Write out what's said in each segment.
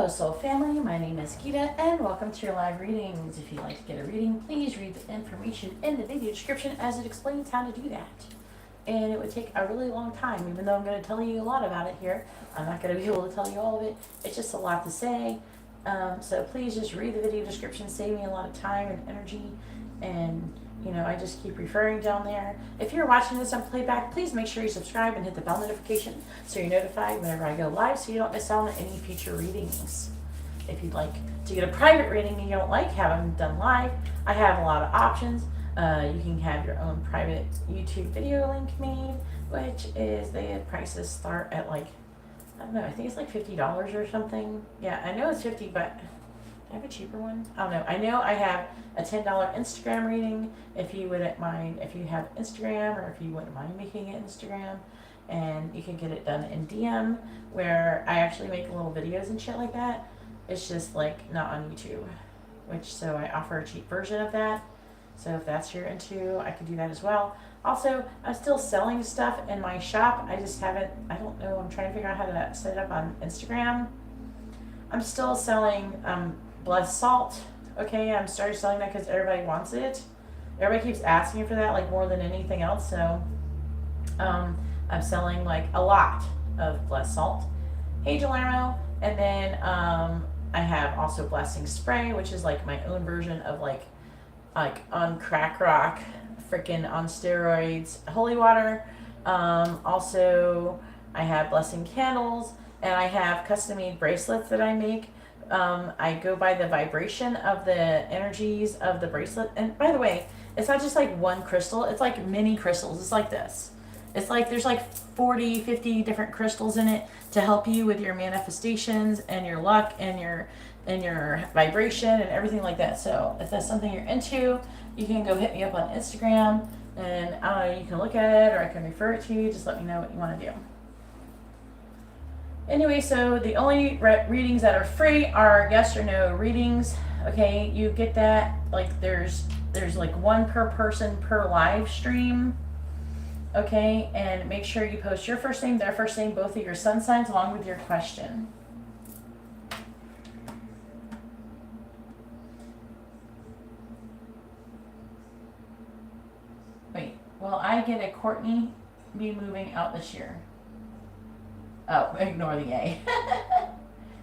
Hello soul family, my name is Geeta and welcome to your live readings. If you'd like to get a reading, please read the information in the video description as it explains how to do that. And it would take a really long time, even though I'm going to tell you a lot about it here. I'm not going to be able to tell you all of it. It's just a lot to say. So please just read the video description, save me a lot of time and energy. And you know, I just keep referring down there. If you're watching this on playback, please make sure you subscribe and hit the bell notification so you're notified whenever I go live so you don't miss out on any future readings. If you'd like to get a private reading and you don't like having them done live, I have a lot of options. You can have your own private YouTube video link made, which is, the prices start at like, I don't know, I think it's like $50 or something. Yeah, I know it's 50, but I have a cheaper one. I don't know. I know I have a $10 Instagram reading. If you wouldn't mind, if you have Instagram, or if you wouldn't mind making it Instagram, and you can get it done in DM, where I actually make little videos and shit like that. It's just like not on YouTube, so I offer a cheap version of that. So if that's you're into, I can do that as well. Also, I'm still selling stuff in my shop. I just haven't, I don't know, I'm trying to figure out how to set it up on Instagram. I'm still selling blessed salt. Okay, I'm started selling that because everybody wants it. Everybody keeps asking for that, like more than anything else. So I'm selling like a lot of blessed salt. Hey Gelarmo. And then I have also blessing spray, which is like my own version of like on crack rock, freaking on steroids, holy water. Also I have blessing candles, and I have custom made bracelets that I make. I go by the vibration of the energies of the bracelet. And by the way, it's not just like one crystal. It's like many crystals. It's like this. It's like there's like 40, 50 different crystals in it to help you with your manifestations and your luck and your vibration and everything like that. So if that's something you're into, you can go hit me up on Instagram, and you can look at it, or I can refer it to you. Just let me know what you want to do. Anyway, so the only readings that are free are yes or no readings. Okay, you get that, like there's like one per person per live stream. Okay, and make sure you post your first name, their first name, both of your sun signs along with your question. Wait, will I get a Courtney be moving out this year? Oh, ignore the A.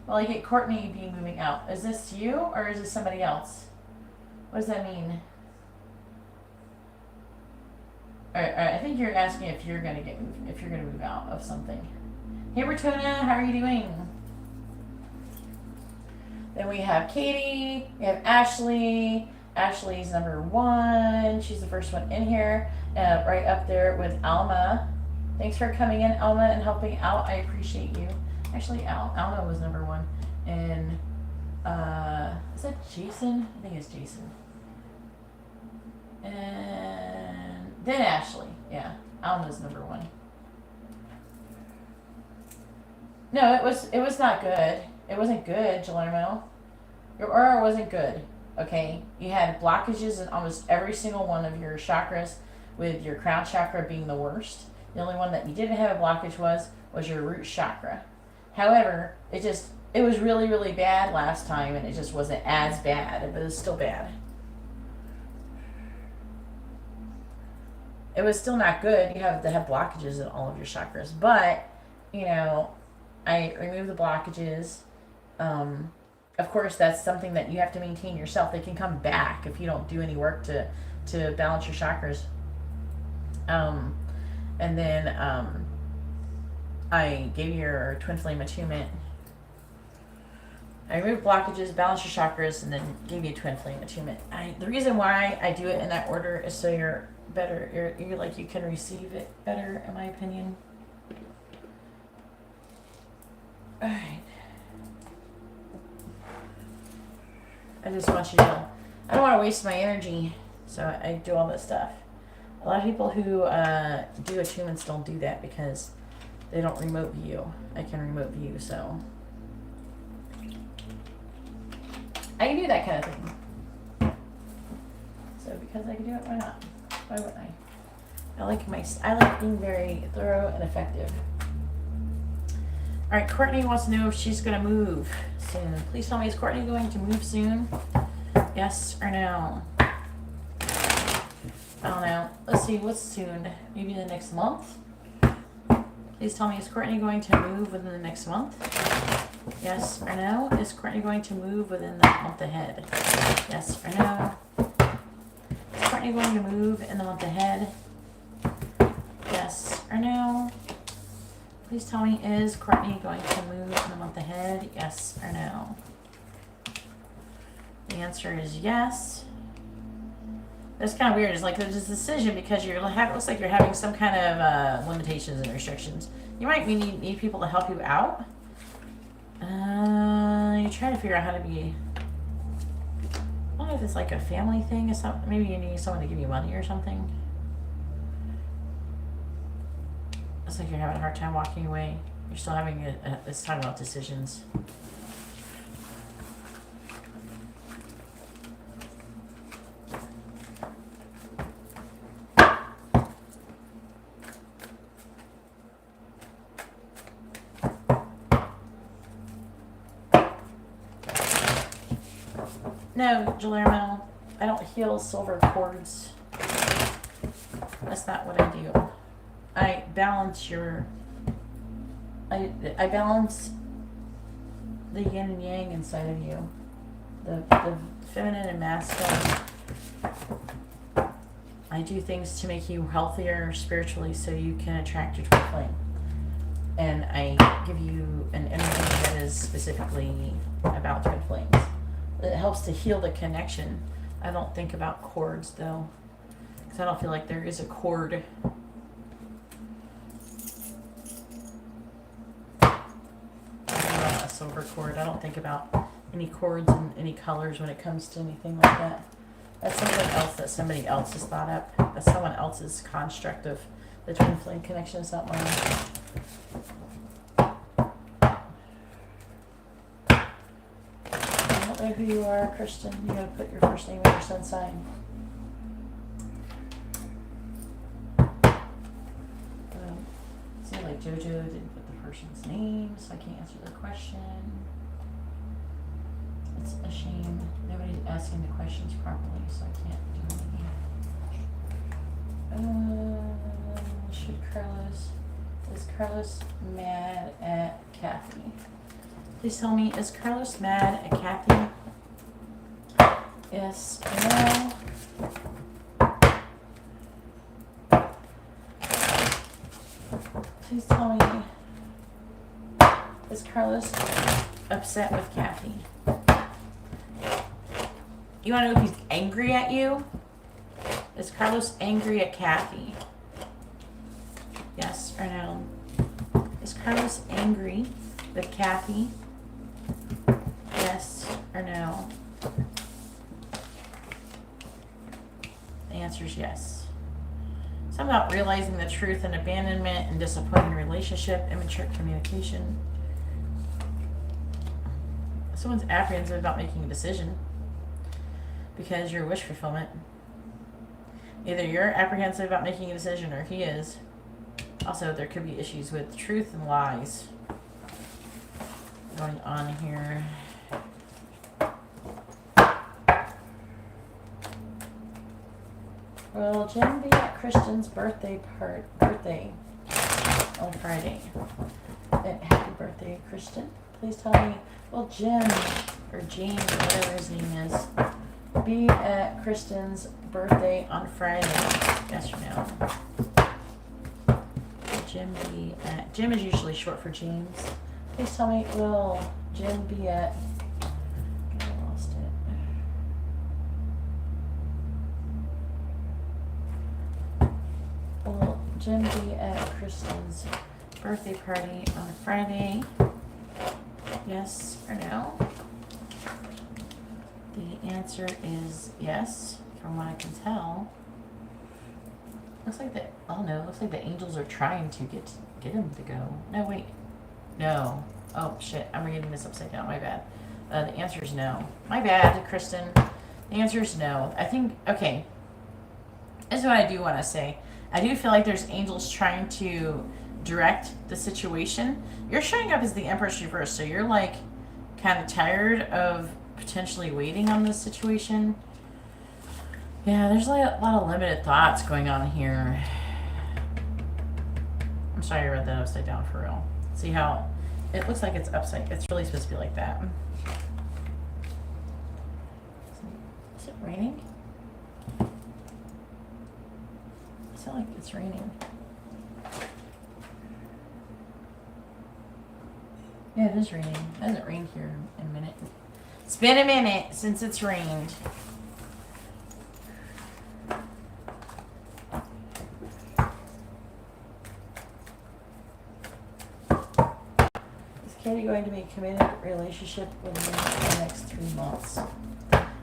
Well, I get Courtney be moving out. Is this you, or is this somebody else? What does that mean? All right, I think you're asking if you're gonna move out of something. Hey, Bertona, how are you doing? Then we have Katie. We have Ashley. Ashley's number 1. She's the first one in here, right up there with Alma. Thanks for coming in, Alma, and helping out. I appreciate you. Actually, Alma was number 1. And, is that Jason? I think it's Jason. And then Ashley. Yeah, Alma's number 1. No, it was not good. It wasn't good, Gelarmo. Your aura wasn't good. Okay? You had blockages in almost every single one of your chakras, with your crown chakra being the worst. The only one that you didn't have a blockage was your root chakra. However, it was really, really bad last time, and it just wasn't as bad, but it was still bad. It was still not good. You have to have blockages in all of your chakras. But, you know, I removed the blockages. Of course, that's something that you have to maintain yourself. They can come back if you don't do any work to balance your chakras. And then I gave you your twin flame attunement. I removed blockages, balanced your chakras, and then gave you a twin flame attunement. The reason why I do it in that order is so you're better. You're like, you can receive it better, in my opinion. All right. I just want you to. I don't want to waste my energy, so I do all this stuff. A lot of people who do attunements don't do that because they don't remote view. I can remote view, so I can do that kind of thing. So because I can do it, why not? Why wouldn't I? I like being very thorough and effective. Alright, Courtney wants to know if she's going to move soon. Please tell me, is Courtney going to move soon? Yes or no? I don't know. Let's see, what's soon? Maybe the next month? Please tell me, is Courtney going to move within the next month? Yes or no? Is Courtney going to move within the month ahead? Yes or no? Is Courtney going to move in the month ahead? Yes or no? Please tell me, is Courtney going to move in the month ahead? Yes or no? The answer is yes. That's kind of weird. It's like there's this decision because it looks like you're having some kind of limitations and restrictions. You might need people to help you out. You're trying to figure out how to be... I don't know if it's like a family thing. Maybe you need someone to give you money or something. It's like you're having a hard time walking away. You're still having this time about decisions. No, Guillermo, I don't heal silver cords. That's not what I do. I balance I balance the yin and yang inside of you. The feminine and masculine. I do things to make you healthier spiritually so you can attract your twin flame. And I give you an energy that is specifically about twin flames. It helps to heal the connection. I don't think about cords though, because I don't feel like there is a cord. A silver cord. I don't think about any cords and any colors when it comes to anything like that. That's something else that somebody else has thought up. That's someone else's construct of the twin flame connection. It's not mine. I don't know who you are, Kristen. You gotta put your first name and your sun sign. Seems like JoJo didn't put the person's name, so I can't answer the question. It's a shame. Nobody's asking the questions properly, so I can't do anything. Is Carlos mad at Kathy? Please tell me, is Carlos mad at Kathy? Yes or no? Please tell me, is Carlos upset with Kathy? You want to know if he's angry at you? Is Carlos angry at Kathy? Yes or no? Is Carlos angry with Kathy? Yes or no? The answer is yes. It's about realizing the truth and abandonment and disappointing relationship, immature communication. Someone's apprehensive about making a decision because your wish fulfillment. Either you're apprehensive about making a decision or he is. Also, there could be issues with truth and lies going on here. Will Jim be at Kristen's birthday on Friday? And happy birthday, Kristen. Please tell me, will Jim, or James, or whatever his name is, be at Kristen's birthday on Friday? Yes or no? Will Jim be at... Jim is usually short for James. Please tell me, will Jim be at... I lost it. Will Jim be at Kristen's birthday party on Friday? Yes or no? The answer is yes, from what I can tell. Looks like looks like the angels are trying to get him to go. No, wait. No. Oh, shit. I'm reading this upside down. My bad. The answer is no. My bad, Kristen. The answer is no. I think, okay. This is what I do want to say. I do feel like there's angels trying to direct the situation. You're showing up as the Empress reverse, so you're like kind of tired of potentially waiting on this situation. Yeah, there's like a lot of limited thoughts going on here. I'm sorry I read that upside down for real. See how it looks like it's upside. It's really supposed to be like that. Is it raining? It sounds like it's raining. Yeah, it is raining. It hasn't rained here in a minute. It's been a minute since it's rained. Is Katie going to be a committed relationship within the next 3 months?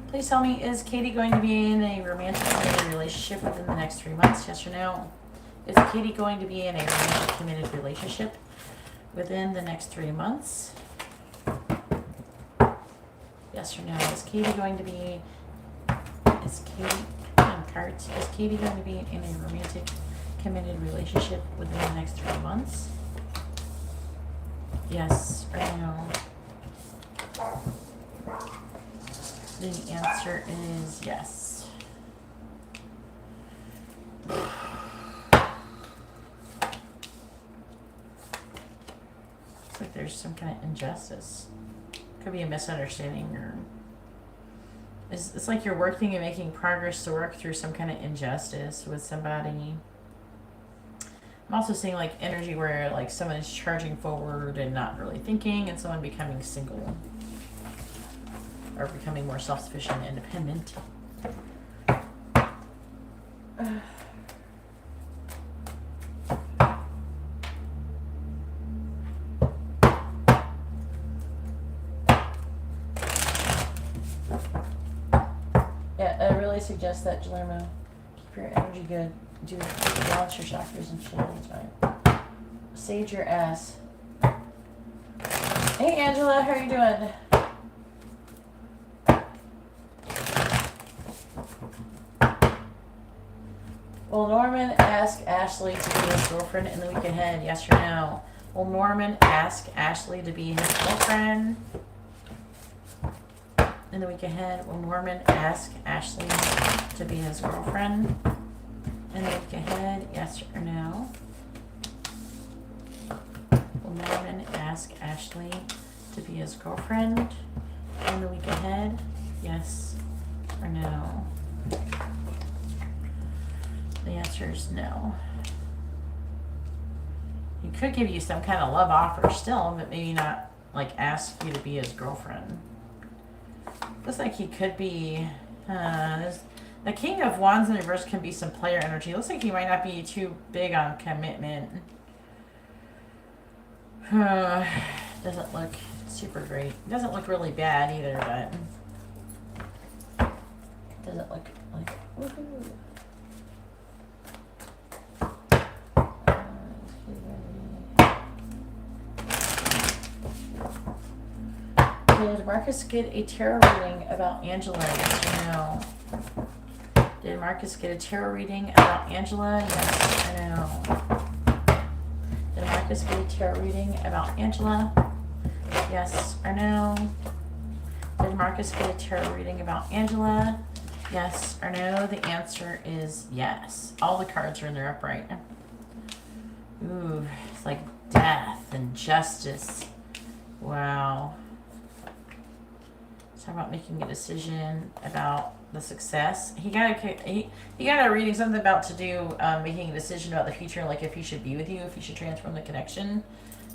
Please tell me, is Katie going to be in a romantic committed relationship within the next 3 months? Yes or no? Is Katie going to be in a romantic committed relationship within the next 3 months? Yes or no? Is Katie going to be, is Katie, on cards, is Katie going to be in a romantic committed relationship within the next 3 months? Yes or no? The answer is yes. Looks like there's some kind of injustice. Could be a misunderstanding, or it's like you're working and making progress to work through some kind of injustice with somebody. I'm also seeing like energy where like someone is charging forward and not really thinking, and someone becoming single or becoming more self-sufficient and independent. Suggest that, Guillermo. Keep your energy good. Do balance your chakras and shit all the time. Sage your ass. Hey Angela, how are you doing? Will Norman ask Ashley to be his girlfriend in the week ahead? Yes or no? Will Norman ask Ashley to be his girlfriend in the week ahead? Will Norman ask Ashley to be his girlfriend in the week ahead? Yes or no? Will Norman ask Ashley to be his girlfriend in the week ahead? Yes or no? The answer is no. He could give you some kind of love offer still, but maybe not like ask you to be his girlfriend. Looks like he could be, the King of Wands in reverse can be some player energy. Looks like he might not be too big on commitment. Doesn't look super great. Doesn't look really bad either, but doesn't look like, woohoo. Did Marcus get a tarot reading about Angela? Yes or no? Did Marcus get a tarot reading about Angela? Yes or no? Did Marcus get a tarot reading about Angela? Yes or no? Did Marcus get a tarot reading about Angela? Yes or no? The answer is yes. All the cards are in their upright. Ooh, it's like death and justice. Wow. Talk about making a decision about the success. He got a reading something about to do making a decision about the future, like if he should be with you, if he should transform the connection,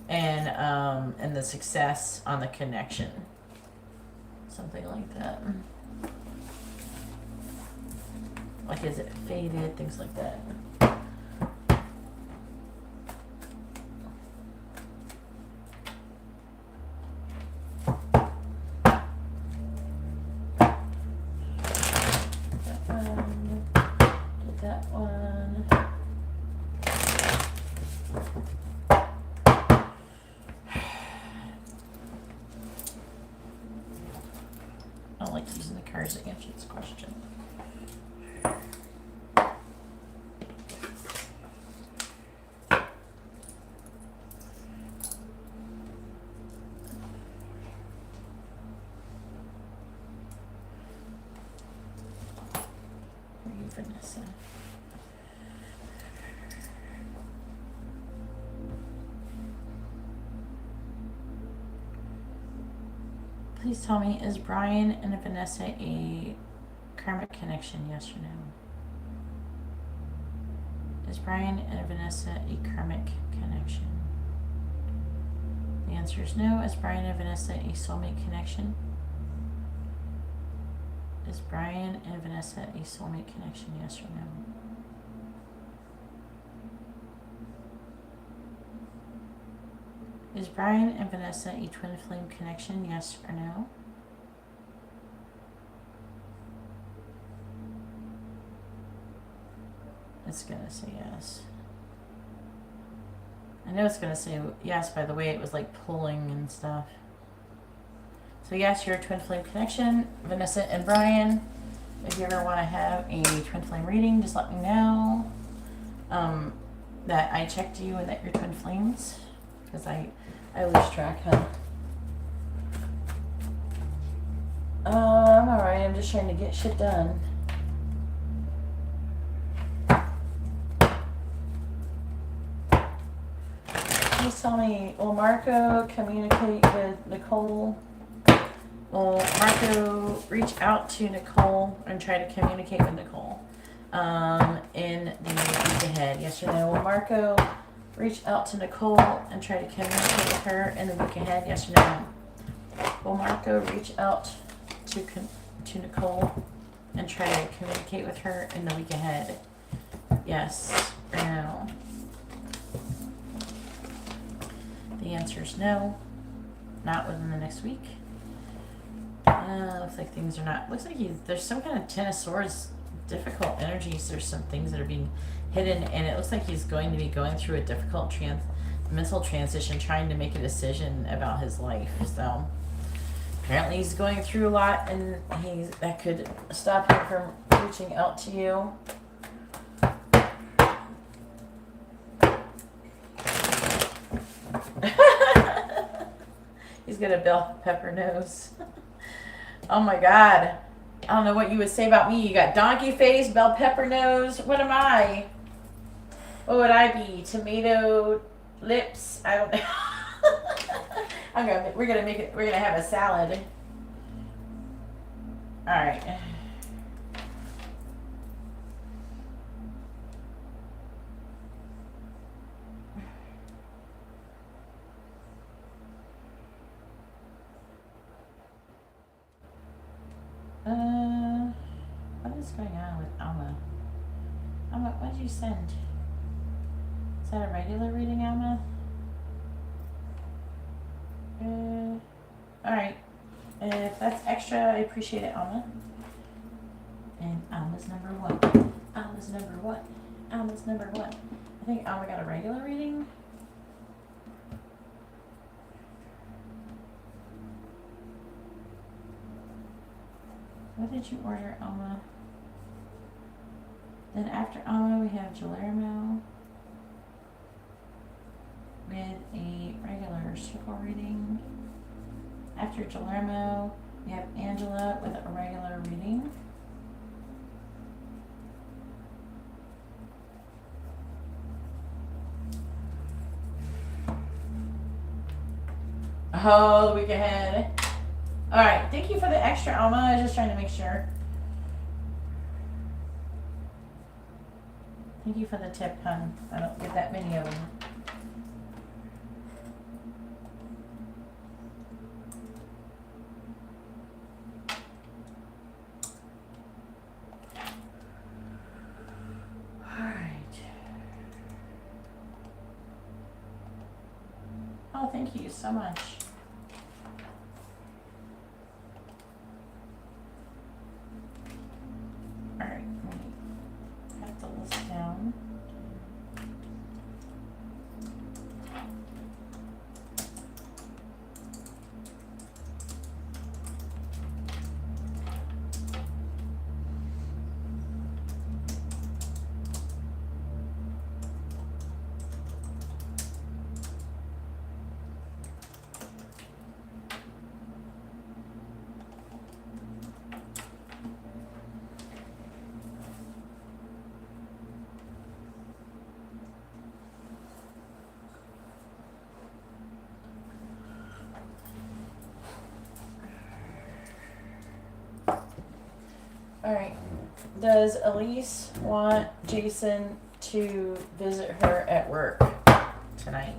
and the success on the connection, something like that. Like is it faded, things like that. To answer this question. Vanessa. Please tell me, is Brian and Vanessa a karmic connection, yes or no? Is Brian and Vanessa a karmic connection? The answer is no. Is Brian and Vanessa a soulmate connection? Is Brian and Vanessa a soulmate connection, yes or no? Is Brian and Vanessa a twin flame connection, yes or no? It's gonna say yes. I know it's gonna say yes by the way it was like pulling and stuff. So yes, you're a twin flame connection, Vanessa and Brian. If you ever want to have a twin flame reading, just let me know that I checked you and that you're twin flames, because I lose track, huh? I'm alright. I'm just trying to get shit done. Please tell me, will Marco communicate with Nicole? Will Marco reach out to Nicole and try to communicate with Nicole in the week ahead? Yes or no? Will Marco reach out to Nicole and try to communicate with her in the week ahead? Yes or no? Will Marco reach out to Nicole and try to communicate with her in the week ahead? Yes or no? The answer is no. Not within the next week. Looks like things are not. Looks like there's some kind of Ten of Swords difficult energies. There's some things that are being hidden, and it looks like he's going to be going through a difficult mental transition, trying to make a decision about his life. So apparently he's going through a lot, and that could stop him from reaching out to you. He's got a bell pepper nose. Oh my God. I don't know what you would say about me. You got donkey face, bell pepper nose. What am I? What would I be? Tomato lips? I don't know. We're gonna have a salad. All right. What is going on with Alma? Alma, what did you send? Is that a regular reading, Alma? Alright. If that's extra, I appreciate it, Alma. And Alma's number one. Alma's number one. Alma's number one. I think Alma got a regular reading. What did you order, Alma? Then after Alma, we have Guillermo with a regular circle reading. After Guillermo, we have Angela with a regular reading. Oh, the week ahead. All right, thank you for the extra, Alma. I was just trying to make sure. Thank you for the tip, hon. I don't get that many of them. All right. Oh, thank you so much. Alright. Does Elise want Jason to visit her at work tonight?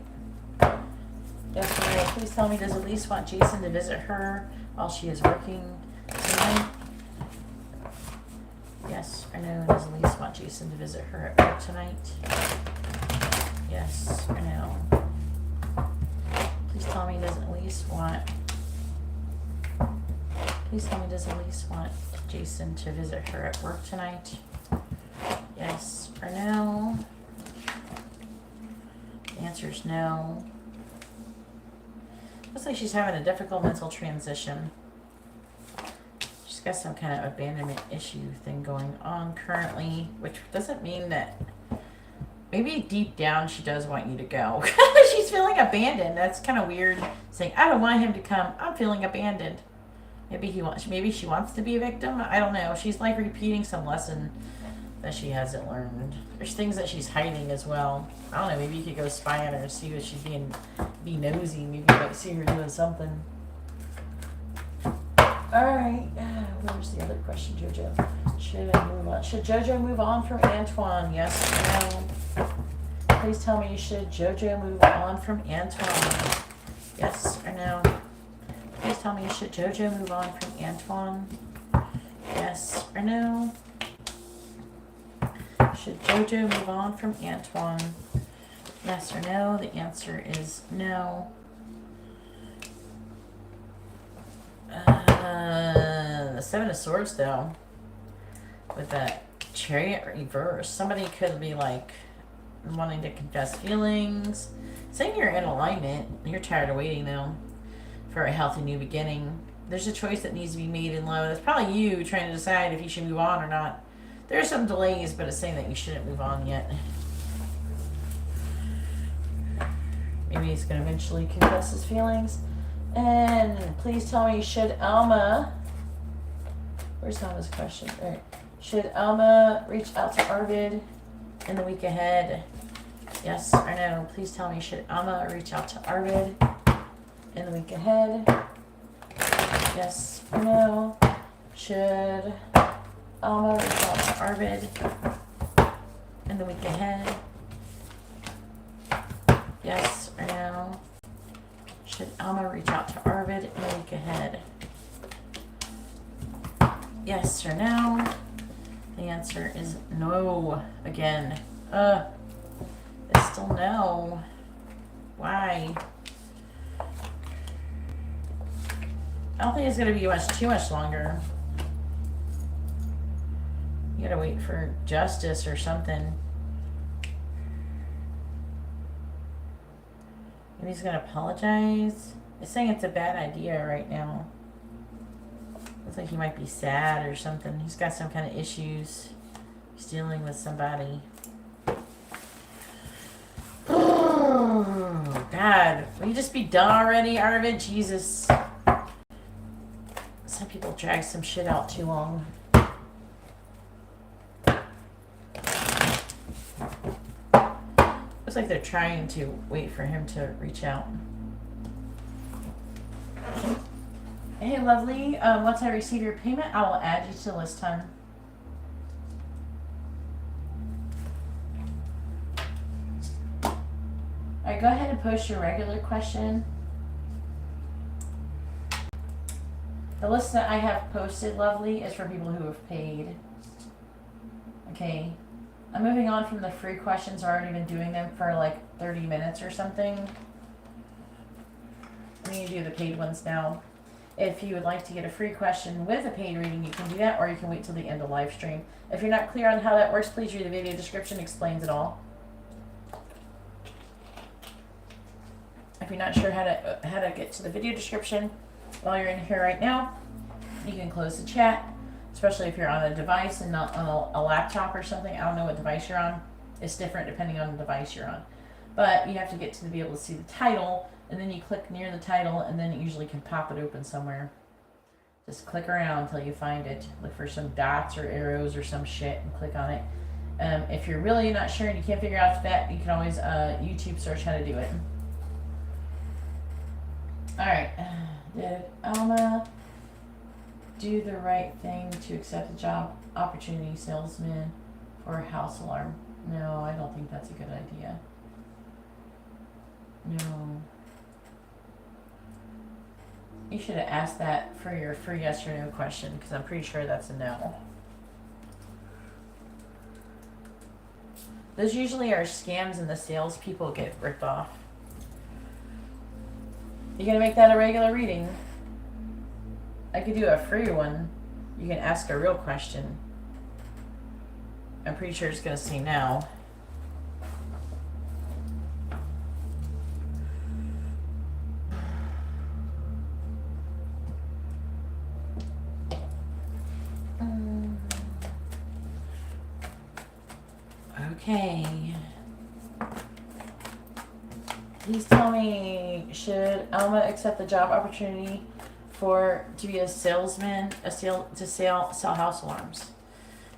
Yes or no? Please tell me, does Elise want Jason to visit her while she is working tonight? Yes or no? Does Elise want Jason to visit her at work tonight? Yes or no? Please tell me, does Elise want... Please tell me, does Elise want Jason to visit her at work tonight? Yes or no? The answer is no. Looks like she's having a difficult mental transition. She's got some kind of abandonment issue thing going on currently, which doesn't mean that... Maybe deep down she does want you to go. She's feeling abandoned. That's kind of weird. Saying, I don't want him to come. I'm feeling abandoned. Maybe she wants to be a victim. I don't know. She's like repeating some lesson that she hasn't learned. There's things that she's hiding as well. I don't know. Maybe you could go spy on her and see what she's be nosy. Maybe you might see her doing something. Alright. Where's the other question, JoJo? Should I move on? Should JoJo move on from Antoine? Yes or no? Please tell me, should JoJo move on from Antoine? Yes or no? Please tell me, should JoJo move on from Antoine? Yes or no? Should JoJo move on from Antoine? Yes or no? The answer is no. The Seven of Swords, though, with that Chariot reverse, somebody could be like wanting to confess feelings, saying you're in alignment. You're tired of waiting, though, for a healthy new beginning. There's a choice that needs to be made in love. It's probably you trying to decide if you should move on or not. There are some delays, but it's saying that you shouldn't move on yet. Maybe he's going to eventually confess his feelings. And please tell me, should Alma... Where's Alma's question? All right. Should Alma reach out to Arvid in the week ahead? Yes or no? Please tell me, should Alma reach out to Arvid in the week ahead? Yes or no? Should Alma reach out to Arvid in the week ahead? Yes or no? Should Alma reach out to Arvid in the week ahead? Yes or no? The answer is no again. It's still no. Why? I don't think it's gonna be too much longer. You gotta wait for justice or something. Maybe he's gonna apologize. It's saying it's a bad idea right now. Looks like he might be sad or something. He's got some kind of issues. He's dealing with somebody. Oh, God. Will you just be done already, Arvid? Jesus. Some people drag some shit out too long. Looks like they're trying to wait for him to reach out. Hey, lovely. Once I receive your payment, I will add you to list time. Alright, go ahead and post your regular question. The list that I have posted, lovely, is for people who have paid. Okay. I'm moving on from the free questions. I've already been doing them for like 30 minutes or something. I'm going to do the paid ones now. If you would like to get a free question with a paid reading, you can do that, or you can wait till the end of live stream. If you're not clear on how that works, please read the video description. It explains it all. If you're not sure how to get to the video description while you're in here right now, you can close the chat, especially if you're on a device and not on a laptop or something. I don't know what device you're on. It's different depending on the device you're on. But you have to get to be able to see the title, and then you click near the title, and then it usually can pop it open somewhere. Just click around until you find it. Look for some dots or arrows or some shit and click on it. If you're really not sure and you can't figure out that, you can always YouTube search how to do it. Alright. Did Alma do the right thing to accept a job opportunity, salesman or house alarm. No, I don't think that's a good idea. No. You should have asked that for your free yes or no question, because I'm pretty sure that's a no. Those usually are scams and the salespeople get ripped off. You gonna make that a regular reading? I could do a free one. You can ask a real question. I'm pretty sure it's gonna say no. Okay. Please tell me, should Alma accept the job opportunity to be a salesman, to sell house alarms?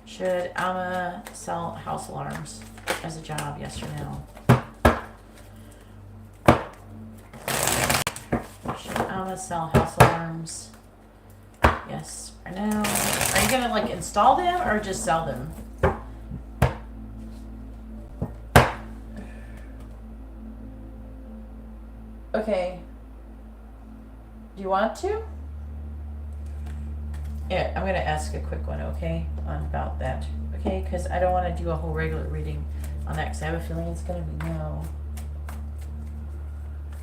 Should Alma sell house alarms as a job, yes or no? Should Alma sell house alarms, yes or no? Are you gonna like install them or just sell them? Okay. Do you want to? Yeah, I'm going to ask a quick one, okay, about that. Okay, because I don't want to do a whole regular reading on that because I have a feeling it's going to be no.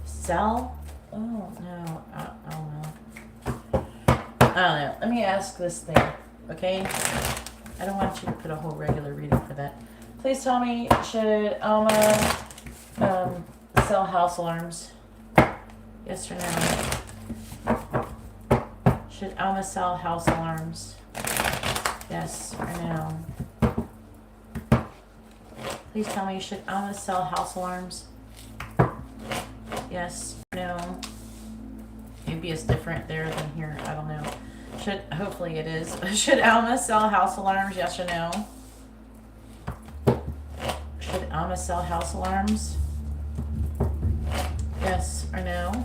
Sell? Oh, no. I don't know. I don't know. Let me ask this thing, okay? I don't want you to put a whole regular reading for that. Please tell me, should Alma sell house alarms? Yes or no? Should Alma sell house alarms? Yes or no? Please tell me, should Alma sell house alarms? Yes or no? Maybe it's different there than here. I don't know. Hopefully it is. Should Alma sell house alarms? Yes or no? Should Alma sell house alarms? Yes or no?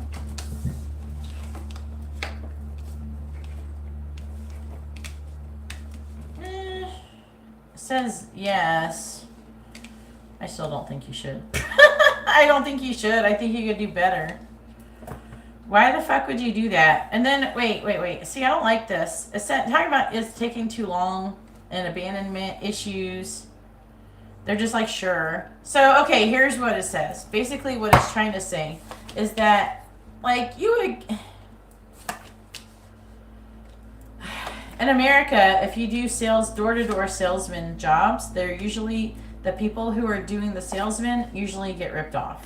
Says yes. I still don't think you should. I don't think you should. I think you could do better. Why the fuck would you do that? And then, wait. See, I don't like this. It's talking about it's taking too long and abandonment issues. They're just like, sure. So, okay, here's what it says. Basically, what it's trying to say is that, like, you would... In America, if you do door-to-door salesman jobs, they're usually... The people who are doing the salesman usually get ripped off.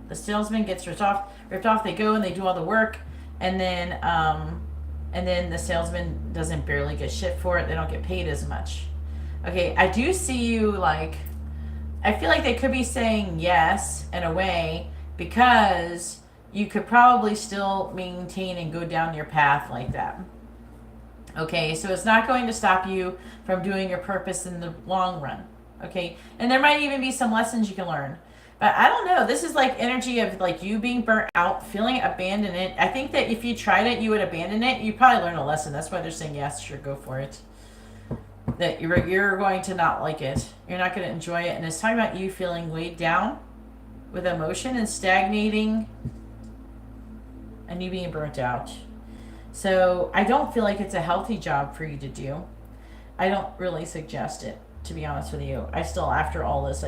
The salesman gets ripped off. They go and they do all the work, and then the salesman doesn't barely get shit for it. They don't get paid as much. Okay, I do see you, like... I feel like they could be saying yes in a way because you could probably still maintain and go down your path like that. Okay, so it's not going to stop you from doing your purpose in the long run. Okay, and there might even be some lessons you can learn. But I don't know. This is like energy of like you being burnt out, feeling abandoned. I think that if you tried it, you would abandon it. You'd probably learn a lesson. That's why they're saying yes, sure, go for it. That you're going to not like it. You're not going to enjoy it. And it's talking about you feeling weighed down with emotion and stagnating and you being burnt out. So I don't feel like it's a healthy job for you to do. I don't really suggest it, to be honest with you. After all this,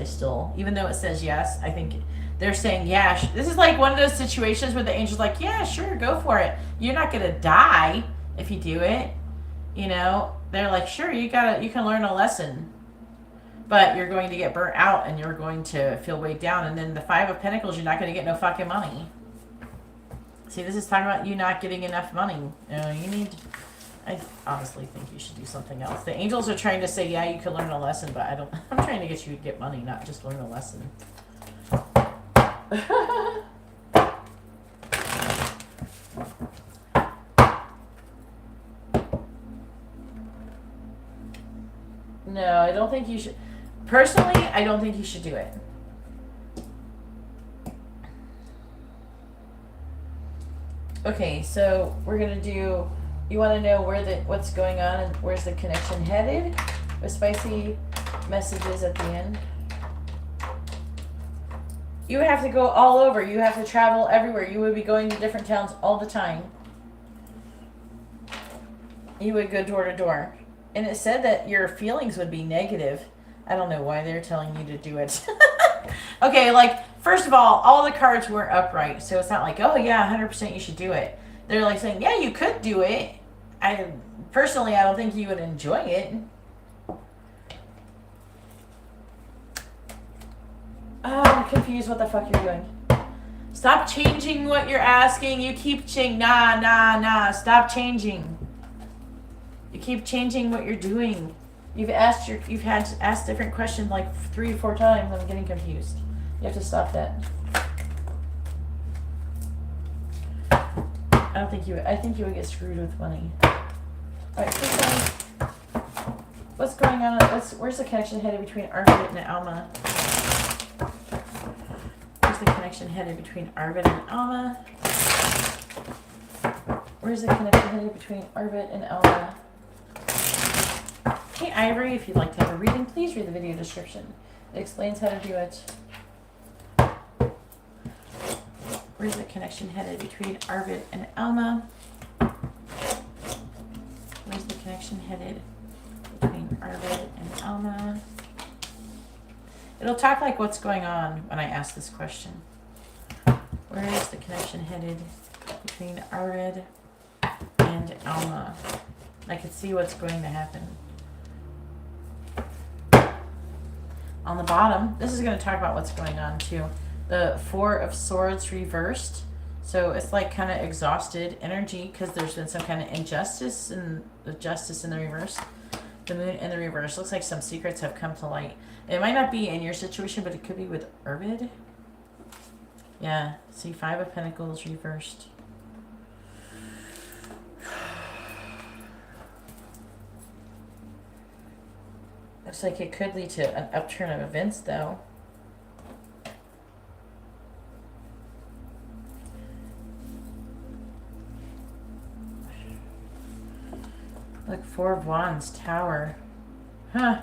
even though it says yes, I think they're saying, yeah, this is like one of those situations where the angel's like, yeah, sure, go for it. You're not going to die if you do it. You know, they're like, sure, you can learn a lesson, but you're going to get burnt out and you're going to feel weighed down. And then the Five of Pentacles, you're not going to get no fucking money. See, this is talking about you not getting enough money. I honestly think you should do something else. The angels are trying to say, yeah, you could learn a lesson, but I'm trying to get you to get money, not just learn a lesson. No, I don't think you should. Personally, I don't think you should do it. Okay, so we're going to do You want to know what's going on and where's the connection headed with spicy messages at the end. You would have to go all over. You have to travel everywhere. You would be going to different towns all the time. You would go door to door. And it said that your feelings would be negative. I don't know why they're telling you to do it. Okay, like, first of all the cards weren't upright. So it's not like, oh yeah, 100% you should do it. They're like saying, yeah, you could do it. Personally, I don't think you would enjoy it. Oh, I'm confused what the fuck you're doing. Stop changing what you're asking. You keep changing. Nah. Stop changing. You keep changing what you're doing. You've had to ask different questions like 3 or 4 times. I'm getting confused. You have to stop that. I think you would get screwed with money. Alright, please tell me. What's going on? Where's the connection headed between Arvid and Alma? Where's the connection headed between Arvid and Alma? Where's the connection headed between Arvid and Alma? Hey Ivory, if you'd like to have a reading, please read the video description. It explains how to do it. Where's the connection headed between Arvid and Alma? Where's the connection headed between Arvid and Alma? It'll talk like what's going on when I ask this question. Where is the connection headed between Arvid and Alma? I can see what's going to happen. On the bottom, this is going to talk about what's going on too. The 4 of Swords reversed. So it's like kind of exhausted energy because there's been some kind of injustice and the justice in the reverse. The Moon in the reverse. Looks like some secrets have come to light. It might not be in your situation, but it could be with Arvid. Yeah. See, 5 of Pentacles reversed. Looks like it could lead to an upturn of events, though. Look, 4 of Wands, Tower. Huh.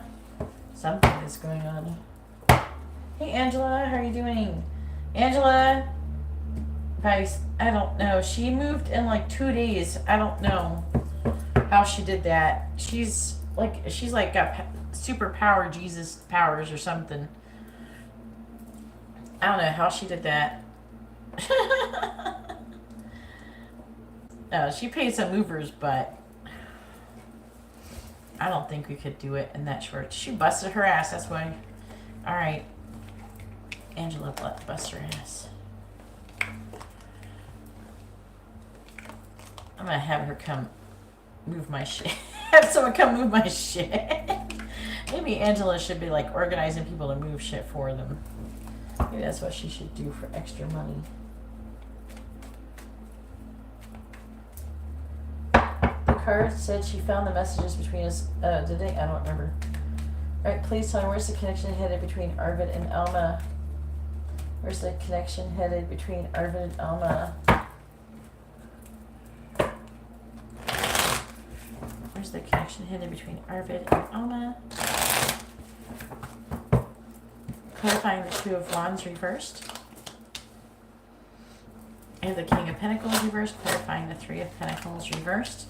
Something is going on. Hey, Angela, how are you doing? Angela, Vice, I don't know. She moved in like 2 days. I don't know how she did that. She's like got superpower Jesus powers or something. I don't know how she did that. She paid some movers, but I don't think we could do it in that short. She busted her ass, that's why. Alright. Angela bust her ass. I'm gonna have her come move my shit. Have someone come move my shit. Maybe Angela should be like organizing people to move shit for them. Maybe that's what she should do for extra money. The card said she found the messages between us. Did they? I don't remember. Alright, please tell me, where's the connection headed between Arvid and Alma? Where's the connection headed between Arvid and Alma? Where's the connection headed between Arvid and Alma? Clarifying the 2 of Wands reversed. I have the King of Pentacles reversed, clarifying the 3 of Pentacles reversed.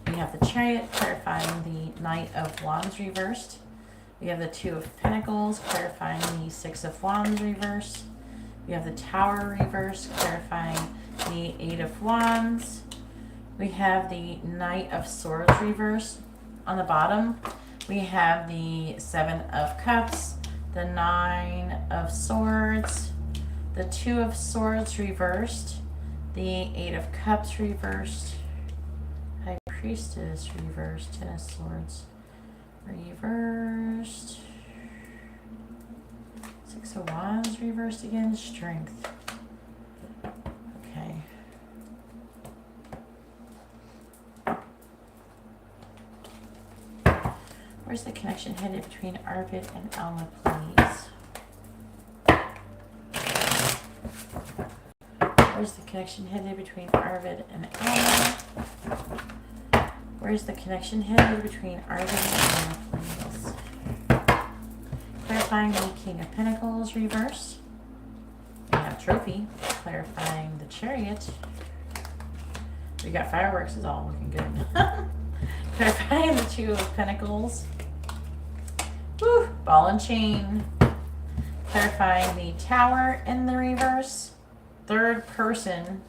We have the Chariot, clarifying the Knight of Wands reversed. We have the 2 of Pentacles, clarifying the 6 of Wands reversed. We have the Tower reversed, clarifying the 8 of Wands. We have the Knight of Swords reversed. On the bottom, we have the 7 of Cups, the 9 of Swords, the 2 of Swords reversed, the 8 of Cups reversed, High Priestess reversed, 10 of Swords reversed, 6 of Wands reversed again, Strength. Okay. Where's the connection headed between Arvid and Alma, please? Where's the connection headed between Arvid and Alma? Where's the connection headed between Arvid and Alma, please? Clarifying the King of Pentacles reverse. We have Trophy. Clarifying the Chariot. We got fireworks, is all looking good. Clarifying the Two of Pentacles. Woo! Ball and Chain. Clarifying the Tower in the reverse. Third person.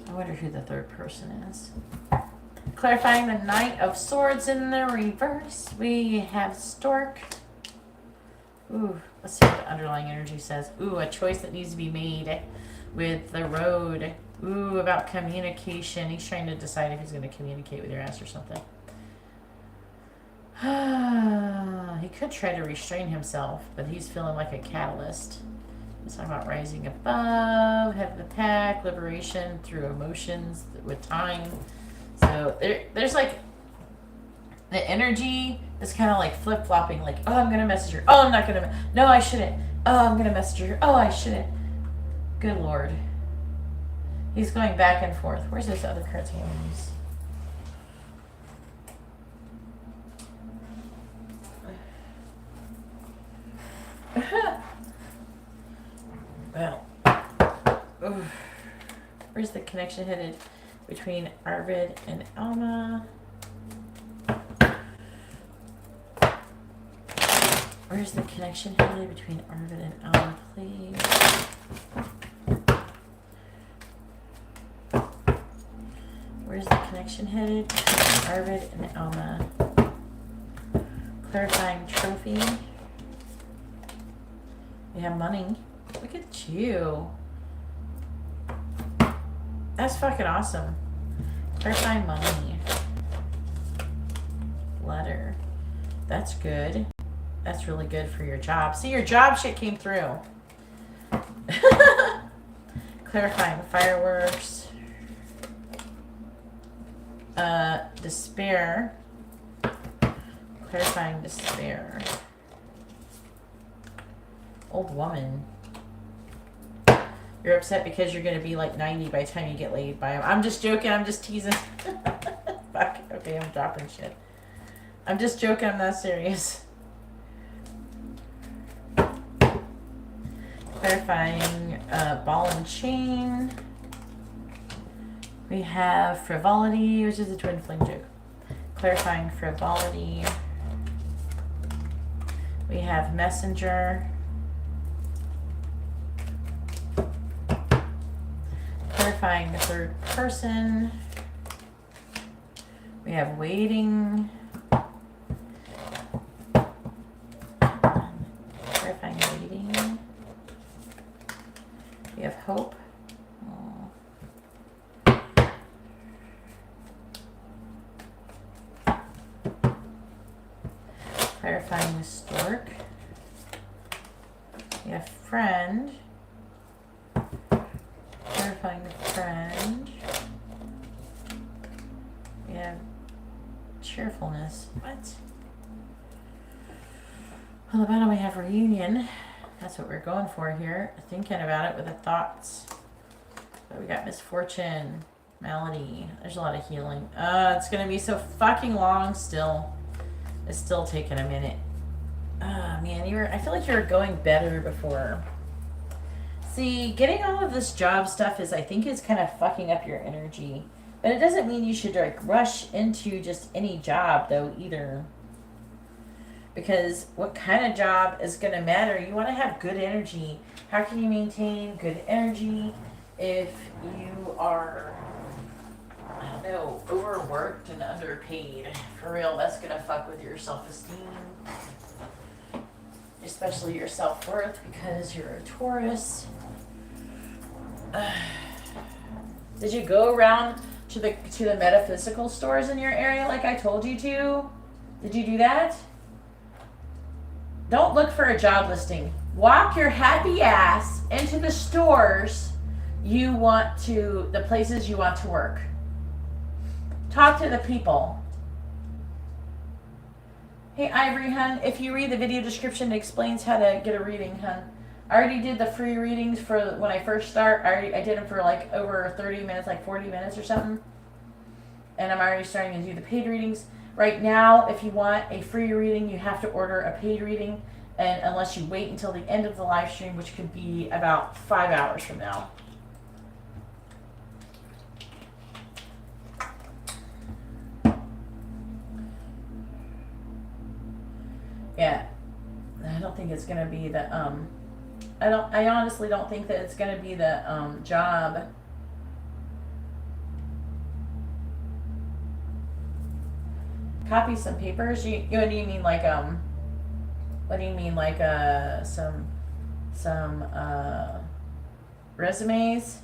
I wonder who the third person is. Clarifying the Knight of Swords in the reverse. We have Stork. Ooh, let's see what the underlying energy says. Ooh, a choice that needs to be made with the Road. Ooh, about communication. He's trying to decide if he's going to communicate with your ass or something. He could try to restrain himself, but he's feeling like a catalyst. He's talking about rising above, head of the pack, liberation through emotions with time. So there's like the energy is kind of like flip-flopping, like, oh, I'm going to message her. Oh, I'm not going to. No, I shouldn't. Oh, I'm going to message her. Oh, I shouldn't. Good Lord. He's going back and forth. Where's those other cards he use? Well, where's the connection headed between Arvid and Alma? Where's the connection headed between Arvid and Alma, please? Where's the connection headed between Arvid and Alma? Clarifying Trophy. We have money. Look at you. That's fucking awesome. Clarifying money. Letter. That's good. That's really good for your job. See, your job shit came through. Clarifying fireworks. Despair. Clarifying despair. Old woman. You're upset because you're going to be like 90 by the time you get laid by him. I'm just joking. I'm just teasing. Fuck. Okay, I'm dropping shit. I'm just joking. I'm not serious. Clarifying ball and chain. We have frivolity, which is a twin flame joke. Clarifying frivolity. We have messenger. Clarifying the third person. We have waiting. Clarifying waiting. We have hope. Clarifying the stork. We have friend. Clarifying the friend. We have cheerfulness. What? On the bottom we have reunion. That's what we're going for here. Thinking about it with the thoughts. So we got misfortune, malady. There's a lot of healing. It's gonna be so fucking long still. It's still taking a minute. Man, I feel like you were going better before. See, getting all of this job stuff I think is kind of fucking up your energy. But it doesn't mean you should like rush into just any job though either. Because what kind of job is going to matter? You want to have good energy. How can you maintain good energy if you are, I don't know, overworked and underpaid? For real, that's going to fuck with your self-esteem. Especially your self-worth because you're a Taurus. Did you go around to the metaphysical stores in your area like I told you to? Did you do that? Don't look for a job listing. Walk your happy ass into the stores the places you want to work. Talk to the people. Hey, Ivory, hun, if you read the video description, it explains how to get a reading, hun. I already did the free readings for when I first start. I did them for like over 30 minutes, like 40 minutes or something. And I'm already starting to do the paid readings. Right now, if you want a free reading, you have to order a paid reading. And unless you wait until the end of the live stream, which could be about 5 hours from now. Yeah. I don't think it's going to be the, I honestly don't think that it's going to be the, job. Copy some papers? What do you mean, like, what do you mean, like, some, resumes?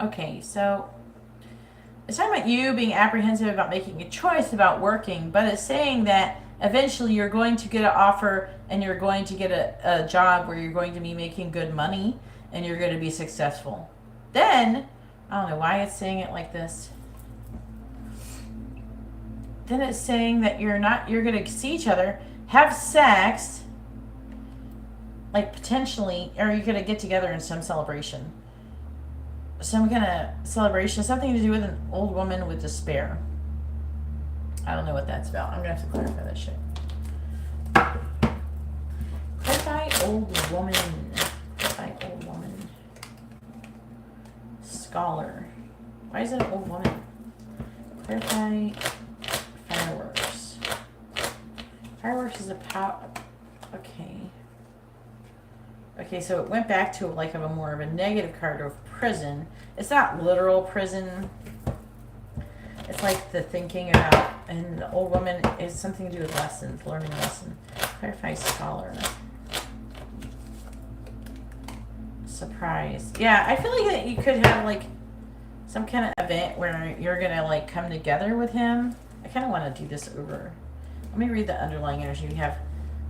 Okay, so it's talking about you being apprehensive about making a choice about working, but it's saying that eventually you're going to get an offer and you're going to get a job where you're going to be making good money and you're going to be successful. Then, I don't know why it's saying it like this. Then it's saying that you're going to see each other, have sex, like potentially, or you're going to get together in some celebration. Some kind of celebration, something to do with an old woman with despair. I don't know what that's about. I'm going to have to clarify that shit. Clarify old woman. Clarify old woman. Scholar. Why is it an old woman? Clarify fireworks. Fireworks is a okay. Okay, so it went back to like a more of a negative card of prison. It's not literal prison. It's like the thinking about, and the old woman is something to do with lessons, learning lesson. Clarify scholar. Surprise. Yeah, I feel like that you could have like some kind of event where you're gonna like come together with him. I kind of want to do this over. Let me read the underlying energy. We have,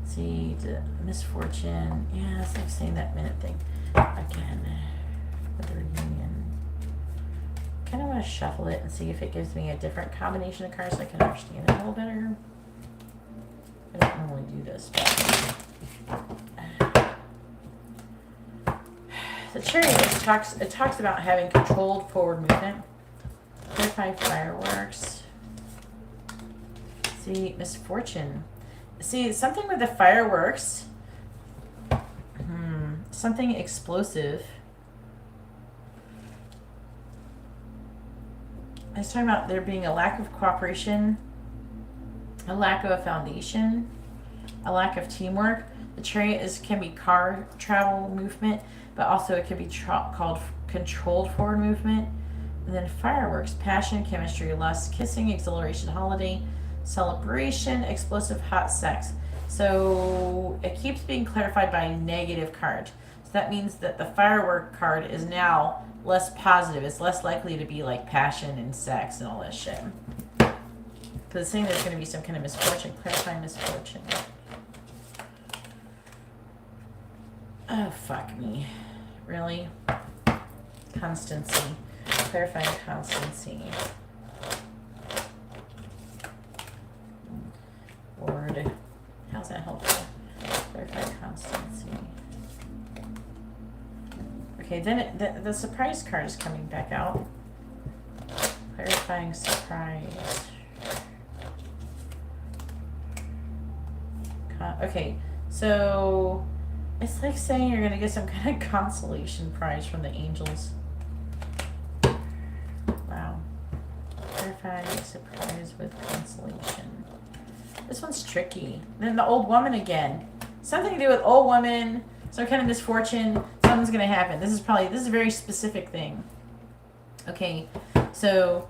see, the misfortune. Yeah, it's like saying that minute thing again. With the reunion. Kind of want to shuffle it and see if it gives me a different combination of cards so I can understand it a little better. I don't normally do this, but the Chariot talks about having controlled forward movement. Clarify fireworks. See, misfortune. See, something with the fireworks. Something explosive. I was talking about there being a lack of cooperation, a lack of a foundation, a lack of teamwork. The Chariot can be car travel movement, but also it can be called controlled forward movement. And then fireworks, passion, chemistry, lust, kissing, exhilaration, holiday, celebration, explosive, hot sex. So it keeps being clarified by a negative card. So that means that the firework card is now less positive. It's less likely to be like passion and sex and all that shit. Because it's saying there's going to be some kind of misfortune. Clarify misfortune. Oh, fuck me. Really? Constancy. Clarifying constancy. Word. How's that helpful? Clarify constancy. Okay, then the surprise card is coming back out. Clarifying surprise. Okay, so it's like saying you're going to get some kind of consolation prize from the angels. Wow. Clarifying surprise with consolation. This one's tricky. Then the old woman again. Something to do with old woman, some kind of misfortune, something's going to happen. This is a very specific thing. Okay, so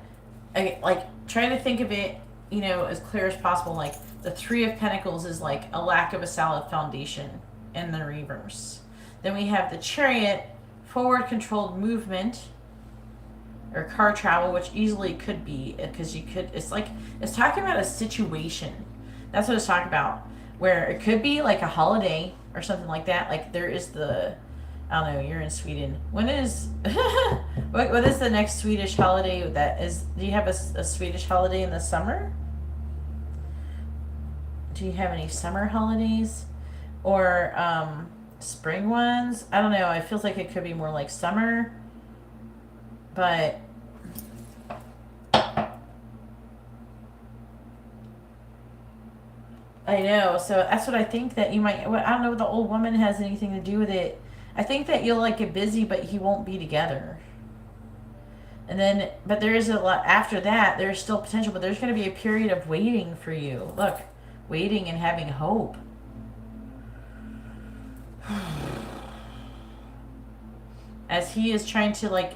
like try to think of it, you know, as clear as possible. Like the Three of Pentacles is like a lack of a solid foundation in the reverse. Then we have the Chariot, forward controlled movement, or car travel, which easily could be, because it's talking about a situation. That's what it's talking about, where it could be like a holiday or something like that. Like there is the I don't know, you're in Sweden. When is what is the next Swedish holiday that is? Do you have a Swedish holiday in the summer? Do you have any summer holidays or spring ones? I don't know. It feels like it could be more like summer, but I know. So that's what I think that you might. I don't know if the old woman has anything to do with it. I think that you'll like get busy, but he won't be together. And then, but there is a lot after that. There's still potential, but there's going to be a period of waiting for you. Look, waiting and having hope. As he is trying to like,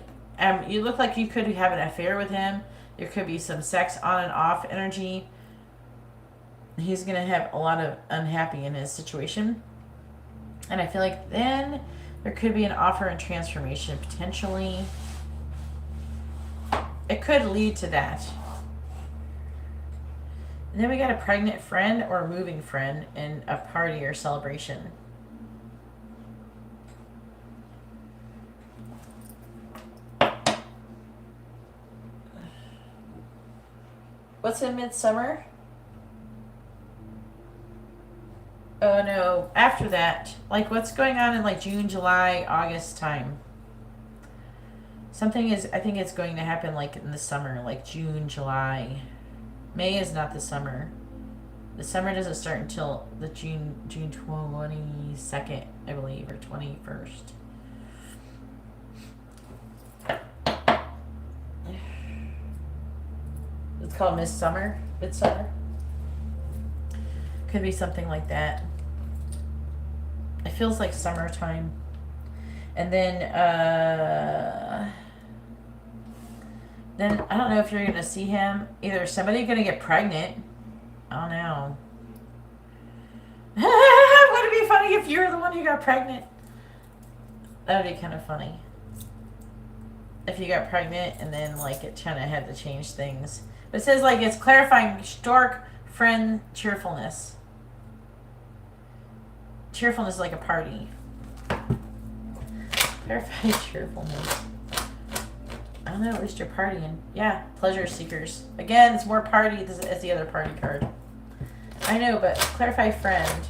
you look like you could have an affair with him. There could be some sex on and off energy. He's going to have a lot of unhappy in his situation. And I feel like then there could be an offer and transformation potentially. It could lead to that. And then we got a pregnant friend or a moving friend in a party or celebration. What's in midsummer? Oh no, after that. Like what's going on in like June, July, August time? Something is, I think it's going to happen like in the summer, like June, July. May is not the summer. The summer doesn't start until the June 22nd, I believe, or 21st. It's called midsummer. Could be something like that. It feels like summertime. And then I don't know if you're going to see him. Either somebody going to get pregnant. I don't know. Would it be funny if you're the one who got pregnant? That would be kind of funny. If you got pregnant and then like it kind of had to change things. But it says like it's clarifying stork friend cheerfulness. Cheerfulness is like a party. Clarify cheerfulness. I don't know, at least you're partying. Yeah, pleasure seekers. Again, it's more party as the other party card. I know, but clarify friend.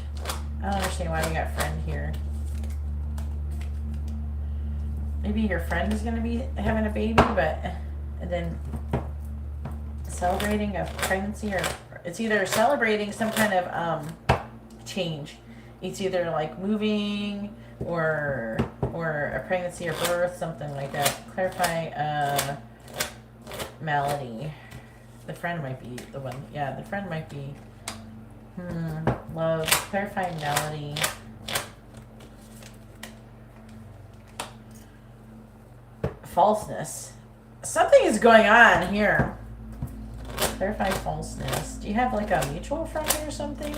I don't understand why we got friend here. Maybe your friend is going to be having a baby, but and then celebrating a pregnancy, or it's either celebrating some kind of change. It's either like moving or a pregnancy or birth, something like that. Clarify malady. The friend might be the one. Yeah, the friend might be love. Clarify malady. Falseness. Something is going on here. Clarify falseness. Do you have like a mutual friend or something?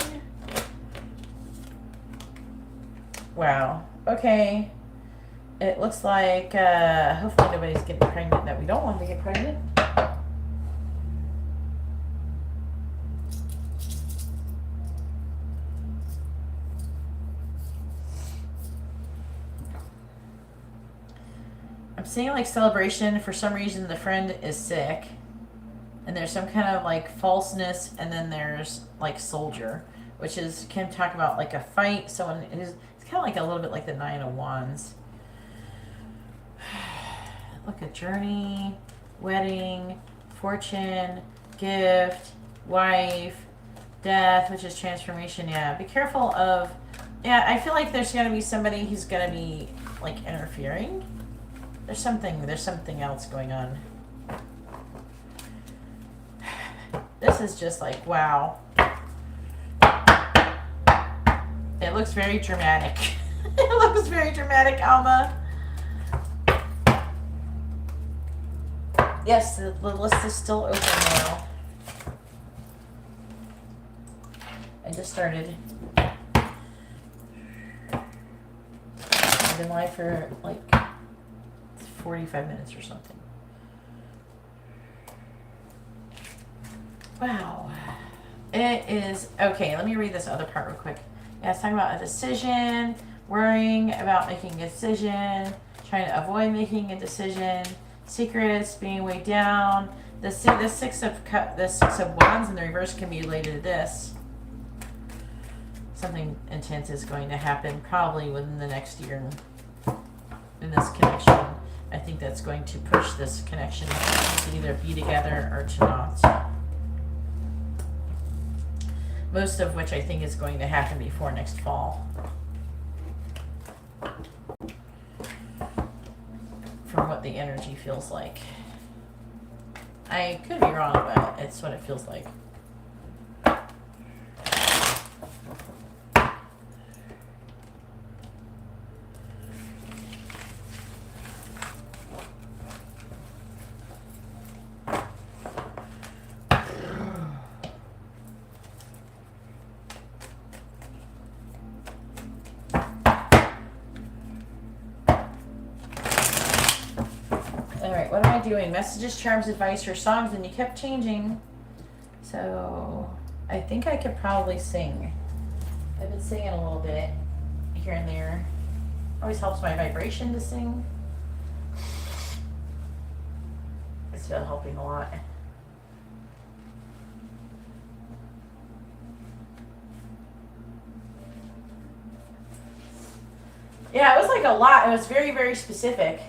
Wow. Okay. It looks like hopefully nobody's getting pregnant that we don't want to get pregnant. I'm seeing like celebration. For some reason the friend is sick. And there's some kind of like falseness, and then there's like soldier, which is can talk about like a fight. Someone who's it's kind of like a little bit like the Nine of Wands. Look at journey, wedding, fortune, gift, wife, death, which is transformation. Yeah, be careful of. Yeah, I feel like there's gonna be somebody who's gonna be like interfering. There's something else going on. This is just like, wow. It looks very dramatic. It looks very dramatic, Alma. Yes, the list is still open now. I just started. I've been live for like 45 minutes or something. Wow. It is, okay, let me read this other part real quick. Yeah, it's talking about a decision, worrying about making a decision, trying to avoid making a decision, secrets, being weighed down. The six of wands in the reverse can be related to this. Something intense is going to happen probably within the next year in this connection. I think that's going to push this connection to either be together or to not. Most of which I think is going to happen before next fall. From what the energy feels like. I could be wrong, but it's what it feels like. What am I doing? Messages, charms, advice, or songs, and you kept changing. So I think I could probably sing. I've been singing a little bit here and there. Always helps my vibration to sing. It's been helping a lot. Yeah, it was like a lot. It was very, very specific.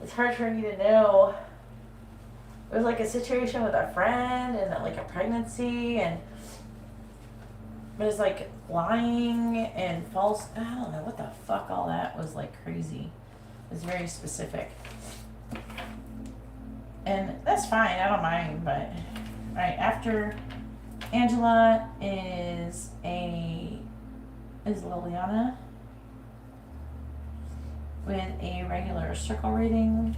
It's hard for me to know. It was like a situation with a friend and like a pregnancy, and it was like lying and false. I don't know what the fuck all that was, like crazy. It was very specific. And that's fine, I don't mind, but right after Angela is Liliana with a regular circle reading.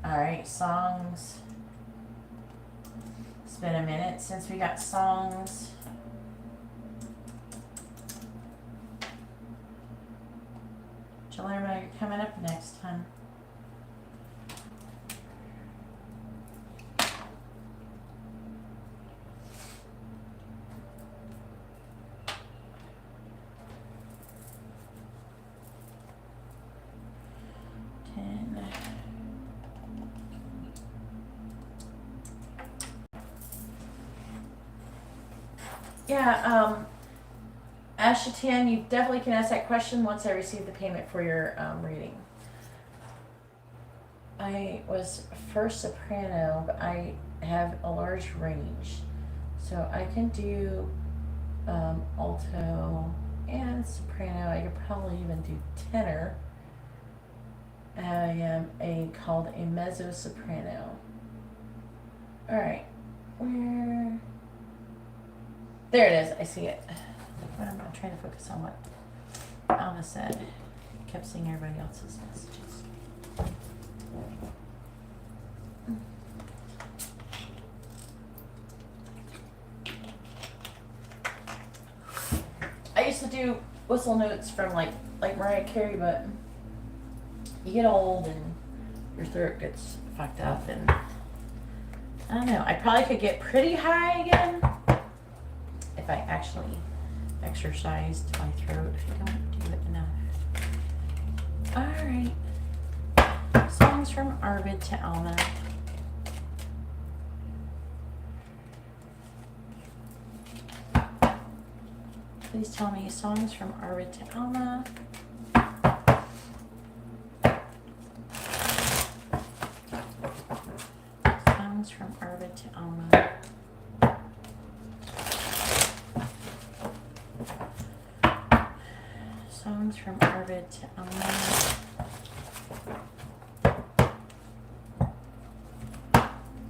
All right, songs. It's been a minute since we got songs. Jalerma, you're coming up next time. Yeah, Ashton, you definitely can ask that question once I receive the payment for your reading. I was first soprano, but I have a large range. So I can do alto and soprano. I could probably even do tenor. I am called a mezzo soprano. Alright, where... There it is. I see it. I'm not trying to focus on what Alma said. I kept seeing everybody else's messages. I used to do whistle notes from like Mariah Carey, but you get old and your throat gets fucked up, and I don't know. I probably could get pretty high again if I actually exercised my throat. If you don't do it enough. Alright. Songs from Arvid to Alma. Please tell me songs from Arvid to Alma. Songs from Arvid to Alma. Songs from Arvid to Alma.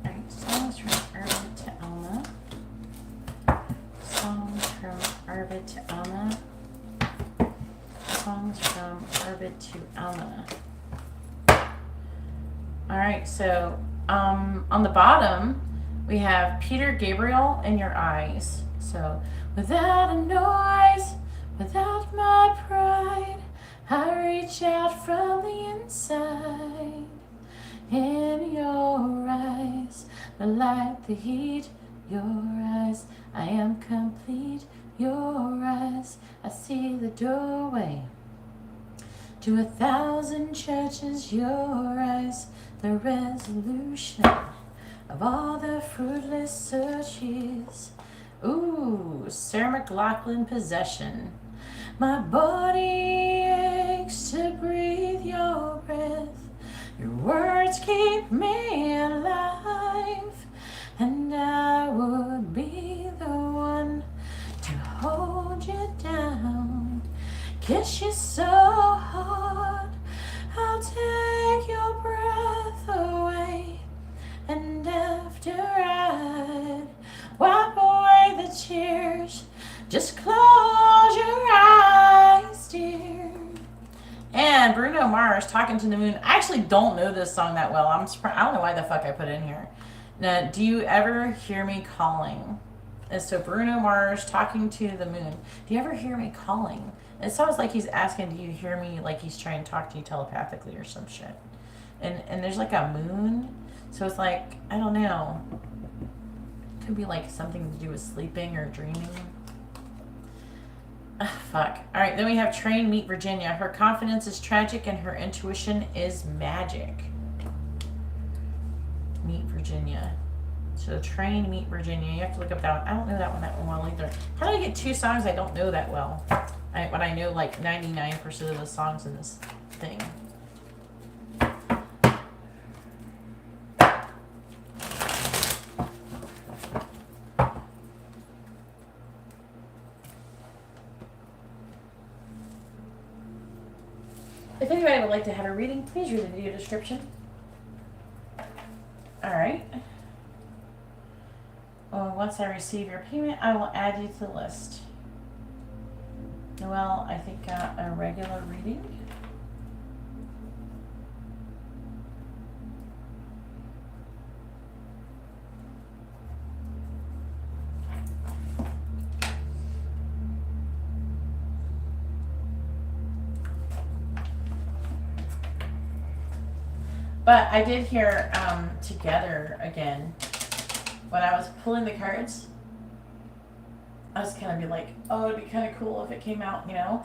Alright, songs from Arvid to Alma. Songs from Arvid to Alma. Songs from Arvid to Alma. Alright, so on the bottom we have Peter Gabriel in Your Eyes. So, without a noise, without my pride, I reach out from the inside. In your like the heat, your eyes. I am complete, your eyes. I see the doorway to 1,000 churches, your eyes. The resolution of all the fruitless searches. Ooh, Sarah McLachlan, Possession. My body aches to breathe your breath. Your words keep me alive, and I would be the one to hold you down, kiss you so hard, I'll take your breath away, and after I'd wipe away the tears, just close your eyes, dear. And Bruno Mars, Talking to the Moon. I actually don't know this song that well. I'm surprised. I don't know why the fuck I put it in here. Now, do you ever hear me calling? And so Bruno Mars, Talking to the Moon. Do you ever hear me calling? It sounds like he's asking, do you hear me, like he's trying to talk to you telepathically or some shit. And there's like a moon. So it's like, I don't know. Could be like something to do with sleeping or dreaming. Fuck. Alright, then we have Train, Meet Virginia. Her confidence is tragic and her intuition is magic. Meet Virginia. So Train, Meet Virginia. You have to look up that one. I don't know that one well either. How do I get two songs I don't know that well? When I know like 99% of the songs in this thing. If anybody would like to have a reading, please read the video description. Alright. Well, once I receive your payment, I will add you to the list. Noelle, I think, got a regular reading. But I did hear Together again. When I was pulling the cards, I was kind of be like, oh, it'd be kind of cool if it came out, you know?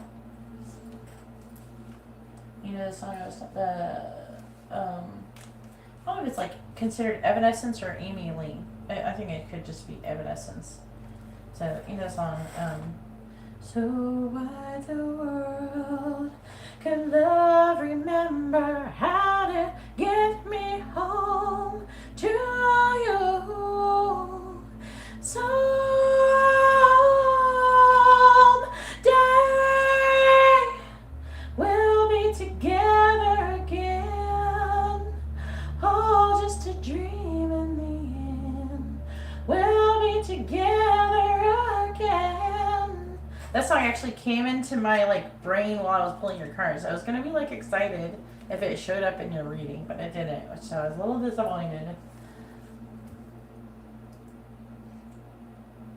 You know the song I was, I don't know if it's like considered Evanescence or Amy Lee. I think it could just be Evanescence. So, you know the song, so why the world could love remember how to get me home to you. Someday we'll be together again. Oh, just a dream in the end. We'll be together again. That song actually came into my like brain while I was pulling your cards. I was gonna be like excited if it showed up in your reading, but it didn't, so I was a little disappointed.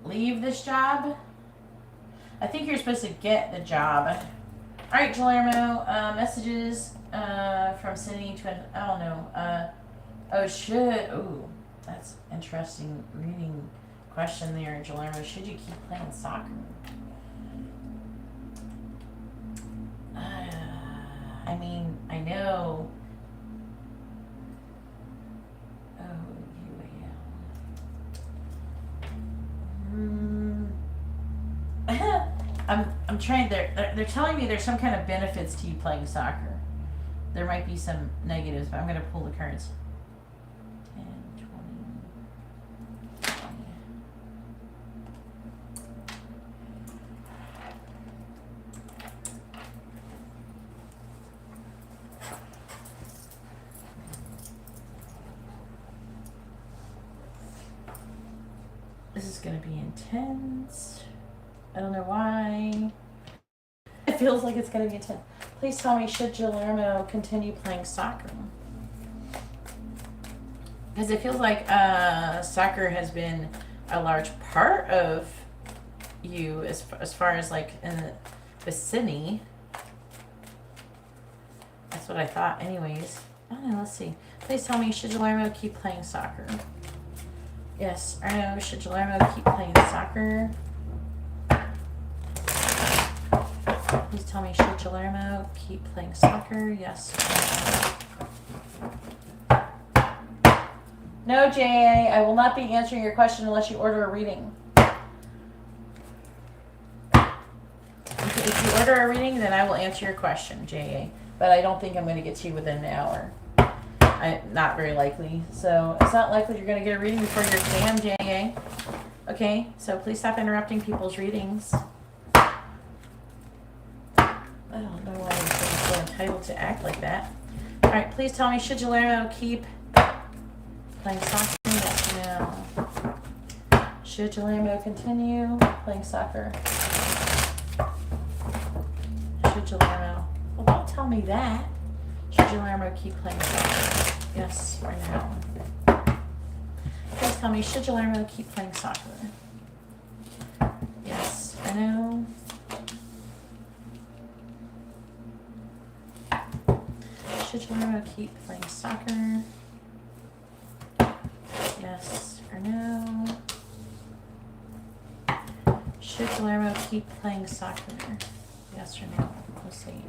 Leave this job? I think you're supposed to get the job. Alright, Guillermo, messages from Sydney to, I don't know, oh, that's interesting reading question there, Guillermo. Should you keep playing soccer? I mean, I know. Oh, I'm trying. They're telling me there's some kind of benefits to you playing soccer. There might be some negatives, but I'm going to pull the cards. 10, 20, 20. This is going to be intense. I don't know why. It feels like it's going to be intense. Please tell me, should Guillermo continue playing soccer? Because it feels like soccer has been a large part of you as far as like in the vicinity. That's what I thought anyways. I don't know, let's see. Please tell me, should Guillermo keep playing soccer? Yes, I know. Should Guillermo keep playing soccer? Please tell me, should Guillermo keep playing soccer? Yes. No, J.A., I will not be answering your question unless you order a reading. If you order a reading, then I will answer your question, J.A. But I don't think I'm going to get to you within an hour. Not very likely. So it's not likely you're going to get a reading before your exam, J.A. Okay, so please stop interrupting people's readings. I don't know why I'm so entitled to act like that. All right, please tell me, should Guillermo keep playing soccer? Yes or no? Should Guillermo continue playing soccer? Should Guillermo? Well, don't tell me that. Should Guillermo keep playing soccer? Yes or no? Please tell me, should Guillermo keep playing soccer? Yes or no? Should Guillermo keep playing soccer? Yes or no? Should Guillermo keep playing soccer? Yes or no? Let's see.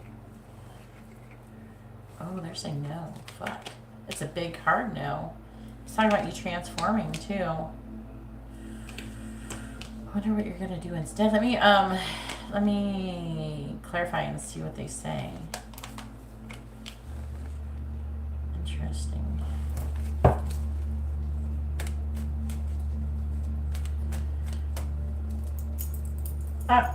Oh, they're saying no. Fuck. It's a big hard no. It's talking about you transforming too. I wonder what you're gonna do instead. Let me clarify and see what they say. Interesting.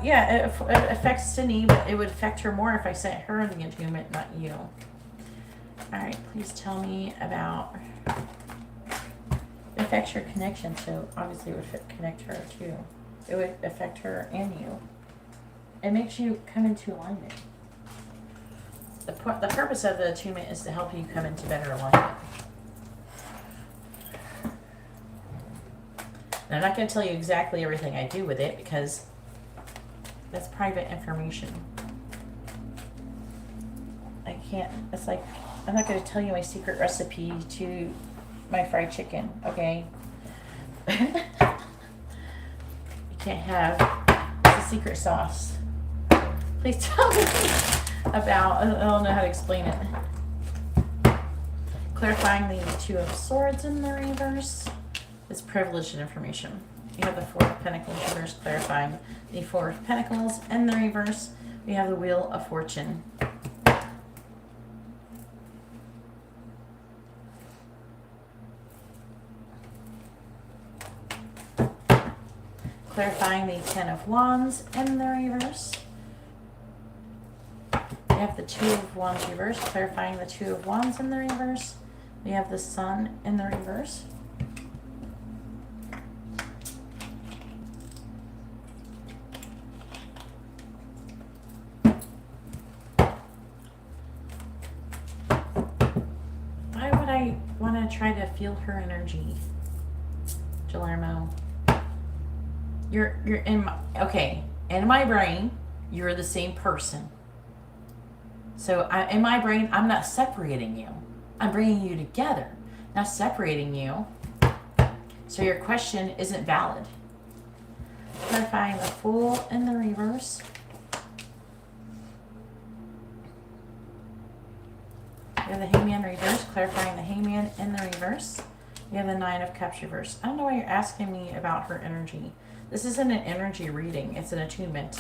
Yeah, it affects Sydney, but it would affect her more if I sent her the attunement, not you. Alright, please tell me about... It affects your connection, so obviously it would connect her too. It would affect her and you. It makes you come into alignment. The purpose of the attunement is to help you come into better alignment. And I'm not going to tell you exactly everything I do with it because that's private information. I can't, it's like, I'm not going to tell you my secret recipe to my fried chicken, okay? You can't have the secret sauce. Please tell me about, I don't know how to explain it. Clarifying the Two of Swords in the reverse is privileged information. You have the Four of Pentacles reverse, clarifying the Four of Pentacles in the reverse. We have the Wheel of Fortune. Clarifying the Ten of Wands in the reverse. We have the Two of Wands reverse, clarifying the Two of Wands in the reverse. We have the Sun in the reverse. Why would I want to try to feel her energy, Guillermo? You're in my, okay, in my brain, you're the same person. So in my brain, I'm not separating you. I'm bringing you together, not separating you. So your question isn't valid. Clarifying the Fool in the reverse. We have the Hangman reverse, clarifying the Hangman in the reverse. We have the Nine of Cups reverse. I don't know why you're asking me about her energy. This isn't an energy reading, it's an attunement.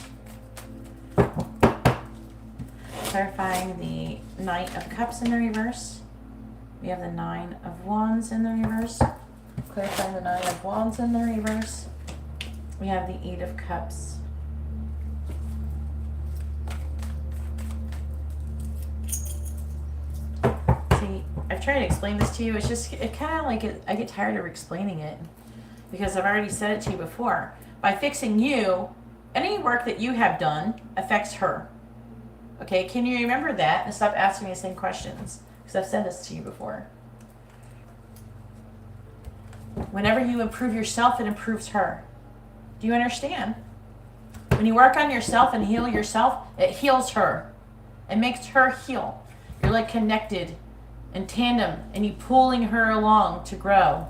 Clarifying the Knight of Cups in the reverse. We have the Nine of Wands in the reverse. Clarifying the Nine of Wands in the reverse. We have the Eight of Cups. See, I've tried to explain this to you. It's just, it kind of like, I get tired of explaining it because I've already said it to you before. By fixing you, any work that you have done affects her. Okay, can you remember that and stop asking me the same questions? Because I've said this to you before. Whenever you improve yourself, it improves her. Do you understand? When you work on yourself and heal yourself, it heals her. It makes her heal. You're like connected in tandem and you pulling her along to grow.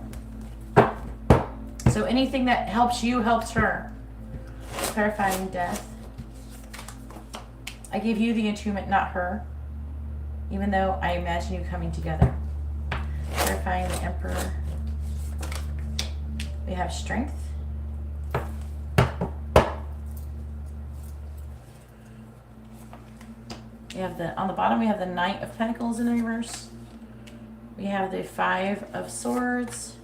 So anything that helps you helps her. Clarifying death. I gave you the attunement, not her. Even though I imagine you coming together. Clarifying the Emperor. We have strength. We have on the bottom we have the Knight of Pentacles in the reverse. We have the Five of Swords,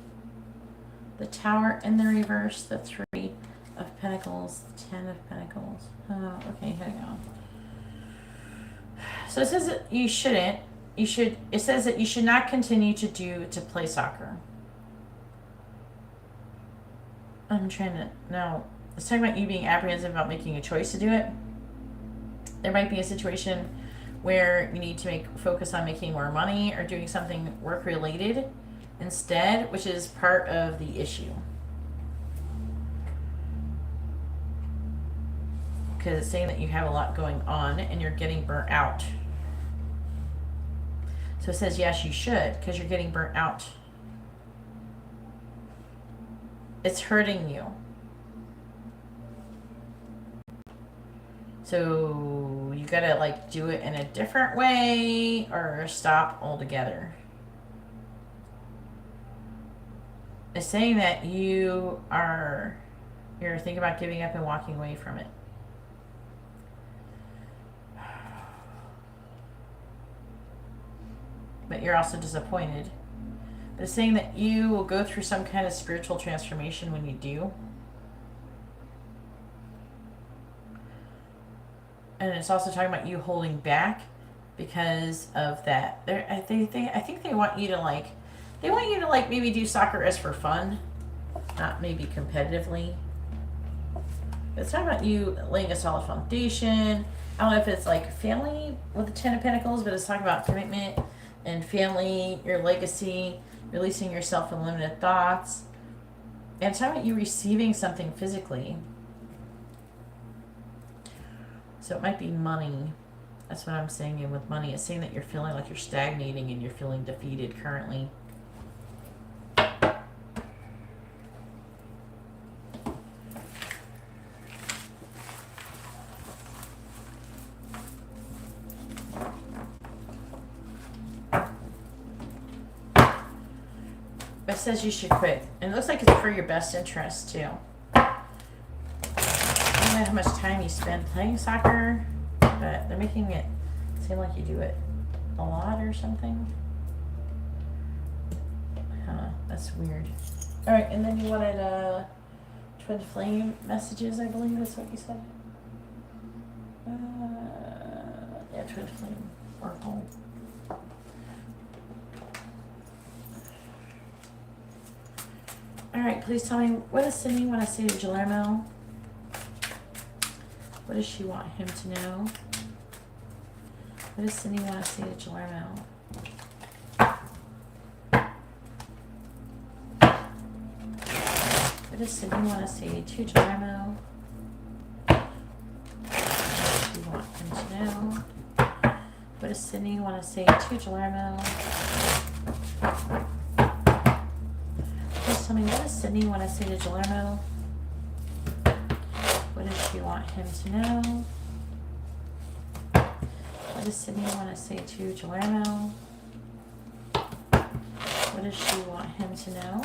the Tower in the reverse, the Three of Pentacles, the Ten of Pentacles. Oh, okay, hang on. So it says that you shouldn't. It says that you should not continue to play soccer. I'm trying to, no. It's talking about you being apprehensive about making a choice to do it. There might be a situation where you need to focus on making more money or doing something work related instead, which is part of the issue. Because it's saying that you have a lot going on and you're getting burnt out. So it says yes, you should, because you're getting burnt out. It's hurting you. So you gotta like do it in a different way or stop altogether. It's saying that you're thinking about giving up and walking away from it. But you're also disappointed. But it's saying that you will go through some kind of spiritual transformation when you do. And it's also talking about you holding back because of that. I think they want you to maybe do soccer as for fun, not maybe competitively. It's talking about you laying a solid foundation. I don't know if it's like family with the Ten of Pentacles, but it's talking about commitment and family, your legacy, releasing yourself from limited thoughts. And it's talking about you receiving something physically. So it might be money. That's what I'm saying. And with money, it's saying that you're feeling like you're stagnating and you're feeling defeated currently. It says you should quit. And it looks like it's for your best interest too. I don't know how much time you spend playing soccer, but they're making it seem like you do it a lot or something. Huh, that's weird. Alright, and then you wanted twin flame messages, I believe that's what you said. Yeah, twin flame oracle. Alright, please tell me, what does Sydney want to say to Guillermo? What does she want him to know? What does Cindy want to say to Guillermo? What does Cindy want to say to Guillermo? What does she want him to know? What does Cindy want to say to Guillermo? Please tell me, what does Cindy want to say to Guillermo? What does she want him to know? What does Sydney want to say to Guillermo? What does she want him to know?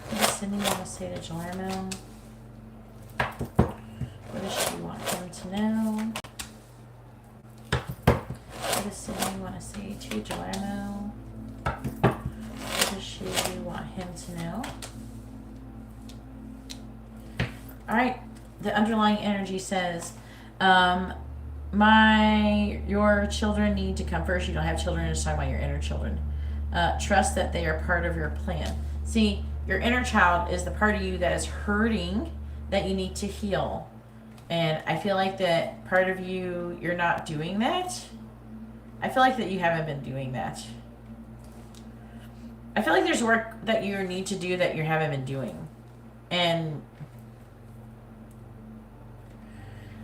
What does Sydney want to say to Guillermo? What does she want him to know? What does Sydney want to say to Guillermo? What does she want him to know? Alright, the underlying energy says, your children need to come first. You don't have children, it's talking about your inner children. Trust that they are part of your plan. See, your inner child is the part of you that is hurting that you need to heal. And I feel like that part of you, you're not doing that. I feel like that you haven't been doing that. I feel like there's work that you need to do that you haven't been doing. And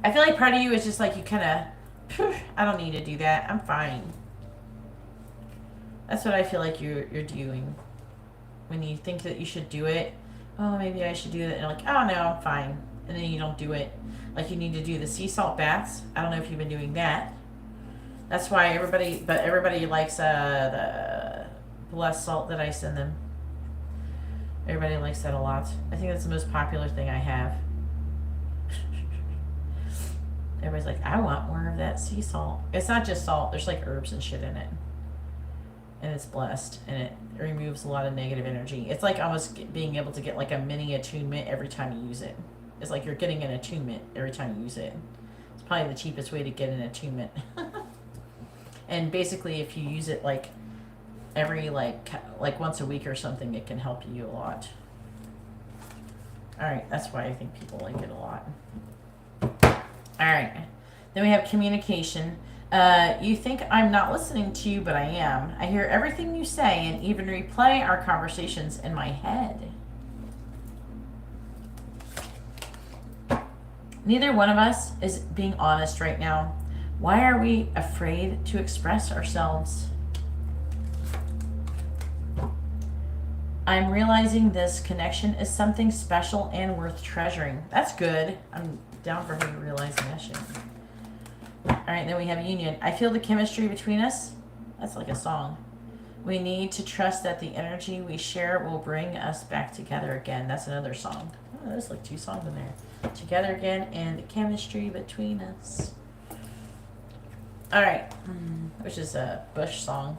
I feel like part of you is just like you kind of, I don't need to do that. I'm fine. That's what I feel like you're doing. When you think that you should do it, oh, maybe I should do that. And you're like, oh, no, I'm fine. And then you don't do it. Like you need to do the sea salt baths. I don't know if you've been doing that. That's why everybody likes the blessed salt that I send them. Everybody likes that a lot. I think that's the most popular thing I have. Everybody's like, I want more of that sea salt. It's not just salt. There's like herbs and shit in it. And it's blessed. And it removes a lot of negative energy. It's like almost being able to get like a mini attunement every time you use it. It's like you're getting an attunement every time you use it. It's probably the cheapest way to get an attunement. And basically if you use it like every like once a week or something, it can help you a lot. Alright, that's why I think people like it a lot. Alright, then we have communication. You think I'm not listening to you, but I am. I hear everything you say and even replay our conversations in my head. Neither one of us is being honest right now. Why are we afraid to express ourselves? I'm realizing this connection is something special and worth treasuring. That's good. I'm down for her realizing that shit. Alright, then we have union. I feel the chemistry between us. That's like a song. We need to trust that the energy we share will bring us back together again. That's another song. Oh, there's like 2 songs in there. Together again and the chemistry between us. Alright, which is a Bush song.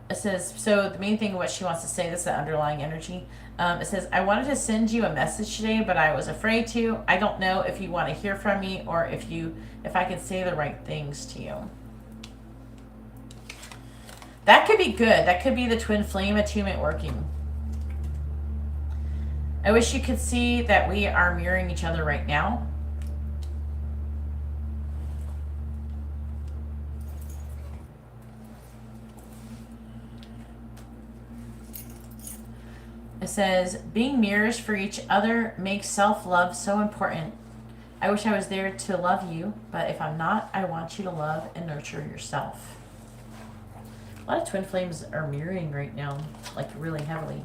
It says, so the main thing what she wants to say, that's the underlying energy. It says, I wanted to send you a message today, but I was afraid to. I don't know if you want to hear from me or if I can say the right things to you. That could be good. That could be the twin flame attunement working. I wish you could see that we are mirroring each other right now. It says, being mirrors for each other makes self-love so important. I wish I was there to love you, but if I'm not, I want you to love and nurture yourself. A lot of twin flames are mirroring right now, like really heavily.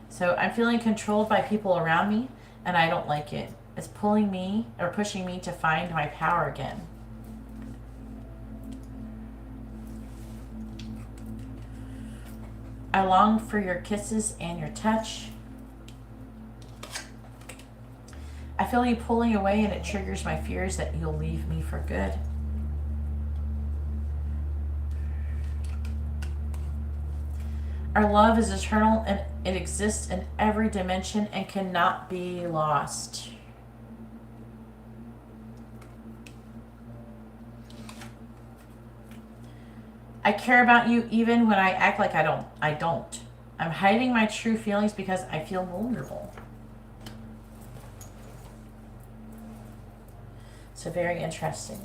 So I'm feeling controlled by people around me, and I don't like it. It's pulling me or pushing me to find my power again. I long for your kisses and your touch. I feel you pulling away and it triggers my fears that you'll leave me for good. Our love is eternal and it exists in every dimension and cannot be lost. I care about you even when I act like I don't. I'm hiding my true feelings because I feel vulnerable. So very interesting.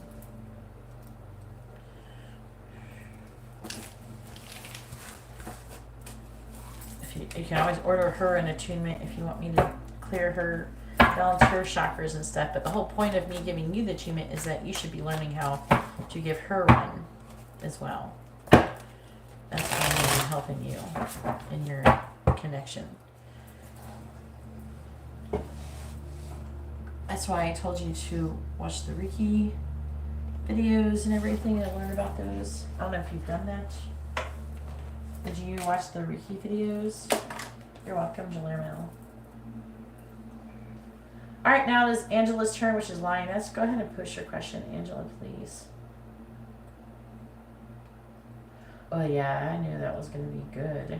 You can always order her an attunement if you want me to clear her, balance her chakras and stuff. But the whole point of me giving you the attunement is that you should be learning how to give her one as well. That's why I'm helping you in your connection. That's why I told you to watch the Reiki videos and everything and learn about those. I don't know if you've done that. Did you watch the Reiki videos? You're welcome, Jalermo. Alright, now it is Angela's turn, which is Lioness. Go ahead and push your question, Angela, please. Oh yeah, I knew that was going to be good.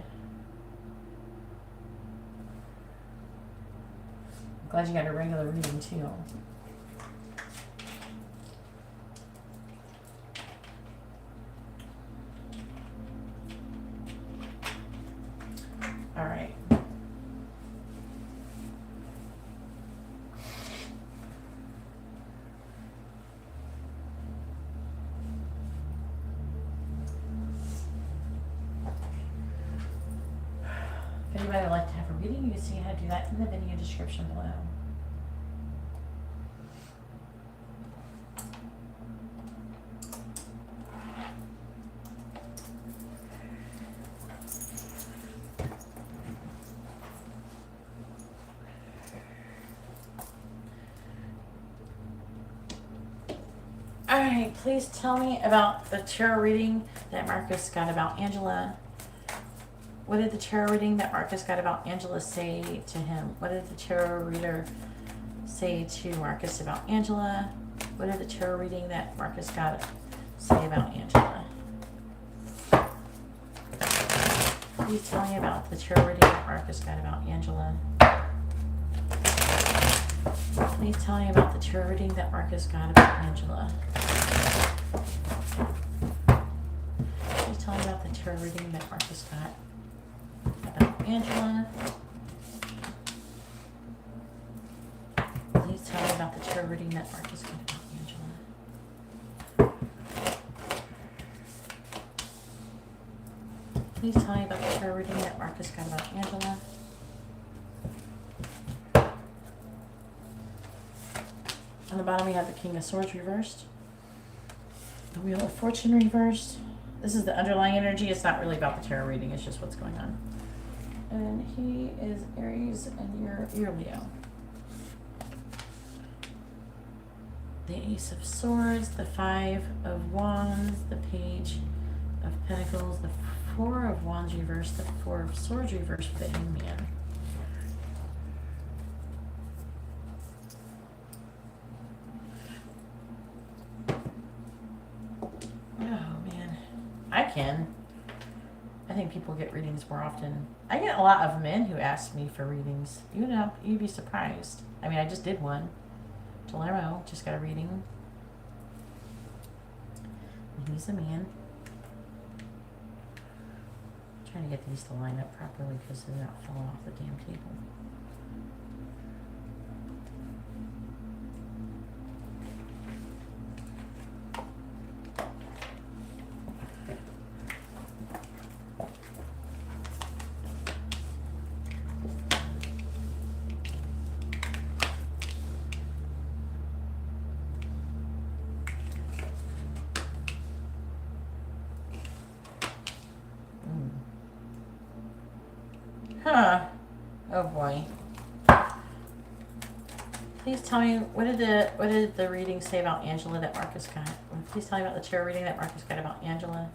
I'm glad you got a regular reading too. All right. If anybody would like to have a reading, you can see how to do that in the video description below. Alright, please tell me about the tarot reading that Marcus got about Angela. What did the tarot reading that Marcus got about Angela say to him? What did the tarot reader say to Marcus about Angela? What did the tarot reading that Marcus got say about Angela? Please tell me about the tarot reading that Marcus got about Angela. Please tell me about the tarot reading that Marcus got about Angela. Please tell me about the tarot reading that Marcus got about Angela. Please tell me about the tarot reading that Marcus got about Angela. Please tell me about the tarot reading that Marcus got about Angela. On the bottom we have the King of Swords reversed. The Wheel of Fortune reversed. This is the underlying energy. It's not really about the tarot reading. It's just what's going on. And he is Aries and you're Leo. The Ace of Swords, the Five of Wands, the Page of Pentacles, the Four of Wands reversed, the Four of Swords reversed with the Hangman. I think people get readings more often. I get a lot of men who ask me for readings. You'd be surprised. I mean, I just did one. Palermo just got a reading. He's a man. I'm trying to get these to line up properly because they're not falling off the damn table. Huh. Oh boy. Please tell me, what did the reading say about Angela that Marcus got? Please tell me about the tarot reading that Marcus got about Angela.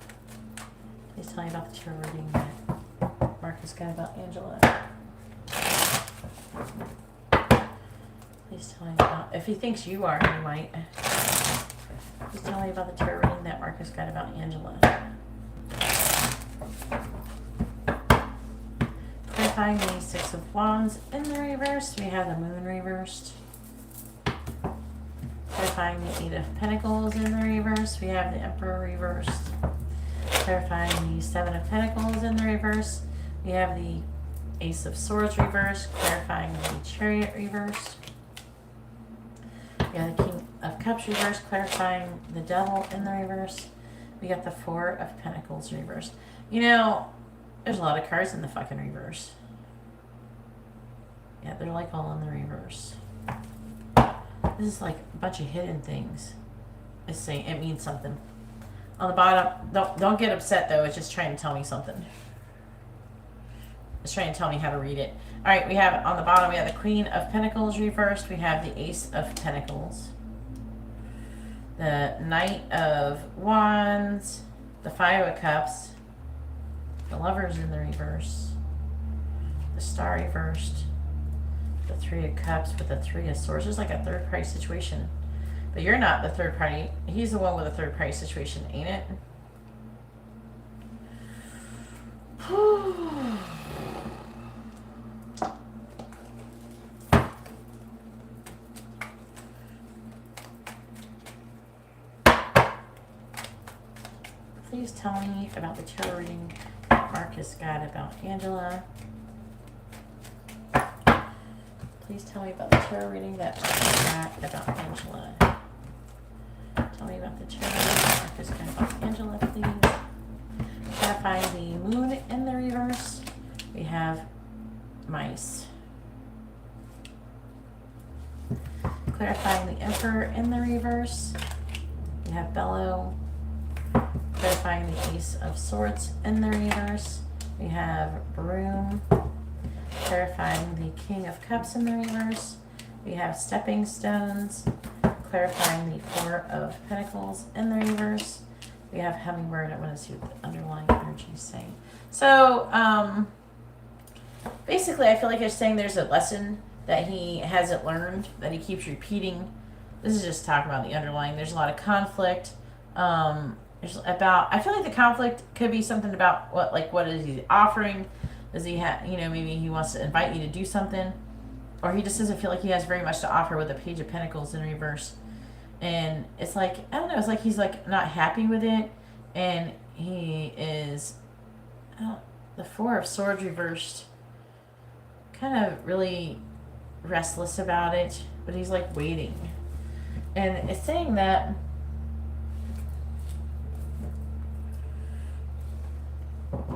Please tell me about the tarot reading that Marcus got about Angela. Please tell me about, if he thinks you are, he might. Please tell me about the tarot reading that Marcus got about Angela. Clarifying the Six of Wands in the reverse, we have the Moon reversed. Clarifying the Eight of Pentacles in the reverse, we have the Emperor reversed. Clarifying the Seven of Pentacles in the reverse, we have the Ace of Swords reversed. Clarifying the Chariot reversed. We have the King of Cups reversed. Clarifying the Devil in the reverse, we got the Four of Pentacles reversed. You know, there's a lot of cards in the fucking reverse. Yeah, they're like all in the reverse. This is like a bunch of hidden things. It's saying it means something. On the bottom, don't get upset though. It's just trying to tell me something. It's trying to tell me how to read it. All right, we have on the bottom we have the Queen of Pentacles reversed. We have the Ace of Pentacles, the Knight of Wands, the Five of Cups, the Lovers in the reverse, the Star reversed, the Three of Cups with the Three of Swords. There's like a third party situation. But you're not the third party. He's the one with a third party situation, ain't it? Please tell me about the tarot reading that Marcus got about Angela. Please tell me about the tarot reading that Marcus got about Angela. Tell me about the tarot reading that Marcus got about Angela, please. Clarifying the Moon in the reverse, we have Mice. Clarifying the Emperor in the reverse, we have Bellow. Clarifying the Ace of Swords in the reverse, we have Broom. Clarifying the King of Cups in the reverse, we have Stepping Stones. clarifying the Four of Pentacles in the reverse. We have Hummingbird. I want to see what the underlying energy is saying. So, basically, I feel like it's saying there's a lesson that he hasn't learned, that he keeps repeating. This is just talking about the underlying. There's a lot of conflict. There's about, I feel like the conflict could be something about what is he offering? Does he have, maybe he wants to invite you to do something, or he just doesn't feel like he has very much to offer with the Page of Pentacles in reverse. And it's like, I don't know, it's like he's like not happy with it, and he is, the Four of Swords reversed, kind of really restless about it, but he's like waiting. And it's saying that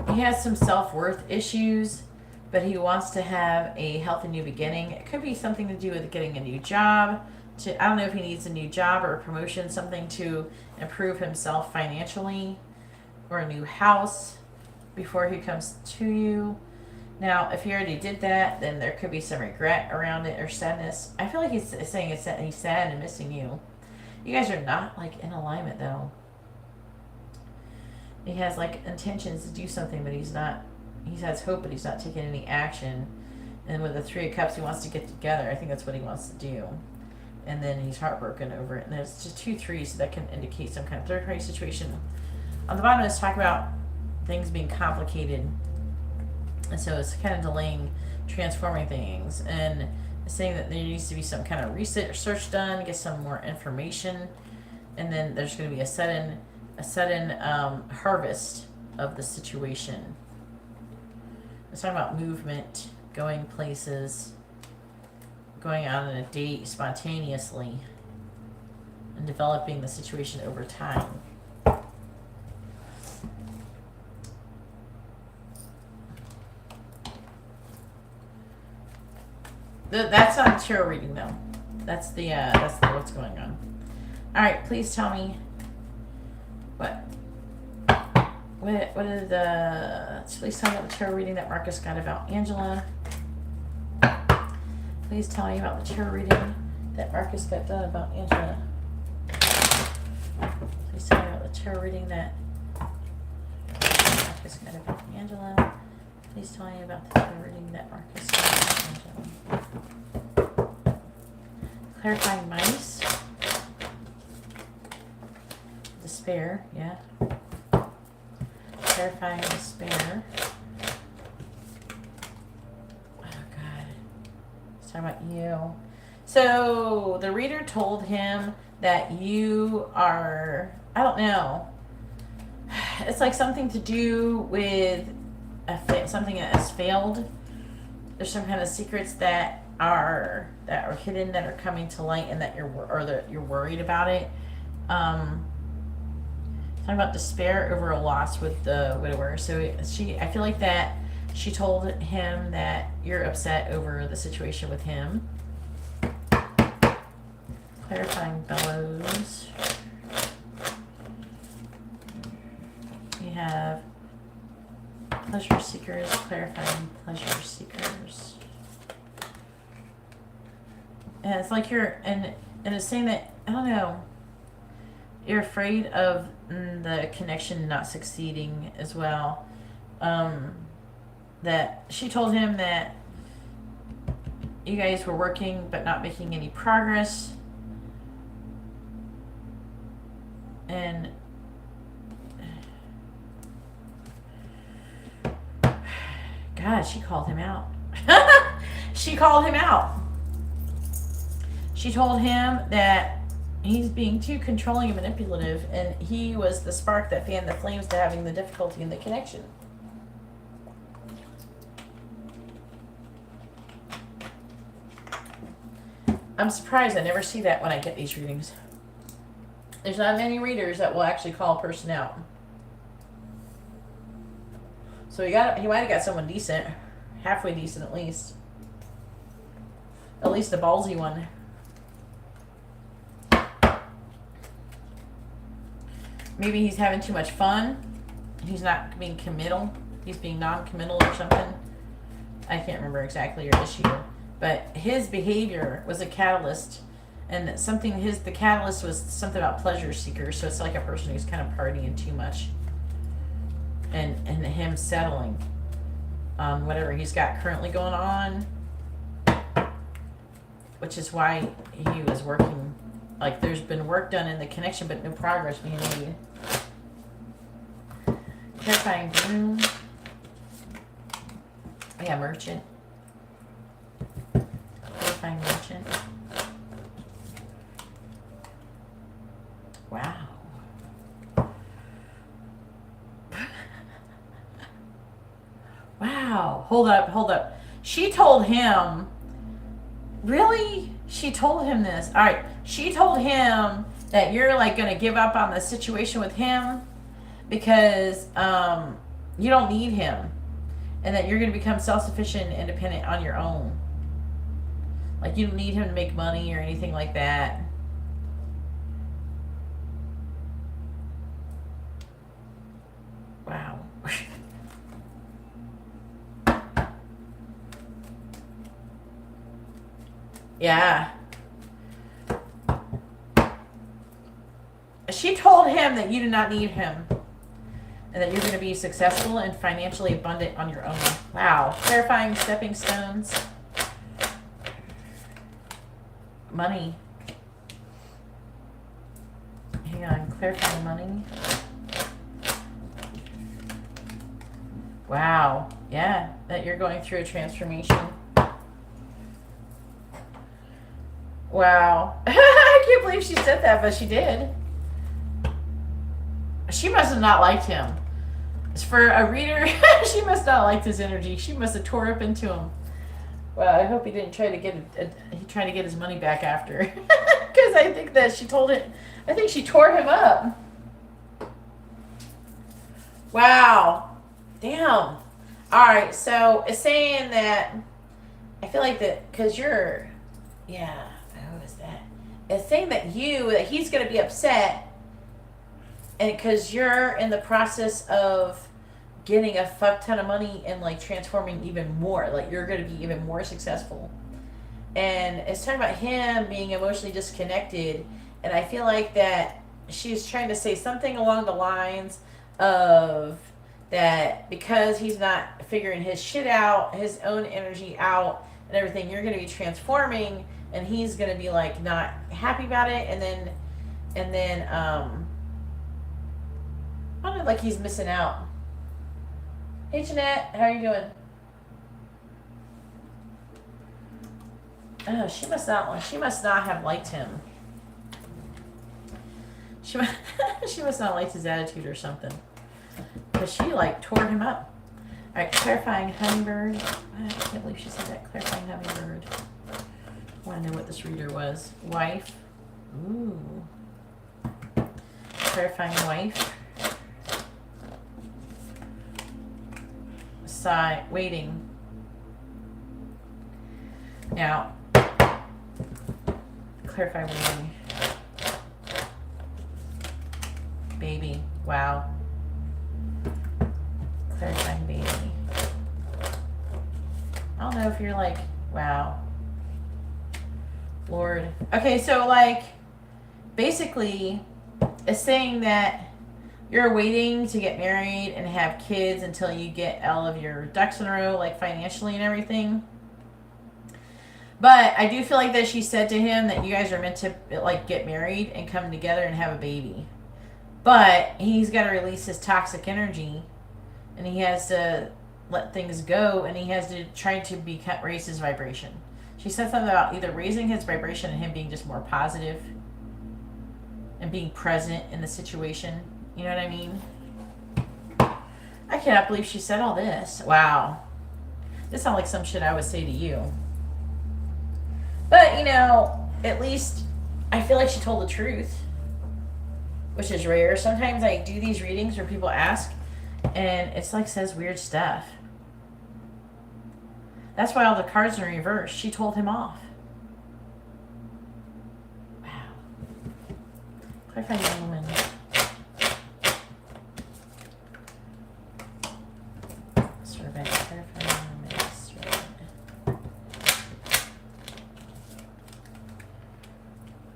he has some self-worth issues, but he wants to have a healthy new beginning. It could be something to do with getting a new job. I don't know if he needs a new job or a promotion, something to improve himself financially, or a new house before he comes to you. Now, if he already did that, then there could be some regret around it or sadness. I feel like he's saying he's sad and missing you. You guys are not like in alignment though. He has like intentions to do something, but he's not. He has hope, but he's not taking any action. And with the Three of Cups, he wants to get together. I think that's what he wants to do. And then he's heartbroken over it. And there's just 2 threes, so that can indicate some kind of third party situation. On the bottom, it's talking about things being complicated. And so it's kind of delaying transforming things. And it's saying that there needs to be some kind of research done, get some more information. And then there's going to be a sudden harvest of the situation. It's talking about movement, going places, going out on a date spontaneously, and developing the situation over time. That's not a tarot reading though. That's the what's going on. All right, please tell me what is the, please tell me about the tarot reading that Marcus got about Angela. Please tell me about the tarot reading that Marcus got done about Angela. Please tell me about the tarot reading that Marcus got about Angela. Please tell me about the tarot reading that Marcus got about Angela. Clarifying mice. Despair, yeah. Clarifying despair. Oh God. Let's talk about you. So the reader told him that you are, I don't know. It's like something to do with something that has failed. There's some kind of secrets that are hidden, that are coming to light, and that you're worried about it. Talking about despair over a loss with the widower. So I feel like that she told him that you're upset over the situation with him. Clarifying bellows. We have pleasure seekers, clarifying pleasure seekers. And it's like and it's saying that, I don't know, you're afraid of the connection not succeeding as well. That she told him that you guys were working but not making any progress. And God, she called him out. She called him out. She told him that he's being too controlling and manipulative, and he was the spark that fanned the flames to having the difficulty in the connection. I'm surprised. I never see that when I get these readings. There's not many readers that will actually call a person out. So he might have got someone decent, halfway decent at least. At least a ballsy one. Maybe he's having too much fun. He's not being committal. He's being non-committal or something. I can't remember exactly your issue. But his behavior was a catalyst And something, the catalyst was something about pleasure seekers. So it's like a person who's kind of partying too much. And him settling on whatever he's got currently going on. Which is why he was working, like there's been work done in the connection, but no progress being made. Clarifying groom. Yeah, merchant. Clarifying merchant. Wow. Wow. Hold up. She told him, really? She told him this. All right. She told him that you're like going to give up on the situation with him because you don't need him, and that you're going to become self-sufficient and independent on your own. Like you don't need him to make money or anything like that. Wow. Yeah. She told him that you do not need him and that you're going to be successful and financially abundant on your own. Wow. Clarifying stepping stones. Money. Hang on. Clarifying money. Wow. Yeah. That you're going through a transformation. Wow. I can't believe she said that, but she did. She must have not liked him. For a reader, she must not have liked his energy. She must have tore up into him. Well, I hope he didn't try to get he tried to get his money back after. Because I think that she told it. I think she tore him up. Wow. Damn. All right. So it's saying that I feel like that because you're, yeah. Who is that? It's saying that he's going to be upset. And because you're in the process of getting a fuck ton of money and like transforming even more, like you're going to be even more successful. And it's talking about him being emotionally disconnected. And I feel like that she's trying to say something along the lines of that because he's not figuring his shit out, his own energy out and everything, you're going to be transforming and he's going to be like not happy about it. And then I don't know, like he's missing out. Hey Jeanette, how are you doing? Oh, she must not have liked him. She must not have liked his attitude or something. Because she like tore him up. Alright, clarifying hummingbird. I can't believe she said that. Clarifying hummingbird. I want to know what this reader was. Wife. Ooh. Clarifying wife. Sigh, waiting. Now, clarify waiting. Baby, wow. Clarifying baby. I don't know if you're like, wow. Lord. Okay, so like, basically, it's saying that you're waiting to get married and have kids until you get all of your ducks in a row, like financially and everything. But I do feel like that she said to him that you guys are meant to like get married and come together and have a baby. But he's got to release his toxic energy and he has to let things go and he has to try to raise his vibration. She said something about either raising his vibration and him being just more positive and being present in the situation. You know what I mean? I cannot believe she said all this. Wow. This sounds like some shit I would say to you. But, you know, at least I feel like she told the truth. Which is rare. Sometimes I do these readings where people ask and it's like says weird stuff. That's why all the cards are in reverse. She told him off. Wow. Clarifying young woman.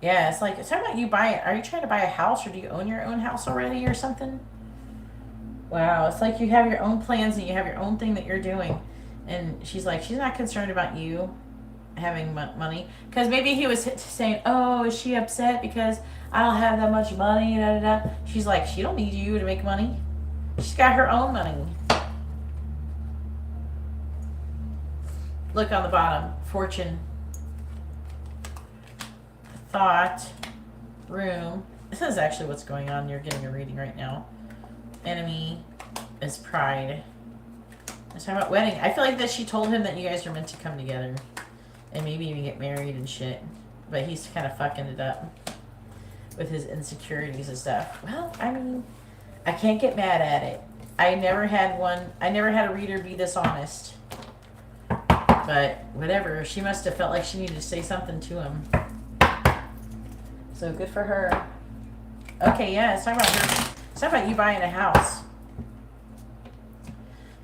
Yeah, it's like, it's talking about you buy, are you trying to buy a house, or do you own your own house already or something? Wow, it's like you have your own plans and you have your own thing that you're doing. And she's like, she's not concerned about you having money. Because maybe he was saying, oh, is she upset because I don't have that much money? Da, da, da. She's like, she don't need you to make money. She's got her own money. Look on the bottom. Fortune. Thought. Room. This is actually what's going on. You're getting a reading right now. Enemy is pride. Let's talk about wedding. I feel like that she told him that you guys are meant to come together. And maybe even get married and shit. But he's kind of fucking it up. With his insecurities and stuff. Well, I mean, I can't get mad at it. I never had a reader be this honest. But whatever, she must have felt like she needed to say something to him. So good for her. Okay, yeah, it's talking about her. It's talking about you buying a house.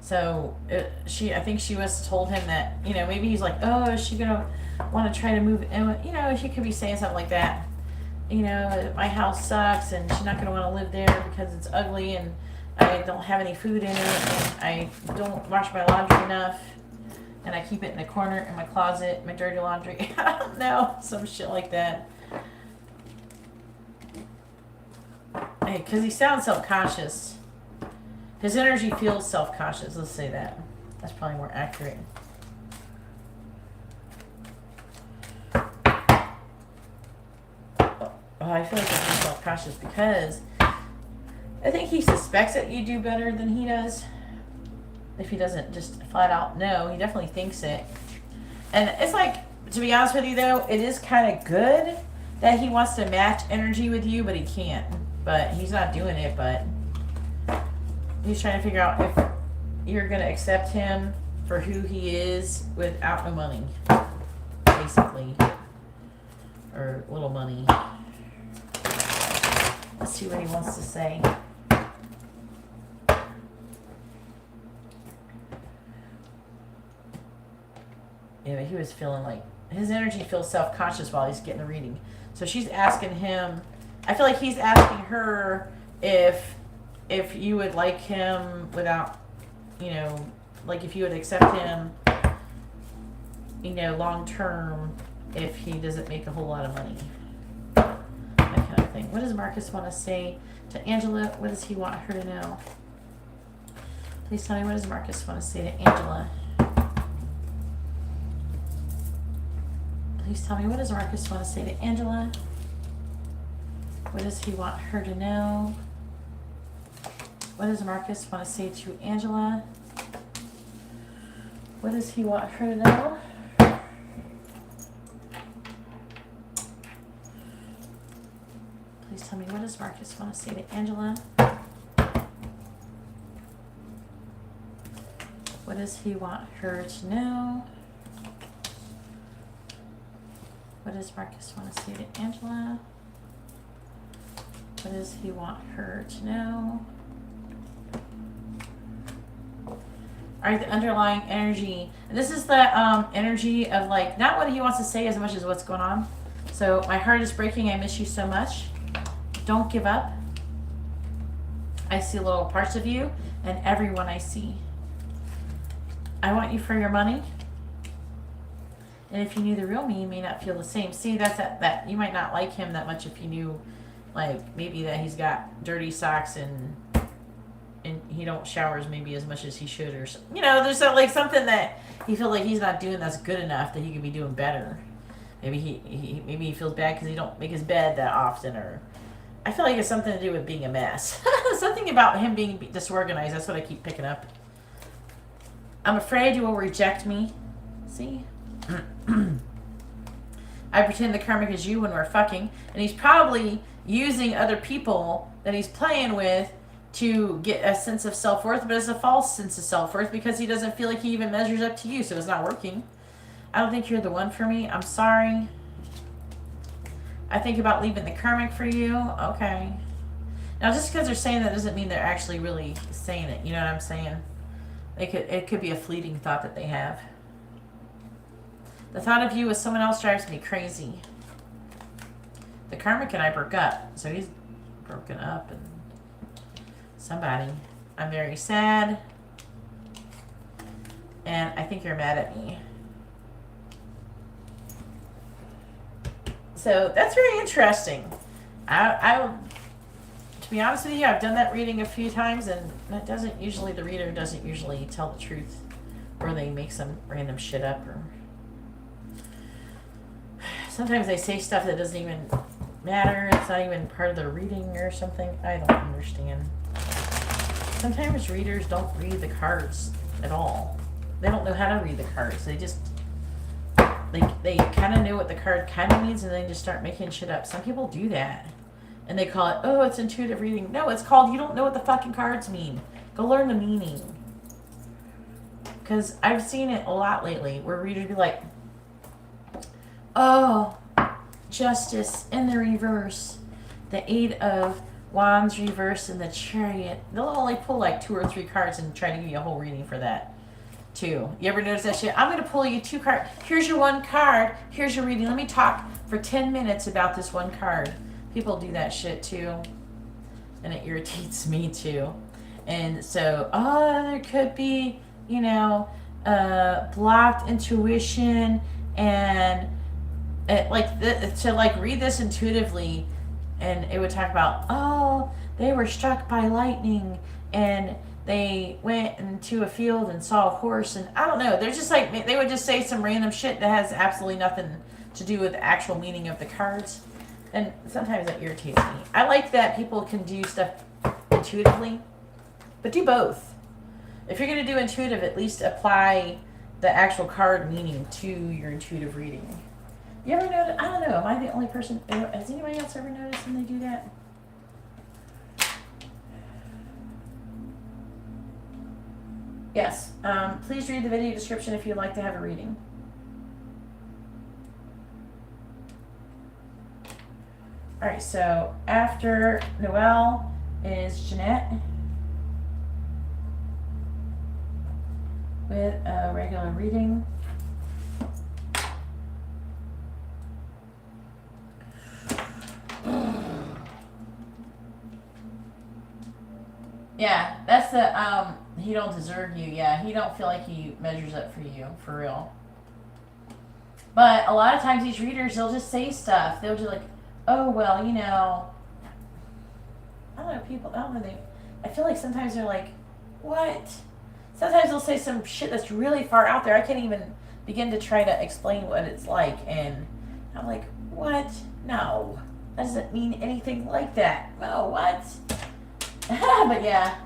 So I think she was told him that, you know, maybe he's like, oh, is she gonna want to try to move in? You know, she could be saying something like that. You know, my house sucks and she's not gonna want to live there because it's ugly and I don't have any food in it and I don't wash my laundry enough. And I keep it in the corner in my closet, my dirty laundry. I don't know, some shit like that. Hey, because he sounds self-conscious. His energy feels self-conscious, let's say that. That's probably more accurate. Oh, I feel like he's self-conscious because I think he suspects that you do better than he does. If he doesn't just flat out know, he definitely thinks it. And it's like, to be honest with you though, it is kind of good that he wants to match energy with you, but he can't. But he's not doing it, but he's trying to figure out if you're going to accept him for who he is without no money, basically. Or little money. Let's see what he wants to say. Yeah, but he was feeling like his energy feels self-conscious while he's getting the reading. So she's asking him, I feel like he's asking her if you would like him without, you know, like if you would accept him, you know, long term if he doesn't make a whole lot of money. That kind of thing. What does Marcus want to say to Angela? What does he want her to know? Please tell me, what does Marcus want to say to Angela? Please tell me, what does Marcus want to say to Angela? What does he want her to know? What does Marcus want to say to Angela? What does he want her to know? Please tell me, what does Marcus want to say to Angela? What does he want her to know? What does Marcus want to say to Angela? What does he want her to know? Alright, the underlying energy. And this is the energy of like, not what he wants to say as much as what's going on. So, my heart is breaking. I miss you so much. Don't give up. I see little parts of you and everyone I see. I want you for your money. And if you knew the real me, you may not feel the same. See, that's that you might not like him that much if you knew, like, maybe that he's got dirty socks and he don't showers maybe as much as he should, or you know, there's like something that he feels like he's not doing that's good enough that he could be doing better. Maybe he feels bad because he don't make his bed that often, or I feel like it's something to do with being a mess. Something about him being disorganized. That's what I keep picking up. I'm afraid you will reject me. See. I pretend the karmic is you when we're fucking, and he's probably using other people that he's playing with to get a sense of self-worth, but it's a false sense of self-worth because he doesn't feel like he even measures up to you, so it's not working. I don't think you're the one for me. I'm sorry. I think about leaving the karmic for you. Okay. Now, just because they're saying that doesn't mean they're actually really saying it. You know what I'm saying? It could be a fleeting thought that they have. The thought of you with someone else drives me crazy. The karmic and I broke up, so he's broken up and somebody. I'm very sad, and I think you're mad at me. So that's very interesting. To be honest with you, I've done that reading a few times, and that doesn't usually, the reader doesn't usually tell the truth, or they make some random shit up, or sometimes they say stuff that doesn't even matter. It's not even part of the reading or something. I don't understand. Sometimes readers don't read the cards at all. They don't know how to read the cards. They just they kind of know what the card kind of means, and they just start making shit up. Some people do that. And they call it, oh, it's intuitive reading. No, it's called, you don't know what the fucking cards mean. Go learn the meaning. Because I've seen it a lot lately where readers be like, oh, Justice in the reverse. The Eight of Wands reverse and the Chariot. They'll only pull like 2 or 3 cards and try to give you a whole reading for that, too. You ever notice that shit? I'm going to pull you 2 cards. Here's your 1 card. Here's your reading. Let me talk for 10 minutes about this 1 card. People do that shit too, and it irritates me too. And so, there could be, you know, blocked intuition, and to read this intuitively, and it would talk about, oh, they were struck by lightning, and they went into a field and saw a horse, and I don't know. They're just like, they would just say some random shit that has absolutely nothing to do with the actual meaning of the cards. And sometimes that irritates me. I like that people can do stuff intuitively, but do both. If you're going to do intuitive, at least apply the actual card meaning to your intuitive reading. You ever notice? I don't know. Am I the only person? Has anybody else ever noticed when they do that? Yes. Please read the video description if you'd like to have a reading. Alright, so after Noelle is Jeanette with a regular reading. Yeah, that's the, he don't deserve you. Yeah, he don't feel like he measures up for you, for real. But a lot of times these readers, they'll just say stuff. They'll just like, oh, well, you know, I don't know, people, I don't know, I feel like sometimes they're like, what? Sometimes they'll say some shit that's really far out there. I can't even begin to try to explain what it's like, and I'm like, what? No, that doesn't mean anything like that. No, what? But yeah.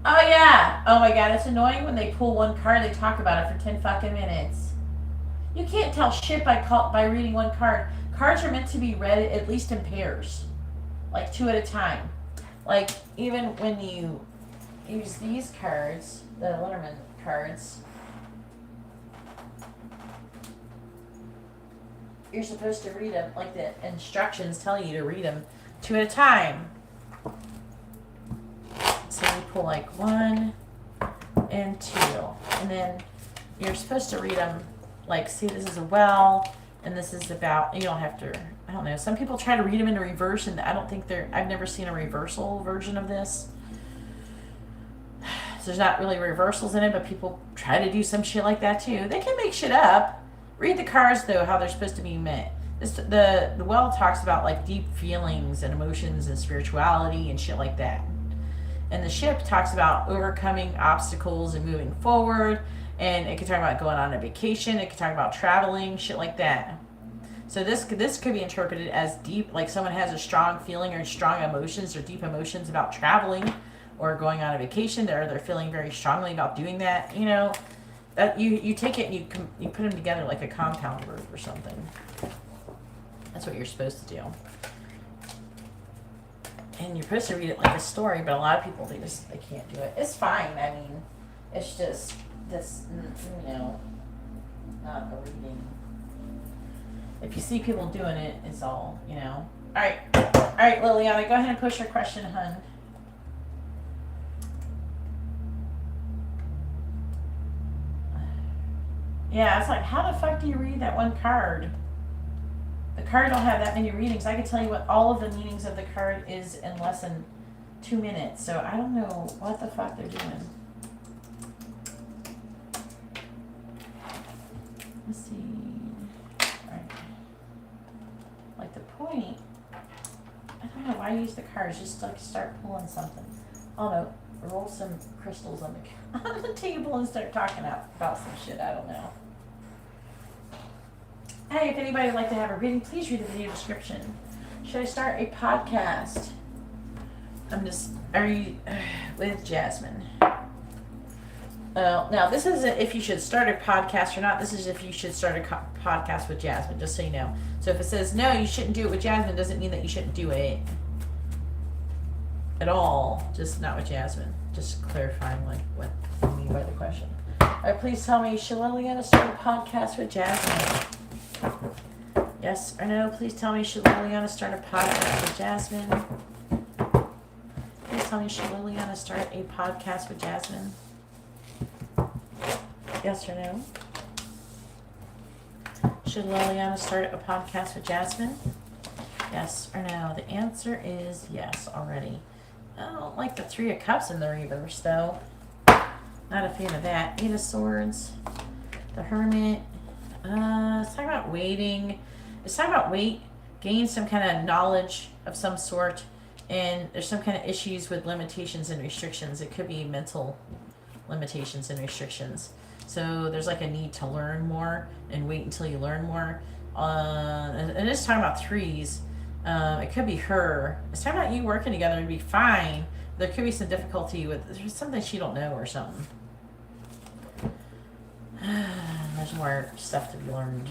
Oh yeah, oh my god, it's annoying when they pull 1 card, they talk about it for 10 fucking minutes. You can't tell shit by reading 1 card. Cards are meant to be read at least in pairs. Like 2 at a time. Like, even when you use these cards, the Letterman cards, you're supposed to read them, like the instructions tell you to read them 2 at a time. So you pull like 1 and 2. And then you're supposed to read them like, see, this is a well, and this is about, you don't have to, I don't know. Some people try to read them in reverse, and I don't think I've never seen a reversal version of this. So there's not really reversals in it, but people try to do some shit like that too. They can make shit up. Read the cards, though, how they're supposed to be meant. The well talks about like deep feelings and emotions and spirituality and shit like that. And the ship talks about overcoming obstacles and moving forward. And it could talk about going on a vacation. It could talk about traveling, shit like that. So this could be interpreted as deep, like someone has a strong feeling or strong emotions or deep emotions about traveling or going on a vacation. They're feeling very strongly about doing that. You know, that you take it and you put them together like a compound word or something. That's what you're supposed to do. And you're supposed to read it like a story, but a lot of people they can't do it. It's fine. I mean, it's just this, you know, not a reading. If you see people doing it, it's all, you know. All right, Liliana, go ahead and push your question, hun. Yeah, it's like, how the fuck do you read that 1 card? The card don't have that many readings. I could tell you what all of the meanings of the card is in less than 2 minutes. So I don't know what the fuck they're doing. Let's see. Alright. Like the point. I don't know why I use the cards. Just like start pulling something. Oh no. Roll some crystals on the table and start talking about some shit. I don't know. Hey, if anybody would like to have a reading, please read the video description. Should I start a podcast? With Jasmine. Now this isn't if you should start a podcast or not. This is if you should start a podcast with Jasmine, just so you know. So if it says, no, you shouldn't do it with Jasmine, doesn't mean that you shouldn't do it at all. Just not with Jasmine. Just clarifying like what you mean by the question. Alright, please tell me, should Liliana start a podcast with Jasmine? Yes or no? Please tell me, should Liliana start a podcast with Jasmine? Please tell me, should Liliana start a podcast with Jasmine? Yes or no? Should Liliana start a podcast with Jasmine? Yes or no? The answer is yes already. I don't like the 3 of Cups in the reverse though. Not a fan of that. 8 of Swords. The Hermit. It's talking about waiting. It's talking about gain some kind of knowledge of some sort, and there's some kind of issues with limitations and restrictions. It could be mental limitations and restrictions. So there's like a need to learn more and wait until you learn more. And it's talking about 3s. It could be her. It's talking about you working together and be fine. There could be some difficulty with there's something she don't know or something. There's more stuff to be learned.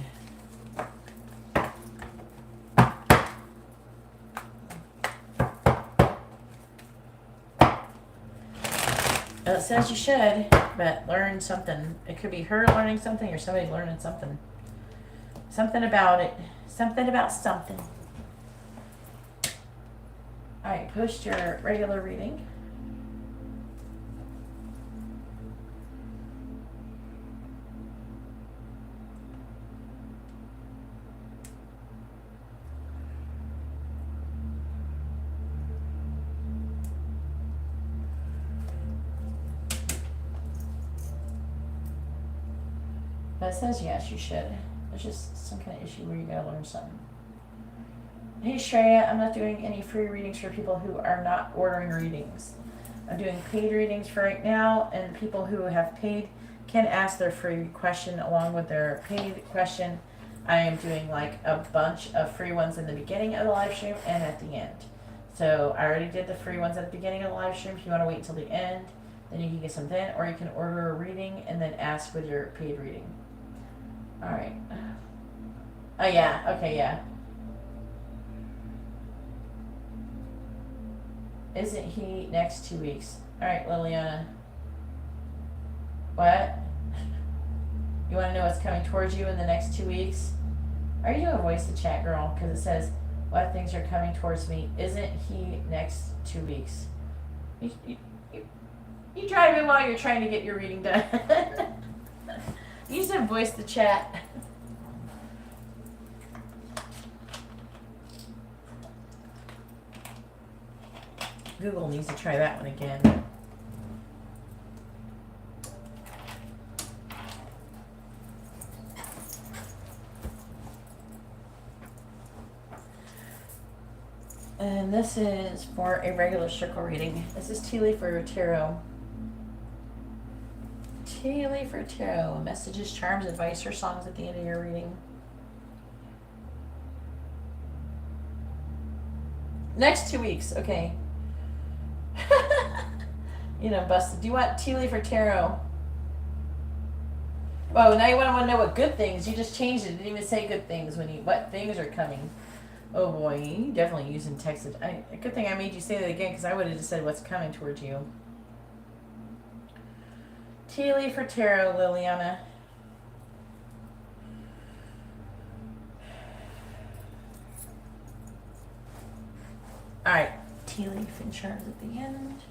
It says you should, but learn something. It could be her learning something or somebody learning something. Something about it. Something about something. Alright, post your regular reading. But it says yes, you should. There's just some kind of issue where you gotta learn something. Hey Shreya, I'm not doing any free readings for people who are not ordering readings. I'm doing paid readings for right now, and people who have paid can ask their free question along with their paid question. I am doing like a bunch of free ones in the beginning of the live stream and at the end. So I already did the free ones at the beginning of the live stream. If you want to wait until the end, then you can get some then, or you can order a reading and then ask with your paid reading. Alright. Oh yeah, okay, yeah. Isn't he next 2 weeks? Alright, Liliana. What? You want to know what's coming towards you in the next 2 weeks? Are you doing voice to chat, girl? Because it says, what things are coming towards me? Isn't he next 2 weeks? You driving while you're trying to get your reading done. Use a voice to chat. Google needs to try that one again. And this is for a regular circle reading. This is tea leaf or tarot. Tea leaf or tarot. Messages, charms, advice, or songs at the end of your reading. Next 2 weeks, okay. You know, busted. Do you want tea leaf or tarot? Oh, now you want to know what good things. You just changed it. It didn't even say good things when you. What things are coming? Oh boy, you definitely using text. Good thing I made you say that again, because I would have just said what's coming towards you. Tea leaf or tarot, Liliana? Alright, tea leaf and charms at the end.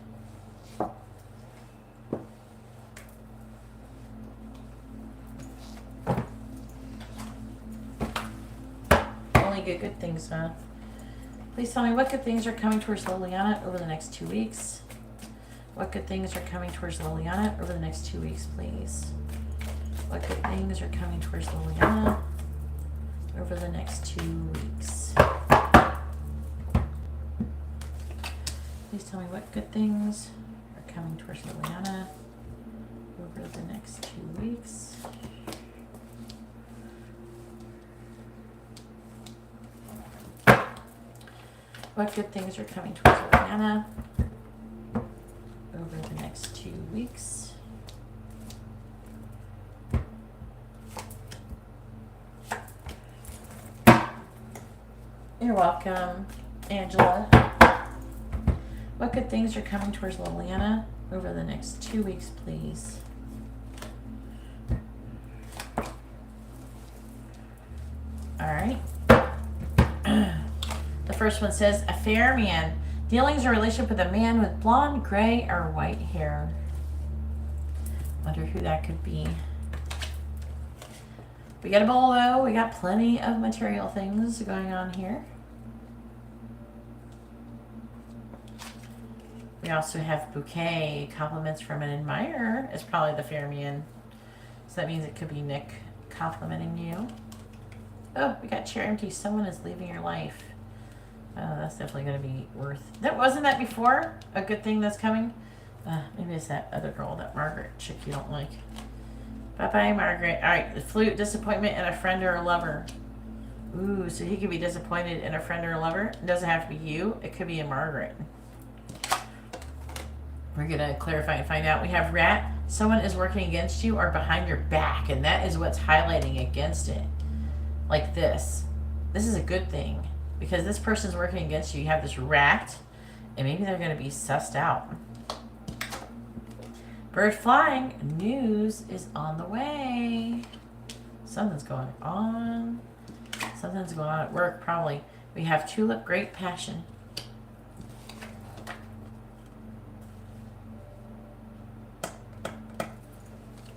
get good things, huh? Please tell me what good things are coming towards Liliana over the next 2 weeks. What good things are coming towards Liliana over the next 2 weeks, please? What good things are coming towards Liliana over the next 2 weeks? Please tell me what good things are coming towards Liliana over the next 2 weeks. What good things are coming towards Liliana over the next 2 weeks? You're welcome, Angela. What good things are coming towards Liliana over the next 2 weeks, please? All right. The first one says, a fair man. Dealings or relationship with a man with blonde, gray, or white hair. Wonder who that could be. We got a bowl though. We got plenty of material things going on here. We also have bouquet. Compliments from an admirer is probably the fair man. So that means it could be Nick complimenting you. Oh, we got chair empty. Someone is leaving your life. Oh, that's definitely going to be worth... That wasn't that before? A good thing that's coming? Maybe it's that other girl, that Margaret chick you don't like. Bye-bye, Margaret. All right, the flute, disappointment, and a friend or a lover. Ooh, so he could be disappointed in a friend or a lover. It doesn't have to be you. It could be a Margaret. We're going to clarify and find out. We have rat. Someone is working against you or behind your back, and that is what's highlighting against it. Like this. This is a good thing. Because this person's working against you. You have this rat. And maybe they're going to be sussed out. Bird flying. News is on the way. Something's going on. Something's going on at work, probably. We have tulip, great passion.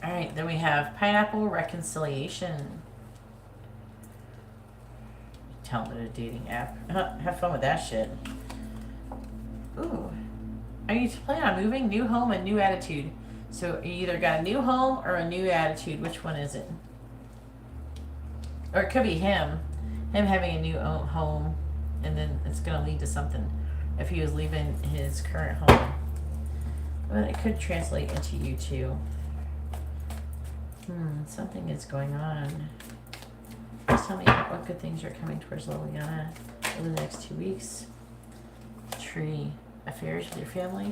Alright, then we have pineapple, reconciliation. Talented dating app. Have fun with that shit. Ooh. Are you planning on moving? New home and new attitude. So you either got a new home or a new attitude. Which one is it? Or it could be him. Him having a new home. And then it's going to lead to something. If he was leaving his current home. But it could translate into you too. Something is going on. Please tell me what good things are coming towards Liliana over the next 2 weeks. Tree. Affairs with your family.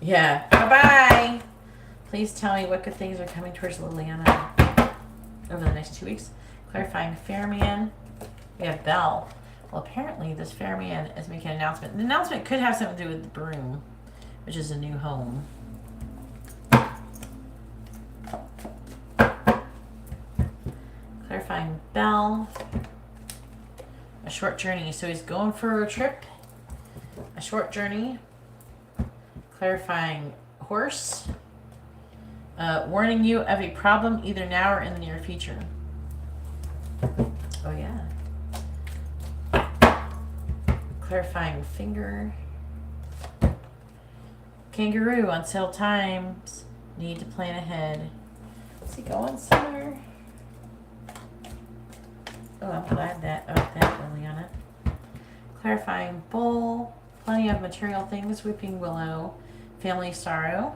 Yeah. Bye-bye. Please tell me what good things are coming towards Liliana over the next 2 weeks. Clarifying fair man. We have Belle. Well, apparently this fair man is making an announcement. The announcement could have something to do with the broom, which is a new home. Clarifying Belle. A short journey. So he's going for a trip. A short journey. Clarifying horse. Warning you of a problem either now or in the near future. Oh yeah. Clarifying finger. Kangaroo. Until times. Need to plan ahead. Is he going somewhere? Oh, I'm glad that Liliana. Clarifying bowl. Plenty of material things. Weeping willow. Family sorrow.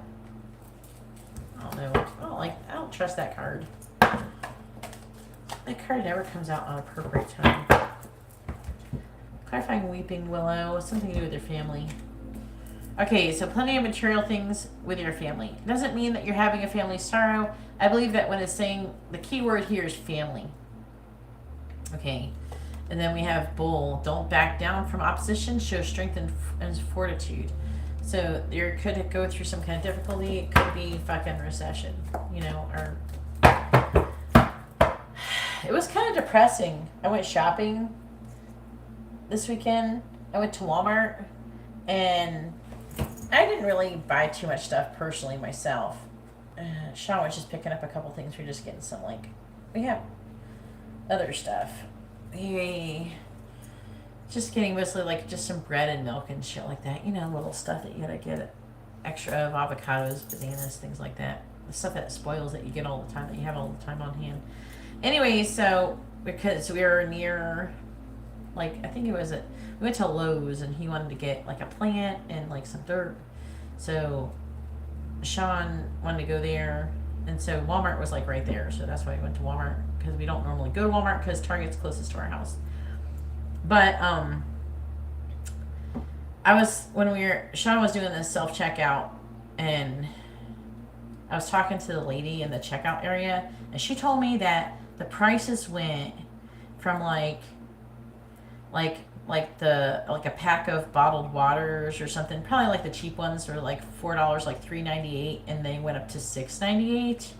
I don't know. I don't trust that card. That card never comes out on appropriate time. Clarifying weeping willow. Something to do with your family. Okay, so plenty of material things with your family. Doesn't mean that you're having a family sorrow. I believe that when it's saying the key word here is family. Okay, and then we have bull. Don't back down from opposition. Show strength and fortitude. So you could go through some kind of difficulty. It could be fucking recession, you know, or... It was kind of depressing. I went shopping this weekend. I went to Walmart, and I didn't really buy too much stuff personally myself. Sean was just picking up a couple things. We're just getting some, like... We have other stuff. He just getting mostly like just some bread and milk and shit like that. You know, little stuff that you gotta get extra of, avocados, bananas, things like that. The stuff that spoils that you get all the time, that you have all the time on hand. Anyway, so because we were near, like, I think it was we went to Lowe's and he wanted to get like a plant and like some dirt. So Sean wanted to go there, and so Walmart was like right there. So that's why we went to Walmart, because we don't normally go to Walmart because Target's closest to our house. But Sean was doing this self checkout, and I was talking to the lady in the checkout area, and she told me that the prices went from like a pack of bottled waters or something, probably like the cheap ones are like $4, like $3.98, and they went up to $6.98.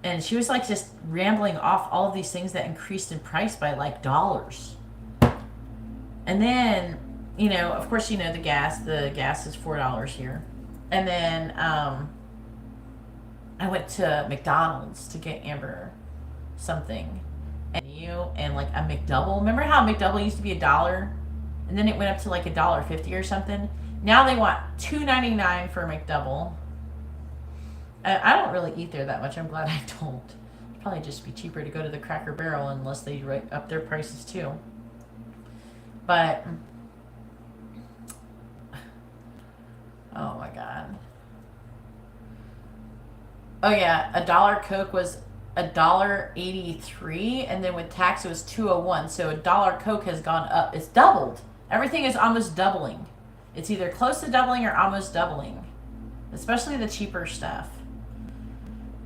And she was like just rambling off all of these things that increased in price by like dollars. And then, you know, of course, you know, the gas is $4 here. And then I went to McDonald's to get Amber something, and like a McDouble. Remember how a McDouble used to be $1, and then it went up to like $1.50 or something? Now they want $2.99 for a McDouble. I don't really eat there that much. I'm glad I don't. It'd probably just be cheaper to go to the Cracker Barrel, unless they up their prices too. But oh my god. Oh yeah, $1 Coke was $1.83, and then with tax it was $2.01. So $1 Coke has gone up. It's doubled. Everything is almost doubling. It's either close to doubling or almost doubling, especially the cheaper stuff.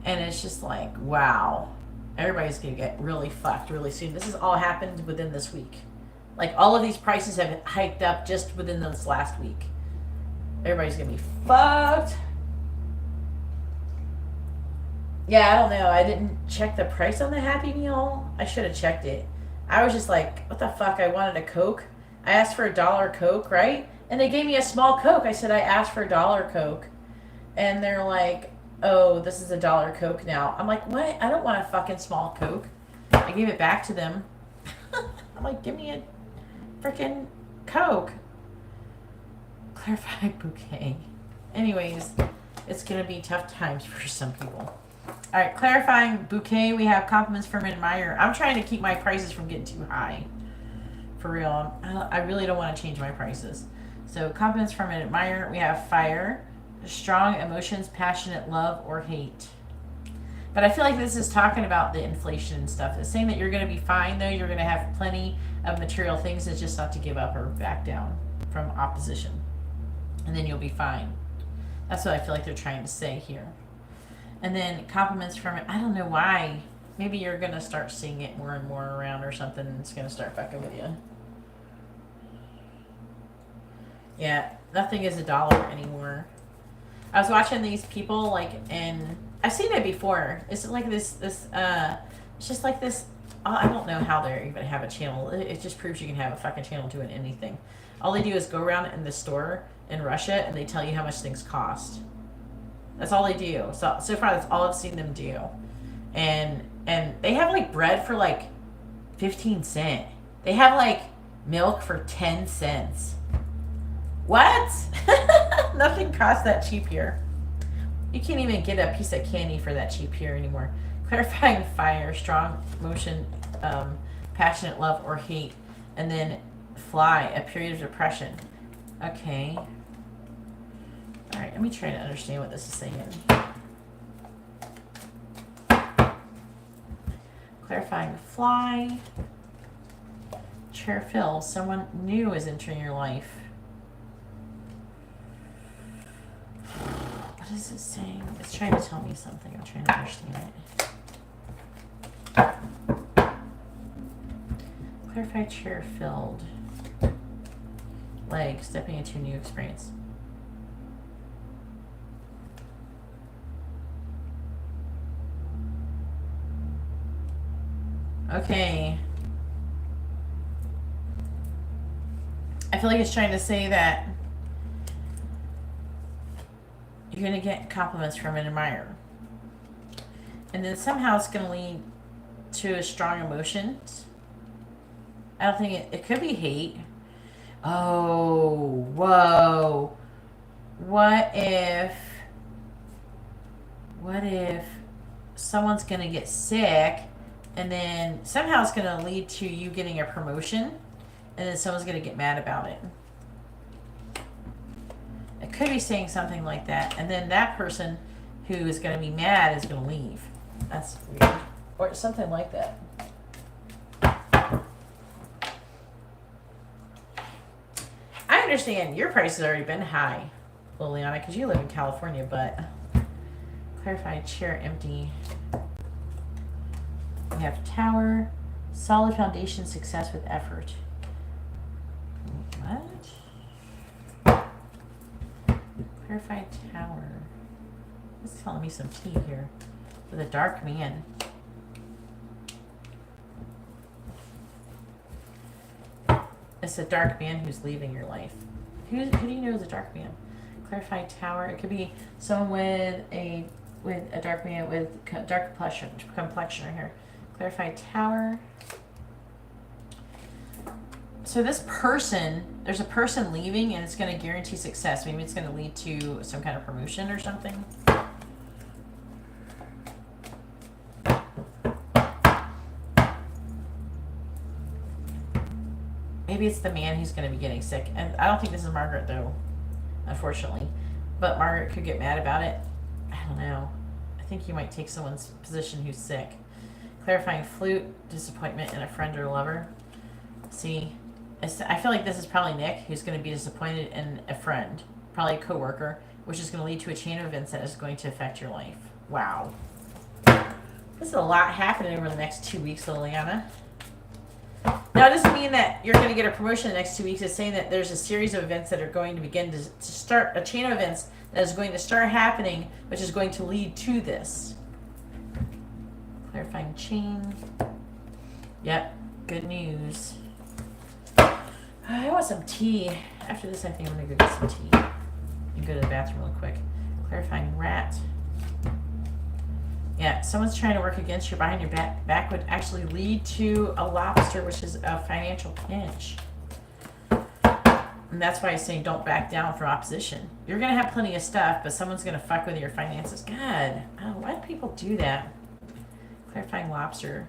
And it's just like, wow, everybody's gonna get really fucked really soon. This has all happened within this week. Like, all of these prices have hiked up just within this last week. Everybody's gonna be fucked. Yeah, I don't know. I didn't check the price on the Happy Meal. I should have checked it. I was just like, what the fuck? I wanted a Coke. I asked for $1 Coke, right? And they gave me a small Coke. I said I asked for $1 Coke. And they're like, oh, this is $1 Coke now. I'm like, what? I don't want a fucking small Coke. I gave it back to them. I'm like, give me a freaking Coke. Clarify bouquet. Anyways, it's going to be tough times for some people. All right, clarifying bouquet, we have compliments from an admirer. I'm trying to keep my prices from getting too high. For real. I really don't want to change my prices. So compliments from an admirer, we have fire, strong emotions, passionate love, or hate. But I feel like this is talking about the inflation and stuff. It's saying that you're going to be fine, though. You're going to have plenty of material things. It's just not to give up or back down from opposition. And then you'll be fine. That's what I feel like they're trying to say here. And then compliments from it. I don't know why. Maybe you're going to start seeing it more and more around or something. And it's going to start fucking with you. Yeah, nothing is $1 anymore. I was watching these people, like, and I've seen it before. It's like this it's just like this, I don't know how they even have a channel. It just proves you can have a fucking channel doing anything. All they do is go around in the store in Russia and they tell you how much things cost. That's all they do. So far, that's all I've seen them do. And they have, like, bread for, like, 15 cents. They have, like, milk for 10 cents. What? Nothing costs that cheap here. You can't even get a piece of candy for that cheap here anymore. Clarifying fire, strong emotion, passionate love, or hate. And then fly, a period of depression. Okay. Alright, let me try to understand what this is saying. Clarifying fly. Chair fill, someone new is entering your life. What is it saying? It's trying to tell me something. I'm trying to understand it. Clarify chair filled. Like stepping into a new experience. Okay. I feel like it's trying to say that you're going to get compliments from an admirer. And then somehow it's going to lead to strong emotions. I don't think it could be hate. Oh, whoa. What if someone's going to get sick and then somehow it's going to lead to you getting a promotion and then someone's going to get mad about it? It could be saying something like that, and then that person who is going to be mad is going to leave. That's weird. Or something like that. I understand your price has already been high, Liliana, because you live in California, but clarified chair empty. We have tower, solid foundation, success with effort. What? Clarified tower. It's telling me some tea here. With a dark man. It's a dark man who's leaving your life. Who do you know is a dark man? Clarified tower. It could be someone with a dark man with dark complexion right here. Clarified tower. So this person, there's a person leaving and it's going to guarantee success. Maybe it's going to lead to some kind of promotion or something. Maybe it's the man who's going to be getting sick. And I don't think this is Margaret, though, unfortunately. But Margaret could get mad about it. I don't know. I think you might take someone's position who's sick. Clarifying flute, disappointment in a friend or lover. See, I feel like this is probably Nick, who's going to be disappointed in a friend, probably a coworker, which is going to lead to a chain of events that is going to affect your life. Wow. This is a lot happening over the next 2 weeks, Liliana. Now, it doesn't mean that you're going to get a promotion in the next 2 weeks. It's saying that there's a series of events that are going to begin to start, a chain of events that is going to start happening, which is going to lead to this. Clarifying chain. Yep, good news. I want some tea. After this, I think I'm going to go get some tea. And go to the bathroom real quick. Clarifying rat. Yeah, someone's trying to work against you behind your back would actually lead to a lobster, which is a financial pinch. And that's why I say don't back down from opposition. You're going to have plenty of stuff, but someone's going to fuck with your finances. God, why do people do that? Clarifying lobster.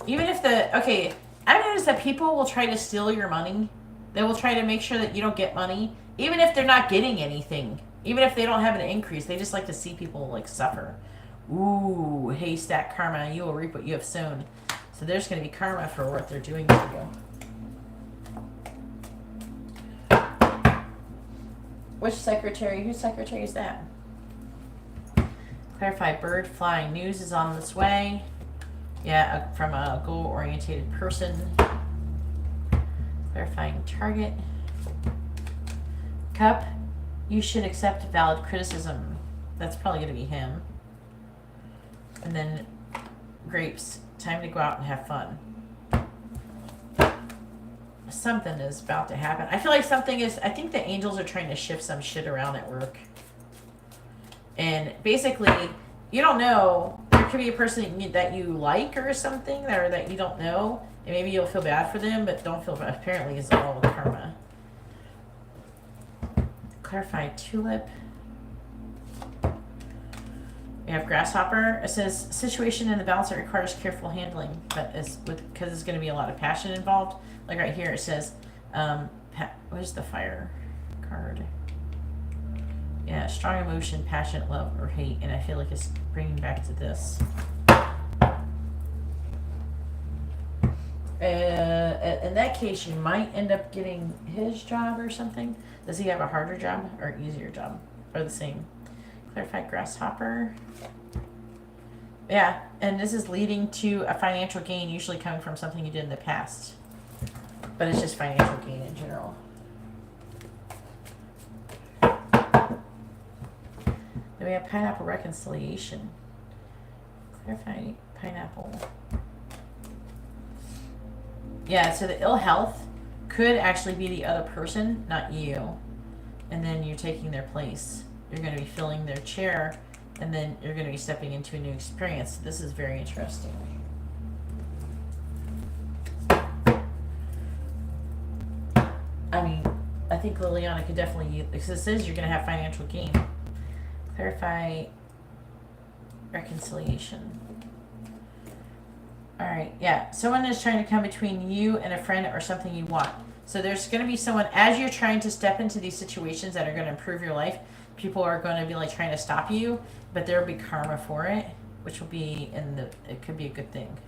Even if okay, I've noticed that people will try to steal your money. They will try to make sure that you don't get money, even if they're not getting anything. Even if they don't have an increase, they just like to see people like suffer. Ooh, haystack karma, you will reap what you have sown. So there's going to be karma for what they're doing to you. Which secretary? Whose secretary is that? Clarify bird flying. News is on this way. Yeah, from a goal-oriented person. Clarifying target. Cup. You should accept valid criticism. That's probably going to be him. And then grapes. Time to go out and have fun. Something is about to happen. I feel like something is... I think the angels are trying to shift some shit around at work. And basically, you don't know. There could be a person that you like or something, or that you don't know. And maybe you'll feel bad for them, but don't feel bad. Apparently, it's all with karma. Clarify tulip. We have grasshopper. It says situation in the balance that requires careful handling, but it's because it's going to be a lot of passion involved. Like right here, it says, what is the fire card? Yeah, strong emotion, passion, love, or hate, and I feel like it's bringing back to this. In that case, you might end up getting his job or something. Does he have a harder job or easier job, or the same? Clarified grasshopper. Yeah, and this is leading to a financial gain, usually coming from something you did in the past. But it's just financial gain in general. Then we have pineapple reconciliation. Clarify pineapple. Yeah, so the ill health could actually be the other person, not you. And then you're taking their place. You're going to be filling their chair, and then you're going to be stepping into a new experience. This is very interesting. I mean, I think Liliana could definitely, because it says you're going to have financial gain. Clarify reconciliation. Alright, yeah. Someone is trying to come between you and a friend or something you want. So there's going to be someone, as you're trying to step into these situations that are going to improve your life, people are going to be like trying to stop you, but there will be karma for it, which will be in the, it could be a good thing.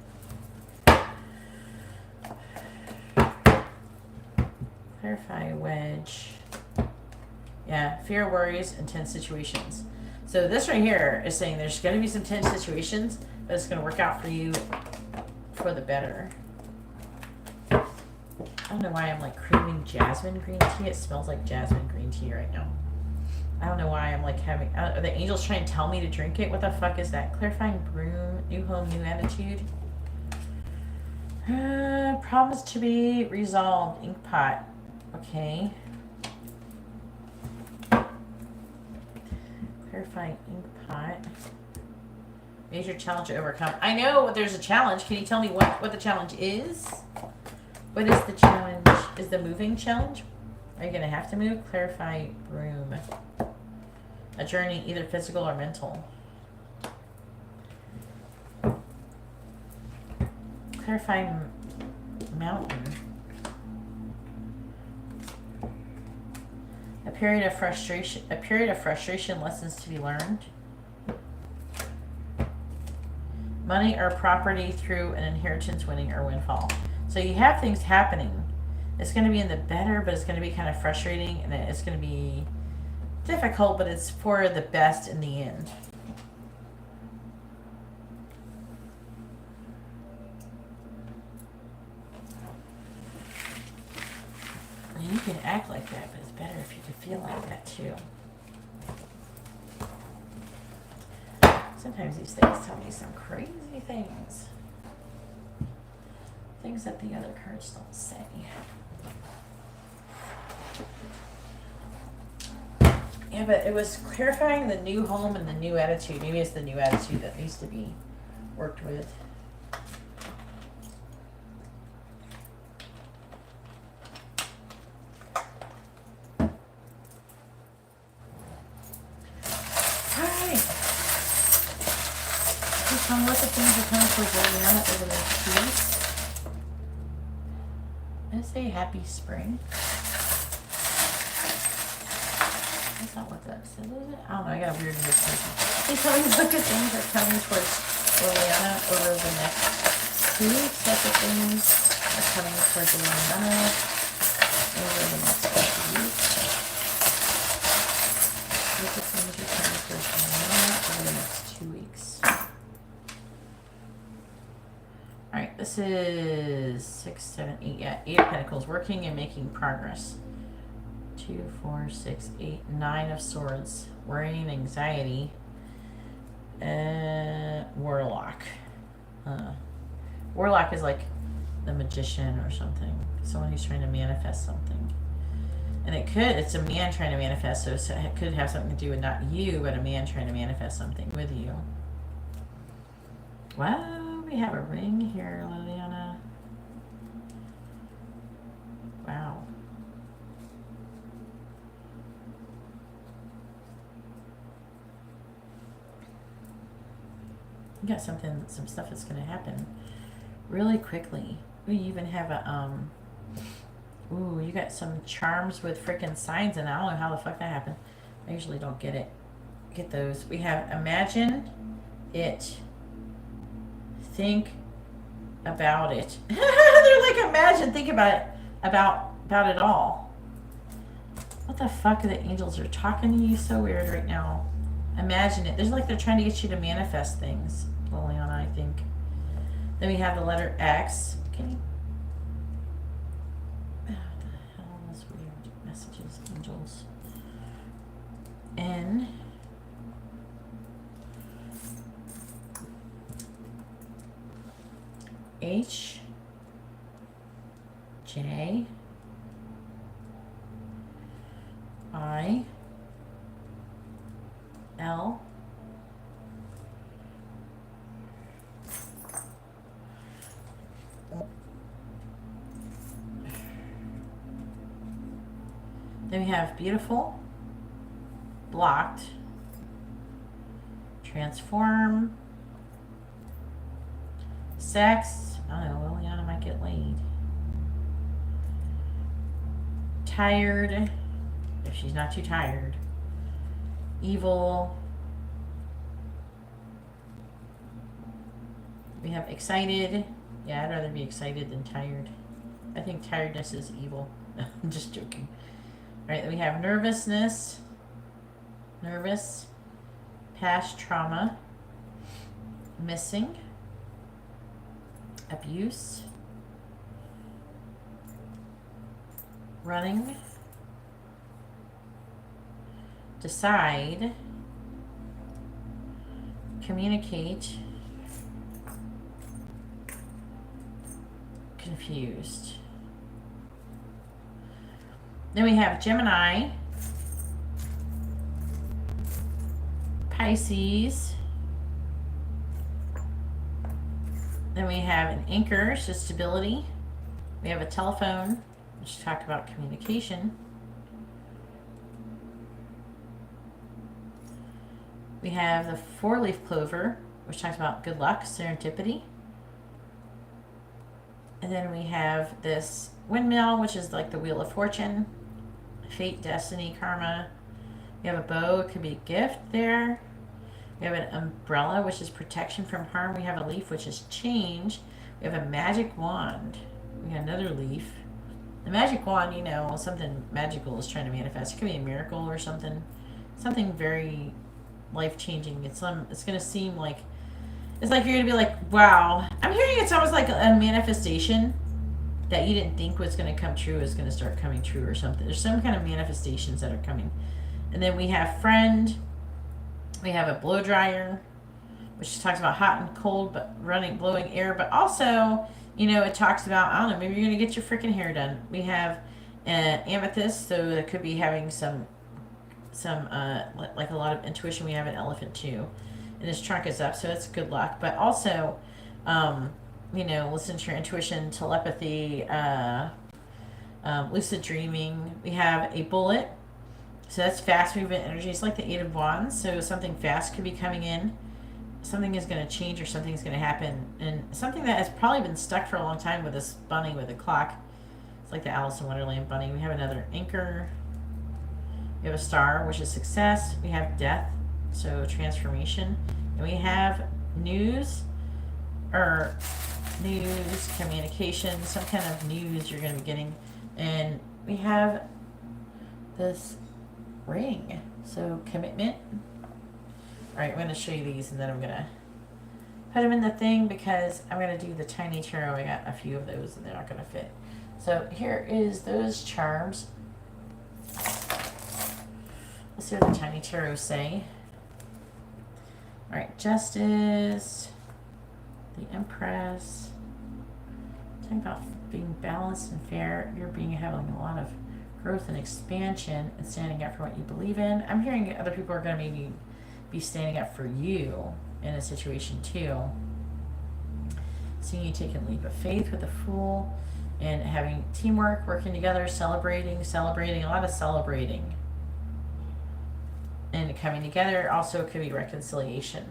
Clarify wedge. Yeah, fear, worries, and tense situations. So this right here is saying there's going to be some tense situations, but it's going to work out for you for the better. I don't know why I'm like craving jasmine green tea. It smells like jasmine green tea right now. I don't know why I'm like having, are the angels trying to tell me to drink it? What the fuck is that? Clarifying broom, new home, new attitude. Problems to be resolved, ink pot. Okay. Clarifying ink pot. Major challenge to overcome. I know there's a challenge. Can you tell me what the challenge is? What is the challenge? Is the moving challenge? Are you going to have to move? Clarify broom. A journey, either physical or mental. Clarify mountain. A period of frustration. A period of frustration. Lessons to be learned. Money or property through an inheritance, winning or windfall. So you have things happening. It's going to be in the better, but it's going to be kind of frustrating, and it's going to be difficult, but it's for the best in the end. And you can act like that, but it's better if you can feel like that too. Sometimes these things tell me some crazy things. Things that the other cards don't say. Yeah, but it was clarifying the new home and the new attitude. Maybe it's the new attitude that needs to be worked with. Tell me what the things are coming towards Liliana over the next 2 weeks. I say happy spring. That's not what that says, is it? I don't know, I got a weird person. Please tell me what the things are coming towards Liliana over the next 2 weeks. What the things are coming towards Liliana over the next 2 weeks. What the things are coming towards Liliana over the next 2 weeks. Alright, this is 6, 7, 8. Yeah, 8 of Pentacles. Working and making progress. 2, 4, 6, 8, 9 of Swords. Worrying, anxiety. Warlock. Warlock is like the magician or something. Someone who's trying to manifest something. And it's a man trying to manifest, so it could have something to do with not you, but a man trying to manifest something with you. Wow. We have a ring here, Liliana. Wow. You got some stuff that's going to happen really quickly. We even have a, ooh, you got some charms with freaking signs, and I don't know how the fuck that happened. I usually don't get those. We have imagine it. Think about it. They're like, imagine, think about it, about it all. What the fuck are the angels are talking to you so weird right now? Imagine it. There's like they're trying to get you to manifest things, Liliana, I think. Then we have the letter X. Can you? Oh, what the hell is weird messages, angels? N. H, J, I, L, Then we have beautiful, blocked, transform, sex. I don't know, Liliana might get laid. Tired, if she's not too tired. Evil. We have excited. Yeah, I'd rather be excited than tired. I think tiredness is evil. I'm just joking. All right, then we have nervousness. Nervous. Past trauma. Missing. Abuse. Running. Decide. Communicate. Confused. Then we have Gemini, Pisces. Then we have an anchor, so stability. We have a telephone, which talked about communication. We have the four-leaf clover, which talks about good luck, serendipity. And then we have this windmill, which is like the wheel of fortune, fate, destiny, karma. We have a bow, it could be a gift there. We have an umbrella, which is protection from harm. We have a leaf, which is change. We have a magic wand. We got another leaf. The magic wand, you know, something magical is trying to manifest. It could be a miracle or something. Something very life-changing. It's going to seem like, it's like you're going to be like, wow. I'm hearing it's almost like a manifestation that you didn't think was going to come true is going to start coming true or something. There's some kind of manifestations that are coming. And then we have friend. We have a blow dryer, which talks about hot and cold, but running, blowing air. But also, you know, it talks about, I don't know, maybe you're going to get your freaking hair done. We have amethyst, so it could be having some like a lot of intuition. We have an elephant too. And his trunk is up, so it's good luck. But also, you know, listen to your intuition, telepathy, lucid dreaming. We have a bullet. So that's fast movement energy. It's like the Eight of Wands. So something fast could be coming in. Something is going to change or something's going to happen. And something that has probably been stuck for a long time with this bunny with a clock. It's like the Alice in Wonderland bunny. We have another anchor. We have a star, which is success. We have death, so transformation. And we have news, communication, some kind of news you're going to be getting. And we have this ring, so commitment. All right, I'm going to show you these, and then I'm going to put them in the thing because I'm going to do the tiny tarot. I got a few of those, and they're not going to fit. So here is those charms. Let's see what the tiny tarot say. All right, justice, the Empress. Talking about being balanced and fair. You're having a lot of growth and expansion and standing up for what you believe in. I'm hearing other people are going to maybe be standing up for you in a situation too. Seeing you take a leap of faith with the Fool and having teamwork, working together, celebrating, a lot of celebrating. And coming together also could be reconciliation.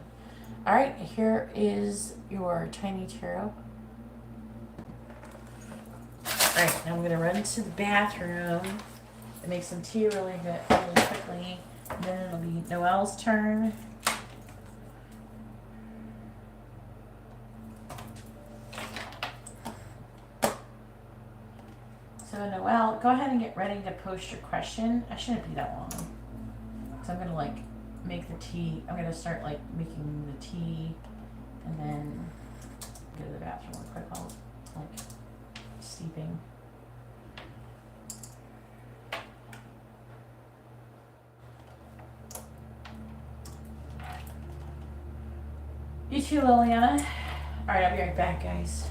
All right, here is your tiny tarot. All right, now I'm going to run to the bathroom and make some tea really quickly. And then it'll be Noelle's turn. So Noelle, go ahead and get ready to post your question. I shouldn't be that long. So I'm going to like make the tea. I'm going to start like making the tea and then go to the bathroom real quick. I'll like steeping. You too, Liliana. All right, I'll be right back, guys.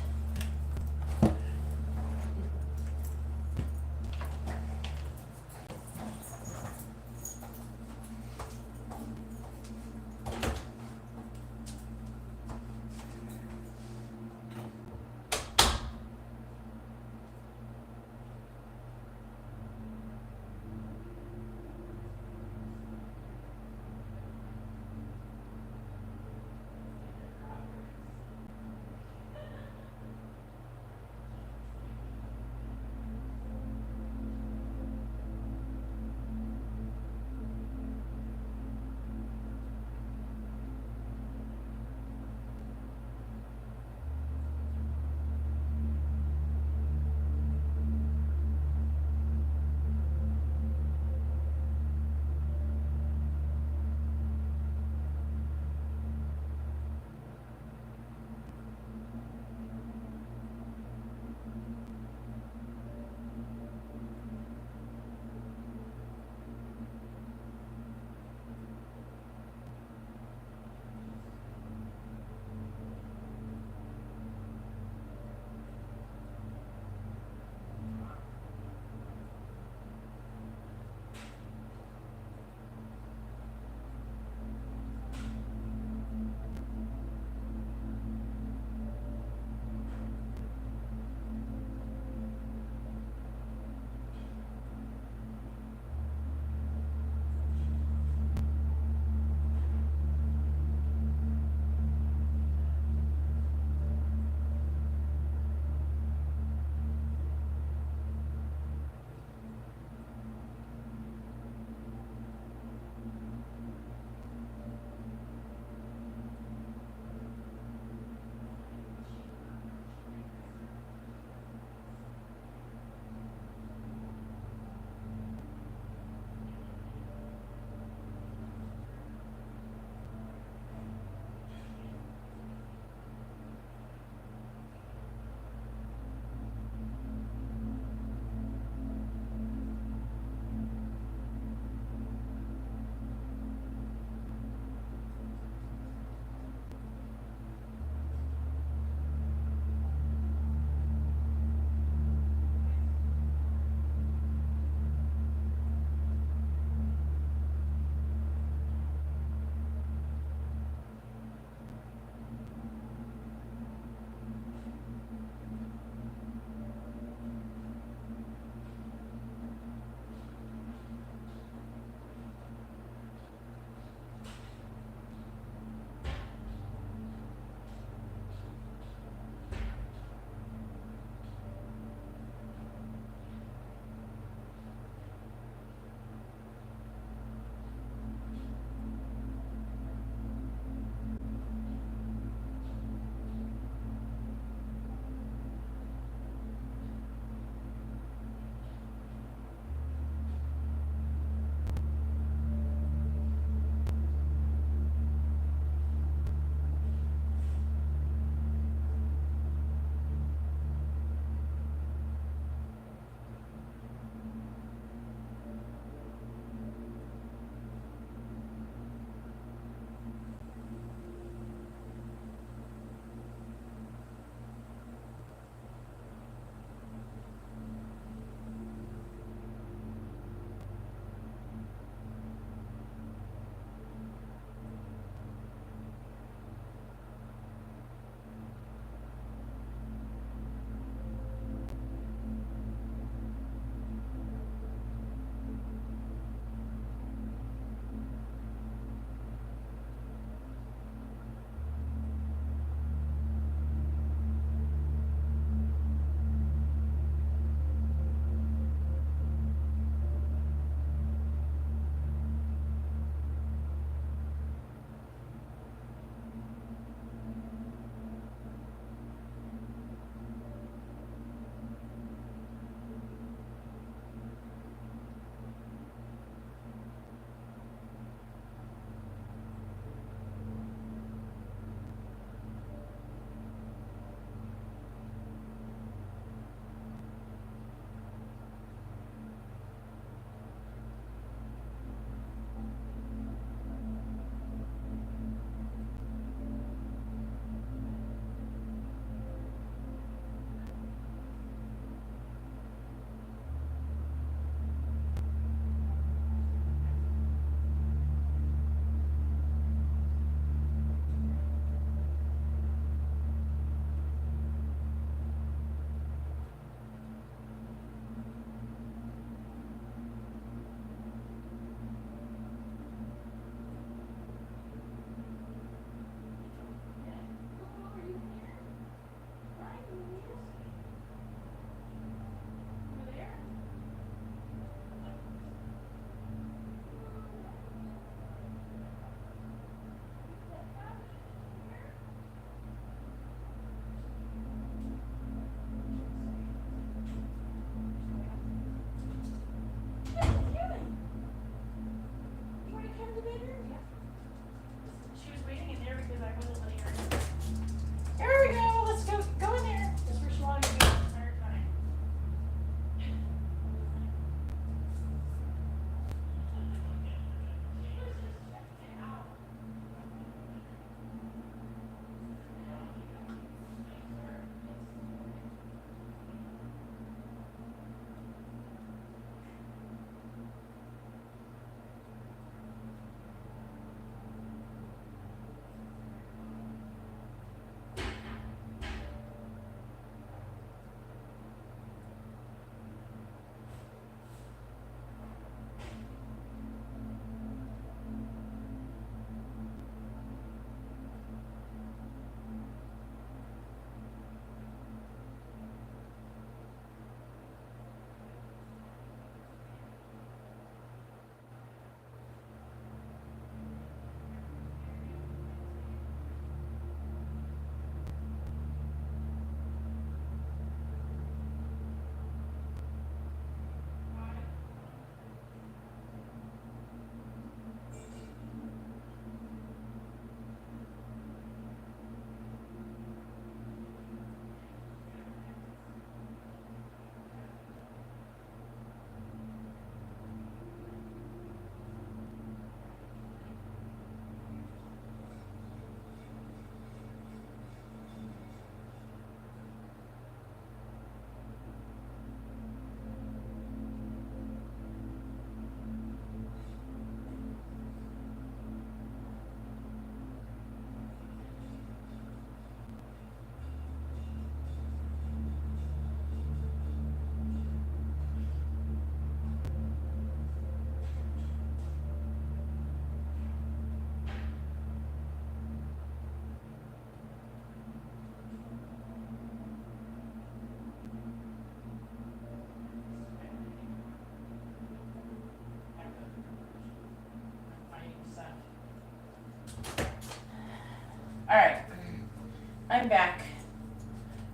I'm back.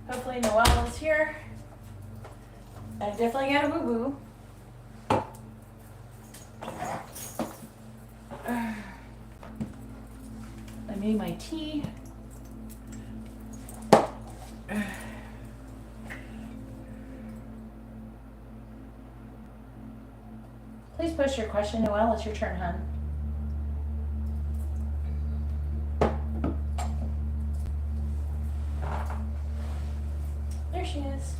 Hopefully Noelle is here. I definitely got a boo-boo. I made my tea. Please post your question, Noelle. It's your turn, hon. There she is.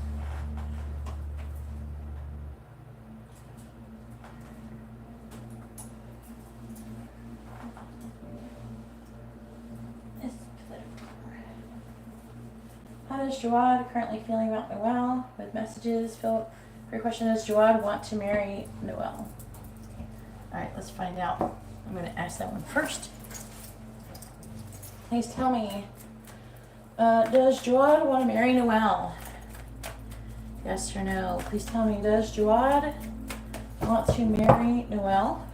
How is Jawad currently feeling about Noelle? With messages, Philip. Your question is, Jawad want to marry Noelle? All right, let's find out. I'm going to ask that one first. Please tell me, does Jawad want to marry Noelle? Yes or no? Please tell me, does Jawad want to marry Noelle?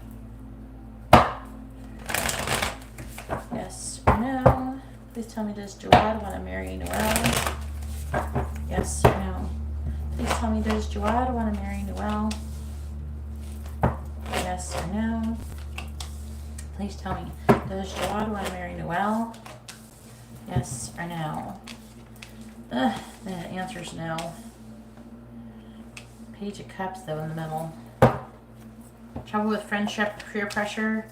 Yes or no? Please tell me, does Jawad want to marry Noelle? Yes or no? Please tell me, does Jawad want to marry Noelle? Yes or no? Please tell me, does Jawad want to marry Noelle? Yes or no? The answer's no. Page of Cups, though, in the middle. Trouble with friendship, peer pressure.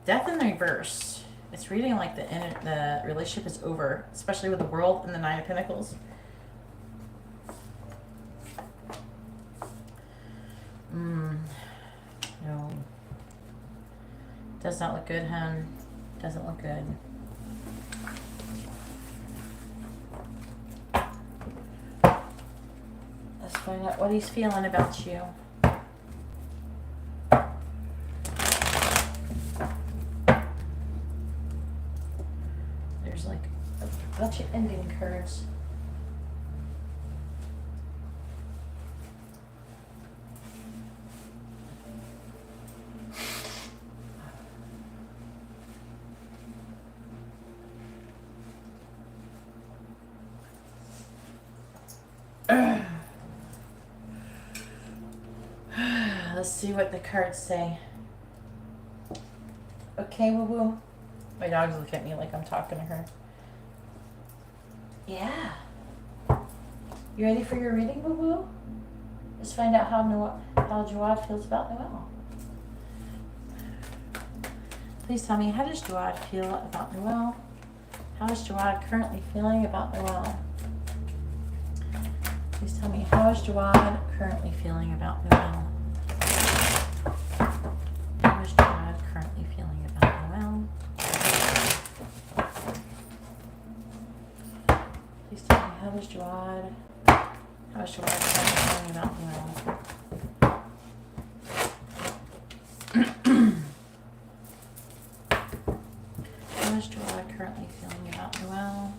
Death in the reverse. It's reading like the relationship is over, especially with the World and the Nine of Pentacles. No. Does not look good, hun. Doesn't look good. Let's find out what he's feeling about you. There's like a bunch of ending cards. Let's see what the cards say. Okay, woo-woo. My dog's looking at me like I'm talking to her. Yeah. You ready for your reading, woo-woo? Let's find out how Jawad feels about Noelle. Please tell me, how does Jawad feel about Noelle? How is Jawad currently feeling about Noelle? Please tell me, how is Jawad currently feeling about Noelle? How is Jawad currently feeling about Noelle? Please tell me, how is Jawad currently feeling about Noelle? How is Jawad currently feeling about Noelle?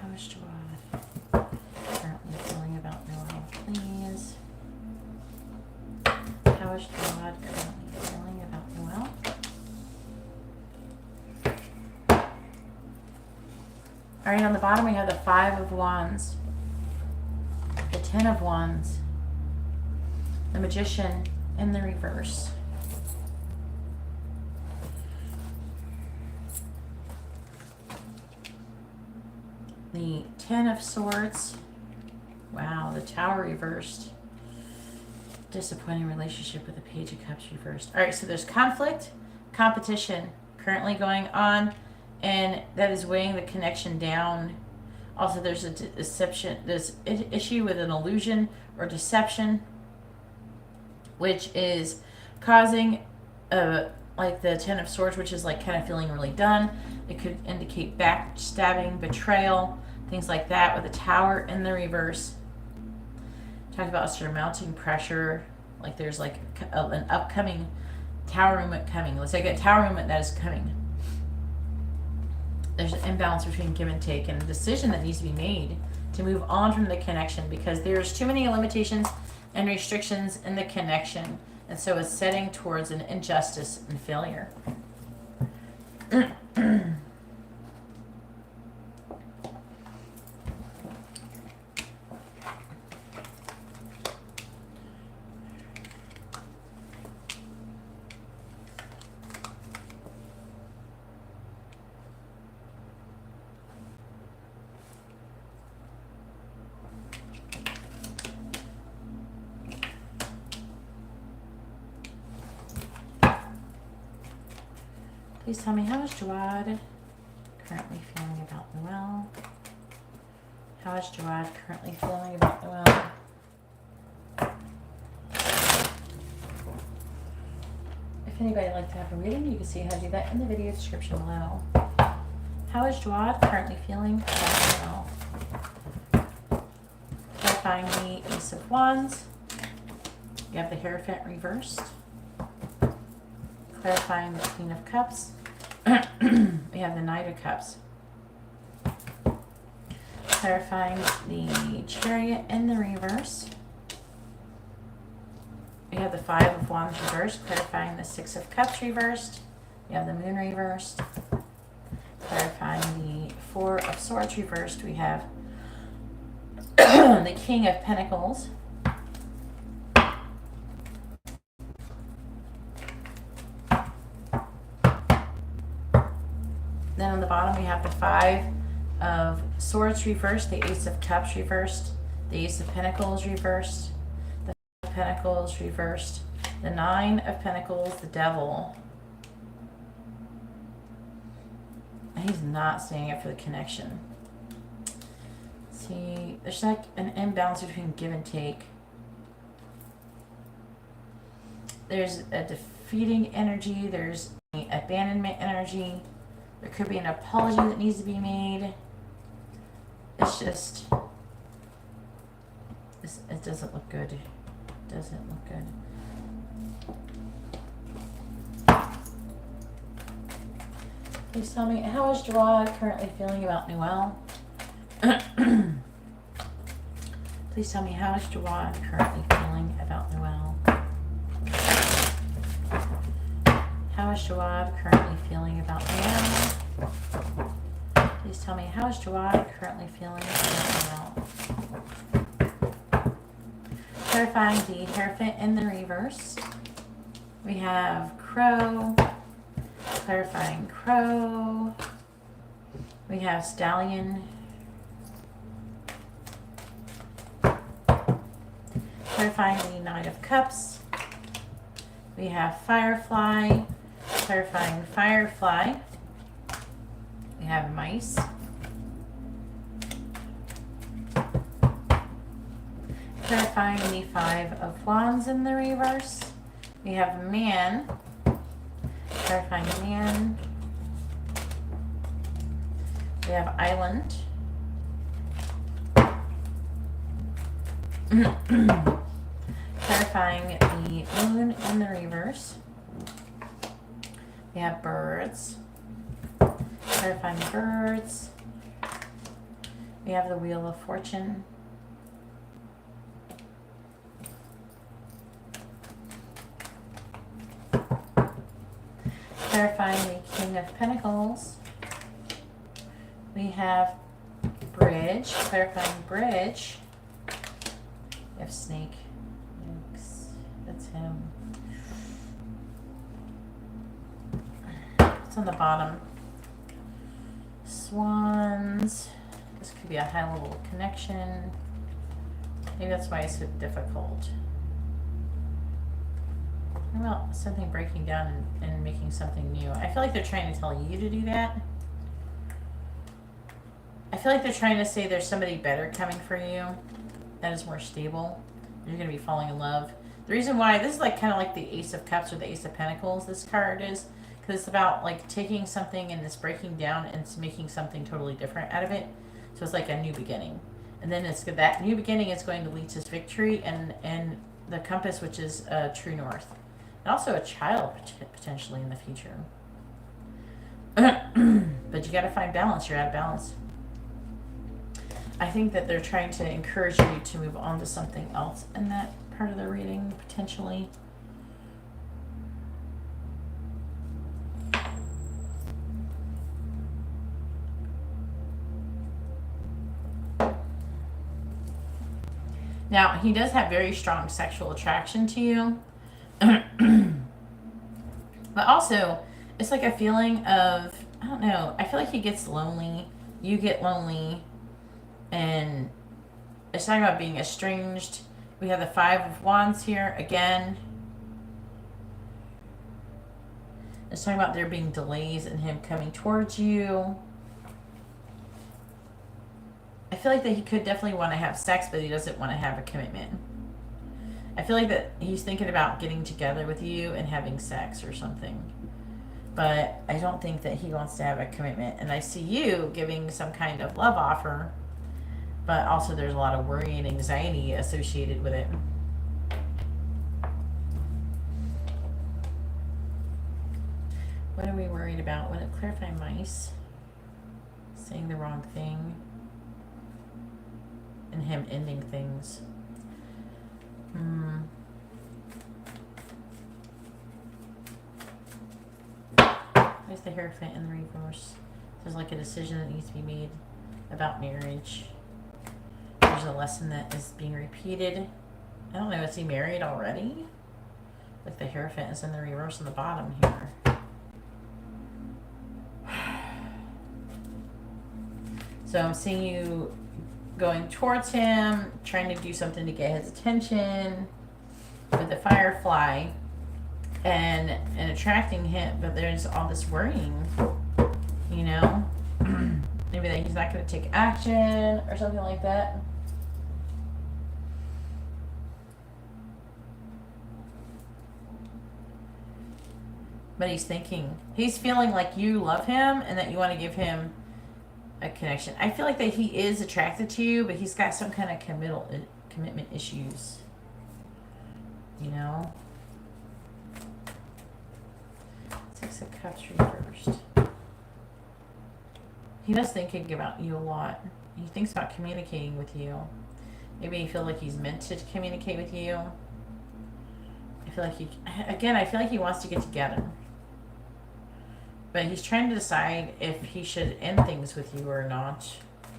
How is Jawad currently feeling about Noelle, please? How is Jawad currently feeling about Noelle? All right, on the bottom we have the Five of Wands, the Ten of Wands, the Magician in the reverse. The Ten of Swords. Wow, the Tower reversed. Disappointing relationship with the Page of Cups reversed. All right, so there's conflict, competition currently going on, and that is weighing the connection down. Also, there's a deception, there's an issue with an illusion or deception, which is causing like the Ten of Swords, which is like kind of feeling really done. It could indicate backstabbing, betrayal, things like that, with a Tower in the reverse. Talk about surmounting pressure, like there's like an upcoming Tower movement coming. Let's say a Tower movement that is coming. There's an imbalance between give and take, and a decision that needs to be made to move on from the connection, because there's too many limitations and restrictions in the connection. And so it's setting towards an injustice and failure. Please tell me, how is Jawad currently feeling about Noel? How is Jawad currently feeling about Noel? If anybody would like to have a reading, you can see how to do that in the video description below. How is Jawad currently feeling about Noel? Clarifying the Ace of Wands. You have the Hierophant reversed. Clarifying the Queen of Cups. We have the Knight of Cups. Clarifying the Chariot in the reverse. We have the Five of Wands reversed. Clarifying the Six of Cups reversed. We have the Moon reversed. Clarifying the Four of Swords reversed. We have the King of Pentacles. Then on the bottom we have the Five of Swords reversed, the Ace of Cups reversed, the Ace of Pentacles reversed, the Five of Pentacles reversed, the Nine of Pentacles, the Devil. He's not staying up for the connection. See, there's like an imbalance between give and take. There's a defeating energy, there's an abandonment energy. There could be an apology that needs to be made. It's just, it doesn't look good. It doesn't look good. Please tell me, how is Jawad currently feeling about Noel? Please tell me, how is Jawad currently feeling about Noel? How is Jawad currently feeling about Noel? Please tell me, how is Jawad currently feeling about Noel? Clarifying the Hierophant in the reverse. We have Crow. Clarifying Crow. We have Stallion. Clarifying the Knight of Cups. We have Firefly. Clarifying Firefly. We have Mice. Clarifying the Five of Wands in the reverse. We have Man. Clarifying Man. We have Island. Clarifying the Moon in the reverse. We have Birds. Clarifying Birds. We have the Wheel of Fortune. Clarifying the King of Pentacles. We have Bridge. Clarifying Bridge. We have Snake. Yikes. That's him. It's on the bottom. Swans. This could be a high level connection. Maybe that's why it's so difficult. What about something breaking down and making something new? I feel like they're trying to tell you to do that. I feel like they're trying to say there's somebody better coming for you that is more stable. You're going to be falling in love. The reason why, this is like kind of like the Ace of Cups or the Ace of Pentacles, this card is, because it's about like taking something and it's breaking down and it's making something totally different out of it. So it's like a new beginning. And then it's that new beginning is going to lead to victory and the compass, which is true north. And also a child potentially in the future. But you got to find balance. You're out of balance. I think that they're trying to encourage you to move on to something else in that part of the reading, potentially. Now, he does have very strong sexual attraction to you. But also, it's like a feeling of, I don't know, I feel like he gets lonely, you get lonely, and it's talking about being estranged. We have the Five of Wands here again. It's talking about there being delays in him coming towards you. I feel like that he could definitely want to have sex, but he doesn't want to have a commitment. I feel like that he's thinking about getting together with you and having sex or something. But I don't think that he wants to have a commitment. And I see you giving some kind of love offer, but also there's a lot of worry and anxiety associated with it. What are we worried about? Would it clarify mice? Saying the wrong thing. And him ending things. There's the Hierophant in the reverse. There's like a decision that needs to be made about marriage. There's a lesson that is being repeated. I don't know, is he married already? Like the Hierophant is in the reverse on the bottom here. So I'm seeing you going towards him, trying to do something to get his attention with the Firefly and attracting him, but there's all this worrying, you know? Maybe that he's not going to take action or something like that. But he's feeling like you love him and that you want to give him a connection. I feel like that he is attracted to you, but he's got some kind of commitment issues. You know? Six of Cups reversed. He does think about you a lot. He thinks about communicating with you. Maybe you feel like he's meant to communicate with you. I feel like he wants to get together. But he's trying to decide if he should end things with you or not.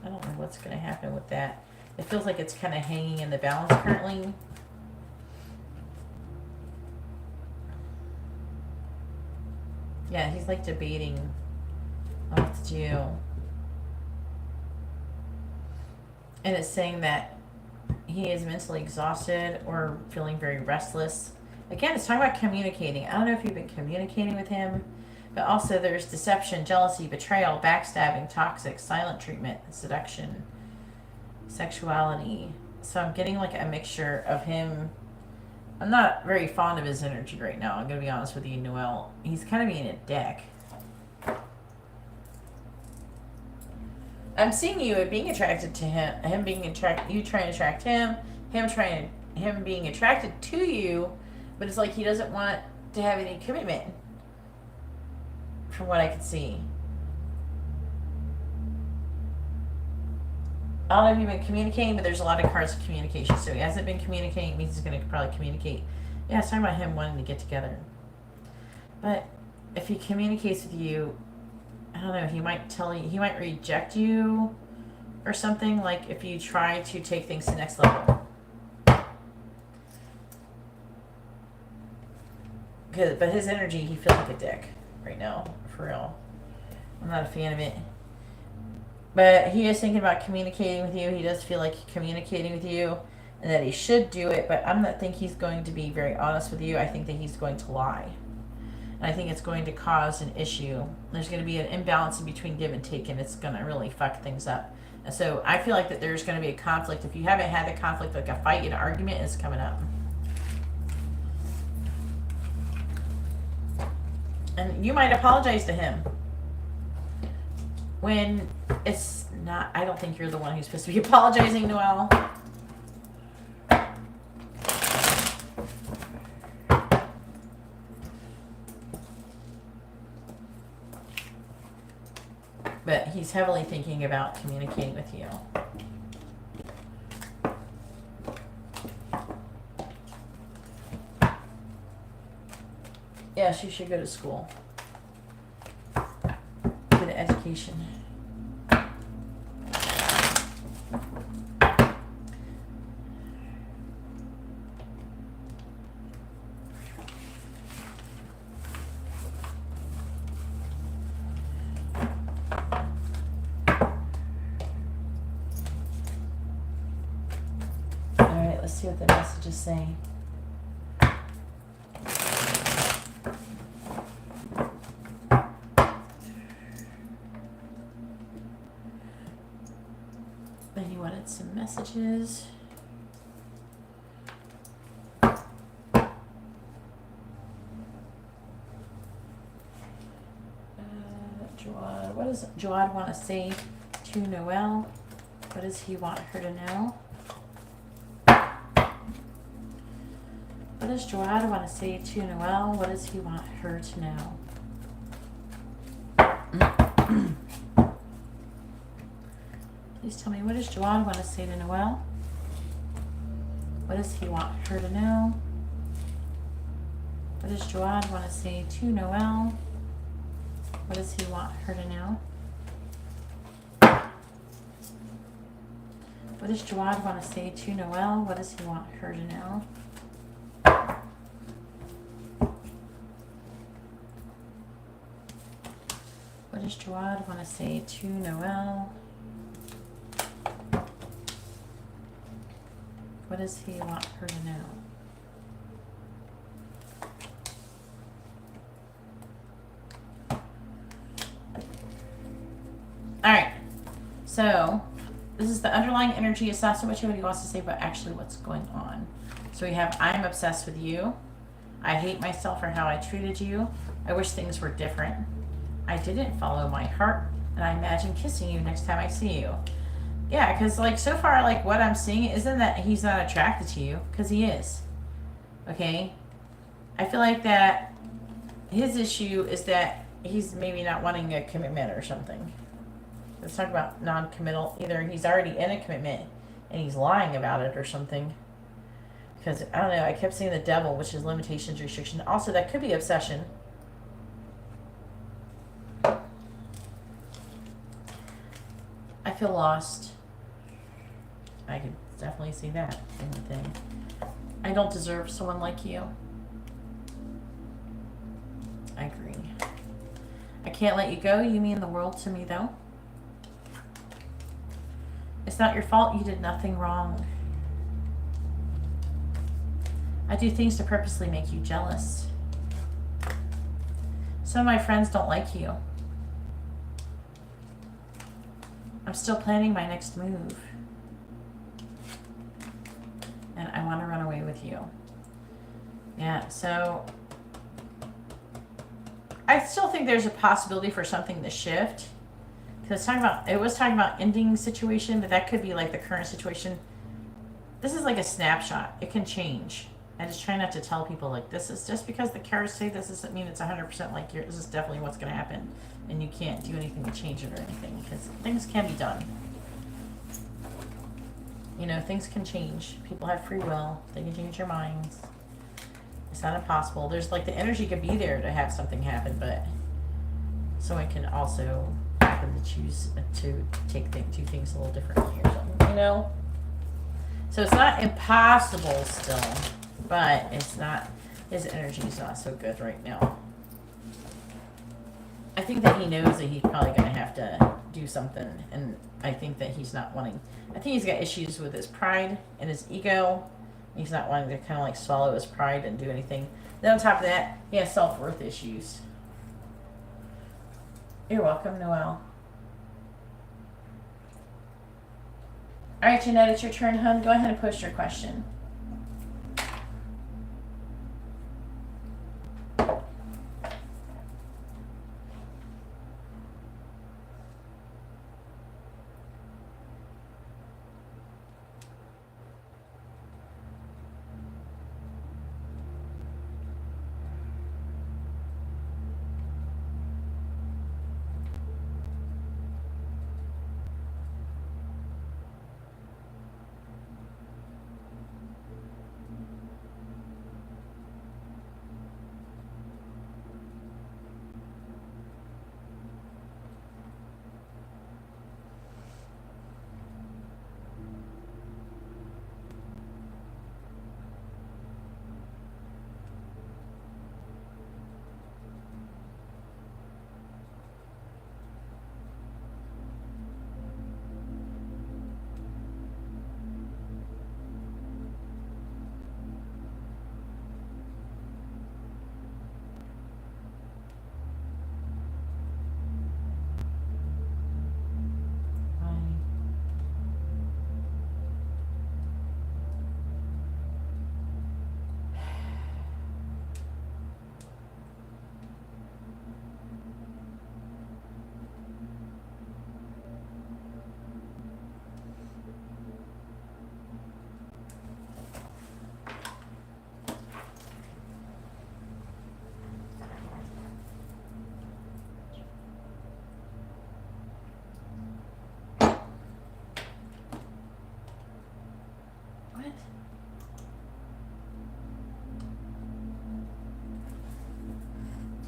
I don't know what's going to happen with that. It feels like it's kind of hanging in the balance currently. Yeah, he's like debating what to do. And it's saying that he is mentally exhausted or feeling very restless. Again, it's talking about communicating. I don't know if you've been communicating with him. But also there's deception, jealousy, betrayal, backstabbing, toxic, silent treatment, seduction, sexuality. So I'm getting like a mixture of him. I'm not very fond of his energy right now. I'm going to be honest with you, Noel. He's kind of being a dick. I'm seeing you being attracted to him being attracted, you trying to attract him being attracted to you, but it's like he doesn't want to have any commitment. From what I could see. I don't know if you've been communicating, but there's a lot of cards of communication. So he hasn't been communicating, it means he's going to probably communicate. Yeah, it's talking about him wanting to get together. But if he communicates with you, I don't know, he might reject you or something, like if you try to take things to the next level. But his energy, he feels like a dick right now. For real. I'm not a fan of it. But he is thinking about communicating with you. He does feel like communicating with you and that he should do it, but I don't think he's going to be very honest with you. I think that he's going to lie. And I think it's going to cause an issue. There's going to be an imbalance in between give and take, and it's going to really fuck things up. And so I feel like that there's going to be a conflict. If you haven't had a conflict, like a fight, an argument is coming up. And you might apologize to him when it's not. I don't think you're the one who's supposed to be apologizing, Noel. But he's heavily thinking about communicating with you. Yes, you should go to school. Get an education. let's see what the messages say. Then you wanted some messages. Jawad, what does Jawad want to say to Noelle? What does he want her to know? What does Jawad want to say to Noelle? What does he want her to know? Please tell me, what does Jawad want to say to Noelle? What does he want her to know? What does Jawad want to say to Noelle? What does he want her to know? What does Jawad want to say to Noelle? What does he want her to know? What does Jawad want to say to Noelle? What does he want her to know? All right, so this is the underlying energy. It's not so much what he wants to say, but actually what's going on. So we have, I'm obsessed with you. I hate myself for how I treated you. I wish things were different. I didn't follow my heart, and I imagine kissing you next time I see you. Yeah, because like so far, like what I'm seeing isn't that he's not attracted to you, because he is. Okay? I feel like that his issue is that he's maybe not wanting a commitment or something. Let's talk about non-committal. Either he's already in a commitment and he's lying about it or something. Because, I don't know, I kept seeing the devil, which is limitations, restriction. Also, that could be obsession. I feel lost. I could definitely see that in the thing. I don't deserve someone like you. I agree. I can't let you go. You mean the world to me, though. It's not your fault. You did nothing wrong. I do things to purposely make you jealous. Some of my friends don't like you. I'm still planning my next move. And I want to run away with you. Yeah, so I still think there's a possibility for something to shift. Because it was talking about ending situation, but that could be like the current situation. This is like a snapshot. It can change. I just try not to tell people like this is just because the cards say this doesn't mean it's 100% like this is definitely what's going to happen. And you can't do anything to change it or anything because things can be done. You know, things can change. People have free will. They can change their minds. It's not impossible. There's like the energy could be there to have something happen, but someone can also happen to choose to do things a little differently or something, you know? So it's not impossible still, but it's not, his energy is not so good right now. I think that he knows that he's probably going to have to do something, and I think that he's not wanting, I think he's got issues with his pride and his ego. He's not wanting to kind of like swallow his pride and do anything. Then on top of that, he has self-worth issues. You're welcome, Noelle. All right, Jeanette, it's your turn, hon. Go ahead and post your question.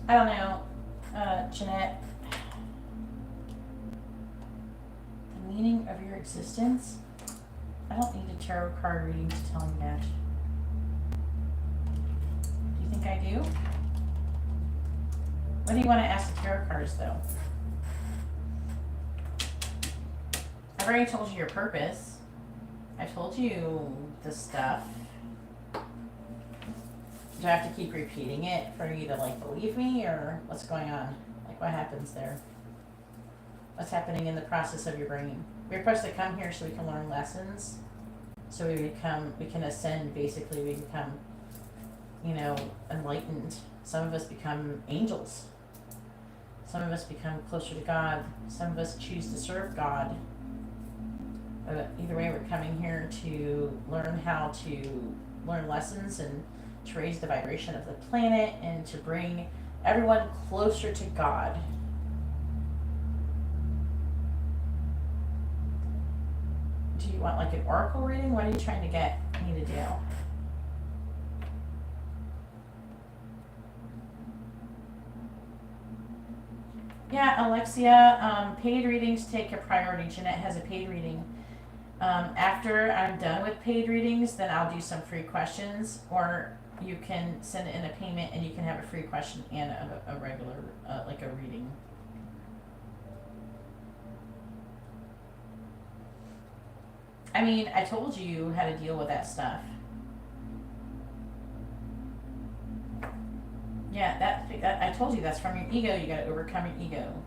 I don't know, Jeanette. The meaning of your existence? I don't need a tarot card reading to tell me that. Do you think I do? What do you want to ask the tarot cards, though? I've already told you your purpose. I told you the stuff. Do I have to keep repeating it for you to, like, believe me, or what's going on? Like, what happens there? What's happening in the process of your brain? We're supposed to come here so we can learn lessons. So we can ascend, basically. We become, you know, enlightened. Some of us become angels. Some of us become closer to God. Some of us choose to serve God. Either way, we're coming here to learn how to learn lessons and to raise the vibration of the planet and to bring everyone closer to God. Do you want like an oracle reading? What are you trying to get me to do? Yeah, Alexia, paid readings take a priority. Jeanette has a paid reading. After I'm done with paid readings, then I'll do some free questions, or you can send in a payment and you can have a free question and a regular, like a reading. I mean, I told you how to deal with that stuff. Yeah, that I told you that's from your ego. You got to overcome your ego.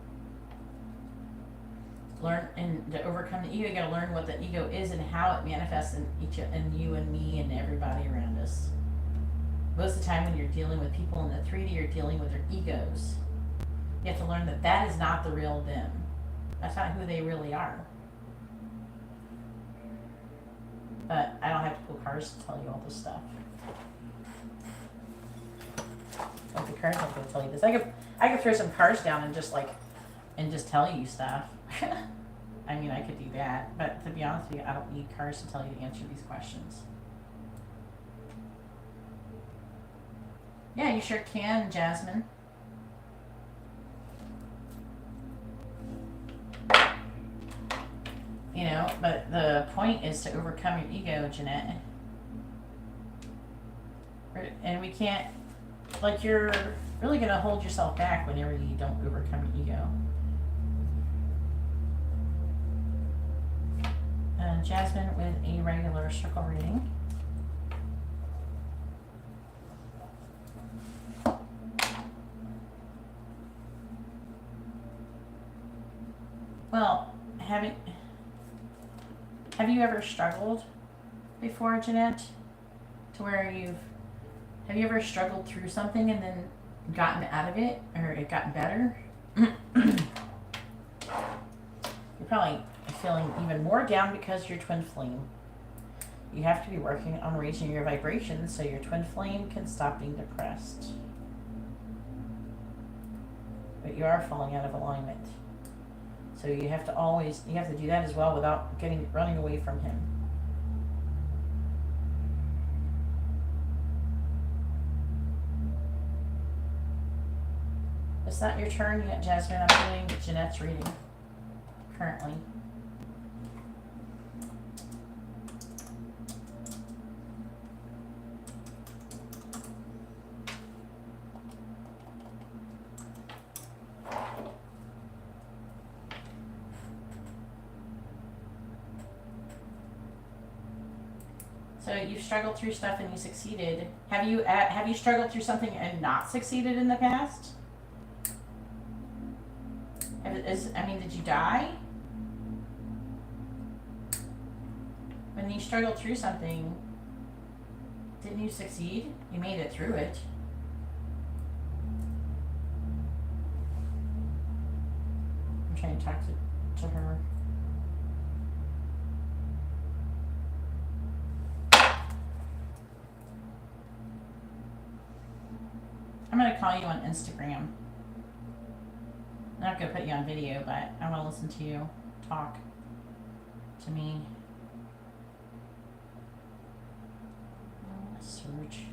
Learn, and to overcome the ego, you got to learn what the ego is and how it manifests in you and me and everybody around us. Most of the time, when you're dealing with people in the 3D, you're dealing with their egos. You have to learn that that is not the real them. That's not who they really are. But I don't have to pull cards to tell you all this stuff. Like the cards aren't going to tell you this. I could throw some cards down and just tell you stuff. I mean, I could do that, but to be honest with you, I don't need cards to tell you to answer these questions. Yeah, you sure can, Jasmine. You know, but the point is to overcome your ego, Jeanette. And we can't, like, you're really going to hold yourself back whenever you don't overcome your ego. Jasmine with a regular circle reading. Well, have you ever struggled before, Jeanette? To where have you ever struggled through something and then gotten out of it, or it gotten better? You're probably feeling even more down because you're twin flame. You have to be working on raising your vibration so your twin flame can stop being depressed. But you are falling out of alignment. So you have to do that as well without running away from him. It's not your turn yet, Jasmine. I'm doing Jeanette's reading currently. So you've struggled through stuff and you succeeded. Have you struggled through something and not succeeded in the past? Did you die? When you struggled through something, didn't you succeed? You made it through it. I'm trying to talk to her. I'm going to call you on Instagram. I'm not going to put you on video, but I want to listen to you talk to me. Search.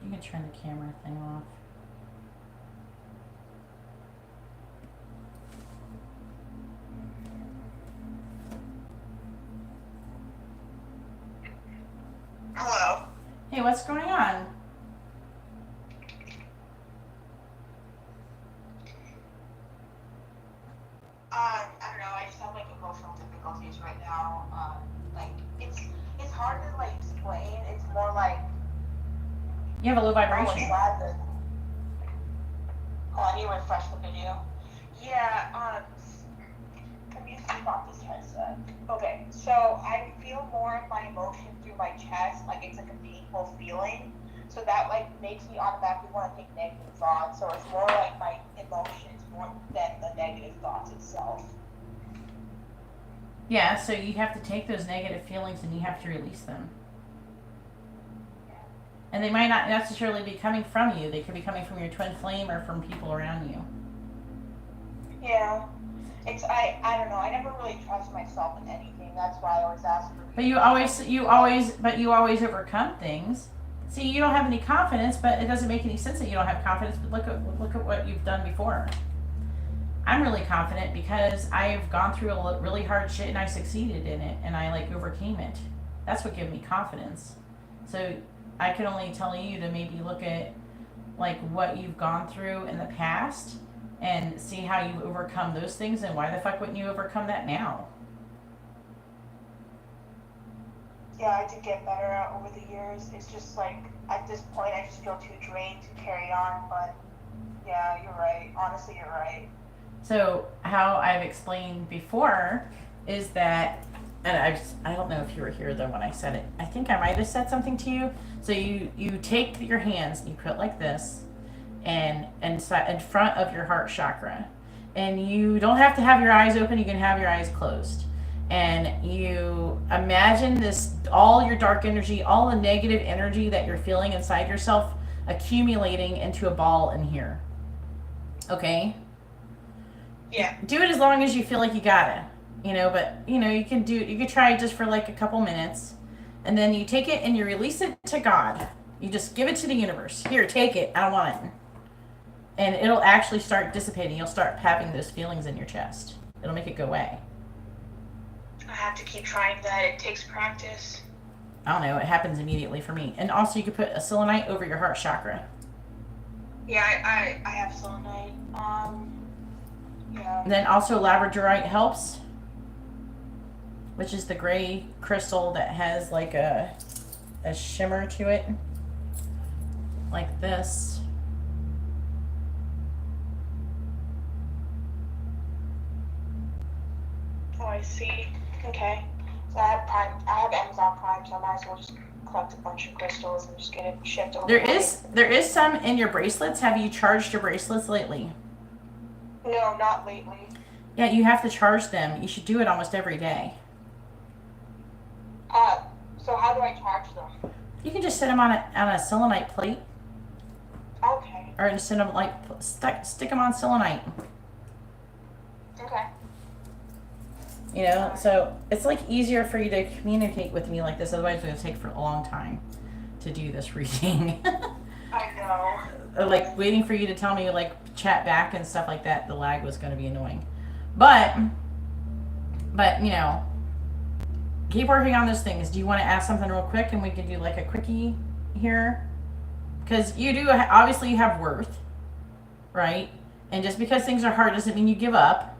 You can turn the camera thing off. Hello. Hey, what's going on? I don't know. I just have like emotional difficulties right now. Like it's hard to like explain. It's more like You have a low oh, vibration. it's bad. Oh, I need to refresh the video. Yeah. Let me see about this headset. Okay, so I feel more of my emotion through my chest, like it's like a painful feeling. So that like makes me automatically want to think negative thoughts. So it's more like my emotions more than the negative thoughts itself. Yeah, so you have to take those negative feelings and you have to release them. And they might not necessarily be coming from you. They could be coming from your twin flame or from people around you. Yeah. I don't know. I never really trust myself in anything. That's why I always ask for. But you always overcome things. See, you don't have any confidence, but it doesn't make any sense that you don't have confidence. But look at what you've done before. I'm really confident because I've gone through a really hard shit and I succeeded in it and I like overcame it. That's what gave me confidence. So I can only tell you to maybe look at like what you've gone through in the past and see how you overcome those things and why the fuck wouldn't you overcome that now? Yeah, I did get better at over the years. It's just like at this point I just feel too drained to carry on, but yeah, you're right. Honestly, you're right. So how I've explained before is that, and I don't know if you were here though when I said it. I think I might have said something to you. So you take your hands and you put it like this, and in front of your heart chakra, and you don't have to have your eyes open. You can have your eyes closed, and you imagine this, all your dark energy, all the negative energy that you're feeling inside yourself accumulating into a ball in here. Okay? Yeah. Do it as long as you feel like you gotta, but you can try it just for like a couple minutes, and then you take it and you release it to God. You just give it to the universe. Here, take it. I don't want it. And it'll actually start dissipating. You'll start having those feelings in your chest. It'll make it go away. I have to keep trying that. It takes practice. I don't know. It happens immediately for me. And also, you could put a selenite over your heart chakra. Yeah, I have selenite. Yeah. And then also labradorite helps, which is the gray crystal that has like a shimmer to it, like this. Oh, I see. Okay. So I have Amazon Prime, so I might as well just collect a bunch of crystals and just get it shipped over. There is some in your bracelets. Have you charged your bracelets lately? No, not lately. Yeah, you have to charge them. You should do it almost every day. So how do I charge them? You can just set them on a selenite plate. Okay. Or just send them like stick them on selenite. Okay. So it's like easier for you to communicate with me like this. Otherwise, it's going to take for a long time to do this reading. I know. Like waiting for you to tell me, like chat back and stuff like that. The lag was going to be annoying. But keep working on those things. Do you want to ask something real quick, and we can do like a quickie here? Because you do obviously you have worth, right? And just because things are hard doesn't mean you give up.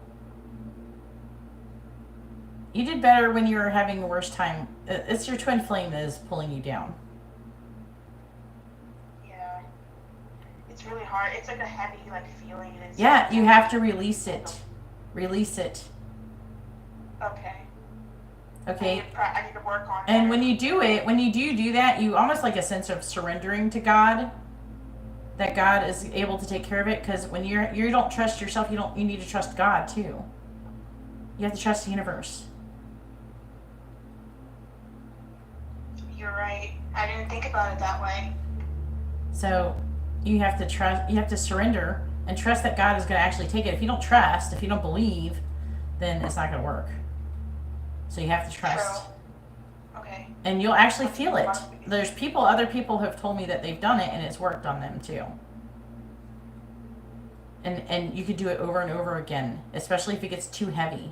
You did better when you were having a worse time. It's your twin flame that is pulling you down. Yeah. It's really hard. It's like a heavy feeling. Yeah, you have to release it. Release it. Okay. Okay. I need to work on it. And when you do that, you almost like a sense of surrendering to God. That God is able to take care of it. Because when you don't trust yourself, you need to trust God too. You have to trust the universe. You're right. I didn't think about it that way. So you have to trust. You have to surrender and trust that God is going to actually take it. If you don't trust, if you don't believe, then it's not going to work. So you have to trust. True. Okay. And you'll actually feel it. There's other people have told me that they've done it and it's worked on them too. And you could do it over and over again, especially if it gets too heavy.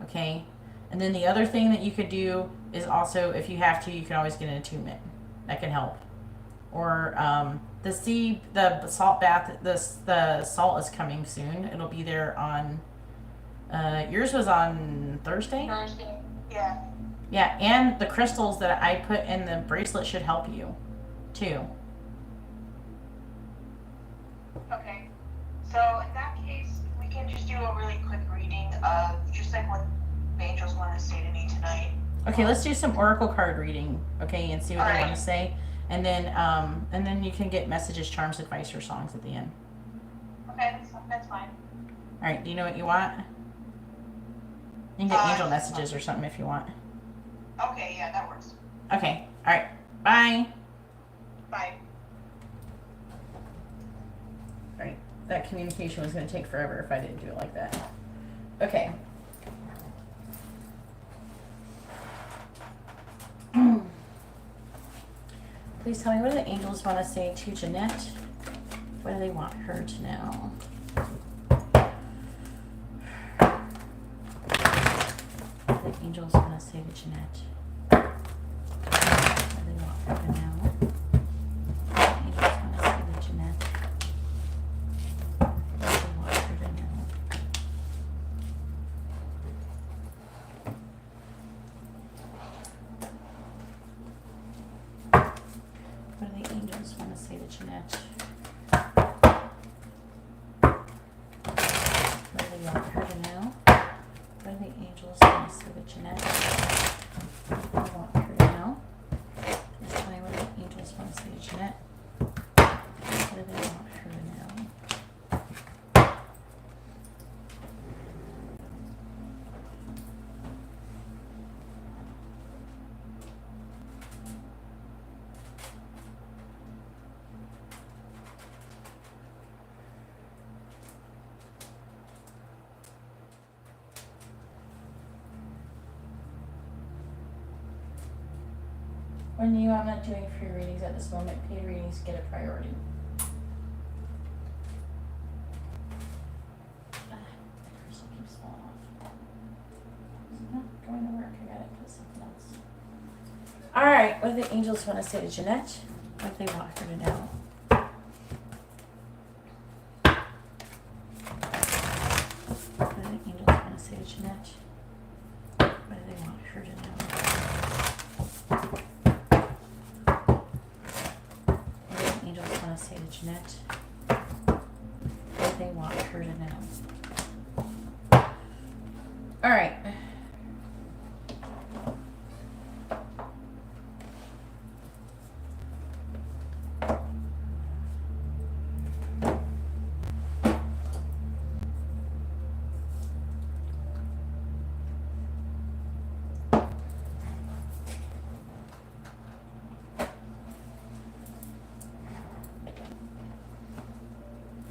Okay? And then the other thing that you could do is also, if you have to, you can always get an attunement. That can help. Or the salt bath, the salt is coming soon. It'll be there on, yours was on Thursday? Thursday. Yeah. Yeah, and the crystals that I put in the bracelet should help you, too. Okay. So in that case, we can just do a really quick reading of just like what the angels want to say to me tonight. Okay, let's do some oracle card reading, okay, and see what they Alright. want to say. And then you can get messages, charms, advice, or songs at the end. Okay, that's fine. Alright, do you know what you want? You can get angel messages or something if you want. Okay, yeah, that works. Okay, alright, bye. Bye. Alright, that communication was going to take forever if I didn't do it like that. Okay. Please tell me, what do the angels want to say to Jeanette? What do they want her to know? What do the angels want to say to Jeanette? What do they want her to know? What do the angels want to say to Jeanette? What do they want her to know? What do the angels want to say to Jeanette? What do they want her to know? What do the angels want to say to Jeanette? What do they want her to know? Please tell me, what do the angels want to say to Jeanette? What do they want her to know? When I'm not doing free readings at this moment. Paid readings get a priority. The crystal keeps falling off. It's not going to work. I gotta put something else. Alright, what do the angels want to say to Jeanette? What do they want her to know? What do the angels want to say to Jeanette? What do they want her to know? Say to Jeanette, what they want her to know. All right.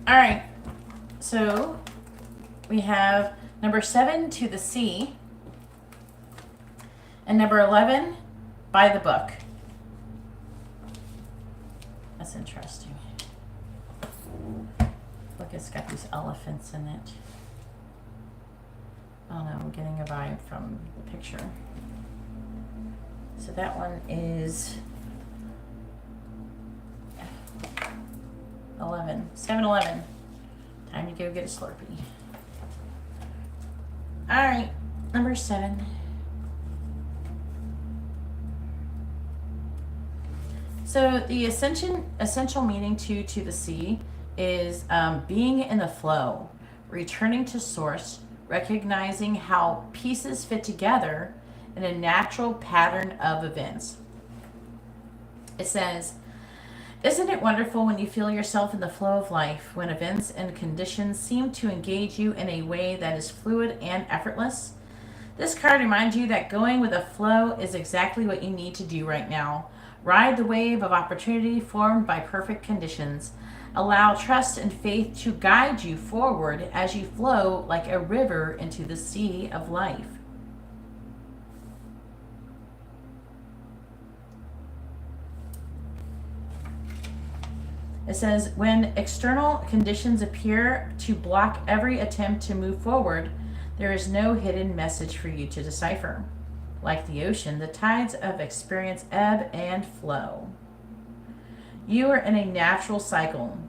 All right, so we have number 7, to the sea, and number 11, by the book. That's interesting. Look, it's got these elephants in it. I don't know, I'm getting a vibe from the picture. So that one is 11. 7-Eleven. Time to go get a Slurpee. Alright, number 7. So the essential meaning to the sea is being in the flow, returning to source, recognizing how pieces fit together in a natural pattern of events. It says, isn't it wonderful when you feel yourself in the flow of life, when events and conditions seem to engage you in a way that is fluid and effortless? This card reminds you that going with the flow is exactly what you need to do right now. Ride the wave of opportunity formed by perfect conditions. Allow trust and faith to guide you forward as you flow like a river into the sea of life. It says, when external conditions appear to block every attempt to move forward, there is no hidden message for you to decipher. Like the ocean, the tides of experience ebb and flow. You are in a natural cycle,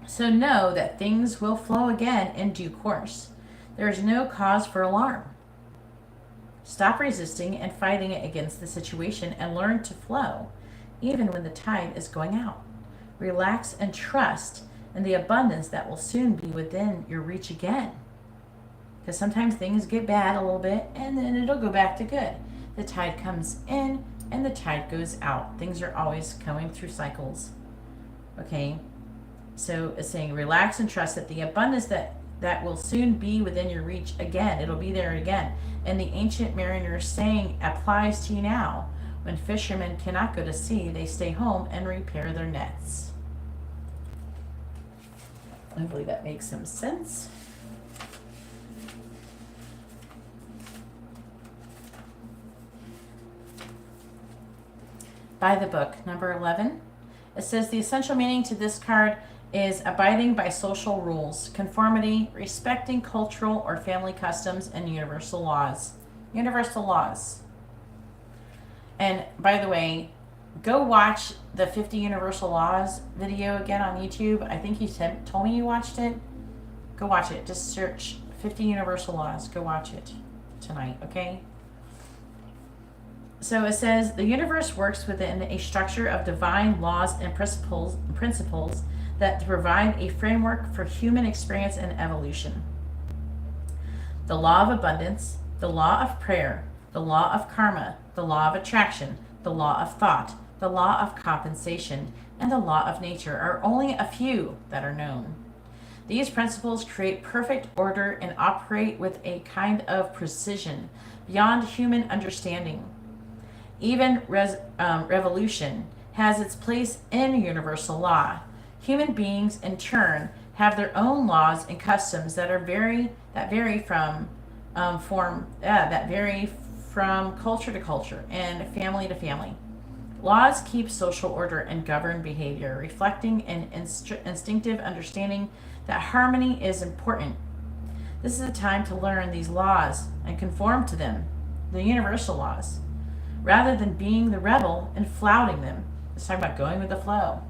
so know that things will flow again in due course. There is no cause for alarm. Stop resisting and fighting against the situation and learn to flow, even when the tide is going out. Relax and trust in the abundance that will soon be within your reach again. Because sometimes things get bad a little bit and then it'll go back to good. The tide comes in and the tide goes out. Things are always going through cycles. Okay? So it's saying relax and trust that the abundance that will soon be within your reach again. It'll be there again. And the ancient mariner's saying applies to you now. When fishermen cannot go to sea, they stay home and repair their nets. Hopefully that makes some sense. By the book, number 11. It says the essential meaning to this card is abiding by social rules, conformity, respecting cultural or family customs, and universal laws. Universal laws. And by the way, go watch the 50 Universal Laws video again on YouTube. I think you told me you watched it. Go watch it. Just search 50 Universal Laws. Go watch it tonight, okay? So it says, the universe works within a structure of divine laws and principles that provide a framework for human experience and evolution. The law of abundance, the law of prayer, the law of karma, the law of attraction, the law of thought, the law of compensation, and the law of nature are only a few that are known. These principles create perfect order and operate with a kind of precision beyond human understanding. Even revolution has its place in universal law. Human beings, in turn, have their own laws and customs that vary from culture to culture and family to family. Laws keep social order and govern behavior, reflecting an instinctive understanding that harmony is important. This is a time to learn these laws and conform to them, the universal laws, rather than being the rebel and flouting them. Let's talk about going with the flow.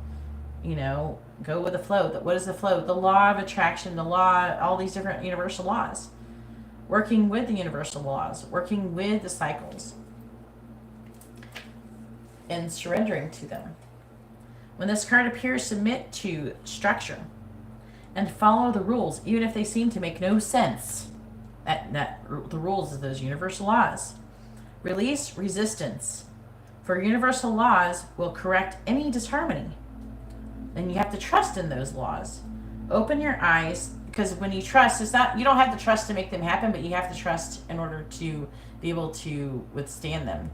You know, go with the flow. What is the flow? The law of attraction, the law, all these different universal laws. Working with the universal laws, working with the cycles, and surrendering to them. When this card appears, submit to structure and follow the rules, even if they seem to make no sense. The rules of those universal laws. Release resistance, for universal laws will correct any disharmony. And you have to trust in those laws. Open your eyes, because when you trust, you don't have to trust to make them happen, but you have to trust in order to be able to withstand them.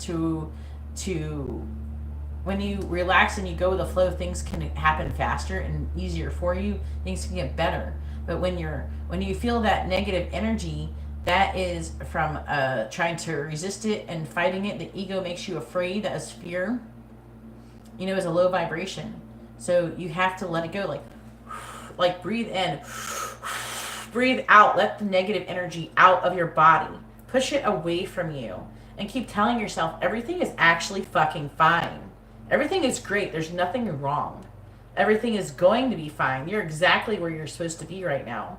When you relax and you go with the flow, things can happen faster and easier for you. Things can get better. But when you feel that negative energy, that is from trying to resist it and fighting it. The ego makes you afraid. That is fear. Is a low vibration. So you have to let it go. Like breathe in, breathe out. Let the negative energy out of your body. Push it away from you. And keep telling yourself everything is actually fucking fine. Everything is great. There's nothing wrong. Everything is going to be fine. You're exactly where you're supposed to be right now.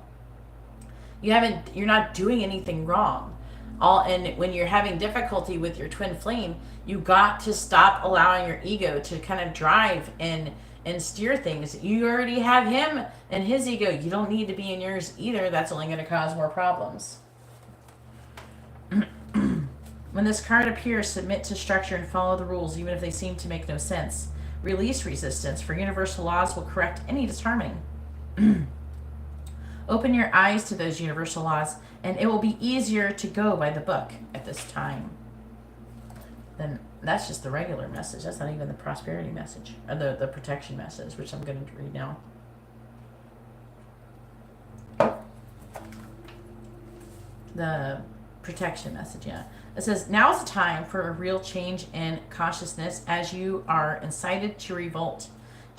You're not doing anything wrong. And when you're having difficulty with your twin flame, you got to stop allowing your ego to kind of drive and steer things. You already have him and his ego. You don't need to be in yours either. That's only going to cause more problems. When this card appears, submit to structure and follow the rules, even if they seem to make no sense. Release resistance, for universal laws will correct any disharmony. Open your eyes to those universal laws, and it will be easier to go by the book at this time. Then that's just the regular message. That's not even the prosperity message, or the protection message, which I'm going to read now. The protection message, yeah. It says, now is the time for a real change in consciousness as you are incited to revolt.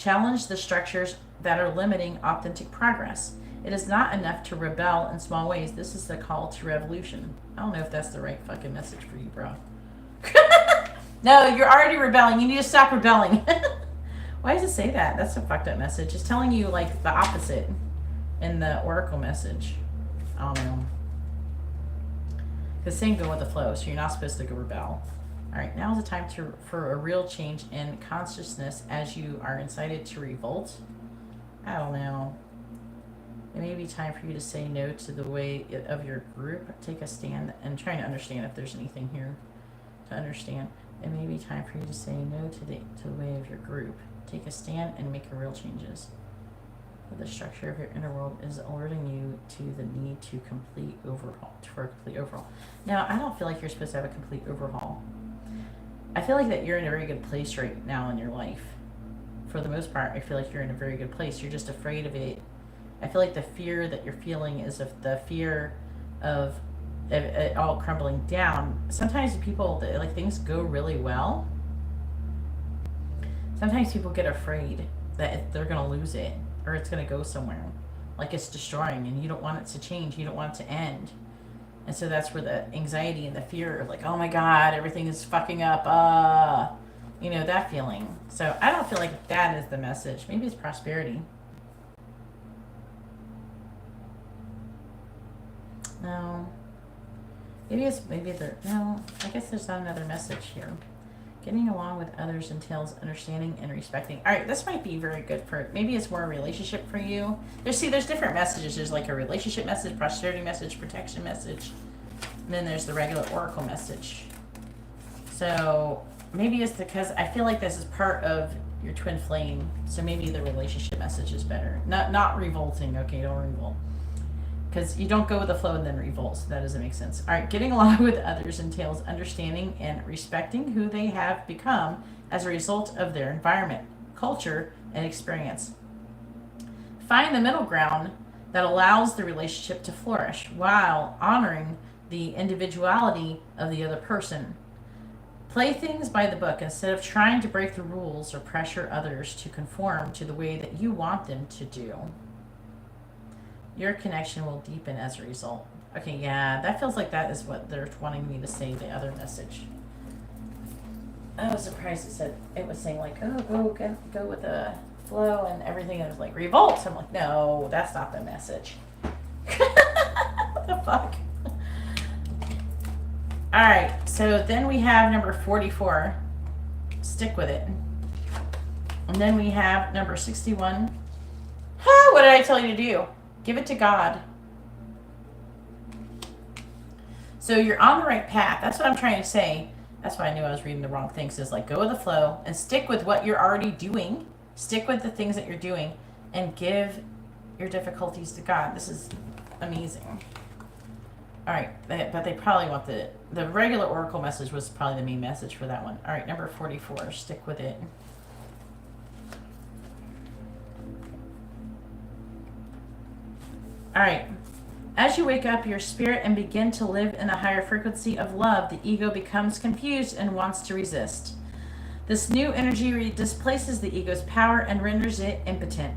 Challenge the structures that are limiting authentic progress. It is not enough to rebel in small ways. This is the call to revolution. I don't know if that's the right fucking message for you, bro. No, you're already rebelling. You need to stop rebelling. Why does it say that? That's a fucked up message. It's telling you like the opposite in the oracle message. I don't know. Because saying go with the flow, so you're not supposed to go rebel. All right, now is the time for a real change in consciousness as you are incited to revolt. I don't know. It may be time for you to say no to the way of your group. Take a stand and trying to understand if there's anything here to understand. It may be time for you to say no to the way of your group. Take a stand and make real changes. But the structure of your inner world is alerting you to the need to complete overhaul. For a complete overhaul. Now, I don't feel like you're supposed to have a complete overhaul. I feel like that you're in a very good place right now in your life. For the most part, I feel like you're in a very good place. You're just afraid of it. I feel like the fear that you're feeling is of the fear of it all crumbling down. Sometimes people, like things go really well. Sometimes people get afraid that they're going to lose it or it's going to go somewhere. Like it's destroying and you don't want it to change. You don't want it to end. And so that's where the anxiety and the fear of like, oh my God, everything is fucking up. You know, that feeling. So I don't feel like that is the message. Maybe it's prosperity. No. No, I guess there's not another message here. Getting along with others entails understanding and respecting. All right, this might be very good for, maybe it's more a relationship for you. There's different messages. There's like a relationship message, prosperity message, protection message. And then there's the regular oracle message. So maybe it's because I feel like this is part of your twin flame. So maybe the relationship message is better. Not revolting. Okay, don't revolt. Because you don't go with the flow and then revolt, so that doesn't make sense. All right, getting along with others entails understanding and respecting who they have become as a result of their environment, culture, and experience. Find the middle ground that allows the relationship to flourish while honoring the individuality of the other person. Play things by the book instead of trying to break the rules or pressure others to conform to the way that you want them to do. Your connection will deepen as a result. Okay, yeah, that feels like that is what they're wanting me to say, the other message. I was surprised it was saying like, oh, go with the flow and everything. And it was like, revolt. I'm like, no, that's not the message. What the fuck? All right, so then we have number 44. Stick with it. And then we have number 61. What did I tell you to do? Give it to God. So you're on the right path. That's what I'm trying to say. That's why I knew I was reading the wrong things. Is like go with the flow and stick with what you're already doing. Stick with the things that you're doing and give your difficulties to God. This is amazing. All right, but they probably want the regular oracle message was probably the main message for that one. All right, number 44. Stick with it. All right. As you wake up your spirit and begin to live in a higher frequency of love, the ego becomes confused and wants to resist. This new energy displaces the ego's power and renders it impotent.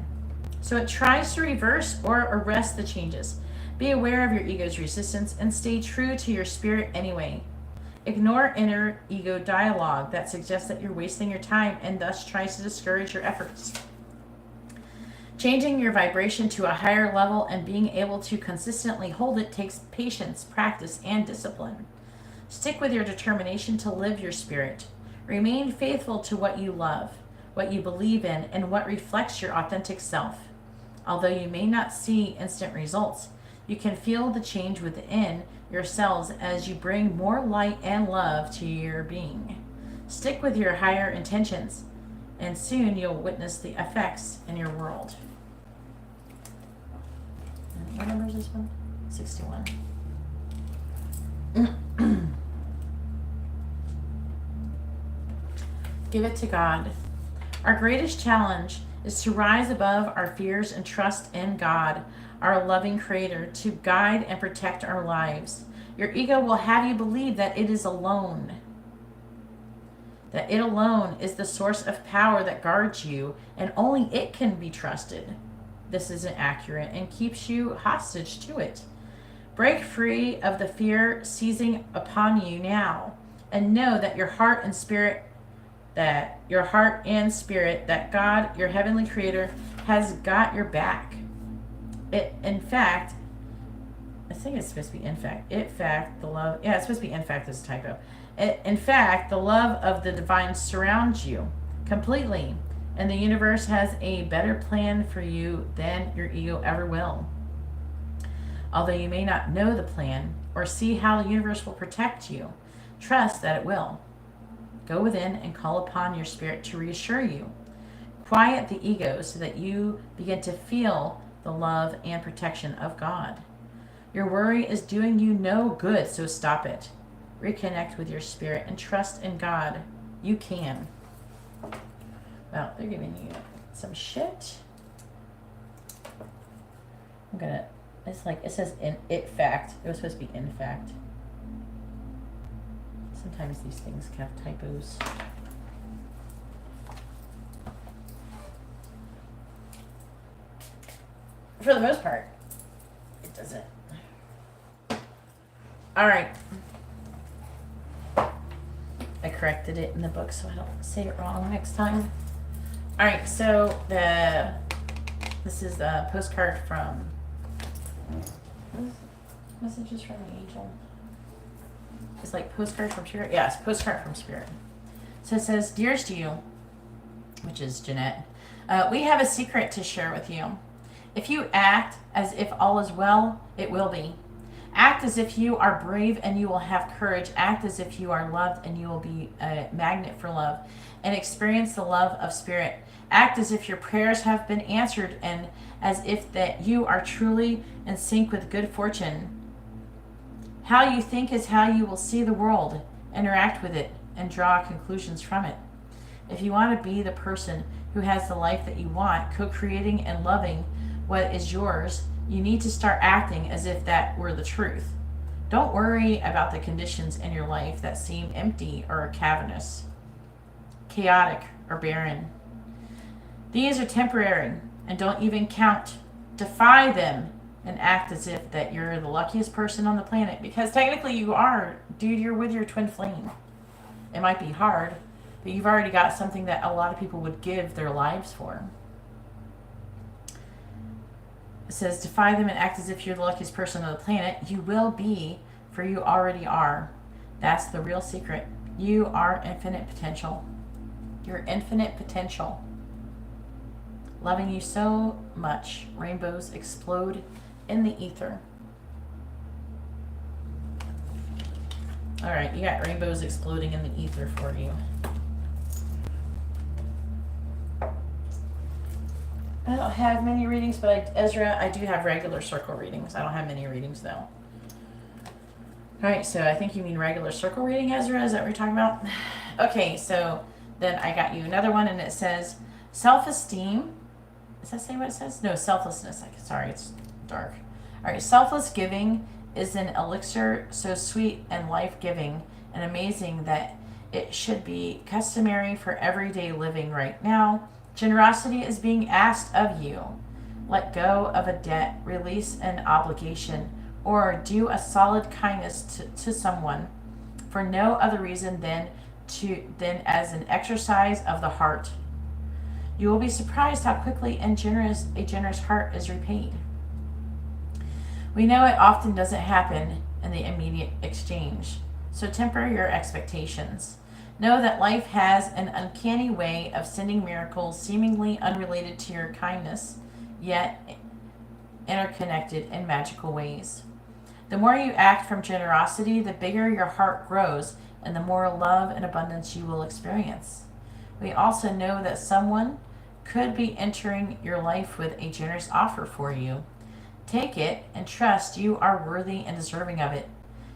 So it tries to reverse or arrest the changes. Be aware of your ego's resistance and stay true to your spirit anyway. Ignore inner ego dialogue that suggests that you're wasting your time and thus tries to discourage your efforts. Changing your vibration to a higher level and being able to consistently hold it takes patience, practice, and discipline. Stick with your determination to live your spirit. Remain faithful to what you love, what you believe in, and what reflects your authentic self. Although you may not see instant results, you can feel the change within yourselves as you bring more light and love to your being. Stick with your higher intentions, and soon you'll witness the effects in your world. What number is this one? 61. Give it to God. Our greatest challenge is to rise above our fears and trust in God, our loving Creator, to guide and protect our lives. Your ego will have you believe that it is alone, that it alone is the source of power that guards you, and only it can be trusted. This isn't accurate and keeps you hostage to it. Break free of the fear seizing upon you now, and know that your heart and spirit, that God, your heavenly creator, has got your back. In fact, I think it's supposed to be in fact. It's supposed to be in fact, this is a typo. In fact, the love of the divine surrounds you completely, and the universe has a better plan for you than your ego ever will. Although you may not know the plan or see how the universe will protect you, trust that it will. Go within and call upon your spirit to reassure you. Quiet the ego so that you begin to feel the love and protection of God. Your worry is doing you no good, so stop it. Reconnect with your spirit and trust in God. You can. Well, they're giving you some shit. It's like, it says it fact. It was supposed to be in fact. Sometimes these things have typos. For the most part, it doesn't. All right. I corrected it in the book so I don't say it wrong next time. All right, so this is the postcard from Messages from the Angel. It's like postcard from Spirit. Yes, postcard from Spirit. So it says, "Dearest you," which is Jeanette, "we have a secret to share with you. If you act as if all is well, it will be. Act as if you are brave and you will have courage. Act as if you are loved and you will be a magnet for love and experience the love of Spirit. Act as if your prayers have been answered and as if that you are truly in sync with good fortune. How you think is how you will see the world, interact with it, and draw conclusions from it. If you want to be the person who has the life that you want, co-creating and loving what is yours, you need to start acting as if that were the truth. Don't worry about the conditions in your life that seem empty or cavernous, chaotic or barren. These are temporary, and don't even count. Defy them and act as if that you're the luckiest person on the planet, because technically you are, dude. You're with your twin flame. It might be hard, but you've already got something that a lot of people would give their lives for. It says, defy them and act as if you're the luckiest person on the planet. You will be, for you already are. That's the real secret. You are infinite potential. You're infinite potential. Loving you so much. Rainbows explode in the ether. All right, you got rainbows exploding in the ether for you. I don't have many readings, but Ezra, I do have regular circle readings. I don't have many readings, though. All right, so I think you mean regular circle reading, Ezra? Is that what you're talking about? Okay, so then I got you another one, and it says self-esteem. Does that say what it says? No, selflessness. Sorry, it's dark. All right, selfless giving is an elixir so sweet and life-giving and amazing that it should be customary for everyday living right now. Generosity is being asked of you. Let go of a debt, release an obligation, or do a solid kindness to someone for no other reason than as an exercise of the heart. You will be surprised how quickly a generous heart is repaid. We know it often doesn't happen in the immediate exchange, so temper your expectations. Know that life has an uncanny way of sending miracles seemingly unrelated to your kindness, yet interconnected in magical ways. The more you act from generosity, the bigger your heart grows and the more love and abundance you will experience. We also know that someone could be entering your life with a generous offer for you. Take it and trust you are worthy and deserving of it.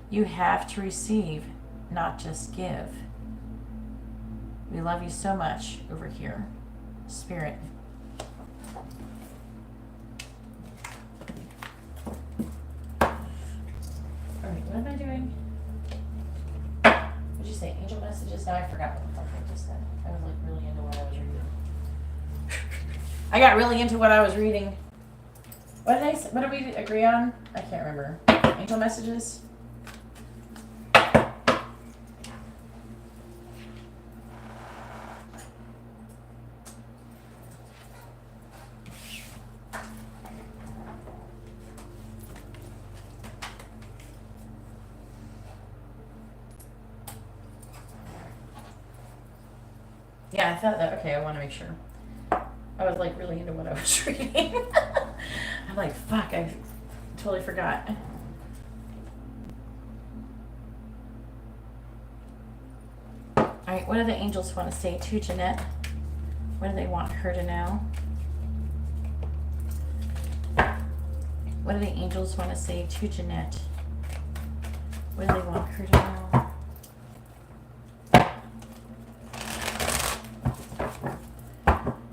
You have to receive, not just give. We love you so much over here, Spirit. All right, what am I doing? What did you say? Angel messages? Now I forgot what the fuck I just I got really into what I was reading. What did we agree on? I can't remember. Angel messages? Yeah, I thought that. Okay, I want to make sure. I was like really into what I was reading. I'm like, fuck, I totally forgot. Alright, what do the angels want to say to Jeanette? What do they want her to know? What do the angels want to say to Jeanette? What do they want her to know?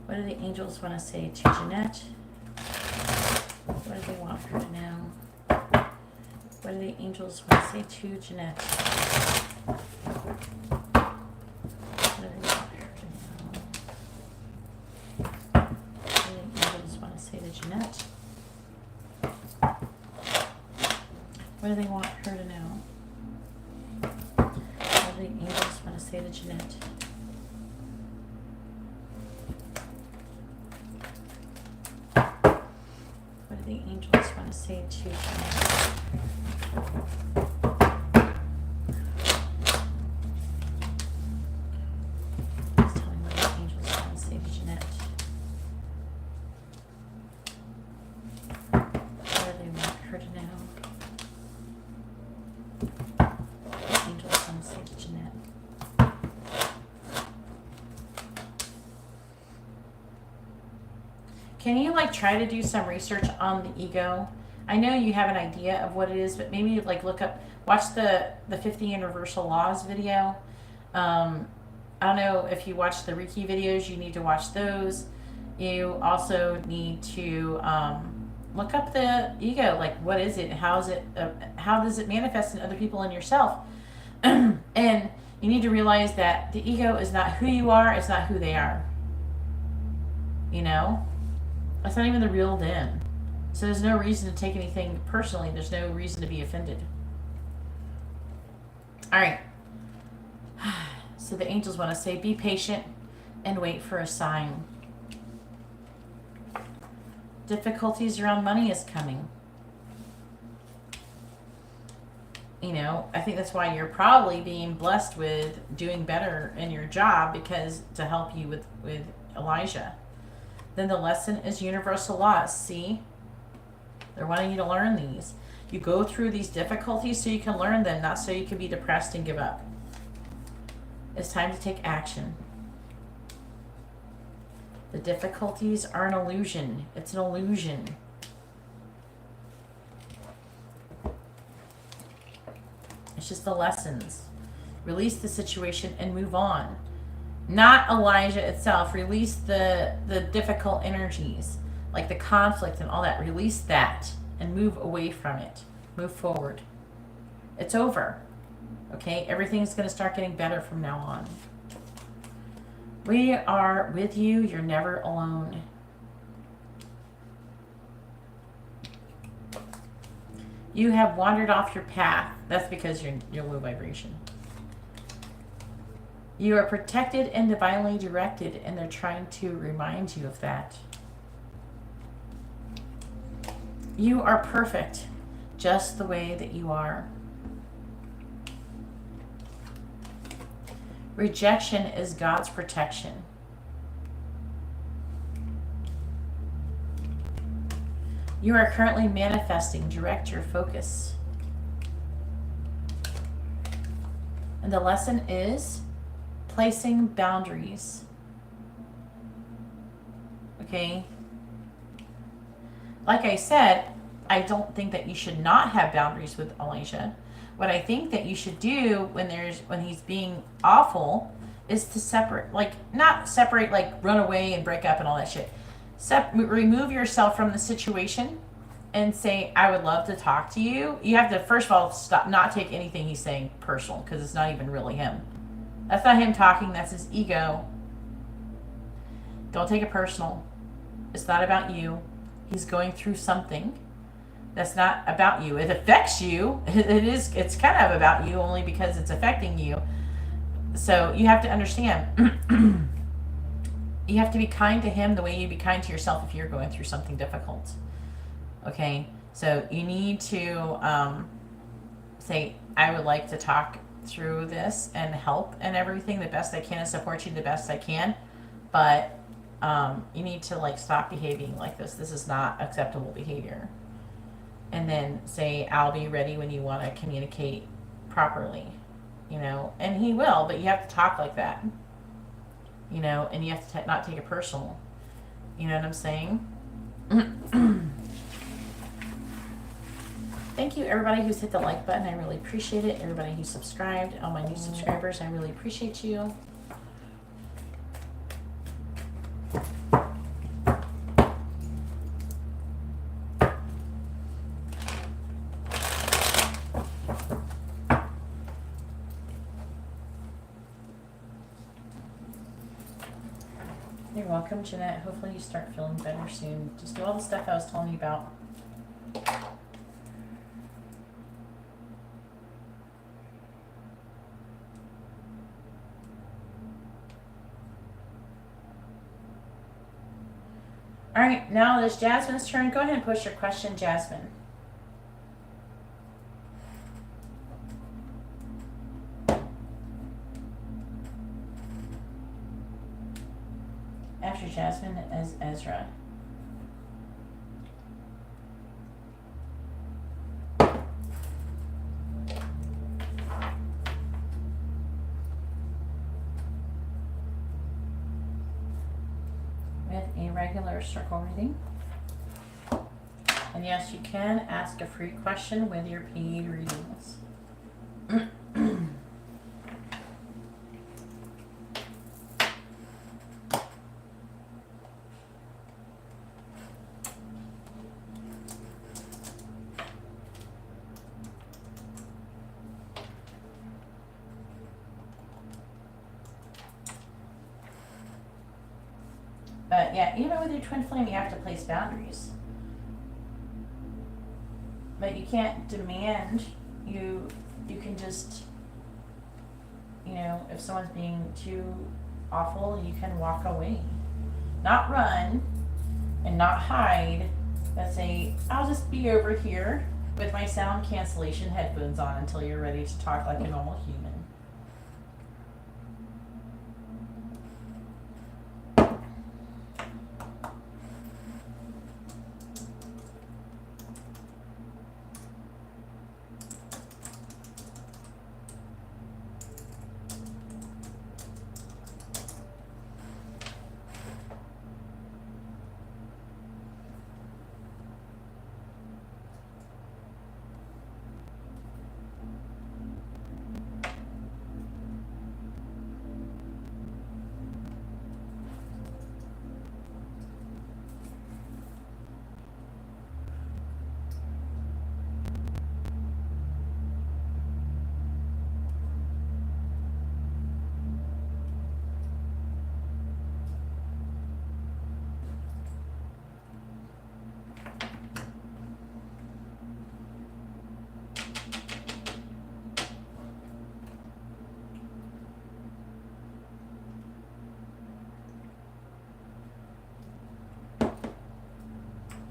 What do the angels want to say to Jeanette? What do they want her to know? What do the angels want to say to Jeanette? What do they want her to know? What do the angels want to say to Jeanette? What do they want her to know? What do the angels want to say to Jeanette? What do the angels want to say to Jeanette? Please tell me what the angels want to say to Jeanette. What do they want her to know? What do the angels want to say to Jeanette? Can you like try to do some research on the ego? I know you have an idea of what it is, but maybe like look up, watch the 50 Universal Laws video. I don't know if you watch the Reiki videos, you need to watch those. You also need to look up the ego, like what is it? How is it? How does it manifest in other people and yourself? And you need to realize that the ego is not who you are, it's not who they are. You know? That's not even the real them. So there's no reason to take anything personally. There's no reason to be offended. All right. So the angels want to say, be patient and wait for a sign. Difficulties around money is coming. You know, I think that's why you're probably being blessed with doing better in your job, because to help you with Elijah. Then the lesson is universal laws. See? They're wanting you to learn these. You go through these difficulties so you can learn them, not so you can be depressed and give up. It's time to take action. The difficulties are an illusion. It's an illusion. It's just the lessons. Release the situation and move on. Not Elijah itself. Release the difficult energies, like the conflict and all that. Release that and move away from it. Move forward. It's over. Okay? Everything's going to start getting better from now on. We are with you. You're never alone. You have wandered off your path. That's because you're low vibration. You are protected and divinely directed, and they're trying to remind you of that. You are perfect, just the way that you are. Rejection is God's protection. You are currently manifesting. Direct your focus. And the lesson is placing boundaries. Okay? Like I said, I don't think that you should not have boundaries with Elijah. What I think that you should do when he's being awful is to separate, like not separate, like run away and break up and all that shit. Remove yourself from the situation and say, I would love to talk to you. You have to, first of all, stop, not take anything he's saying personal, because it's not even really him. That's not him talking, that's his ego. Don't take it personal. It's not about you. He's going through something that's not about you. It affects you. It's kind of about you only because it's affecting you. So you have to understand. You have to be kind to him the way you be kind to yourself if you're going through something difficult. Okay? So you need to say, I would like to talk through this and help and everything the best I can and support you the best I can. But you need to like stop behaving like this. This is not acceptable behavior. And then say, I'll be ready when you want to communicate properly. You know, and he will, but you have to talk like that. You know, and you have to not take it personal. You know what I'm saying? Thank you, everybody who's hit the like button. I really appreciate it. Everybody who's subscribed, all my new subscribers, I really appreciate you. You're welcome, Jeanette. Hopefully you start feeling better soon. Just do all the stuff I was telling you about. All right, now it's Jasmine's turn. Go ahead and push your question, Jasmine. After Jasmine is Ezra. With a regular circle reading. And yes, you can ask a free question with your paid readings. But yeah, even with your twin flame, you have to place boundaries. But you can't demand. You can just, you know, if someone's being too awful, you can walk away. Not run and not hide, but say, I'll just be over here with my sound cancellation headphones on until you're ready to talk like a normal human.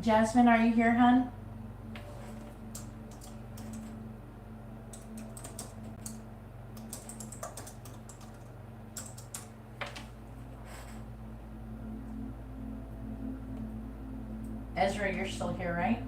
Jasmine, are you here, hon? Ezra, you're still here, right?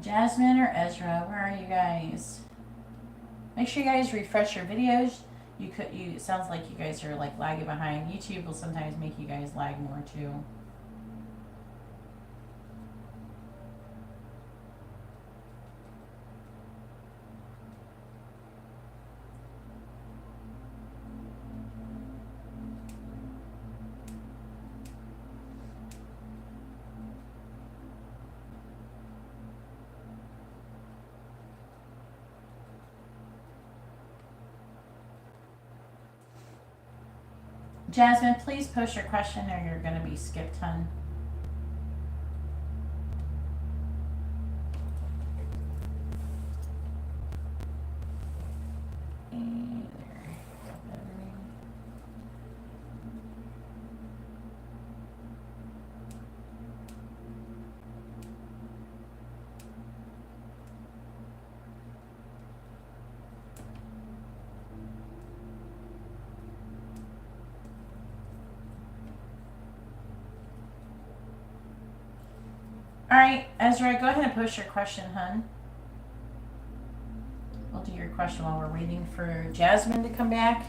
Jasmine or Ezra, where are you guys? Make sure you guys refresh your videos. It sounds like you guys are like lagging behind. YouTube will sometimes make you guys lag more too. Jasmine, please post your question or you're going to be skipped, hun. All right, Ezra, go ahead and post your question, hun. We'll do your question while we're waiting for Jasmine to come back.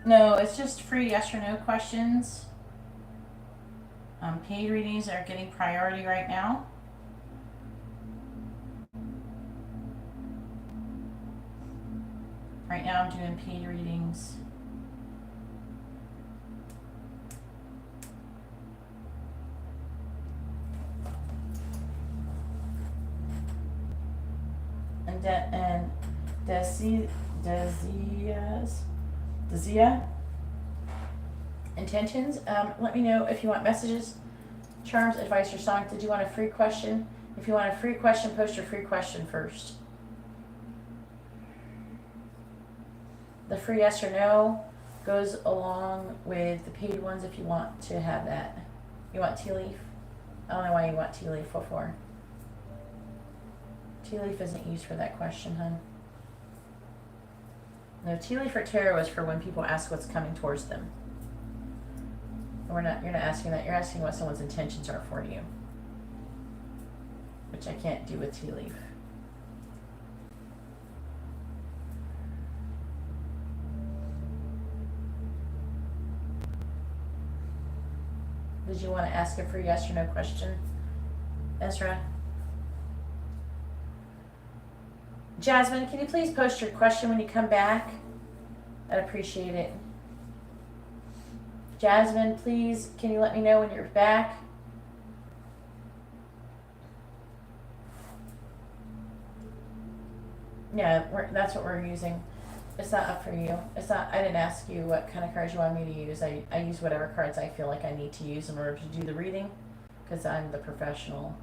No, it's just free yes or no questions. Paid readings are getting priority right now. Right now I'm doing paid readings. And Dazia intentions. Let me know if you want messages, charms, advice, or song. Did you want a free question? If you want a free question, post your free question first. The free yes or no goes along with the paid ones if you want to have that. You want tea leaf? I don't know why you want tea leaf before. Tea leaf isn't used for that question, hun. No, tea leaf or tarot is for when people ask what's coming towards them. You're not asking that. You're asking what someone's intentions are for you, which I can't do with tea leaf. Did you want to ask a free yes or no question, Ezra? Jasmine, can you please post your question when you come back? I'd appreciate it. Jasmine, please, can you let me know when you're back? Yeah, that's what we're using. It's not up for you. It's not. I didn't ask you what kind of cards you want me to use. I use whatever cards I feel like I need to use in order to do the reading, because I'm the professional.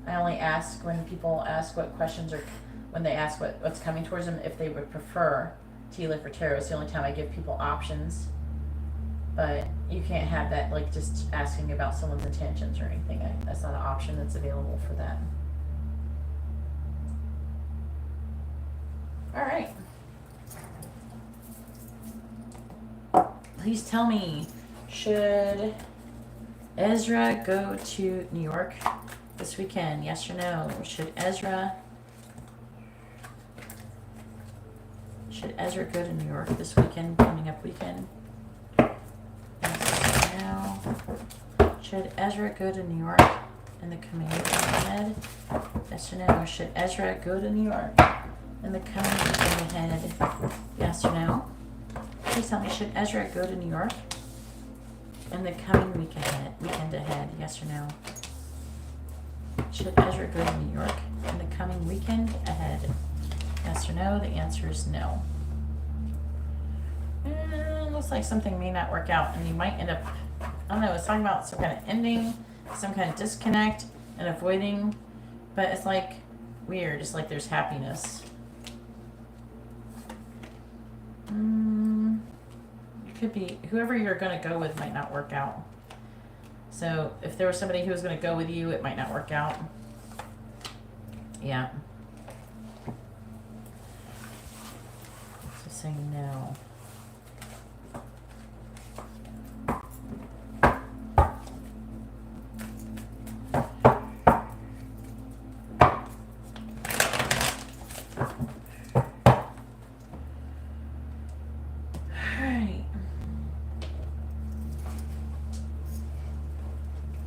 I only ask when people ask what questions are, when they ask what's coming towards them, if they would prefer tea leaf or tarot. It's the only time I give people options. But you can't have that, like just asking about someone's intentions or anything. That's not an option that's available for that. All right. Please tell me, should Ezra go to New York this weekend? Yes or no? Should Ezra go to New York this weekend, coming up weekend? Yes or no? Should Ezra go to New York in the coming weekend? Yes or no? Should Ezra go to New York in the coming weekend ahead? Yes or no? Please tell me, should Ezra go to New York in the coming weekend ahead? Yes or no? Should Ezra go to New York in the coming weekend ahead? Yes or no? The answer is no. Looks like something may not work out, and you might end up, I don't know, it's talking about some kind of ending, some kind of disconnect, and avoiding, but it's like weird. It's like there's happiness. It could be whoever you're going to go with might not work out. So if there was somebody who was going to go with you, it might not work out. Yeah. So saying no.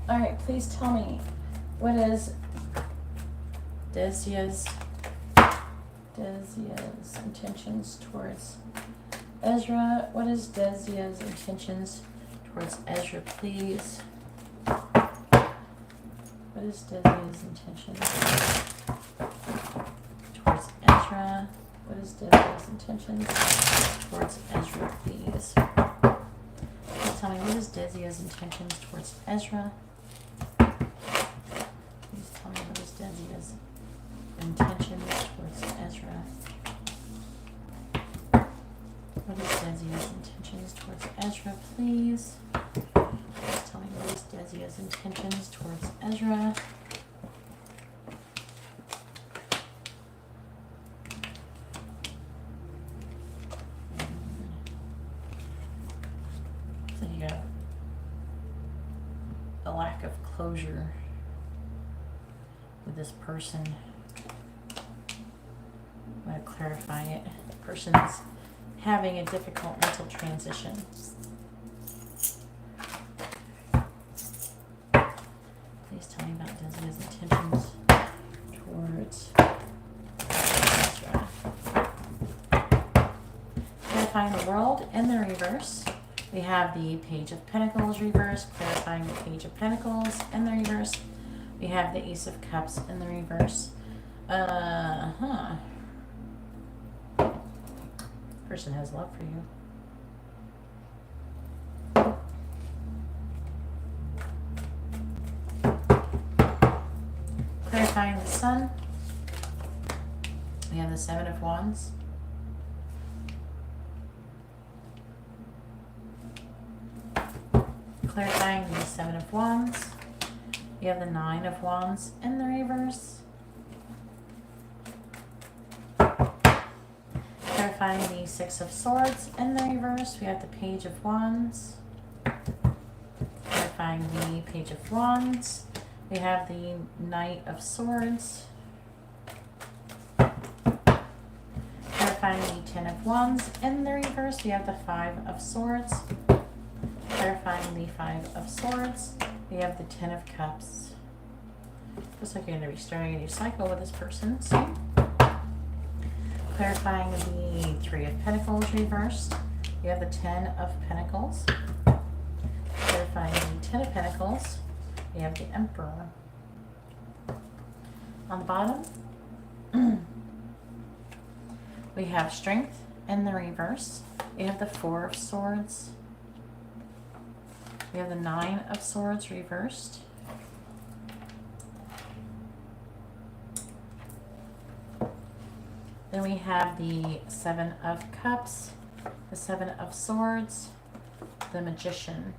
Alright, please tell me, what is Desia's intentions towards Ezra? What is Desia's intentions towards Ezra, please? What is Desia's intentions towards Ezra? What is Desia's intentions towards Ezra, please? Please tell me, what is Desia's intentions towards Ezra? Please tell me, what is Desia's intentions towards Ezra? What is Desia's intentions towards Ezra, please? Please tell me, what is Desia's intentions towards Ezra? So you got a lack of closure with this person. I'm going to clarify it. The person's having a difficult mental transition. Please tell me about Desia's intentions towards Ezra. Clarifying the world in the reverse. We have the Page of Pentacles reverse, clarifying the Page of Pentacles in the reverse. We have the Ace of Cups in the reverse. Person has love for you. Clarifying the Sun. We have the Seven of Wands. Clarifying the Seven of Wands. We have the Nine of Wands in the reverse. Clarifying the Six of Swords in the reverse. We have the Page of Wands. Clarifying the Page of Wands. We have the Knight of Swords. Clarifying the Ten of Wands in the reverse. We have the Five of Swords. Clarifying the Five of Swords. We have the Ten of Cups. Looks like you're going to be starting a new cycle with this person soon. Clarifying the Three of Pentacles reversed. We have the Ten of Pentacles. Clarifying the Ten of Pentacles. We have the Emperor. On the bottom, we have Strength in the reverse. We have the Four of Swords. We have the Nine of Swords reversed. Then we have the Seven of Cups, the Seven of Swords, the Magician,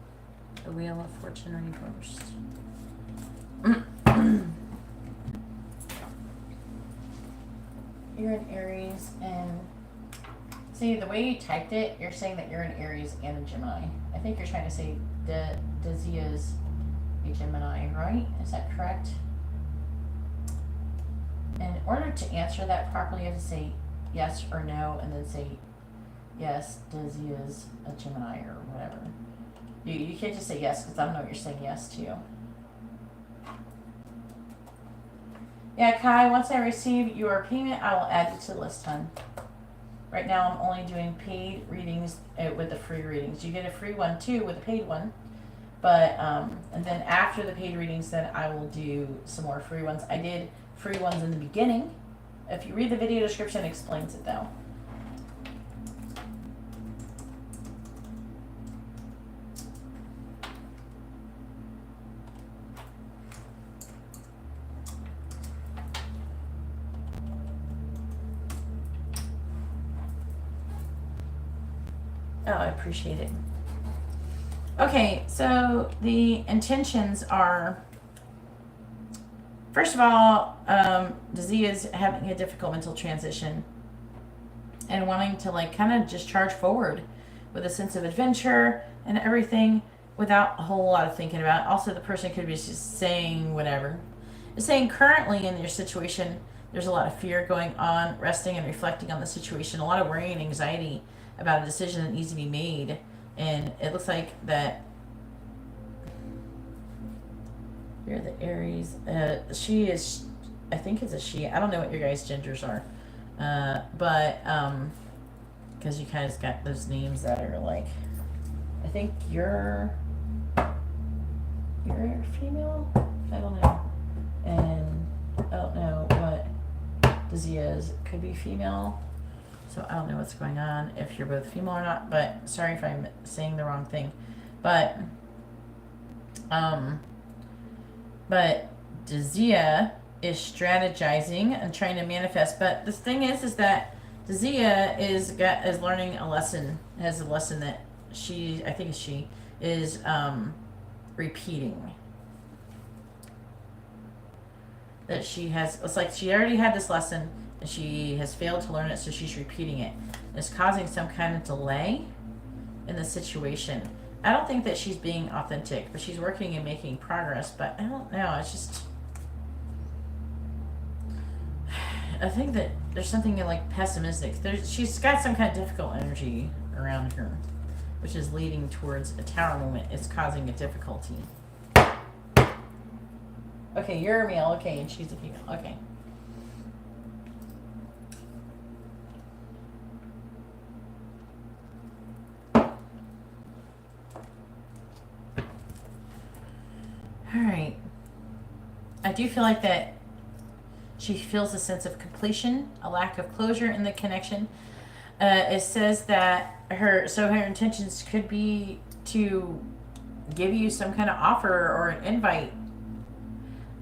the Wheel of Fortune reversed. You're an Aries, and see, the way you typed it, you're saying that you're an Aries and a Gemini. I think you're trying to say Dezia is a Gemini, right? Is that correct? In order to answer that properly, you have to say yes or no, and then say yes, Dezia is a Gemini or whatever. You can't just say yes, because I don't know what you're saying yes to. Yeah, Kai, once I receive your payment, I will add you to the list, hon. Right now, I'm only doing paid readings with the free readings. You get a free one too with a paid one, but and then after the paid readings, then I will do some more free ones. I did free ones in the beginning. If you read the video description, it explains it though. Oh, I appreciate it. Okay, so the intentions are, first of all, Dazia is having a difficult mental transition and wanting to like kind of just charge forward with a sense of adventure and everything without a whole lot of thinking about it. Also, the person could be just saying whatever. It's saying currently in your situation, there's a lot of fear going on, resting and reflecting on the situation, a lot of worry and anxiety about a decision that needs to be made. And it looks like that you're the Aries. She is, I think it's a she. I don't know what your guys' genders are. But because you kind of got those names that are like, I think you're female? I don't know. And I don't know what Dazia is. Could be female. So I don't know what's going on, if you're both female or not, but sorry if I'm saying the wrong thing. But Dazia is strategizing and trying to manifest. But the thing is that Dazia is learning a lesson, has a lesson that she is repeating. That she has, it's like she already had this lesson and she has failed to learn it, so she's repeating it. It's causing some kind of delay in the situation. I don't think that she's being authentic, but she's working and making progress. But I don't know, it's just, I think that there's something like pessimistic. She's got some kind of difficult energy around her, which is leading towards a tower moment. It's causing a difficulty. Okay, you're a male, okay, and she's a female, okay. Alright. I do feel like that she feels a sense of completion, a lack of closure in the connection. It says that her intentions could be to give you some kind of offer or an invite.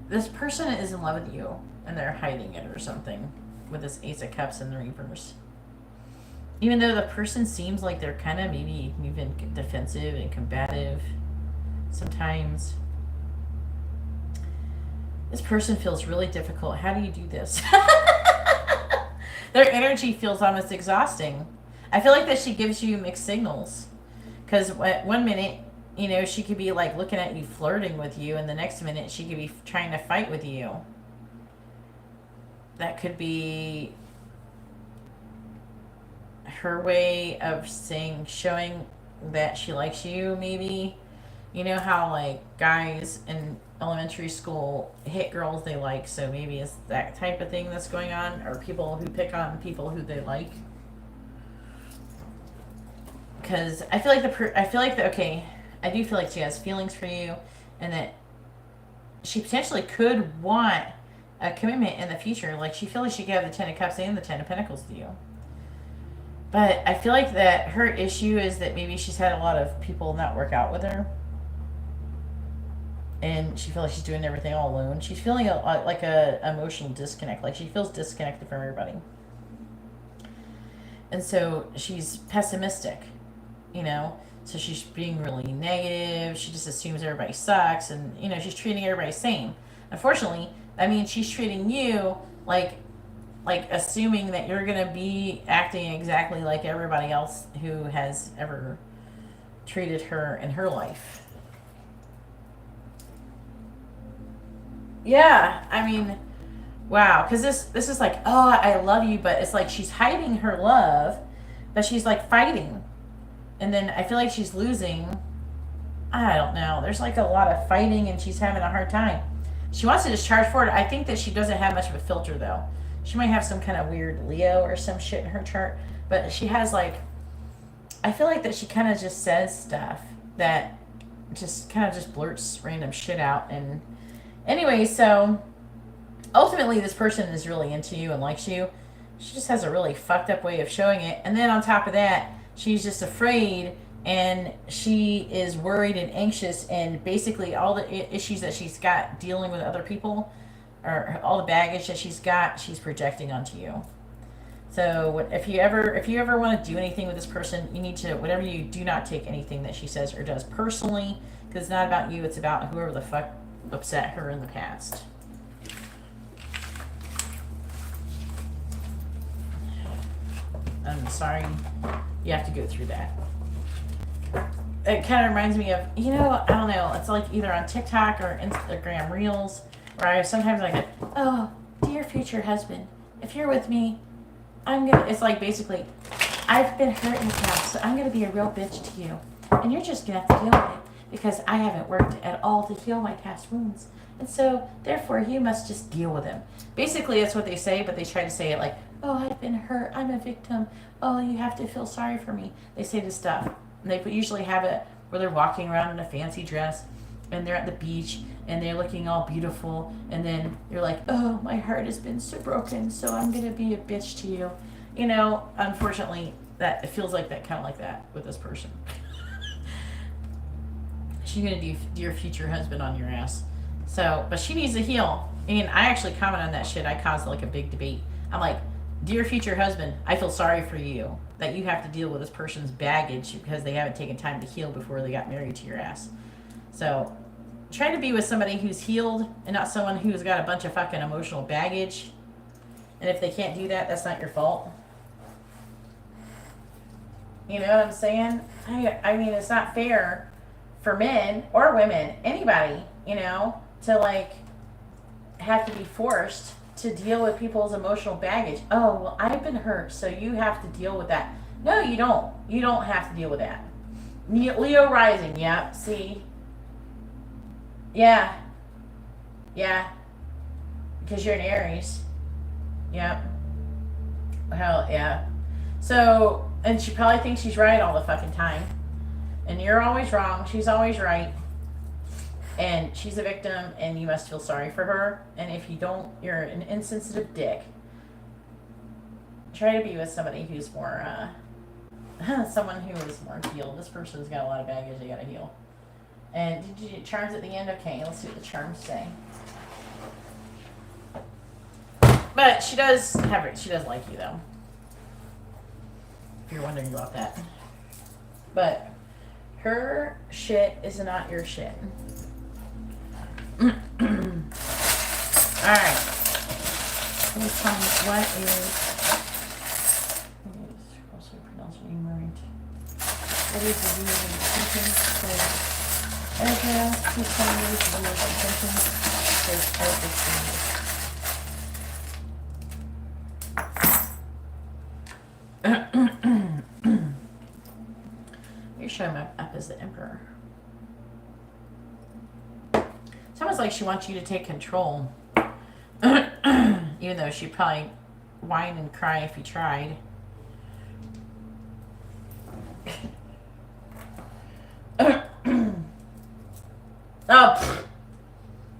This person is in love with you and they're hiding it or something with this Ace of Cups in the reverse. Even though the person seems like they're kind of maybe even defensive and combative sometimes. This person feels really difficult. How do you do this? Their energy feels almost exhausting. I feel like that she gives you mixed signals. Because 1 minute, you know, she could be like looking at you, flirting with you, and the next minute she could be trying to fight with you. That could be her way of showing that she likes you, maybe. You know how like guys in elementary school hit girls they like, so maybe it's that type of thing that's going on, or people who pick on people who they like. Because I feel like she has feelings for you, and that she potentially could want a commitment in the future. Like she feels like she could have the 10 of Cups and the 10 of Pentacles with you. But I feel like that her issue is that maybe she's had a lot of people not work out with her. And she feels like she's doing everything all alone. She's feeling like a emotional disconnect. Like she feels disconnected from everybody. And so she's pessimistic, you know. So she's being really negative. She just assumes everybody sucks. And, you know, she's treating everybody the same. Unfortunately, that means she's treating you like assuming that you're going to be acting exactly like everybody else who has ever treated her in her life. Yeah, I mean, wow. Because this is like, oh, I love you, but it's like she's hiding her love, but she's like fighting. And then I feel like she's losing. I don't know. There's like a lot of fighting and she's having a hard time. She wants to discharge for it. I think that she doesn't have much of a filter, though. She might have some kind of weird Leo or some shit in her chart. But she has, like, I feel like that she kind of just says stuff that just kind of just blurts random shit out. And anyway, so ultimately this person is really into you and likes you. She just has a really fucked up way of showing it. And then on top of that, she's just afraid and she is worried and anxious, and basically all the issues that she's got dealing with other people, or all the baggage that she's got, she's projecting onto you. So if you ever want to do anything with this person, you need to, whatever you do, not take anything that she says or does personally, because it's not about you, it's about whoever the fuck upset her in the past. I'm sorry you have to go through that. It kind of reminds me of, I don't know, it's like either on TikTok or Instagram Reels, where I sometimes I go, oh, dear future husband, if you're with me, it's like basically, I've been hurt in the past, so I'm going to be a real bitch to you. And you're just going to have to deal with it, because I haven't worked at all to heal my past wounds. And so, therefore, you must just deal with them. Basically, that's what they say, but they try to say it like, oh, I've been hurt, I'm a victim, oh, you have to feel sorry for me. They say this stuff. And they usually have it where they're walking around in a fancy dress, and they're at the beach, and they're looking all beautiful, and then they're like, oh, my heart has been so broken, so I'm going to be a bitch to you. Unfortunately, it feels like that, kind of like that with this person. She's going to do your future husband on your ass. So, but she needs to heal. And I actually comment on that shit. I caused like a big debate. I'm like, dear future husband, I feel sorry for you that you have to deal with this person's baggage because they haven't taken time to heal before they got married to your ass. So, try to be with somebody who's healed and not someone who's got a bunch of fucking emotional baggage. And if they can't do that, that's not your fault. You know what I'm saying? I mean, it's not fair for men or women, anybody, to like have to be forced to deal with people's emotional baggage. Oh, well, I've been hurt, so you have to deal with that. No, you don't. You don't have to deal with that. Leo rising, yeah, see? Yeah. Yeah. Because you're an Aries. Yep. Hell, yeah. So, and she probably thinks she's right all the fucking time. And you're always wrong. She's always right. And she's a victim, and you must feel sorry for her. And if you don't, you're an insensitive dick. Try to be with somebody who's more, someone who is more healed. This person's got a lot of baggage they gotta heal. And did you get charms at the end? Okay, let's see what the charms say. But she does like you, though. If you're wondering about that. But her shit is not your shit. Alright. Please tell me what is the view of intentions for Ezra? Please tell me what is the view of intentions for Ezra. You're showing up as the Emperor. It's almost like she wants you to take control. Even though she'd probably whine and cry if you tried.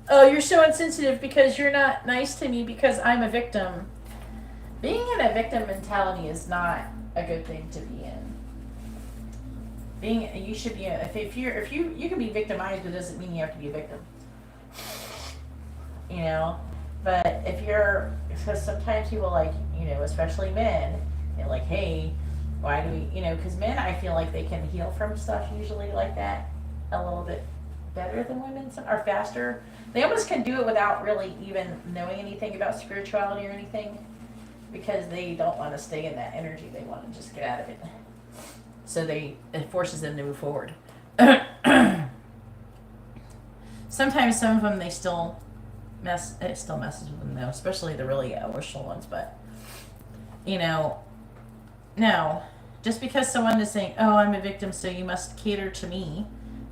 Oh, you're so insensitive because you're not nice to me because I'm a victim. Being in a victim mentality is not a good thing to be in. You should be if you can be victimized, but it doesn't mean you have to be a victim. But because sometimes people like, especially men, they're like, hey, why do we, because men, I feel like they can heal from stuff usually like that a little bit better than women, or faster. They almost can do it without really even knowing anything about spirituality or anything, because they don't want to stay in that energy. They want to just get out of it. So it forces them to move forward. Sometimes some of them, it still messes with them though, especially the really emotional ones. But, no, just because someone is saying, oh, I'm a victim, so you must cater to me.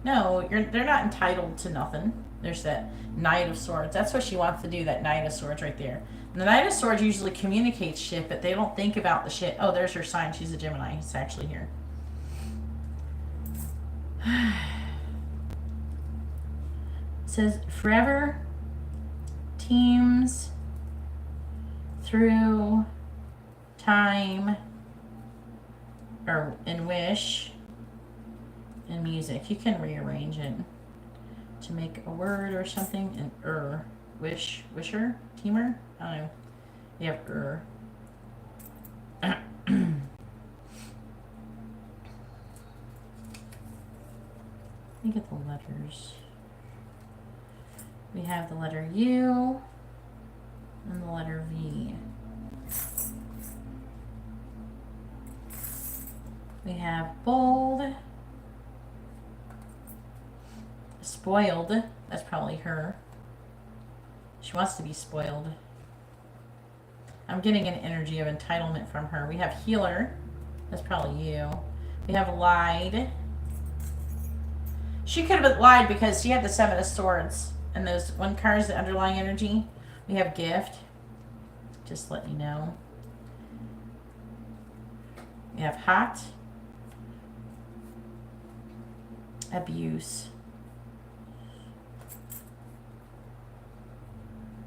No, they're not entitled to nothing. There's that Knight of Swords. That's what she wants to do, that Knight of Swords right there. And the Knight of Swords usually communicates shit, but they don't think about the shit. Oh, there's her sign. She's a Gemini. It's actually here. It says, forever teams through time, or in wish and music. You can rearrange it to make a word or something. And wisher, teamer. I don't know. You have Let me get the letters. We have the letter U and the letter V. We have bold, spoiled. That's probably her. She wants to be spoiled. I'm getting an energy of entitlement from her. We have healer. That's probably you. We have lied. She could have lied because she had the Seven of Swords. And those one card is the underlying energy. We have gift. Just let you know. We have hot. Abuse.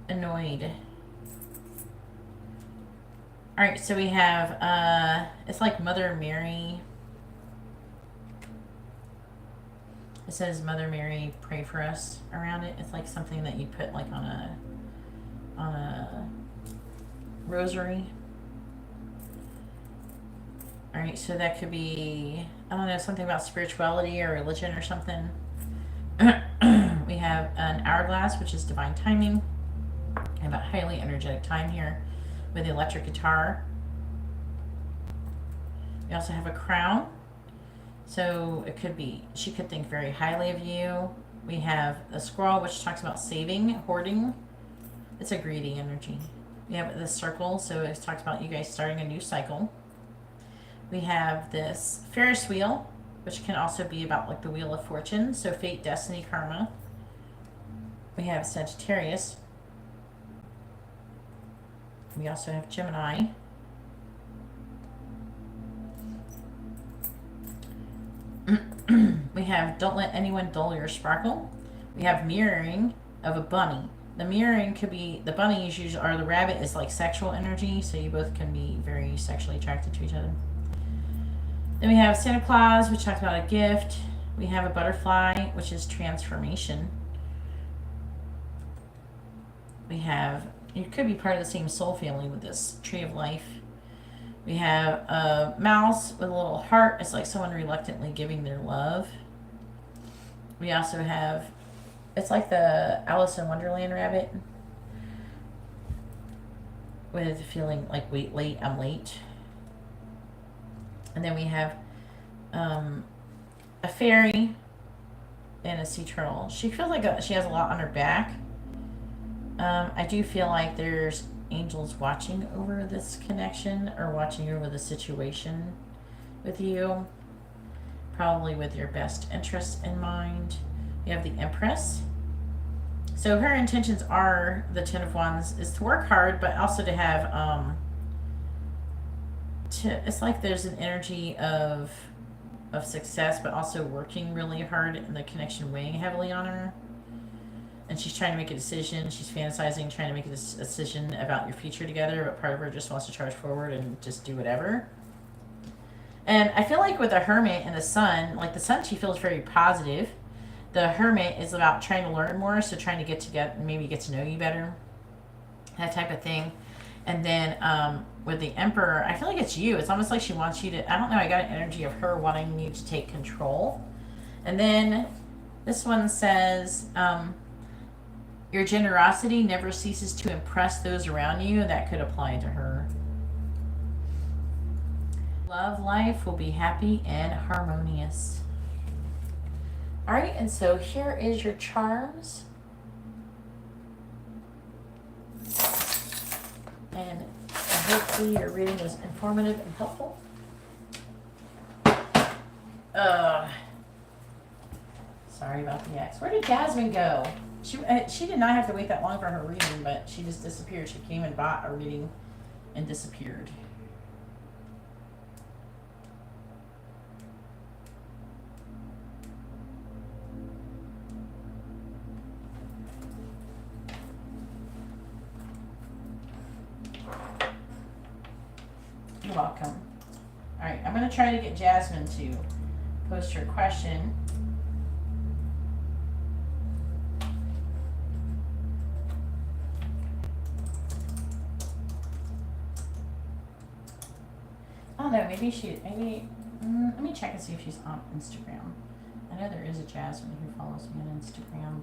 Annoyed. Alright, so we have, it's like Mother Mary. It says Mother Mary, pray for us around it. It's like something that you put like on a rosary. Alright, so that could be, I don't know, something about spirituality or religion or something. We have an hourglass, which is divine timing. And about highly energetic time here with the electric guitar. We also have a crown. So it could be, she could think very highly of you. We have a squirrel, which talks about saving, hoarding. It's a greedy energy. We have the circle, so it talks about you guys starting a new cycle. We have this Ferris wheel, which can also be about like the Wheel of Fortune. So fate, destiny, karma. We have Sagittarius. We also have Gemini. We have don't let anyone dull your sparkle. We have mirroring of a bunny. The mirroring could be, the bunnies usually, or the rabbit is like sexual energy, so you both can be very sexually attracted to each other. Then we have Santa Claus, which talks about a gift. We have a butterfly, which is transformation. We have, you could be part of the same soul family with this tree of life. We have a mouse with a little heart. It's like someone reluctantly giving their love. We also have, it's like the Alice in Wonderland rabbit with feeling like, wait, late, I'm late. And then we have a fairy and a sea turtle. She feels like she has a lot on her back. I do feel like there's angels watching over this connection or watching over the situation with you, probably with your best interests in mind. You have the Empress. So her intentions are, the Ten of Wands, is to work hard, but also to have it's like there's an energy of success, but also working really hard, and the connection weighing heavily on her. And she's trying to make a decision. She's fantasizing, trying to make a decision about your future together, but part of her just wants to charge forward and just do whatever. And I feel like with the Hermit and the Sun, like the Sun, she feels very positive. The Hermit is about trying to learn more, so trying to maybe get to know you better, that type of thing. And then with the Emperor, I feel like it's you. It's almost like she wants you to, I don't know, I got an energy of her wanting you to take control. And then this one says, your generosity never ceases to impress those around you. That could apply to her. Love life will be happy and harmonious. All right, and so here is your charms. And hopefully your reading was informative and helpful. Sorry about the X. Where did Jasmine go? She did not have to wait that long for her reading, but she just disappeared. She came and bought a reading and disappeared. You're welcome. Alright, I'm going to try to get Jasmine to post her question. I don't know, maybe, let me check and see if she's on Instagram. I know there is a Jasmine who follows me on Instagram.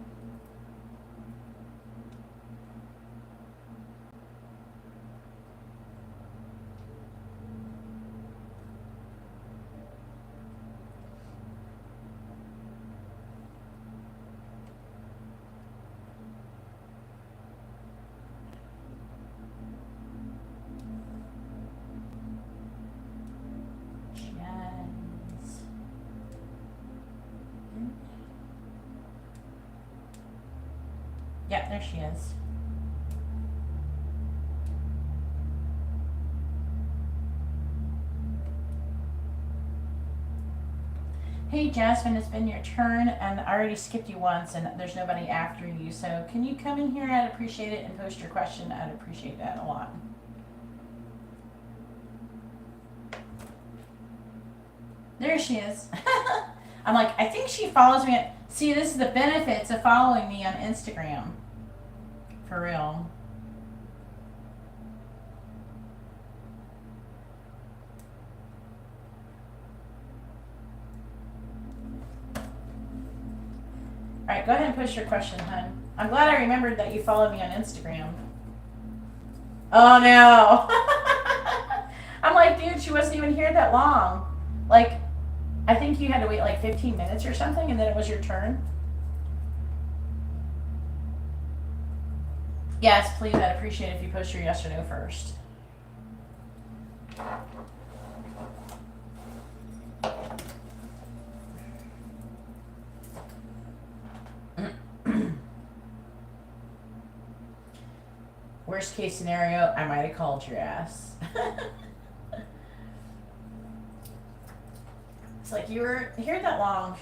Yeah, there she is. Hey Jasmine, it's been your turn and I already skipped you once and there's nobody after you. So can you come in here? I'd appreciate it and post your question. I'd appreciate that a lot. There she is. I'm like, I think she follows me. See, this is the benefits of following me on Instagram. For real. Alright, go ahead and push your question, hon. I'm glad I remembered that you followed me on Instagram. Oh no! I'm like, dude, she wasn't even here that long. Like, I think you had to wait like 15 minutes or something and then it was your turn. Yes, please, I'd appreciate it if you post your yes or no first. Worst case scenario, I might have called your ass. It's like you were here that long,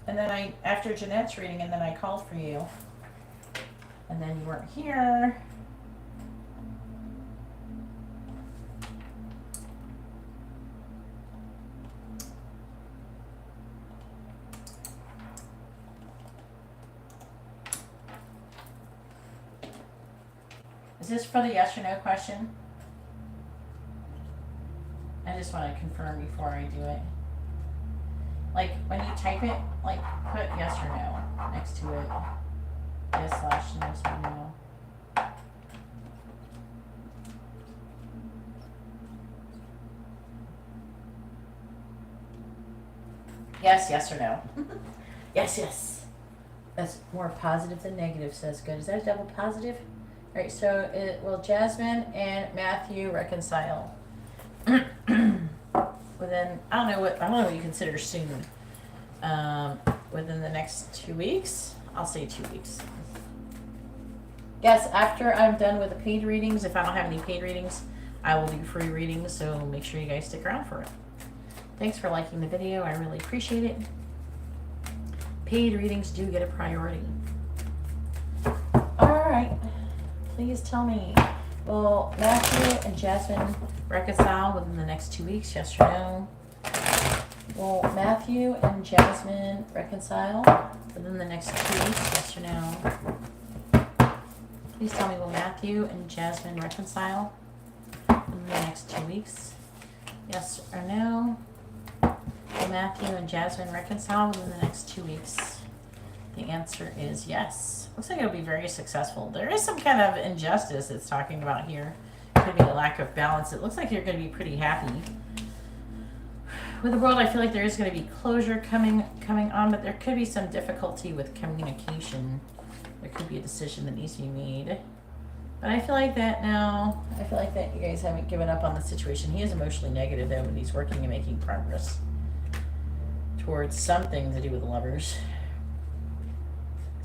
and then after Jeanette's reading, and then I called for you. And then you weren't here. Is this for the yes or no question? I just want to confirm before I do it. Like, when you type it, like, put yes or no next to it. Yes/no. Yes or no. Yes. That's more positive than negative, so that's good. Is that a double positive? All right, so will Jasmine and Matthew reconcile? Within, I don't know what you consider soon. Within the next 2 weeks? I'll say 2 weeks. Yes, after I'm done with the paid readings, if I don't have any paid readings, I will do free readings, so make sure you guys stick around for it. Thanks for liking the video. I really appreciate it. Paid readings do get a priority. Alright. Please tell me, will Matthew and Jasmine reconcile within the next 2 weeks? Yes or no? Will Matthew and Jasmine reconcile within the next 2 weeks? Yes or no? Please tell me, will Matthew and Jasmine reconcile within the next 2 weeks? Yes or no? Will Matthew and Jasmine reconcile within the next 2 weeks? The answer is yes. Looks like it'll be very successful. There is some kind of injustice it's talking about here. Could be a lack of balance. It looks like you're going to be pretty happy. With the world, I feel like there is going to be closure coming on, but there could be some difficulty with communication. There could be a decision that needs to be made. But I feel like that now. I feel like that you guys haven't given up on the situation. He is emotionally negative, though, but he's working and making progress towards something to do with lovers.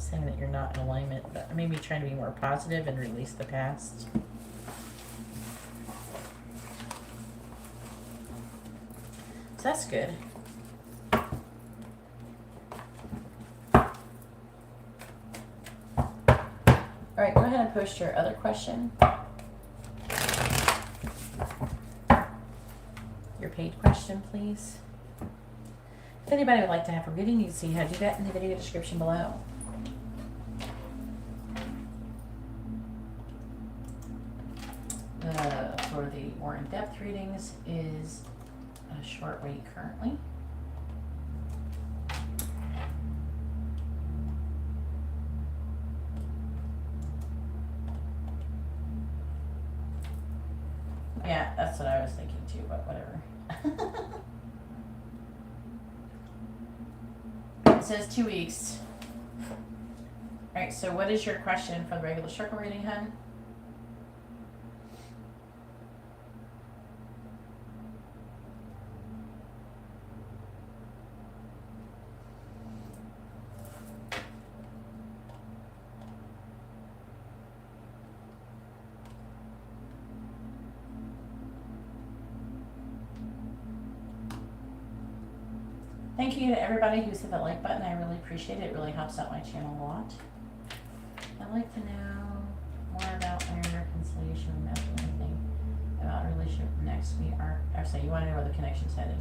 saying that you're not in alignment, but maybe trying to be more positive and release the past. So that's good. All right, go ahead and post your other question. Your paid question, please. If anybody would like to have a reading, you can see how to do that in the video description below. For the more in-depth readings is a short wait currently. Yeah, that's what I was thinking too, but whatever. It says 2 weeks. Alright, so what is your question for the regular circle reading, hun? Thank you to everybody who's hit that like button. I really appreciate it. It really helps out my channel a lot. I'd like to know more about our reconciliation and anything about our relationship next. We are, actually, you want to know where the connection's headed.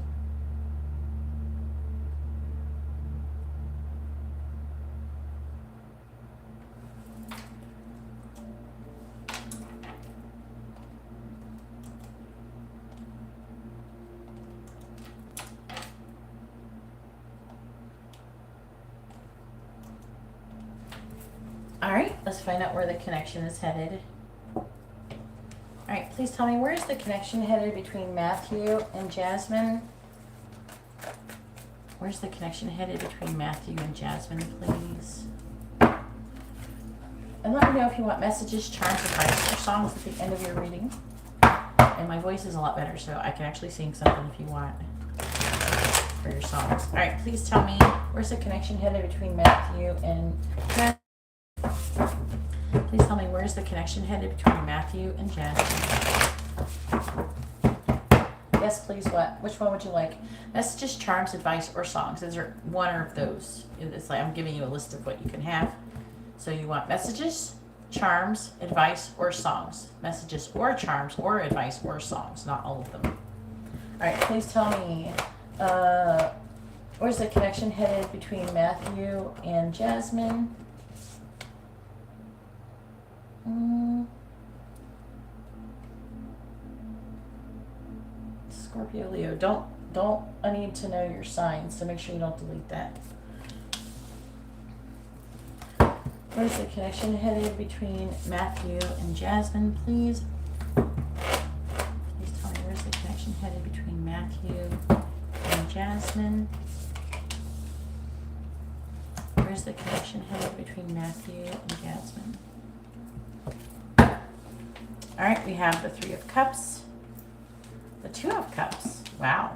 Alright, let's find out where the connection is headed. Alright, please tell me, where's the connection headed between Matthew and Jasmine? Where's the connection headed between Matthew and Jasmine, please? And let me know if you want messages, charms, advice, or songs at the end of your reading. And my voice is a lot better, so I can actually sing something if you want for your songs. Alright, please tell me, where's the connection headed between Matthew and Jasmine? Please tell me, where's the connection headed between Matthew and Jasmine? Yes, please, what? Which one would you like? Messages, charms, advice, or songs. Is there one of those? It's like I'm giving you a list of what you can have. So you want messages, charms, advice, or songs. Messages or charms or advice or songs, not all of them. Alright, please tell me, where's the connection headed between Matthew and Jasmine? Scorpio, Leo, don't I need to know your signs, so make sure you don't delete that. Where's the connection headed between Matthew and Jasmine, please? Please tell me, where's the connection headed between Matthew and Jasmine? Where's the connection headed between Matthew and Jasmine? Alright, we have the Three of Cups, the Two of Cups, wow,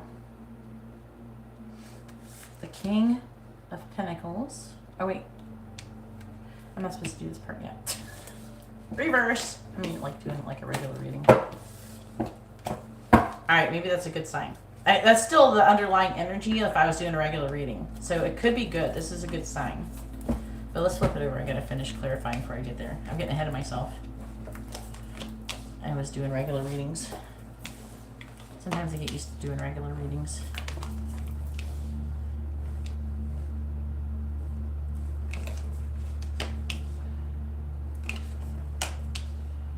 the King of Pentacles, oh wait, I'm not supposed to do this part yet, reverse, I mean like doing like a regular reading. Alright, maybe that's a good sign. That's still the underlying energy if I was doing a regular reading, so it could be good. This is a good sign, but let's flip it over. I gotta finish clarifying before I get there. I'm getting ahead of myself. I was doing regular readings. Sometimes I get used to doing regular readings.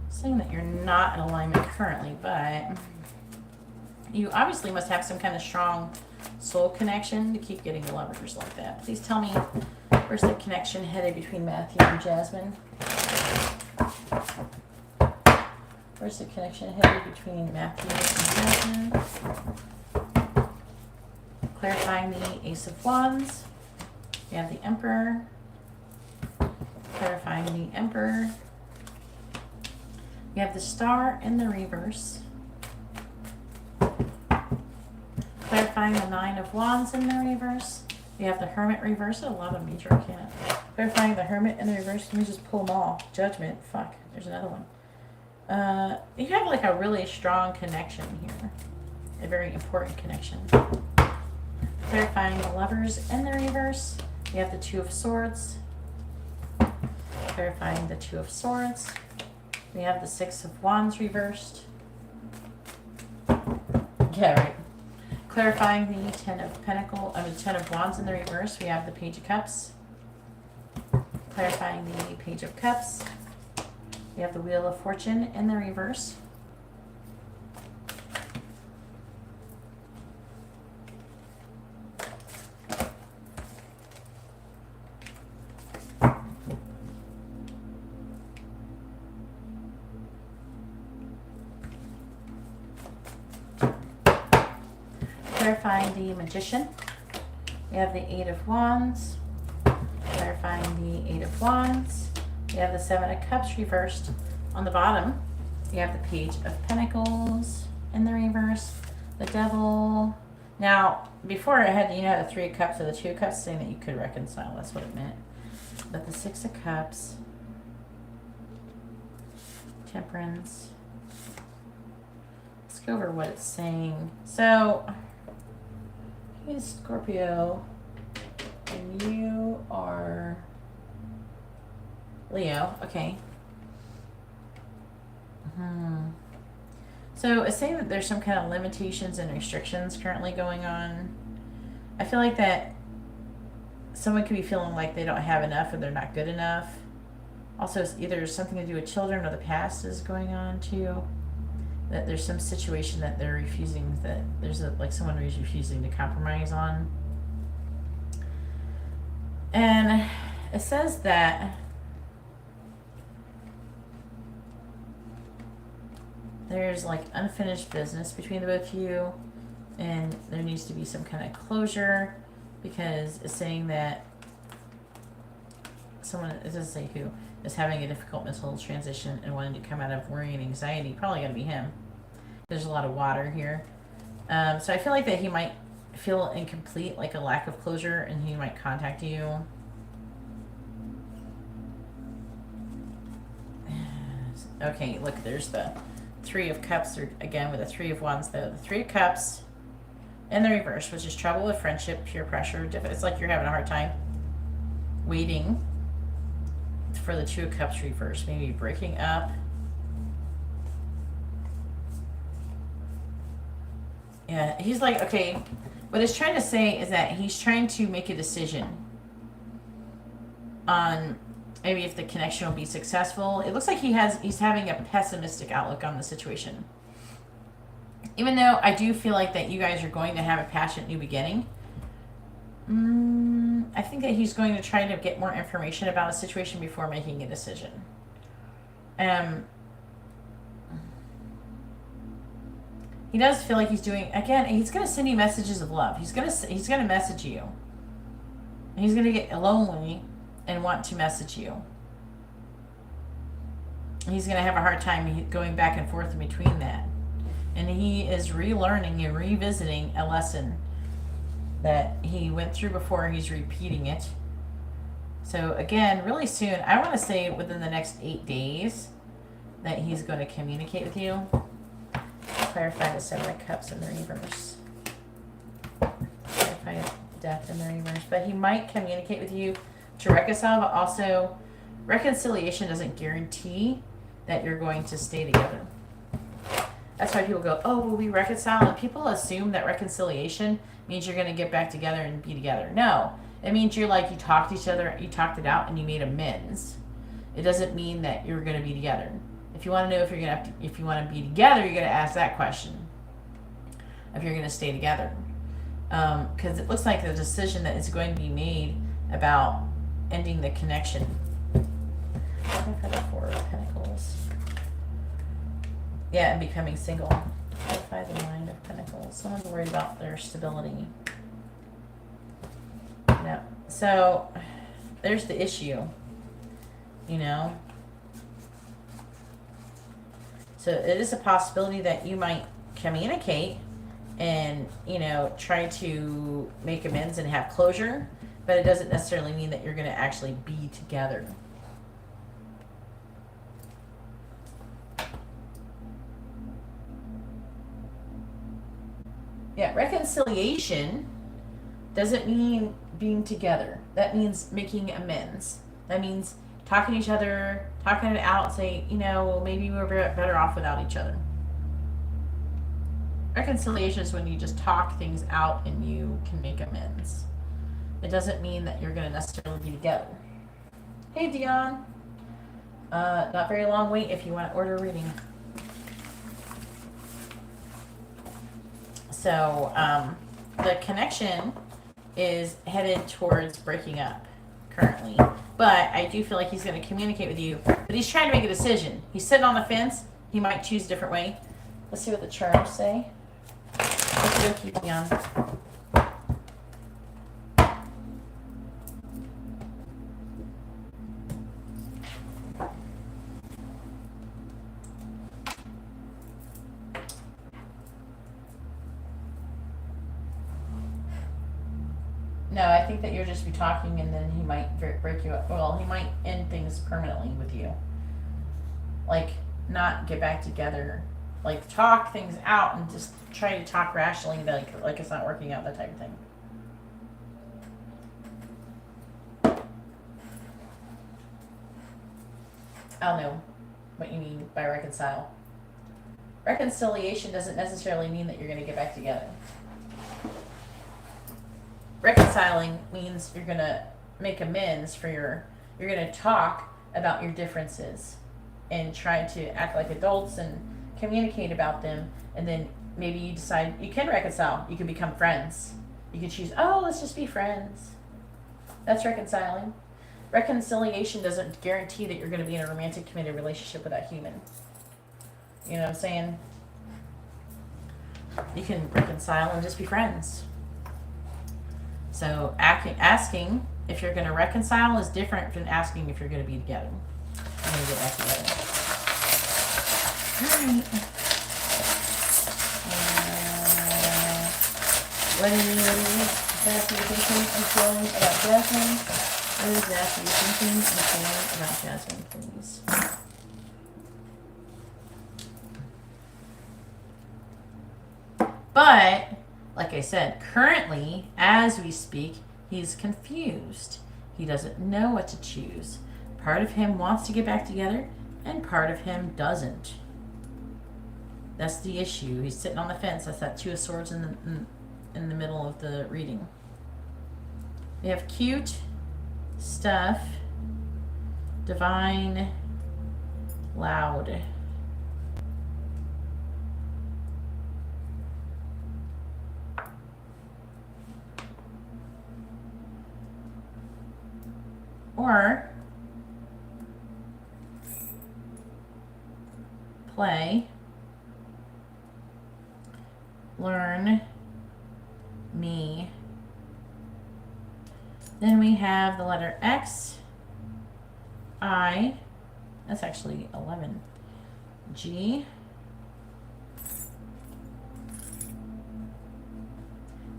Saying that you're not in alignment currently, but you obviously must have some kind of strong soul connection to keep getting the lovers like that. Please tell me, where's the connection headed between Matthew and Jasmine? Where's the connection headed between Matthew and Jasmine? Clarifying the Ace of Wands. We have the Emperor. Clarifying the Emperor. We have the Star in the reverse. Clarifying the Nine of Wands in the reverse. We have the Hermit reverse. A lot of major arcana. Clarifying the Hermit in the reverse. Let me just pull them all. Judgment. Fuck. There's another one. You have like a really strong connection here. A very important connection. Clarifying the Lovers in the reverse. We have the Two of Swords. Clarifying the Two of Swords. We have the Six of Wands reversed. Yeah, right. Clarifying the Ten of Ten of Wands in the reverse. We have the Page of Cups. Clarifying the Page of Cups. We have the Wheel of Fortune in the reverse. Clarifying the Magician. We have the Eight of Wands. Clarifying the Eight of Wands. We have the Seven of Cups reversed. On the bottom, we have the Page of Pentacles in the reverse. The Devil. Now, before I had, the Three of Cups or the Two of Cups, saying that you could reconcile. That's what it meant. But the Six of Cups. Temperance. Let's go over what it's saying. So, he is Scorpio, and you are Leo. Okay. So it's saying that there's some kind of limitations and restrictions currently going on. I feel like that someone could be feeling like they don't have enough or they're not good enough. Also, it's either something to do with children or the past is going on too. That there's some situation that they're refusing, that there's like someone who's refusing to compromise on. And it says that there's like unfinished business between the both of you, and there needs to be some kind of closure, because it's saying that someone, it doesn't say who, is having a difficult mental transition and wanting to come out of worry and anxiety. Probably going to be him. There's a lot of water here. So I feel like that he might feel incomplete, like a lack of closure, and he might contact you. Okay, look, there's the Three of Cups, or again with the Three of Wands, the Three of Cups in the reverse, which is trouble with friendship, peer pressure. It's like you're having a hard time waiting for the Two of Cups reverse, maybe breaking up. Yeah, he's like, okay, what he's trying to say is that he's trying to make a decision on maybe if the connection will be successful. It looks like he's having a pessimistic outlook on the situation. Even though I do feel like that you guys are going to have a passionate new beginning, I think that he's going to try to get more information about a situation before making a decision. He does feel like he's doing, again, he's going to send you messages of love. He's going to message you. And he's going to get lonely and want to message you. He's going to have a hard time going back and forth in between that. And he is relearning and revisiting a lesson that he went through before. He's repeating it. So again, really soon, I want to say within the next 8 days, that he's going to communicate with you. Clarify the Seven of Cups in the reverse. Clarify Death in the reverse. But he might communicate with you to reconcile, but also reconciliation doesn't guarantee that you're going to stay together. That's why people go, oh, will we reconcile? And people assume that reconciliation means you're going to get back together and be together. No, it means you're like, you talked to each other, you talked it out, and you made amends. It doesn't mean that you're going to be together. If you want to know if you're going to if you want to be together, you're going to ask that question. If you're going to stay together. Because it looks like the decision that is going to be made about ending the connection. For the Four of Pentacles. Yeah, and becoming single. Clarify the Nine of Pentacles. Someone's worried about their stability. No. So, there's the issue. You know? So, it is a possibility that you might communicate and, try to make amends and have closure. but it doesn't necessarily mean that you're going to actually be together. Yeah, reconciliation doesn't mean being together. That means making amends. That means talking to each other, talking it out, say, you know, well, maybe we were better off without each other. Reconciliation is when you just talk things out and you can make amends. It doesn't mean that you're going to necessarily be together. Hey, Dion. Not very long wait if you want to order a reading. So, the connection is headed towards breaking up currently. But I do feel like he's going to communicate with you. But he's trying to make a decision. He's sitting on the fence. He might choose a different way. Let's see what the charms say. Okie dokie, Dion. No, I think that you'll just be talking and then he might break you up. Well, he might end things permanently with you. Like, not get back together. Like, talk things out and just try to talk rationally, like it's not working out, that type of thing. I don't know what you mean by reconcile. Reconciliation doesn't necessarily mean that you're going to get back together. Reconciling means you're going to make amends for you're going to talk about your differences and try to act like adults and communicate about them, and then maybe you decide you can reconcile. You can become friends. You can choose, oh, let's just be friends. That's reconciling. Reconciliation doesn't guarantee that you're going to be in a romantic committed relationship with that human. You know what I'm saying? You can reconcile and just be friends. So asking if you're going to reconcile is different than asking if you're going to be together. I'm going to get back together. Alright. What is Jasmine thinking and feeling about Jasmine? What is Jasmine thinking and feeling about Jasmine, please? But, like I said, currently, as we speak, he's confused. He doesn't know what to choose. Part of him wants to get back together, and part of him doesn't. That's the issue. He's sitting on the fence. That's that Two of Swords in the middle of the reading. We have cute stuff, divine, loud. Or play, learn, me. Then we have the letter X, I, that's actually 11, G,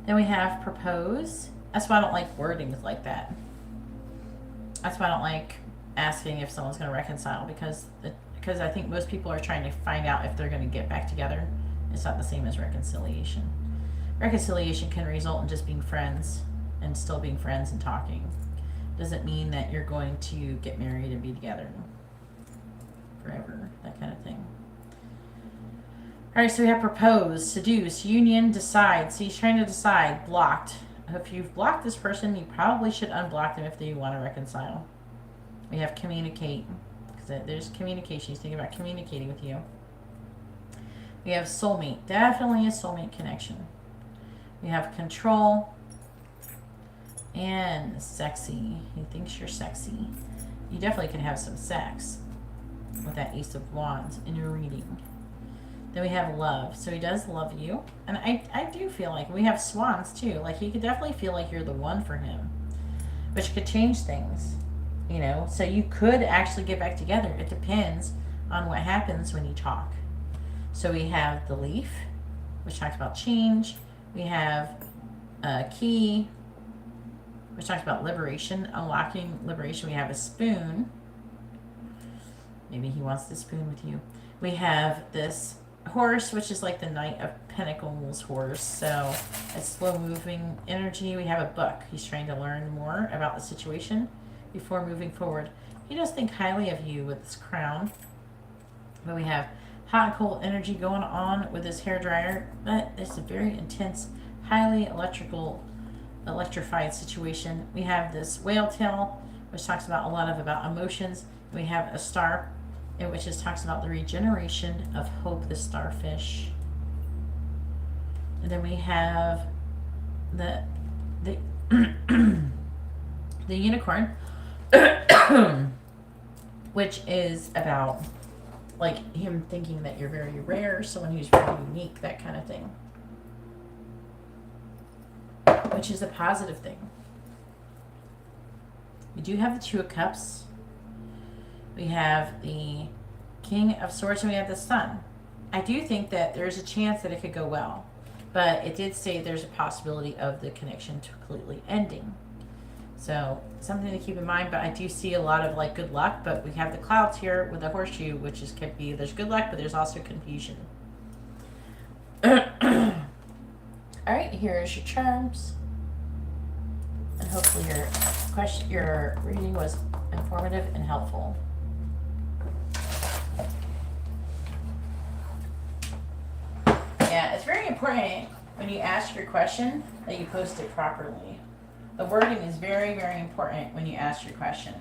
then we have propose. That's why I don't like wordings like that. That's why I don't like asking if someone's going to reconcile, because I think most people are trying to find out if they're going to get back together. It's not the same as reconciliation. Reconciliation can result in just being friends and still being friends and talking. Doesn't mean that you're going to get married and be together forever, that kind of thing. All right, so we have propose, seduce, union, decide. So he's trying to decide, blocked. If you've blocked this person, you probably should unblock them if they want to reconcile. We have communicate, because there's communication. He's thinking about communicating with you. We have soulmate, definitely a soulmate connection. We have control and sexy. He thinks you're sexy. You definitely can have some sex with that Ace of Wands in your reading. Then we have love. So he does love you. And I do feel like we have swans too. Like he could definitely feel like you're the one for him. Which could change things. You know, so you could actually get back together. It depends on what happens when you talk. So we have the leaf, which talks about change. We have key, which talks about liberation, unlocking liberation. We have a spoon. Maybe he wants to spoon with you. We have this horse, which is like the Knight of Pentacles horse. So a slow moving energy. We have a book. He's trying to learn more about the situation before moving forward. He does think highly of you with this crown. But we have hot and cold energy going on with this hairdryer. But it's a very intense, highly electrified situation. We have this whale tail, which talks about a lot about emotions. We have a star, which just talks about the regeneration of Hope, the starfish. And then we have the the unicorn, which is about like him thinking that you're very rare, someone who's very unique, that kind of thing, which is a positive thing. We do have the Two of Cups. We have the King of Swords, and we have the Sun. I do think that there's a chance that it could go well, but it did say there's a possibility of the connection completely ending. So something to keep in mind, but I do see a lot of like good luck, but we have the clouds here with the horseshoe, which is could be, there's good luck, but there's also confusion. All right, here's your charms. And hopefully your reading was informative and helpful. Yeah, it's very important when you ask your question that you post it properly. The wording is very, very important when you ask your question,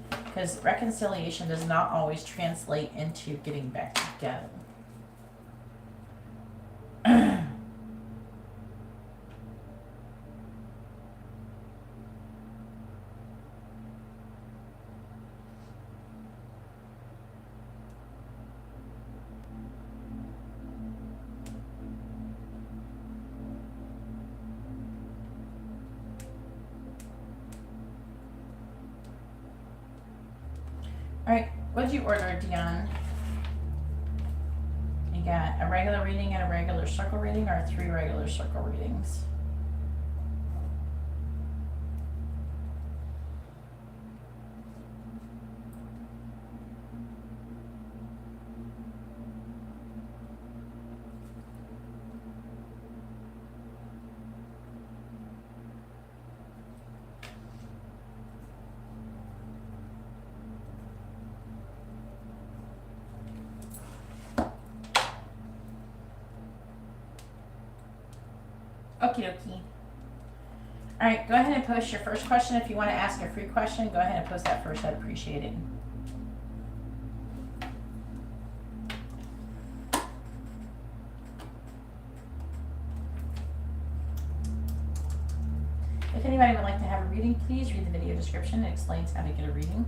because reconciliation does not always translate into getting back together. Alright, what did you order, Dion? You got a regular reading and a regular circle reading, or 3 regular circle readings? Okie dokie. Alright, go ahead and post your first question. If you want to ask a free question, go ahead and post that first. I'd appreciate it. If anybody would like to have a reading, please read the video description. It explains how to get a reading.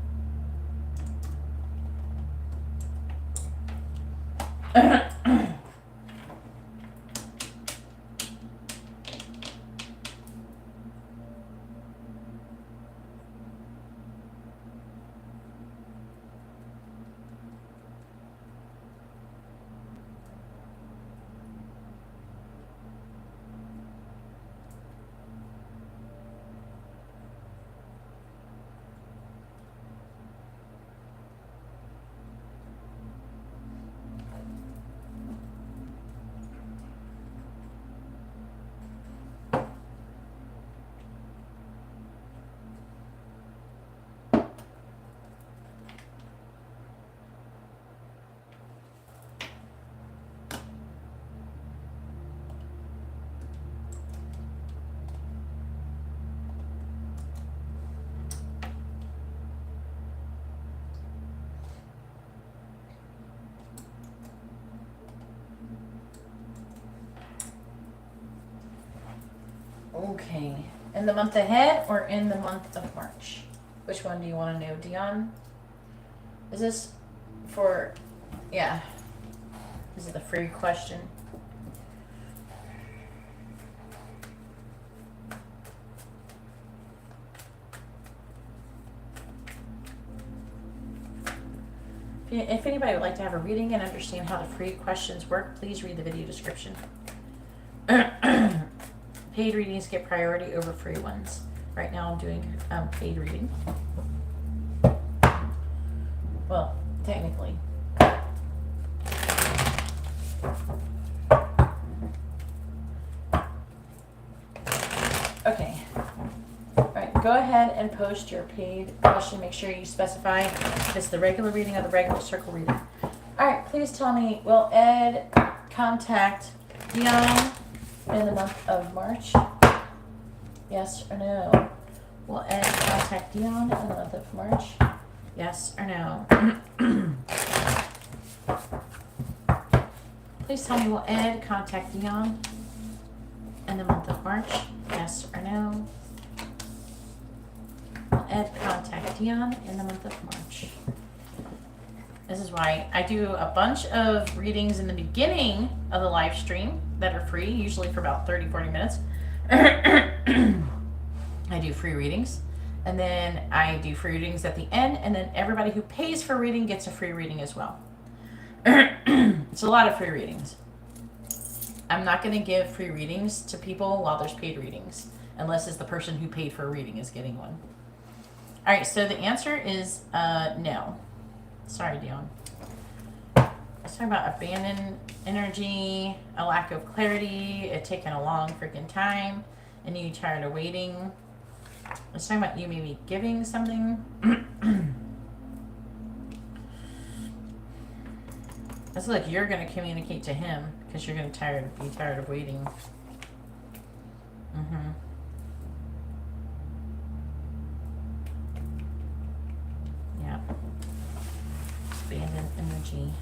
Okay, in the month ahead or in the month of March? Which one do you want to know, Dion? Is this for, yeah, is it a free question? If anybody would like to have a reading and understand how the free questions work, please read the video description. Paid readings get priority over free ones. Right now I'm doing paid reading. Well, technically. Okay. Alright, go ahead and post your paid question. Make sure you specify if it's the regular reading or the regular circle reading. Alright, please tell me, will Ed contact Dion in the month of March? Yes or no? Will Ed contact Dion in the month of March? Yes or no? Please tell me, will Ed contact Dion in the month of March? Yes or no? Will Ed contact Dion in the month of March? This is why I do a bunch of readings in the beginning of the live stream that are free, usually for about 30-40 minutes. I do free readings. And then I do free readings at the end, and then everybody who pays for reading gets a free reading as well. It's a lot of free readings. I'm not going to give free readings to people while there's paid readings, unless it's the person who paid for a reading is getting one. All right, so the answer is no. Sorry, Dion. Let's talk about abandoned energy, a lack of clarity, it taking a long freaking time, and you tired of waiting. Let's talk about you maybe giving something. It's like you're going to communicate to him because you're going to be tired of waiting. Yeah. Abandoned energy.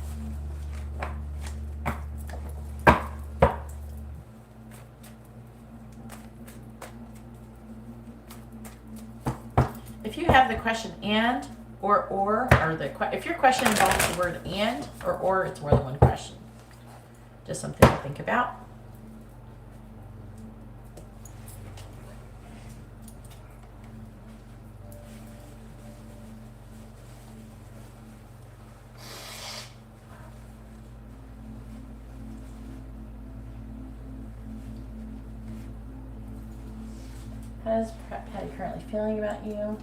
If you have the question and or if your question involves the word and or, it's more than one question. Just something to think about. How is Patty currently feeling about you?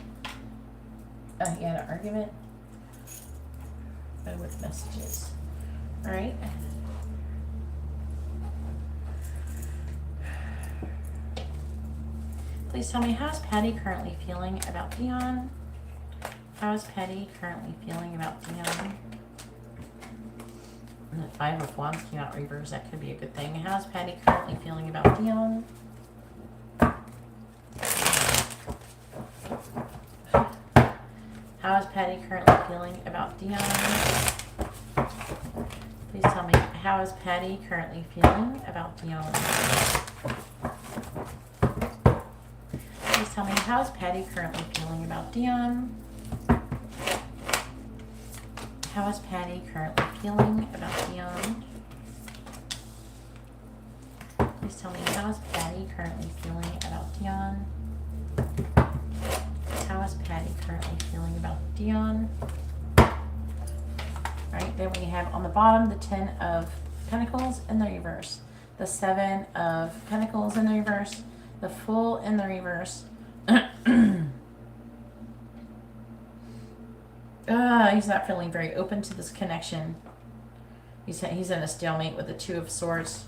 He had an argument. With messages. Alright. Please tell me, how's Patty currently feeling about Dion? How is Patty currently feeling about Dion? And the 5 of Wands came out reverse. That could be a good thing. How's Patty currently feeling about Dion? How is Patty currently feeling about Dion? Please tell me, how is Patty currently feeling about Dion? Please tell me, how is Patty currently feeling about Dion? How is Patty currently feeling about Dion? Please tell me, how is Patty currently feeling about Dion? How is Patty currently feeling about Dion? Alright, then we have on the bottom the 10 of Pentacles in the reverse, the 7 of Pentacles in the reverse, the Fool in the reverse. He's not feeling very open to this connection. He's in a stalemate with the 2 of Swords,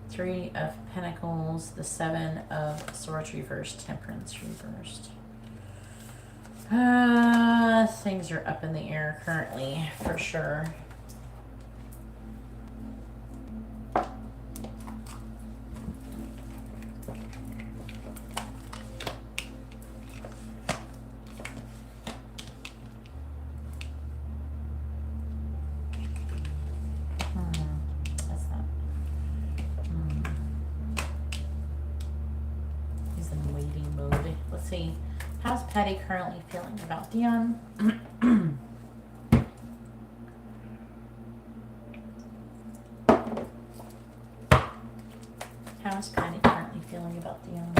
3 of Pentacles, the 7 of Swords reversed, Temperance reversed. Things are up in the air currently, for sure. That's not. He's in waiting mode. Let's see. How's Patty currently feeling about Dion? How is Patty currently feeling about Dion?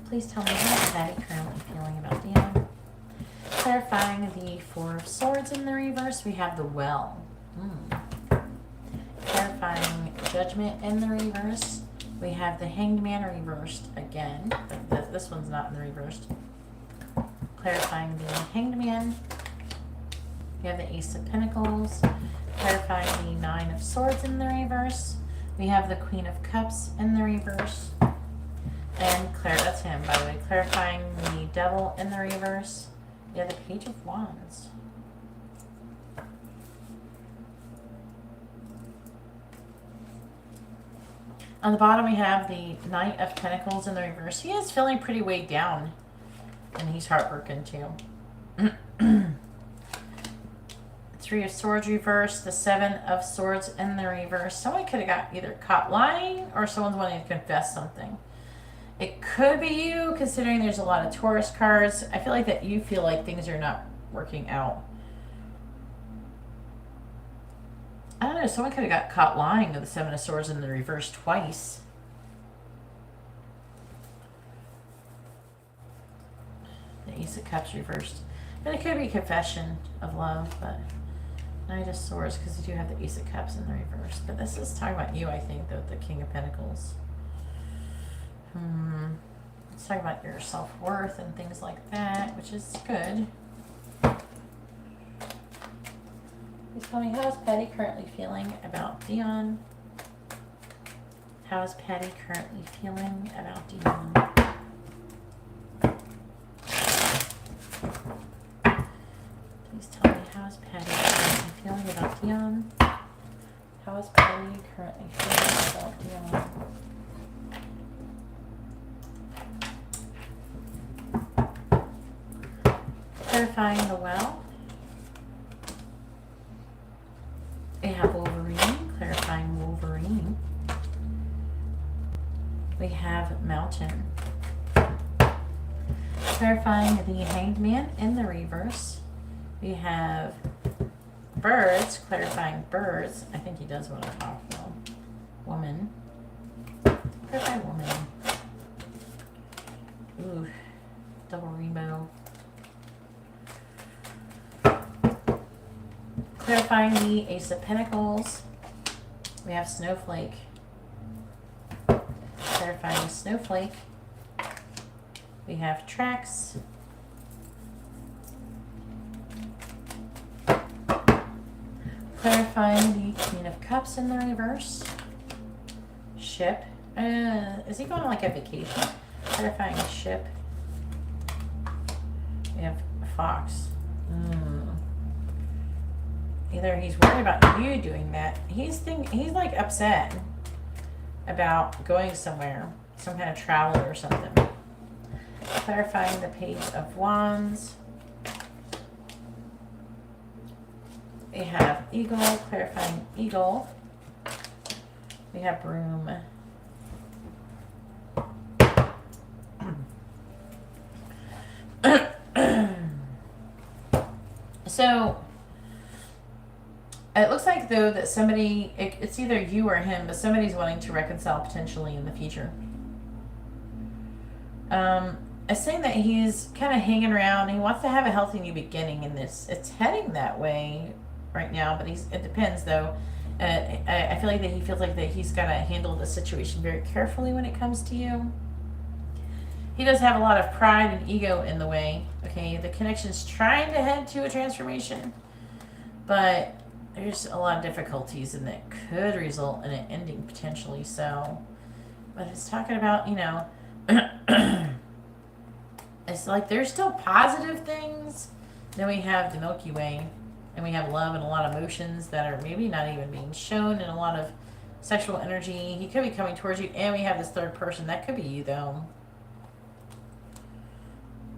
Please tell me, how is Patty currently feeling about Dion? Clarifying the 4 of Swords in the reverse, we have the Well. clarifying Judgment in the reverse. We have the Hanged Man reversed again. This one's not in the reversed. Clarifying the Hanged Man. We have the Ace of Pentacles. Clarifying the Nine of Swords in the reverse. We have the Queen of Cups in the reverse. And that's him, by the way. Clarifying the Devil in the reverse. We have the Page of Wands. On the bottom, we have the Knight of Pentacles in the reverse. He is feeling pretty weighed down. And he's heartbroken, too. Three of Swords reversed. The Seven of Swords in the reverse. Someone could have got either caught lying or someone's wanting to confess something. It could be you, considering there's a lot of Taurus cards. I feel like that you feel like things are not working out. I don't know, someone could have got caught lying with the Seven of Swords in the reverse twice. The Ace of Cups reversed. But it could be confession of love, but Knight of Swords, because you do have the Ace of Cups in the reverse. But this is talking about you, I think, though, the King of Pentacles. It's talking about your self-worth and things like that, which is good. Please tell me, how is Patty currently feeling about Dion? How is Patty currently feeling about Dion? Please tell me, how is Patty currently feeling about Dion? How is Patty currently feeling about Dion? Clarifying the Well. We have Wolverine, clarifying Wolverine. We have Mountain. Clarifying the Hanged Man in the reverse. We have Birds, clarifying Birds. I think he does want to talk though. Woman. Clarify Woman. Ooh, double rainbow. Clarifying the Ace of Pentacles. We have Snowflake. Clarifying Snowflake. We have Tracks. Clarifying the Queen of Cups in the reverse. Ship. Is he going on like a vacation? Clarifying Ship. We have Fox. Either he's worried about you doing that. He's like upset about going somewhere, some kind of travel or something. Clarifying the Page of Wands. We have Eagle, clarifying Eagle. We have Broom. So it looks like, though, that somebody, it's either you or him, but somebody's wanting to reconcile potentially in the future. It's saying that he's kind of hanging around. He wants to have a healthy new beginning in this. It's heading that way right now, but it depends, though. I feel like that he feels like that he's got to handle the situation very carefully when it comes to you. He does have a lot of pride and ego in the way. Okay, the connection's trying to head to a transformation, but there's a lot of difficulties, and that could result in it ending potentially. So, but it's talking about, you know, it's like there's still positive things. Then we have the Milky Way, and we have love and a lot of emotions that are maybe not even being shown, and a lot of sexual energy. He could be coming towards you, and we have this third person. That could be you, though.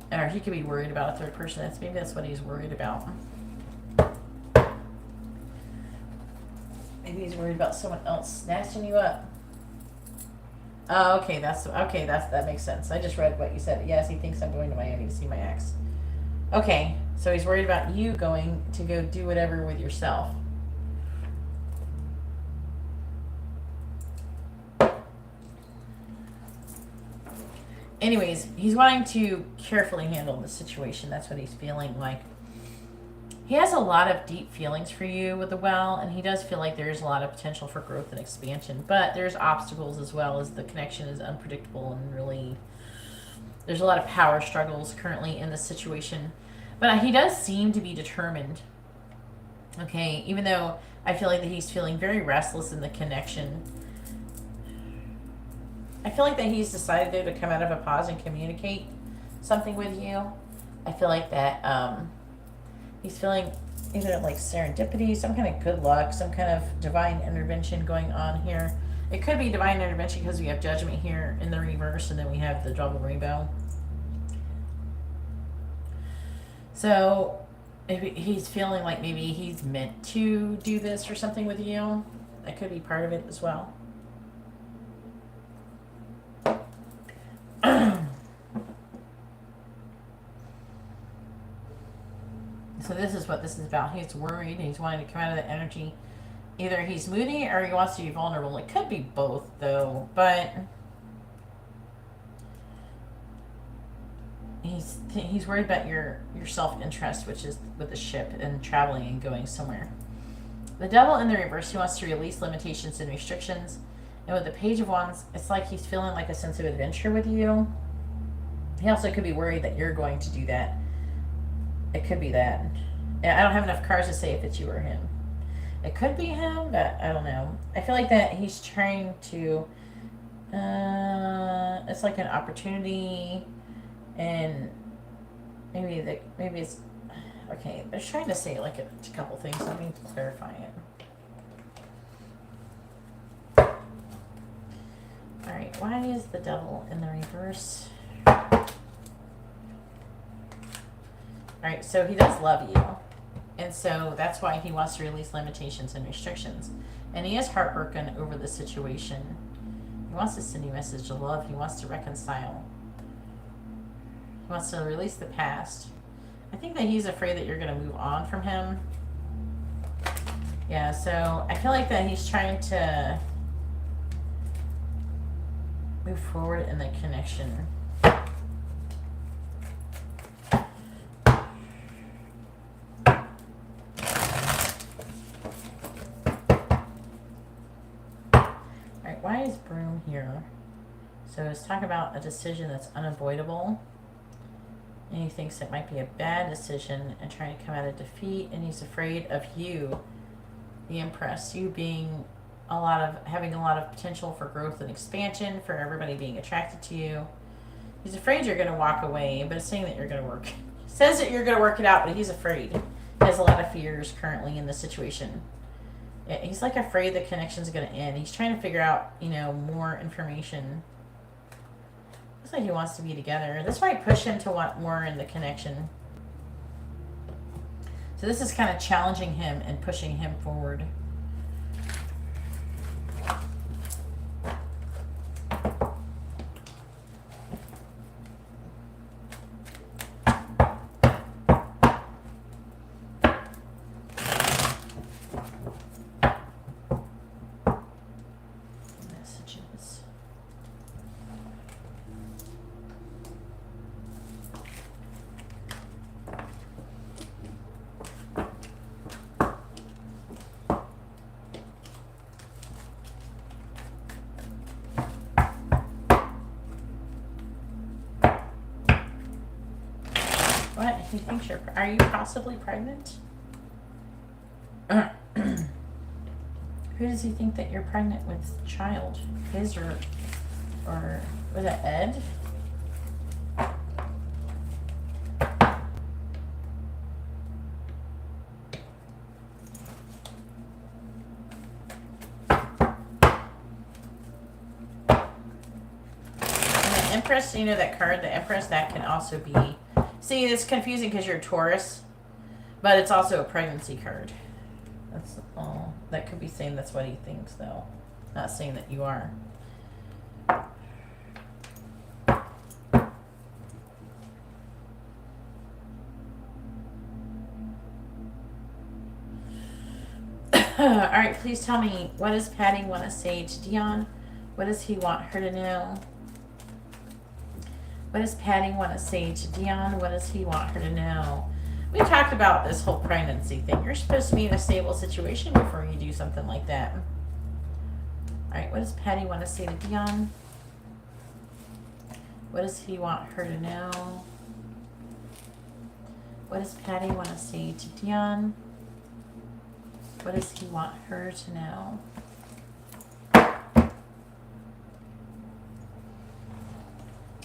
Or he could be worried about a third person. Maybe that's what he's worried about. Maybe he's worried about someone else snatching you up. Oh, okay, that makes sense. I just read what you said. Yes, he thinks I'm going to Miami to see my ex. Okay, so he's worried about you going to go do whatever with yourself. Anyways, he's wanting to carefully handle the situation. That's what he's feeling like. He has a lot of deep feelings for you with the well, and he does feel like there's a lot of potential for growth and expansion, but there's obstacles as well, as the connection is unpredictable and really there's a lot of power struggles currently in this situation. But he does seem to be determined. Okay, even though I feel like that he's feeling very restless in the connection. I feel like that he's decided though to come out of a pause and communicate something with you. I feel like that he's feeling either like serendipity, some kind of good luck, some kind of divine intervention going on here. It could be divine intervention because we have judgment here in the reverse, and then we have the double rainbow. So if he's feeling like maybe he's meant to do this or something with you. That could be part of it as well. So this is what this is about. He's worried. He's wanting to come out of the energy. Either he's moody or he wants to be vulnerable. It could be both, though. But he's worried about your self-interest, which is with the ship and traveling and going somewhere. The Devil in the reverse, he wants to release limitations and restrictions. And with the Page of Wands, it's like he's feeling like a sense of adventure with you. He also could be worried that you're going to do that. It could be that. I don't have enough cards to say if it's you or him. It could be him, but I don't know. I feel like that he's trying to... it's like an opportunity, and maybe it's... Okay, they're trying to say like a couple things. Let me clarify it. Alright, why is the Devil in the reverse? Alright, so he does love you. And so that's why he wants to release limitations and restrictions. And he is heartbroken over the situation. He wants to send you a message of love. He wants to reconcile. He wants to release the past. I think that he's afraid that you're going to move on from him. Yeah, so I feel like that he's trying to move forward in the connection. Alright, why is Broom here? So let's talk about a decision that's unavoidable. And he thinks it might be a bad decision and trying to come out of defeat, and he's afraid of you, the Empress, you being having a lot of potential for growth and expansion, for everybody being attracted to you. He's afraid you're going to walk away, but it's saying that you're going to work. He says that you're going to work it out, but he's afraid. He has a lot of fears currently in this situation. He's like afraid the connection's going to end. He's trying to figure out, more information. Looks like he wants to be together. This might push him to want more in the connection. So this is kind of challenging him and pushing him forward. Messages. What? He thinks are you possibly pregnant? Who does he think that you're pregnant with child? His or was it Ed? And the Empress, that card, the Empress, that can also be... See, it's confusing because you're a Taurus, but it's also a pregnancy card. That's all. That could be saying that's what he thinks, though. Not saying that you are. Alright, please tell me, what does Patty want to say to Dion? What does he want her to know? What does Patty want to say to Dion? What does he want her to know? We talked about this whole pregnancy thing. You're supposed to be in a stable situation before you do something like that. All right, what does Patty want to say to Dion? What does he want her to know? What does Patty want to say to Dion? What does he want her to know?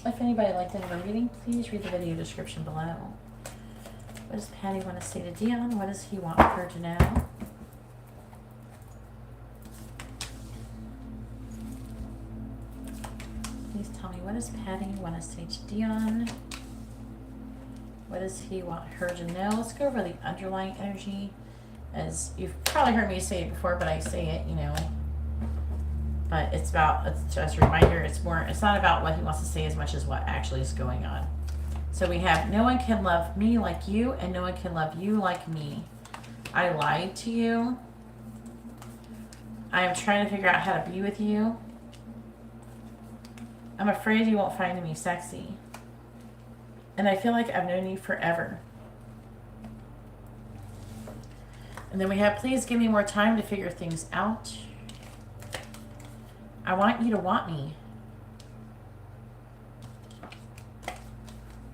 If anybody would like to have a reading, please read the video description below. What does Patty want to say to Dion? What does he want her to know? Please tell me, what does Patty want to say to Dion? What does he want her to know? Let's go over the underlying energy. As you've probably heard me say it before, but I say it, you know. But it's about, it's just a reminder, it's not about what he wants to say as much as what actually is going on. So we have, no one can love me like you, and no one can love you like me. I lied to you. I am trying to figure out how to be with you. I'm afraid you won't find me sexy. And I feel like I've known you forever. And then we have, please give me more time to figure things out. I want you to want me.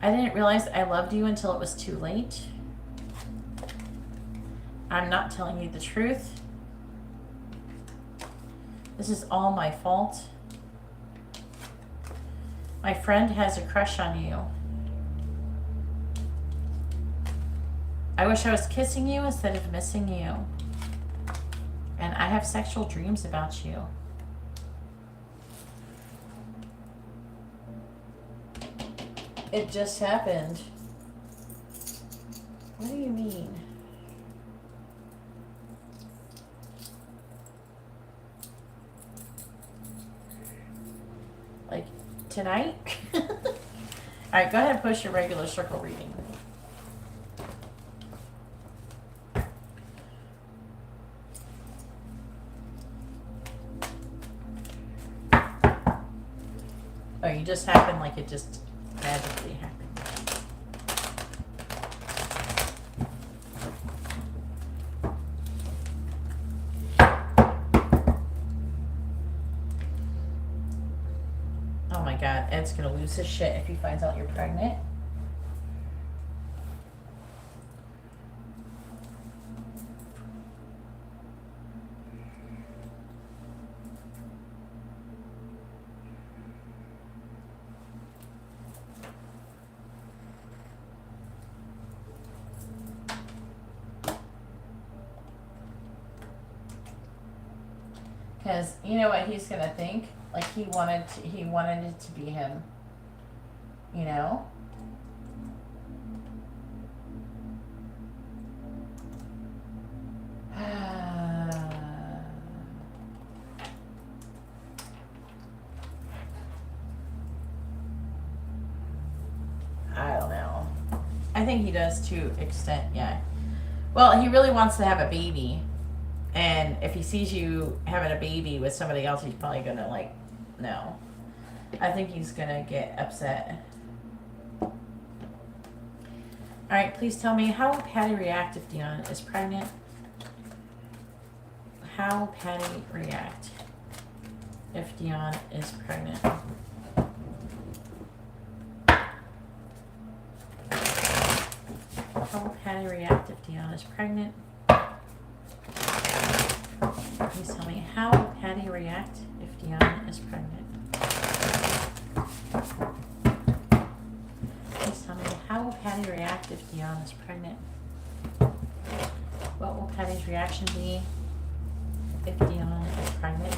I didn't realize I loved you until it was too late. I'm not telling you the truth. This is all my fault. My friend has a crush on you. I wish I was kissing you instead of missing you. And I have sexual dreams about you. It just happened. What do you mean? Like tonight? All right, go ahead and post your regular circle reading. Oh, you just happened like it just magically happened. Oh my God, Ed's gonna lose his shit if he finds out you're pregnant. Because you know what he's gonna think? Like he wanted it to be him. You know? I don't know. I think he does to extent, yeah. Well, he really wants to have a baby. And if he sees you having a baby with somebody else, he's probably gonna like, no. I think he's gonna get upset. All right, please tell me, how will Patty react if Dion is pregnant? How will Patty react if Dion is pregnant? How will Patty react if Dion is pregnant? Please tell me, how will Patty react if Dion is pregnant? Please tell me, how will Patty react if Dion is pregnant? What will Patty's reaction be if Dion is pregnant?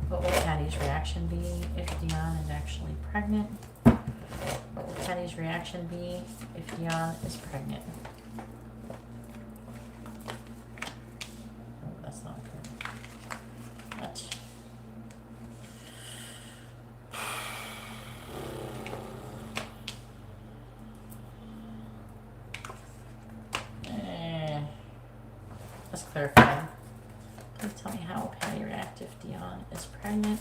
What will Patty's reaction be if Dion is actually pregnant? What will Patty's reaction be if Dion is pregnant? Oh, that's not good. What? Let's clarify. Please tell me, how will Patty react if Dion is pregnant?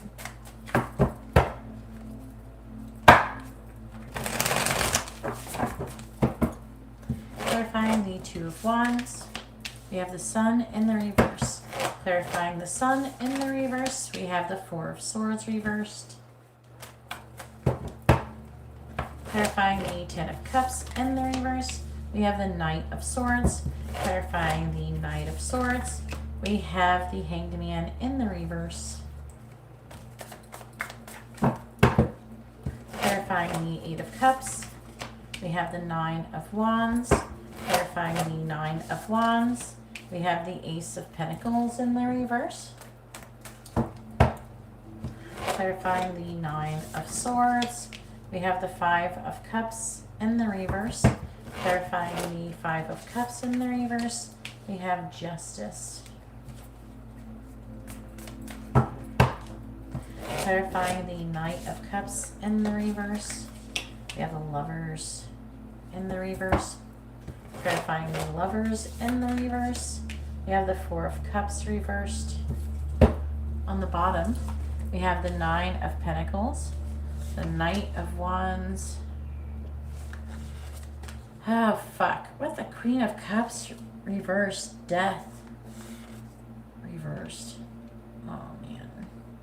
Two of Wands. We have the Sun in the reverse. Clarifying the Sun in the reverse, we have the Four of Swords reversed. Clarifying the Ten of Cups in the reverse, we have the Knight of Swords. Clarifying the Knight of Swords, we have the Hanged Man in the reverse. Clarifying the Eight of Cups, we have the Nine of Wands. Clarifying the Nine of Wands, we have the Ace of Pentacles in the reverse. Clarifying the Nine of Swords, we have the Five of Cups in the reverse. Clarifying the Five of Cups in the reverse, we have Justice. Clarifying the Knight of Cups in the reverse, we have the Lovers in the reverse. Clarifying the Lovers in the reverse, we have the Four of Cups reversed. On the bottom, we have the Nine of Pentacles, the Knight of Wands. Oh, fuck. With the Queen of Cups reversed, Death reversed. Oh, man.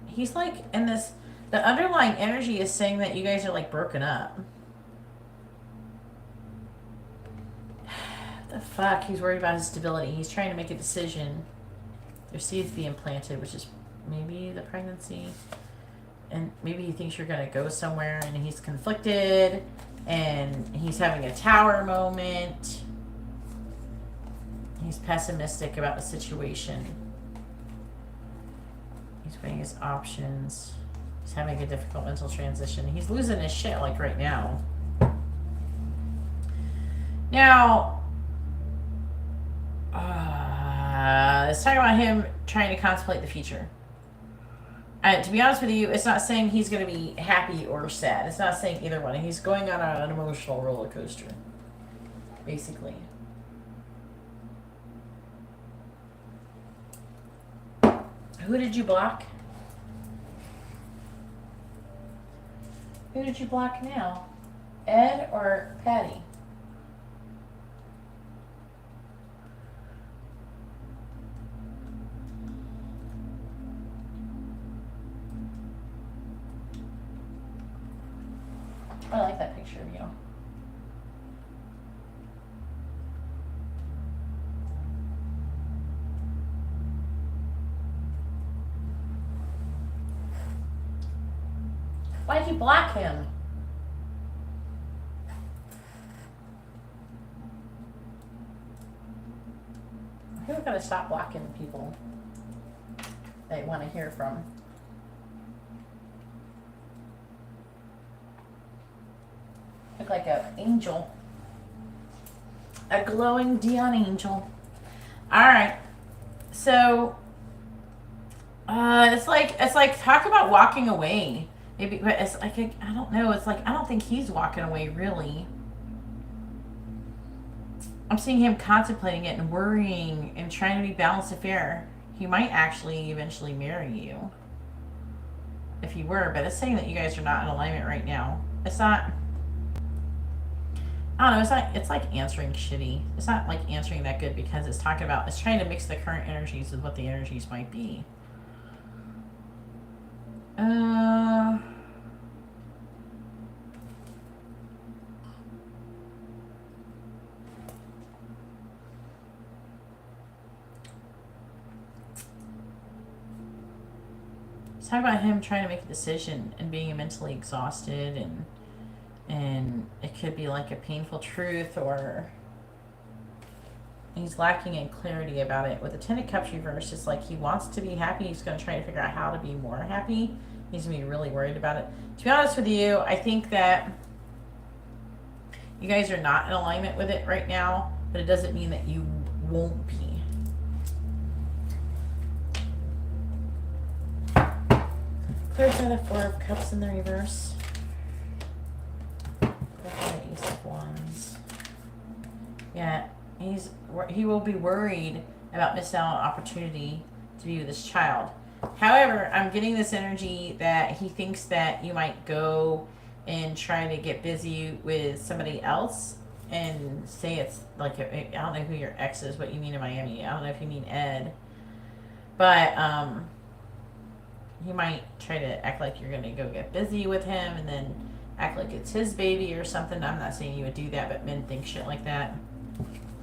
He's like in this, the underlying energy is saying that you guys are like broken up. The fuck? He's worried about his stability. He's trying to make a decision. There's seeds being planted, which is maybe the pregnancy. And maybe he thinks you're going to go somewhere and he's conflicted and he's having a tower moment. He's pessimistic about the situation. He's weighing his options. He's having a difficult mental transition. He's losing his shit like right now. Now, let's talk about him trying to contemplate the future. To be honest with you, it's not saying he's going to be happy or sad. It's not saying either one. He's going on an emotional roller coaster, basically. Who did you block? Who did you block now? Ed or Patty? I like that picture of you. Why'd you block him? People gotta stop blocking people they want to hear from. Look like an angel. A glowing Dion angel. Alright. So it's like talk about walking away. Maybe, but it's like I don't know, it's like I don't think he's walking away really. I'm seeing him contemplating it and worrying and trying to be balanced and fair. He might actually eventually marry you. If he were, but it's saying that you guys are not in alignment right now. It's not, I don't know, it's like answering shitty. It's not like answering that good because it's talking about, it's trying to mix the current energies with what the energies might be. It's talking about him trying to make a decision and being mentally exhausted, and it could be like a painful truth, or he's lacking in clarity about it. With the Ten of Cups reversed, it's like he wants to be happy. He's going to try to figure out how to be more happy. He's going to be really worried about it. To be honest with you, I think that you guys are not in alignment with it right now, but it doesn't mean that you won't be. Clarify the Four of Cups in the reverse. Clarify the Ace of Wands. Yeah, he will be worried about missing out on opportunity to be with his child. However, I'm getting this energy that he thinks that you might go and try to get busy with somebody else and say it's like, I don't know who your ex is, what you mean in Miami. I don't know if you mean Ed. But he might try to act like you're going to go get busy with him and then act like it's his baby or something. I'm not saying you would do that, but men think shit like that.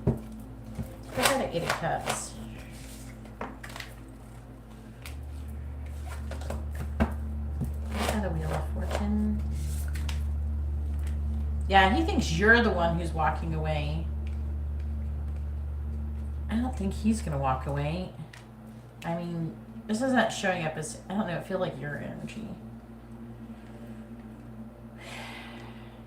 Look at the 8 of Cups. The Wheel of Fortune. Yeah, he thinks you're the one who's walking away. I don't think he's gonna walk away. I mean, this isn't showing up as, I don't know, it feels like your energy.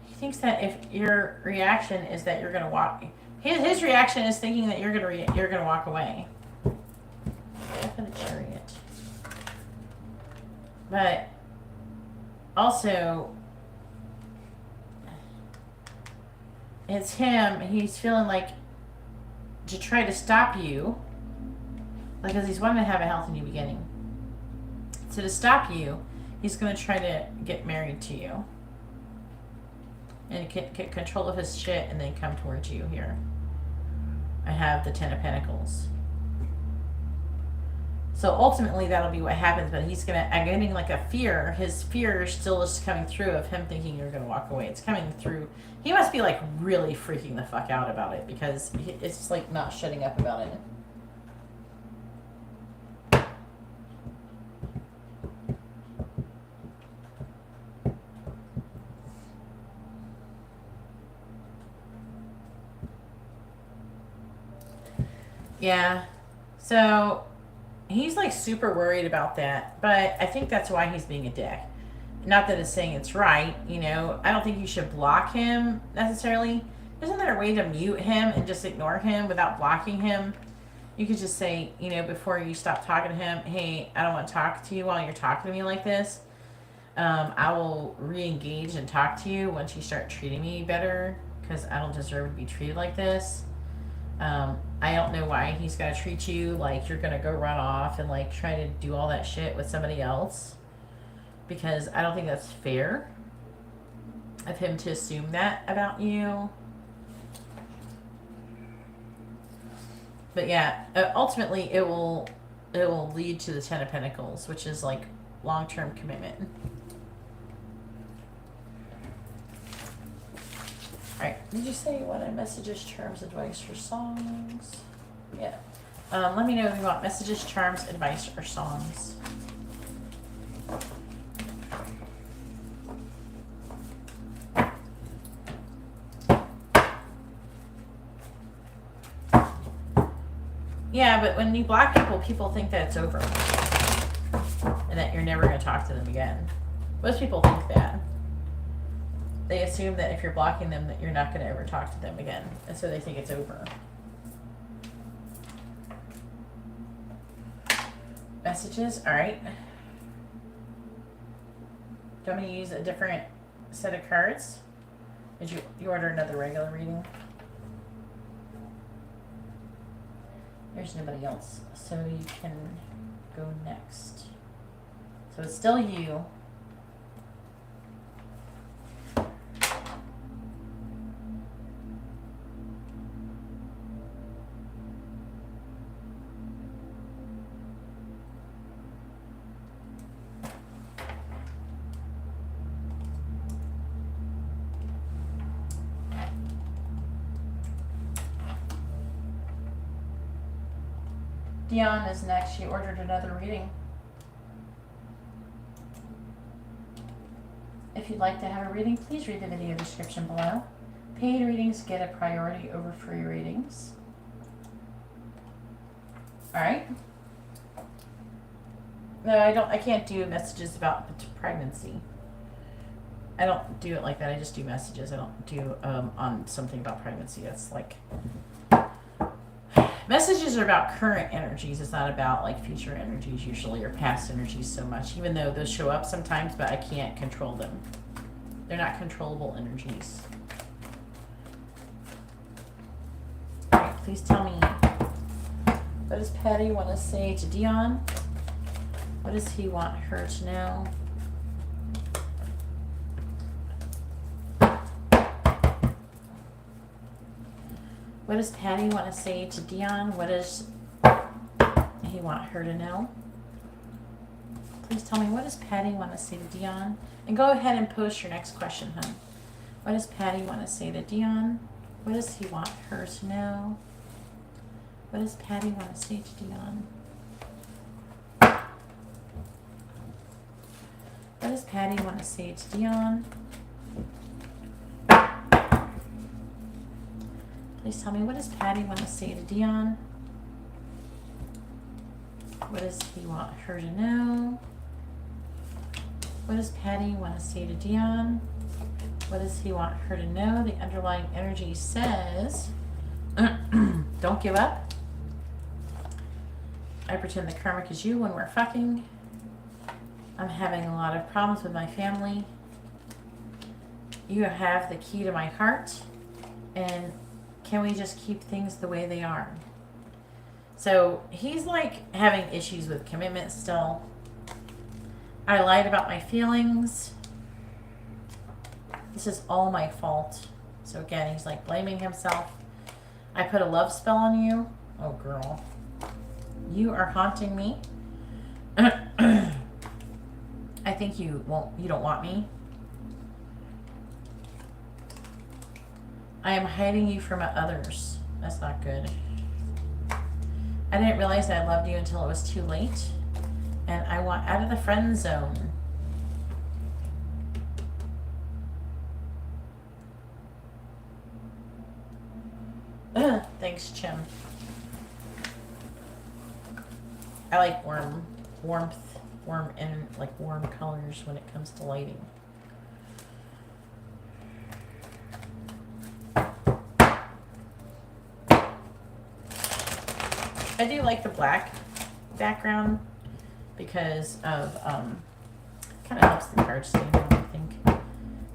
He thinks that if your reaction is that you're gonna walk, his reaction is thinking that you're gonna walk away. Definite Chariot. But also, it's him. He's feeling like to try to stop you, because he's wanting to have a healthy new beginning. So to stop you, he's going to try to get married to you and get control of his shit and then come towards you here. I have the 10 of Pentacles. So ultimately that'll be what happens, but I'm getting like a fear. His fear still is coming through of him thinking you're going to walk away. It's coming through. He must be like really freaking the fuck out about it, because it's like not shutting up about it. Yeah. So he's like super worried about that, but I think that's why he's being a dick. Not that it's saying it's right, you know. I don't think you should block him necessarily. Isn't there a way to mute him and just ignore him without blocking him? You could just say, you know, before you stop talking to him, hey, I don't want to talk to you while you're talking to me like this. I will re-engage and talk to you once you start treating me better, because I don't deserve to be treated like this. I don't know why he's got to treat you like you're going to go run off and like try to do all that shit with somebody else, because I don't think that's fair of him to assume that about you. But yeah, ultimately it will lead to the 10 of Pentacles, which is like long-term commitment. Alright, did you say you wanted messages, charms, advice, or songs? Yeah. Let me know if you want messages, charms, advice, or songs. Yeah, but when you block people, people think that it's over. And that you're never going to talk to them again. Most people think that. They assume that if you're blocking them, that you're not going to ever talk to them again. And so they think it's over. Messages, alright. Do you want me to use a different set of cards? Did you order another regular reading? There's nobody else, so you can go next. So it's still you. Dion is next. She ordered another reading. If you'd like to have a reading, please read the video description below. Paid readings get a priority over free readings. Alright. No, I can't do messages about pregnancy. I don't do it like that. I just do messages. I don't do on something about pregnancy. That's like... Messages are about current energies. It's not about like future energies usually, or past energies so much, even though those show up sometimes, but I can't control them. They're not controllable energies. Alright, please tell me, what does Patty want to say to Dion? What does he want her to know? What does Patty want to say to Dion? What does he want her to know? Please tell me, what does Patty want to say to Dion? And go ahead and post your next question, hon. What does Patty want to say to Dion? What does he want her to know? What does Patty want to say to Dion? What does Patty want to say to Dion? Please tell me, what does Patty want to say to Dion? What does he want her to know? What does Patty want to say to Dion? What does he want her to know? The underlying energy says, don't give up. I pretend the karmic is you when we're fucking. I'm having a lot of problems with my family. You have the key to my heart. And can we just keep things the way they are? So he's like having issues with commitment still. I lied about my feelings. This is all my fault. So again, he's like blaming himself. I put a love spell on you. Oh girl. You are haunting me. I think you don't want me. I am hiding you from others. That's not good. I didn't realize I loved you until it was too late. And I want out of the friend zone. Thanks, Chim. I like warm colors when it comes to lighting. I do like the black background because of kind of helps the cards stand out, I think.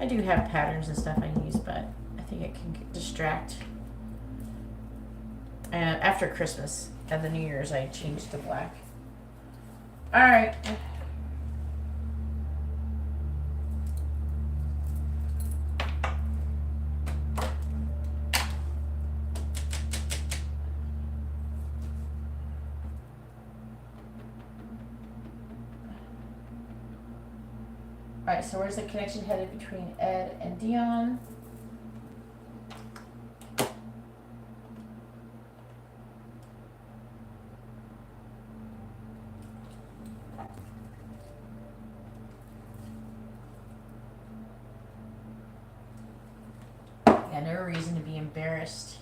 I do have patterns and stuff I use, but I think it can distract. And after Christmas and the New Year's, I changed to black. All right. All right, so where's the connection headed between Ed and Dion? Yeah, no reason to be embarrassed.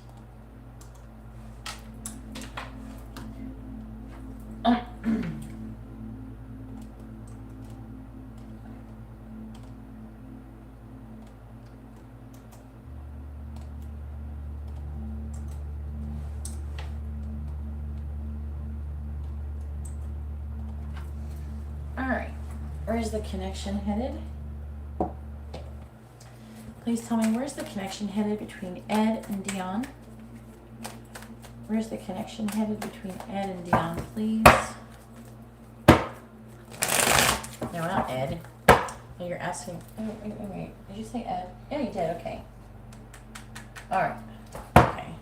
Where's the connection headed? Please tell me, where's the connection headed between Ed and Dion? Where's the connection headed between Ed and Dion, please? No, not Ed. Oh, you're asking. Oh, wait. Did you say Ed? Yeah, you did. Okay. All right. Okay.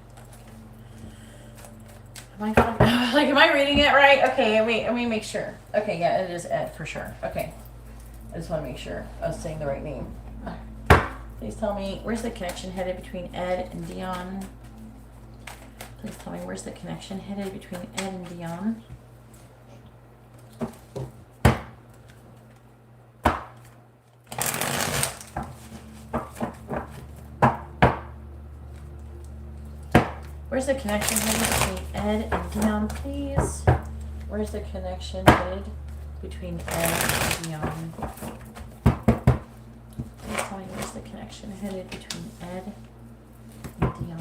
Am I reading it right? Okay, wait, let me make sure. Okay, yeah, it is Ed for sure. Okay. I just want to make sure I was saying the right name. Please tell me, where's the connection headed between Ed and Dion? Please tell me, where's the connection headed between Ed and Dion? Where's the connection headed between Ed and Dion, please? Where's the connection headed between Ed and Dion? Please tell me, where's the connection headed between Ed and Dion?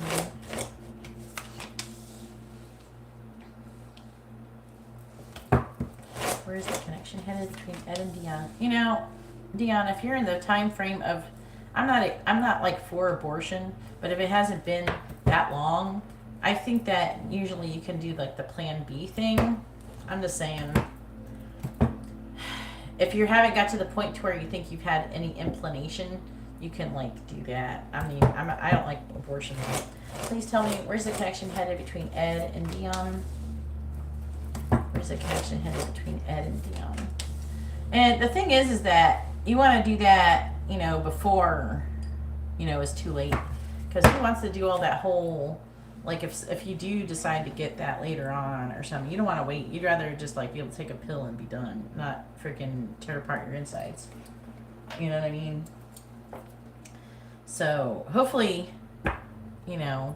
Where's the connection headed between Ed and Dion? You know, Dion, if you're in the time frame of, I'm not like for abortion, but if it hasn't been that long, I think that usually you can do like the plan B thing. I'm just saying, if you haven't got to the point to where you think you've had any inclination you can like do that. I mean, I don't like abortion. Please tell me, where's the connection headed between Ed and Dion? Where's the connection headed between Ed and Dion? And the thing is that you want to do that, you know, before, you know, it's too late. Because who wants to do all that whole, like if you do decide to get that later on or something, you don't want to wait. You'd rather just like be able to take a pill and be done, not freaking tear apart your insides. You know what I mean? So hopefully, you know,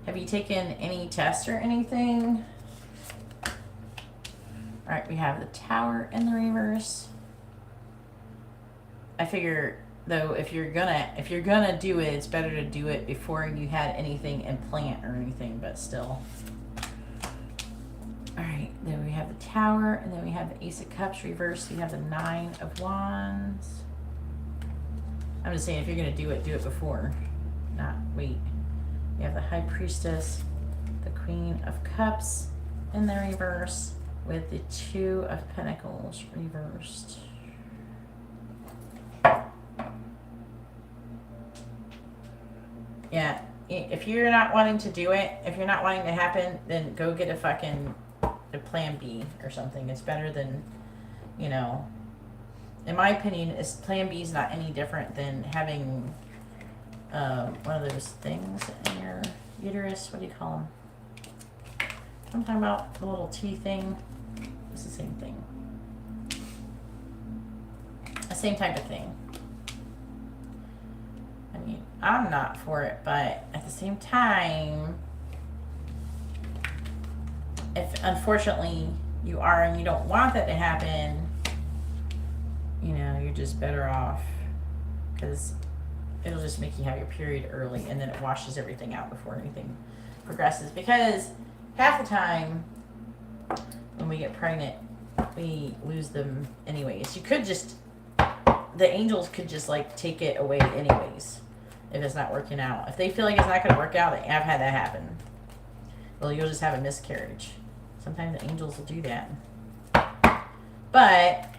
have you taken any tests or anything? All right, we have the Tower in the reverse. I figure though, if you're gonna do it, it's better to do it before you had anything implant or anything. But still. All right, then we have the Tower, and then we have the Ace of Cups reversed. We have the Nine of Wands. I'm just saying, if you're gonna do it before, not wait. We have the High Priestess, the Queen of Cups in the reverse, with the Two of Pentacles reversed. Yeah, if you're not wanting to do it, if you're not wanting to happen, then go get a plan B or something. It's better than, you know, in my opinion, plan B is not any different than having one of those things in your uterus. What do you call them? I'm talking about the little T thing. It's the same thing. The same type of thing. I mean, I'm not for it, but at the same time, if unfortunately you are and you don't want that to happen, you know, you're just better off, because it'll just make you have your period early, and then it washes everything out before anything progresses. Because half the time when we get pregnant, we lose them anyways. You could just, the angels could just like take it away anyways if it's not working out. If they feel like it's not going to work out, I've had that happen. Well, you'll just have a miscarriage. Sometimes the angels will do that. But,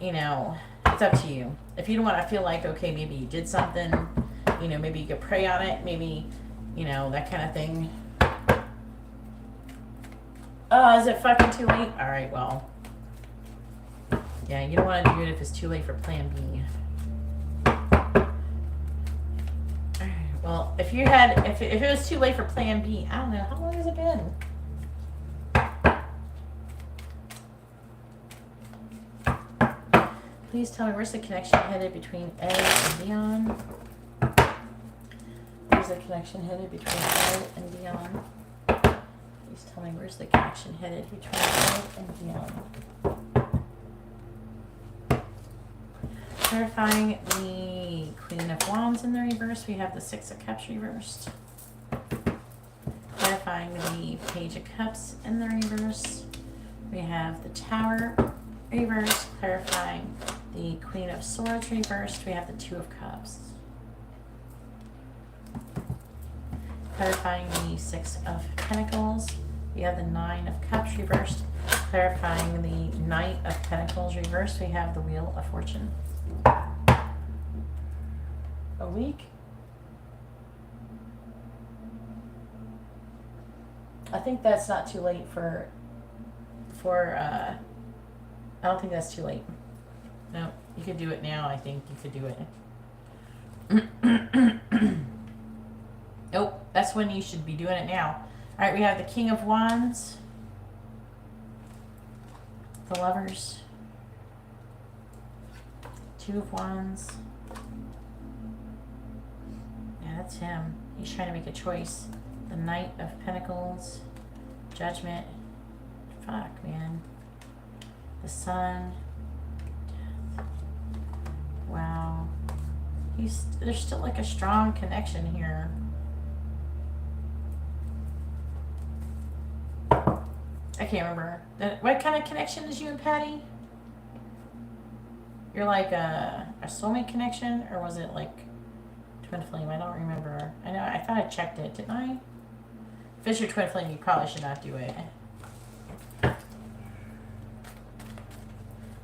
you know, it's up to you. If you don't want to feel like, okay, maybe you did something, you know, maybe you could pray on it, maybe, you know, that kind of thing. Oh, is it fucking too late? All right, well. Yeah, you don't want to do it if it's too late for plan B. Well, if it was too late for plan B, I don't know, how long has it been? Please tell me, where's the connection headed between Ed and Dion? Where's the connection headed between Ed and Dion? Please tell me, where's the connection headed between Ed and Dion? Clarifying the Queen of Wands in the reverse, we have the Six of Cups reversed. Clarifying the Page of Cups in the reverse, we have the Tower reversed. Clarifying the Queen of Swords reversed, we have the Two of Cups. Clarifying the Six of Pentacles, we have the Nine of Cups reversed. Clarifying the Knight of Pentacles reversed, we have the Wheel of Fortune. A week? I think that's not too late for I don't think that's too late. No, you could do it now. I think you could do it. Nope, that's when you should be doing it now. All right, we have the King of Wands, the Lovers, Two of Wands. Yeah, that's him. He's trying to make a choice. The Knight of Pentacles, Judgment. Fuck, man. The Sun. Death. Wow. There's still like a strong connection here. I can't remember. What kind of connection is you and Patty? You're like a soulmate connection, or was it like twin flame? I don't remember. I know, I thought I checked it, didn't I? If it's your twin flame, you probably should not do it.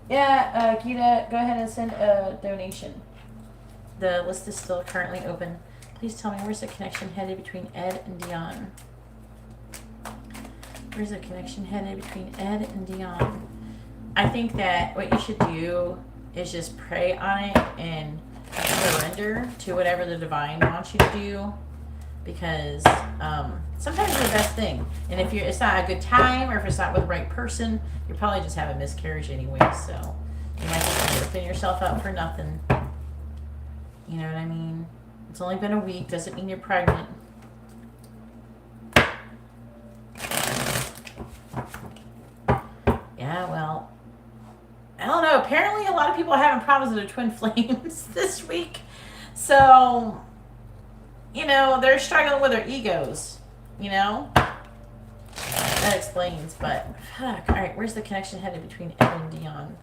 Yeah, Geeta, go ahead and send a donation. The list is still currently open. Please tell me, where's the connection headed between Ed and Dion? Where's the connection headed between Ed and Dion? I think that what you should do is just pray on it and surrender to whatever the divine wants you to do, because sometimes it's the best thing. And if it's not a good time, or if it's not with the right person, you're probably just having a miscarriage anyway. So you might just open yourself up for nothing. You know what I mean? It's only been a week. Doesn't mean you're pregnant. Yeah, well, I don't know. Apparently, a lot of people are having problems with their twin flames this week. So, you know, they're struggling with their egos. You know? That explains, but fuck. Alright, where's the connection headed between Ed and Dion?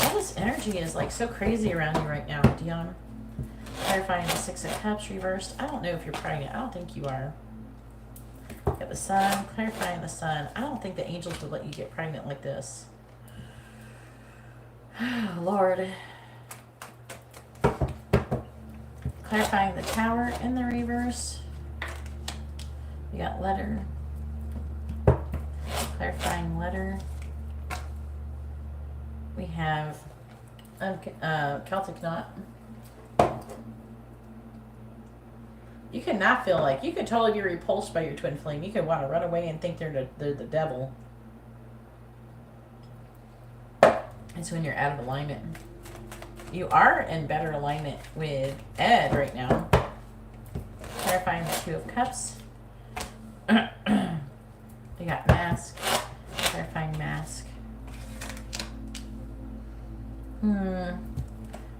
All this energy is like so crazy around you right now, Dion. Clarifying the Six of Cups reversed. I don't know if you're pregnant. I don't think you are. Got the Sun. Clarifying the Sun. I don't think the angels would let you get pregnant like this. Oh, Lord. Clarifying the Tower in the reverse. You got Letter. Clarifying Letter. We have Celtic Knot. You could not feel like, you could totally be repulsed by your twin flame. You could want to run away and think they're the devil. It's when you're out of alignment. You are in better alignment with Ed right now. Clarifying the Two of Cups. You got Mask. Clarifying Mask.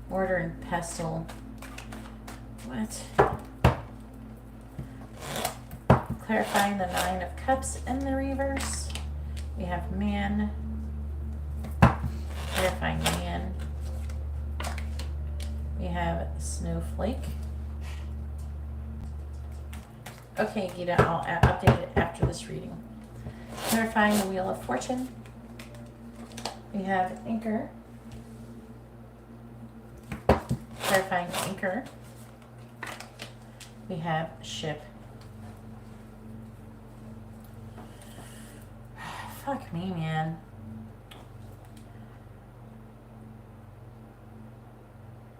Mortar and Pestle. What? Clarifying the Nine of Cups in the reverse. We have Man. Clarifying Man. We have Snowflake. Okay, Geeta, I'll update it after this reading. Clarifying the Wheel of Fortune. We have Anchor. Clarifying Anchor. We have Ship. Fuck me, man.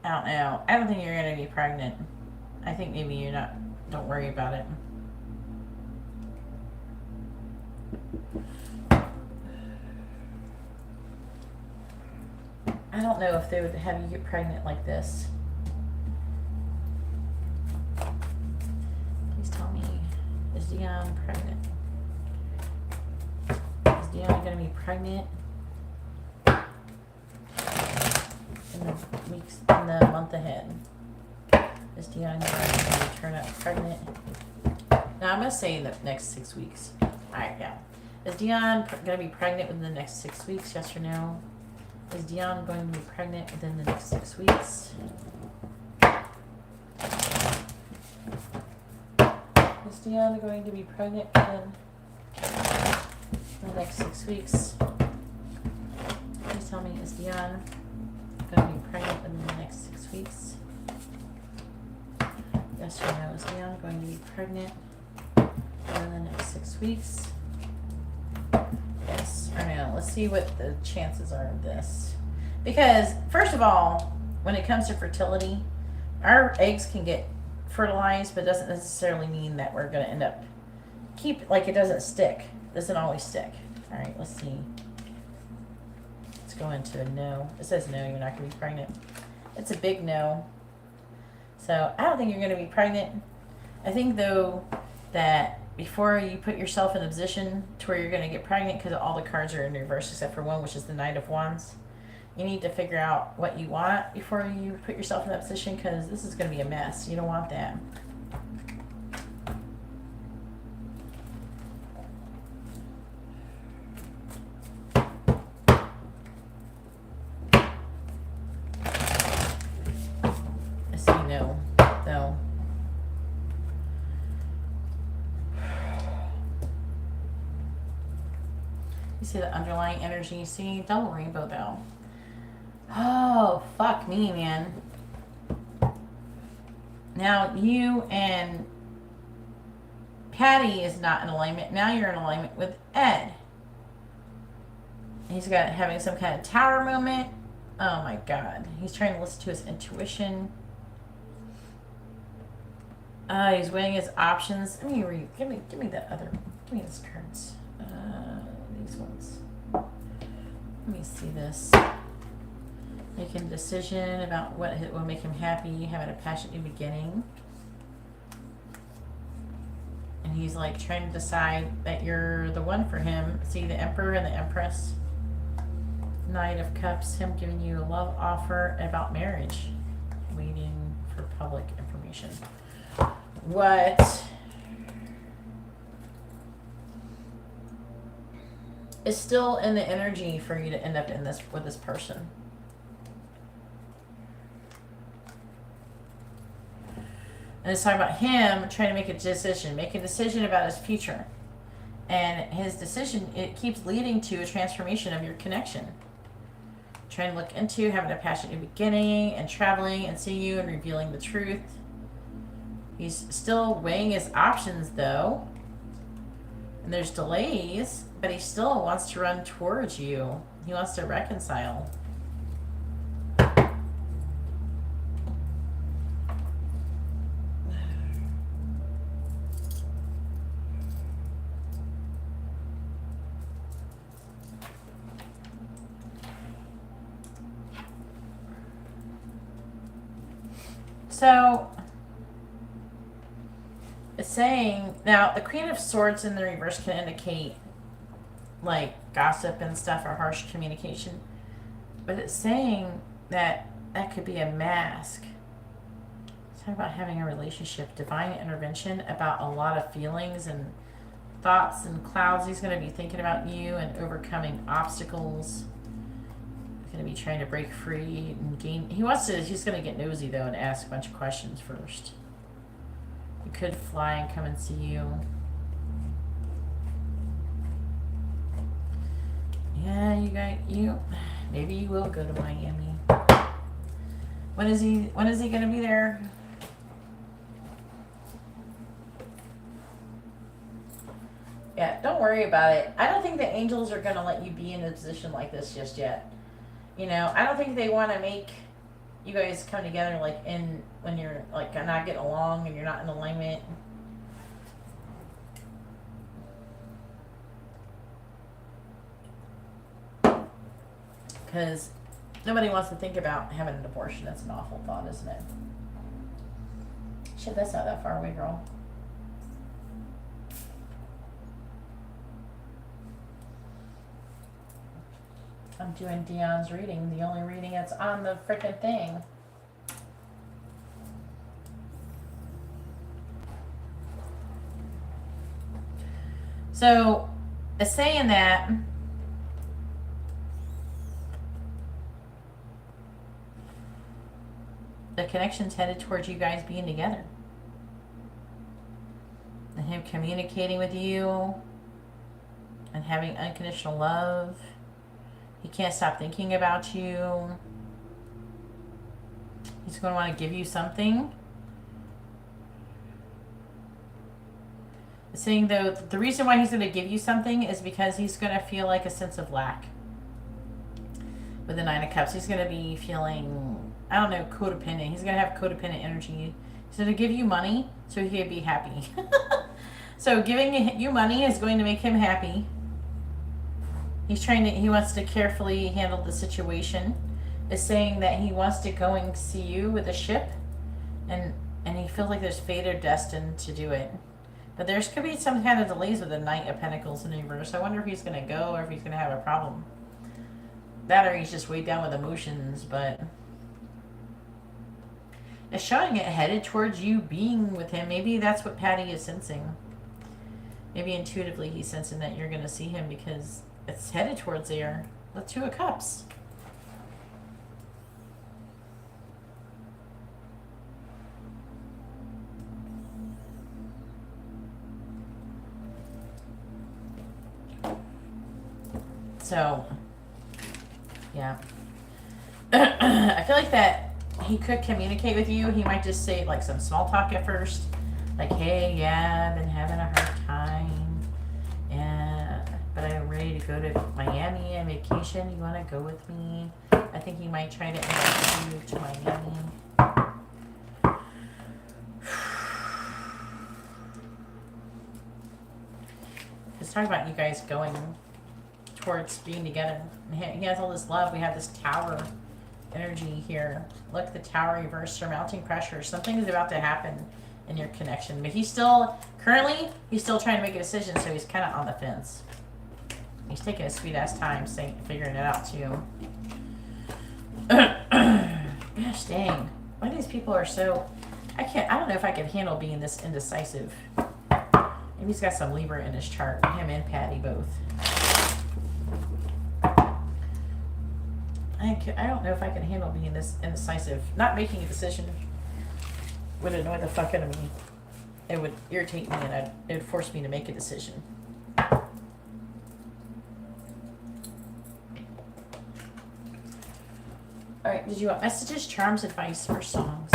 I don't know. I don't think you're going to be pregnant. I think maybe you're not. Don't worry about it. I don't know if they would have you get pregnant like this. Please tell me, is Dion pregnant? Is Dion going to be pregnant in the month ahead? Is Dion going to turn up pregnant? Now I'm going to say in the next 6 weeks. Alright, yeah. Is Dion going to be pregnant within the next 6 weeks? Yes or no? Is Dion going to be pregnant within the next 6 weeks? Is Dion going to be pregnant within the next 6 weeks? Please tell me, is Dion going to be pregnant within the next 6 weeks? Yes or no? Is Dion going to be pregnant within the next 6 weeks? Yes or no? Let's see what the chances are of this. Because, first of all, when it comes to fertility, our eggs can get fertilized, but doesn't necessarily mean that we're going to end up it doesn't stick. It doesn't always stick. All right, let's see. Let's go into a no. It says no, you're not going to be pregnant. It's a big no. So I don't think you're going to be pregnant. I think, though, that before you put yourself in a position to where you're going to get pregnant, because all the cards are in reverse except for one, which is the Knight of Wands, you need to figure out what you want before you put yourself in that position, because this is going to be a mess. You don't want that. I say no, though. You see the underlying energy. See, double rainbow, though. Oh, fuck me, man. Now you and Patty is not in alignment. Now you're in alignment with Ed. He's got having some kind of tower moment. Oh my God. He's trying to listen to his intuition. He's weighing his options. Let me read. Give me the other. Give me these cards. These ones. Let me see this. Making a decision about what will make him happy. Having a passionate new beginning. And he's like trying to decide that you're the one for him. See the Emperor and the Empress. Knight of Cups. Him giving you a love offer about marriage. Waiting for public information. What is still in the energy for you to end up in this with this person? And it's talking about him trying to make a decision about his future. And his decision, it keeps leading to a transformation of your connection. Trying to look into having a passionate new beginning and traveling and seeing you and revealing the truth. He's still weighing his options though. And there's delays, but he still wants to run towards you. He wants to reconcile. So, it's saying, now the Queen of Swords in the reverse can indicate like gossip and stuff or harsh communication. But it's saying that that could be a mask. It's talking about having a relationship, divine intervention about a lot of feelings and thoughts and clouds. He's going to be thinking about you and overcoming obstacles. Going to be trying to break free and gain. He's going to get nosy though and ask a bunch of questions first. He could fly and come and see you. Yeah, maybe you will go to Miami. When is he going to be there? Yeah, don't worry about it. I don't think the angels are going to let you be in a position like this just yet. You know, I don't think they want to make you guys come together like when you're like not getting along and you're not in alignment. Because nobody wants to think about having an abortion. That's an awful thought, isn't it? Shit, that's not that far away, girl. I'm doing Dion's reading, the only reading that's on the frickin' thing. So, it's saying that the connection's headed towards you guys being together. And him communicating with you and having unconditional love. He can't stop thinking about you. He's going to want to give you something. It's saying though, the reason why he's going to give you something is because he's going to feel like a sense of lack. With the Nine of Cups, he's going to be feeling, I don't know, codependent. He's going to have codependent energy. He's going to give you money so he can be happy. So giving you money is going to make him happy. He wants to carefully handle the situation. Is saying that he wants to go and see you with a ship, and he feels like there's fate or destined to do it. But there's could be some kind of delays with the Knight of Pentacles in the reverse. I wonder if he's going to go or if he's going to have a problem. That or he's just weighed down with emotions, but it's showing it headed towards you being with him. Maybe that's what Patty is sensing. Maybe intuitively he's sensing that you're going to see him because it's headed towards there. The Two of Cups. So, yeah. I feel like that he could communicate with you. He might just say like some small talk at first. Like, hey, yeah, I've been having a hard time. Yeah, but I'm ready to go to Miami on vacation. You want to go with me? I think he might try to invite you to Miami. He's talking about you guys going towards being together. He has all this love. We have this tower energy here. Look, the tower reverse, surmounting pressure. Something is about to happen in your connection. But he's still, currently, he's still trying to make a decision, so he's kind of on the fence. He's taking his sweet ass time figuring it out, too. Gosh dang. Why these people are so... I don't know if I can handle being this indecisive. Maybe he's got some Libra in his chart. Him and Patty both. I don't know if I can handle being this indecisive. Not making a decision would annoy the fuck out of me. It would irritate me and it would force me to make a decision. Alright, did you want messages, charms, advice, or songs?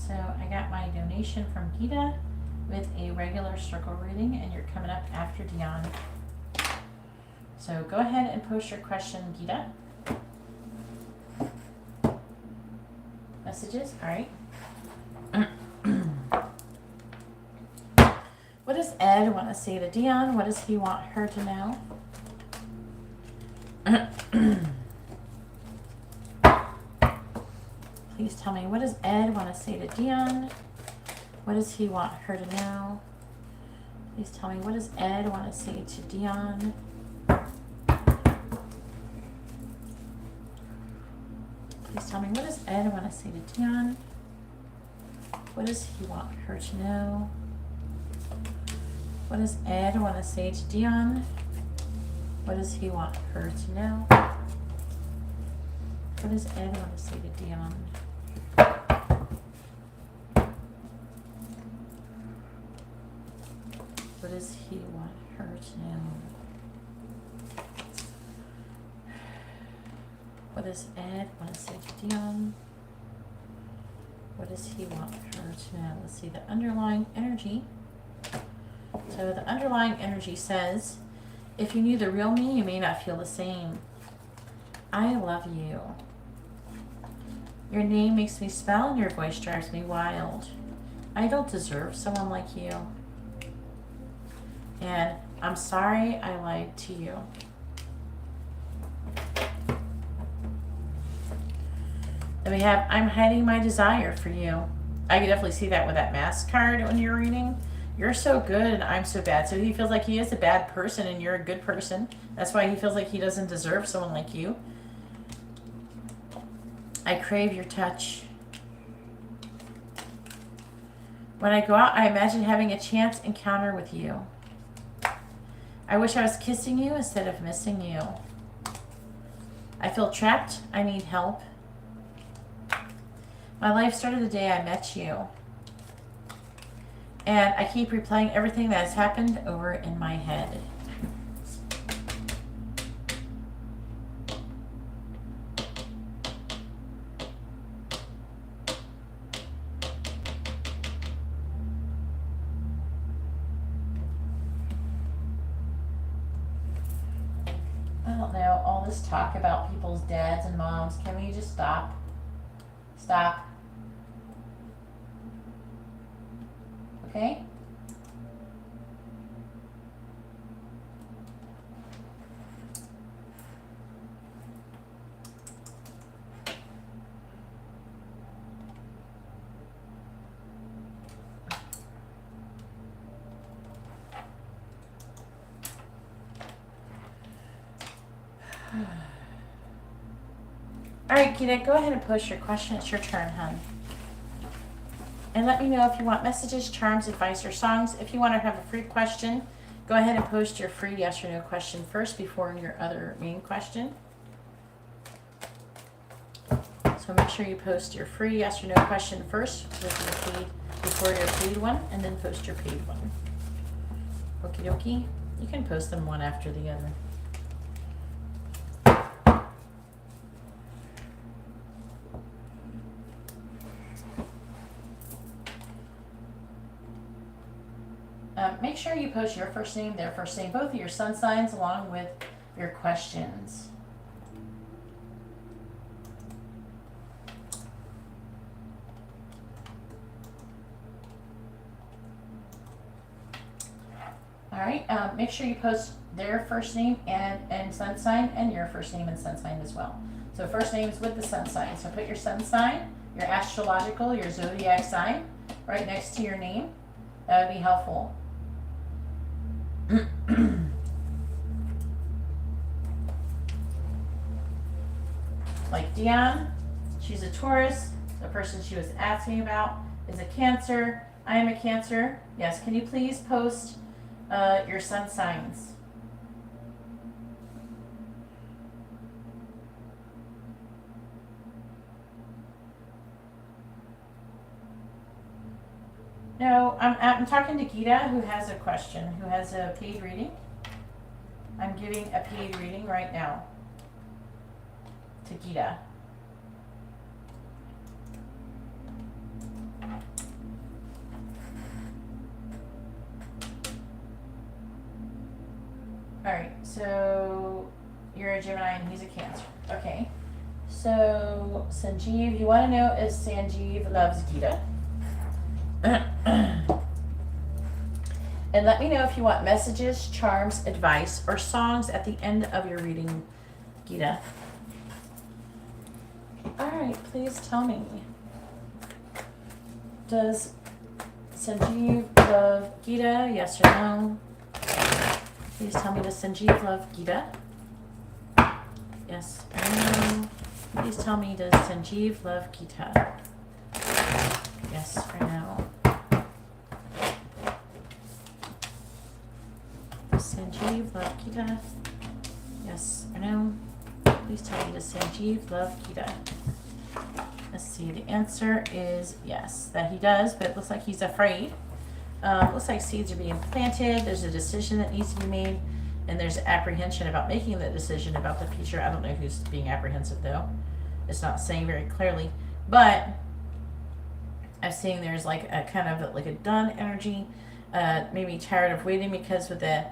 So I got my donation from Geeta with a regular circle reading, and you're coming up after Dion. So go ahead and post your question, Geeta. Messages, all right. What does Ed want to say to Dion? What does he want her to know? Please tell me, what does Ed want to say to Dion? What does he want her to know? Please tell me, what does Ed want to say to Dion? Please tell me, what does Ed want to say to Dion? What does he want her to know? What does Ed want to say to Dion? What does he want her to know? What does Ed want to say to Dion? What does he want her to know? What does Ed want to say to Dion? What does he want her to know? Let's see the underlying energy. So the underlying energy says, if you knew the real me, you may not feel the same. I love you. Your name makes me smile and your voice drives me wild. I don't deserve someone like you. And I'm sorry I lied to you. Then we have, I'm hiding my desire for you. I can definitely see that with that mask card when you're reading. You're so good and I'm so bad. So he feels like he is a bad person and you're a good person. That's why he feels like he doesn't deserve someone like you. I crave your touch. When I go out, I imagine having a chance encounter with you. I wish I was kissing you instead of missing you. I feel trapped. I need help. My life started the day I met you. And I keep replaying everything that has happened over in my head. I don't know, all this talk about people's dads and moms, can we just stop? Stop. Okay? All right, Geeta, go ahead and post your question. It's your turn, hon. And let me know if you want messages, charms, advice, or songs. If you want to have a free question, go ahead and post your free yes or no question first before your other main question. So make sure you post your free yes or no question first with your paid, before your paid one, and then post your paid one. Okie dokie. You can post them one after the other. Make sure you post your first name, their first name, both of your sun signs along with your questions. All right, make sure you post their first name and sun sign, and your first name and sun sign as well. So first names with the sun sign. So put your sun sign, your astrological, your zodiac sign right next to your name. That would be helpful. Like Dion, she's a Taurus. The person she was asking about is a Cancer. I am a Cancer. Yes, can you please post your sun signs? No, I'm talking to Geeta, who has a question, who has a paid reading. I'm giving a paid reading right now to Geeta. Alright, so you're a Gemini and he's a Cancer. Okay. So Sanjeev, you want to know if Sanjeev loves Geeta? And let me know if you want messages, charms, advice, or songs at the end of your reading, Geeta. Alright, please tell me. Does Sanjeev love Geeta? Yes or no? Please tell me, does Sanjeev love Geeta? Yes or no? Please tell me, does Sanjeev love Geeta? Yes or no? Does Sanjeev love Geeta? Yes or no? Please tell me, does Sanjeev love Geeta? Let's see, the answer is yes, that he does, but it looks like he's afraid. Looks like seeds are being planted. There's a decision that needs to be made, and there's apprehension about making the decision about the future. I don't know who's being apprehensive though. It's not saying very clearly, but I'm seeing there's like a kind of like a done energy, maybe tired of waiting, because with the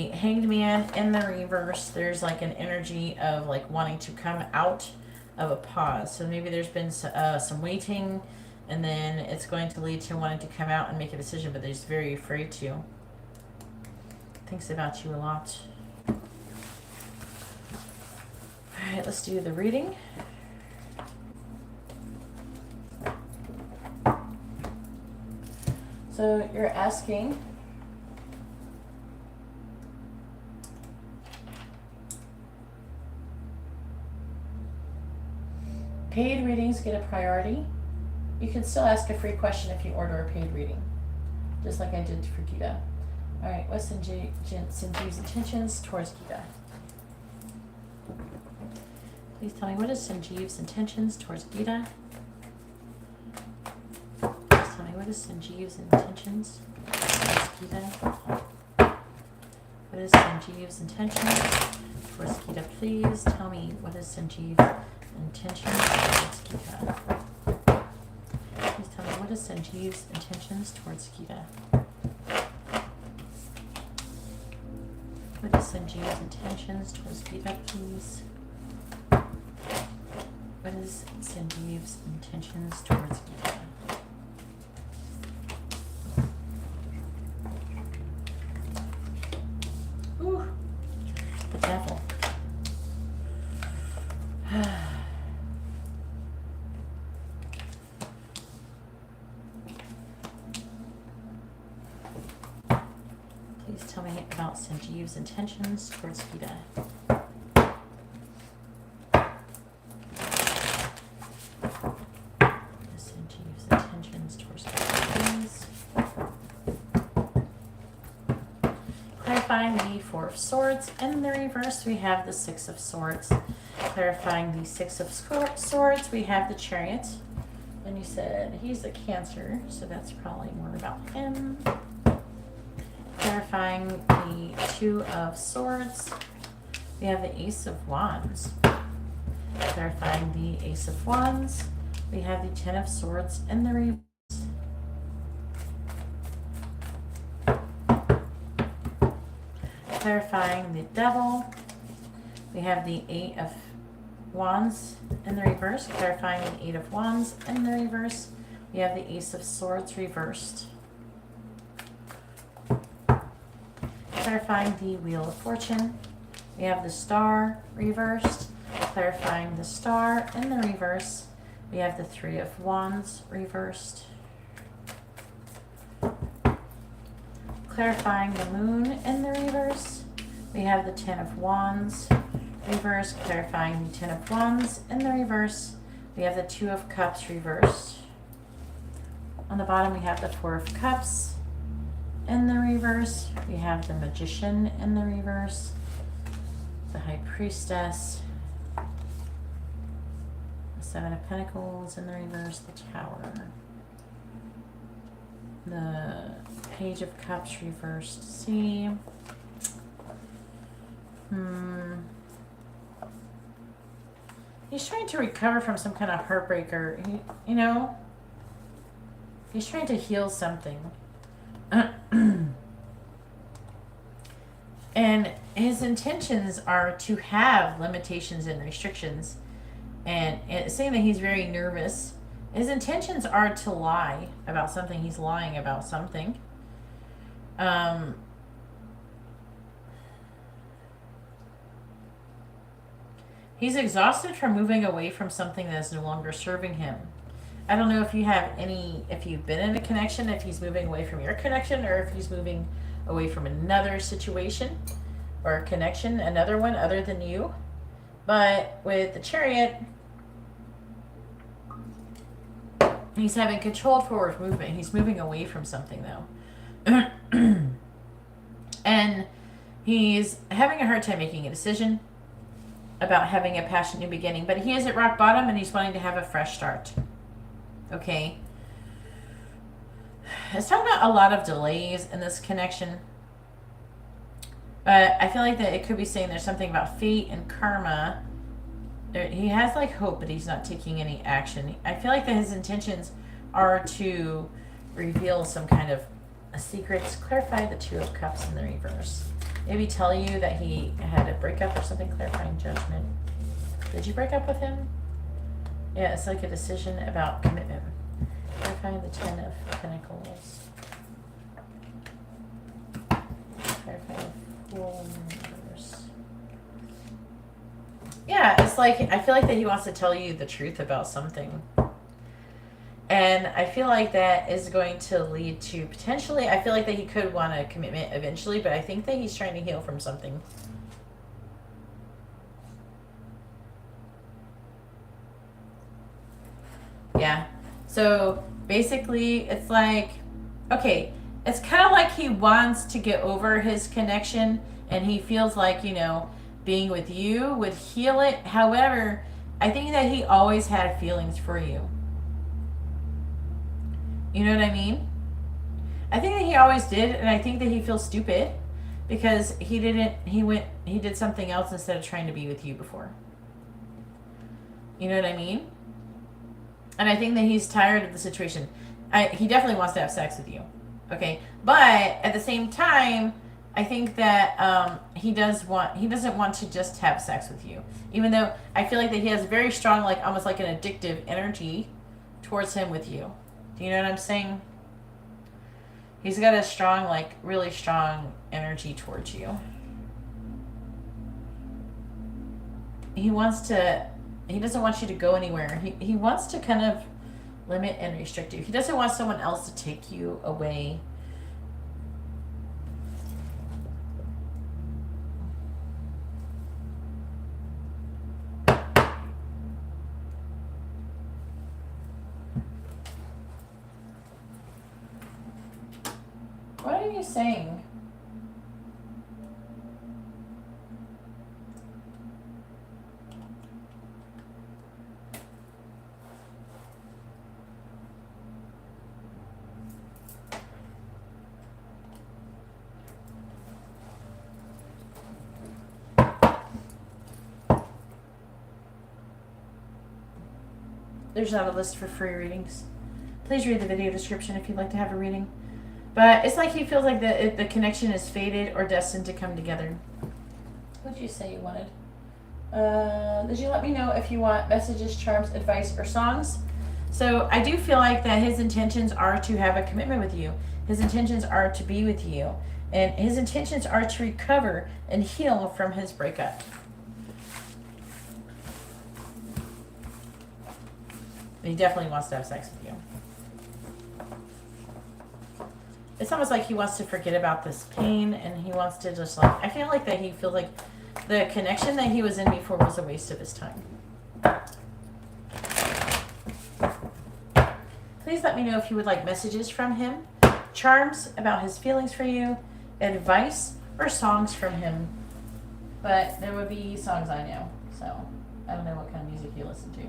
Hanged Man in the reverse, there's like an energy of like wanting to come out of a pause. So maybe there's been some waiting, and then it's going to lead to wanting to come out and make a decision, but they're just very afraid to. Thinks about you a lot. All right, let's do the reading. So you're asking, paid readings get a priority. You can still ask a free question if you order a paid reading, just like I did for Geeta. All right, what's Sanjeev's intentions towards Geeta? Please tell me, what is Sanjeev's intentions towards Geeta? Please tell me, what is Sanjeev's intentions towards Geeta? What is Sanjeev's intentions towards Geeta? Please tell me, what is Sanjeev's intentions towards Geeta? Please tell me, what is Sanjeev's intentions towards Geeta? What is Sanjeev's intentions towards Geeta, please? What is Sanjeev's intentions towards Geeta? Ooh, the devil. Please tell me about Sanjeev's intentions towards Geeta. Clarifying the Four of Swords. In the reverse, we have the Six of Swords. Clarifying the Six of Swords, we have the Chariot. And you said he's a Cancer, so that's probably more about him. Clarifying the Two of Swords, we have the Ace of Wands. Clarifying the Ace of Wands, we have the Ten of Swords in the reverse. Clarifying the Devil, we have the Eight of Wands in the reverse. Clarifying the Eight of Wands in the reverse, we have the Ace of Swords reversed. Clarifying the Wheel of Fortune, we have the Star reversed. Clarifying the Star in the reverse, we have the Three of Wands reversed. Clarifying the Moon in the reverse, we have the Ten of Wands reversed. Clarifying the Ten of Wands in the reverse, we have the Two of Cups reversed. On the bottom, we have the Four of Cups in the reverse. We have the Magician in the reverse, the High Priestess, the Seven of Pentacles in the reverse, the Tower, the Page of Cups reversed. See, he's trying to recover from some kind of heartbreaker. You know, he's trying to heal something. And his intentions are to have limitations and restrictions. And saying that he's very nervous, his intentions are to lie about something. He's lying about something. He's exhausted from moving away from something that is no longer serving him. I don't know if you have if you've been in a connection, if he's moving away from your connection, or if he's moving away from another situation or connection, another one other than you. But with the Chariot, he's having controlled forward movement. He's moving away from something though. And he's having a hard time making a decision about having a passionate new beginning. But he is at rock bottom and he's wanting to have a fresh start. Okay. It's talking about a lot of delays in this connection. But I feel like that it could be saying there's something about fate and karma. He has like hope, but he's not taking any action. I feel like that his intentions are to reveal some kind of a secret. Clarify the Two of Cups in the reverse. Maybe tell you that he had a breakup or something. Clarifying Judgment. Did you break up with him? Yeah, it's like a decision about commitment. Clarifying the Ten of Pentacles. Clarifying the Fool in the reverse. Yeah, it's like, I feel like that he wants to tell you the truth about something. And I feel like that is going to lead to potentially, I feel like that he could want a commitment eventually, but I think that he's trying to heal from something. Yeah. So basically it's like, okay, it's kind of like he wants to get over his connection and he feels like, you know, being with you would heal it. However, I think that he always had feelings for you. You know what I mean? I think that he always did, and I think that he feels stupid because he did something else instead of trying to be with you before. You know what I mean? And I think that he's tired of the situation. He definitely wants to have sex with you. Okay? But at the same time, I think that he doesn't want to just have sex with you. Even though I feel like that he has very strong, like almost like an addictive energy towards him with you. Do you know what I'm saying? He's got a strong, like really strong energy towards you. He doesn't want you to go anywhere. He wants to kind of limit and restrict you. He doesn't want someone else to take you away. What are you saying? there's not a list for free readings. Please read the video description if you'd like to have a reading. But it's like he feels like the connection is fated or destined to come together. What did you say you wanted? Did you let me know if you want messages, charms, advice, or songs? So I do feel like that his intentions are to have a commitment with you. His intentions are to be with you. And his intentions are to recover and heal from his breakup. He definitely wants to have sex with you. It's almost like he wants to forget about this pain, and he wants to just like, I feel like that he feels like the connection that he was in before was a waste of his time. Please let me know if you would like messages from him, charms about his feelings for you, advice, or songs from him. But there would be songs I know, so I don't know what kind of music you listen to.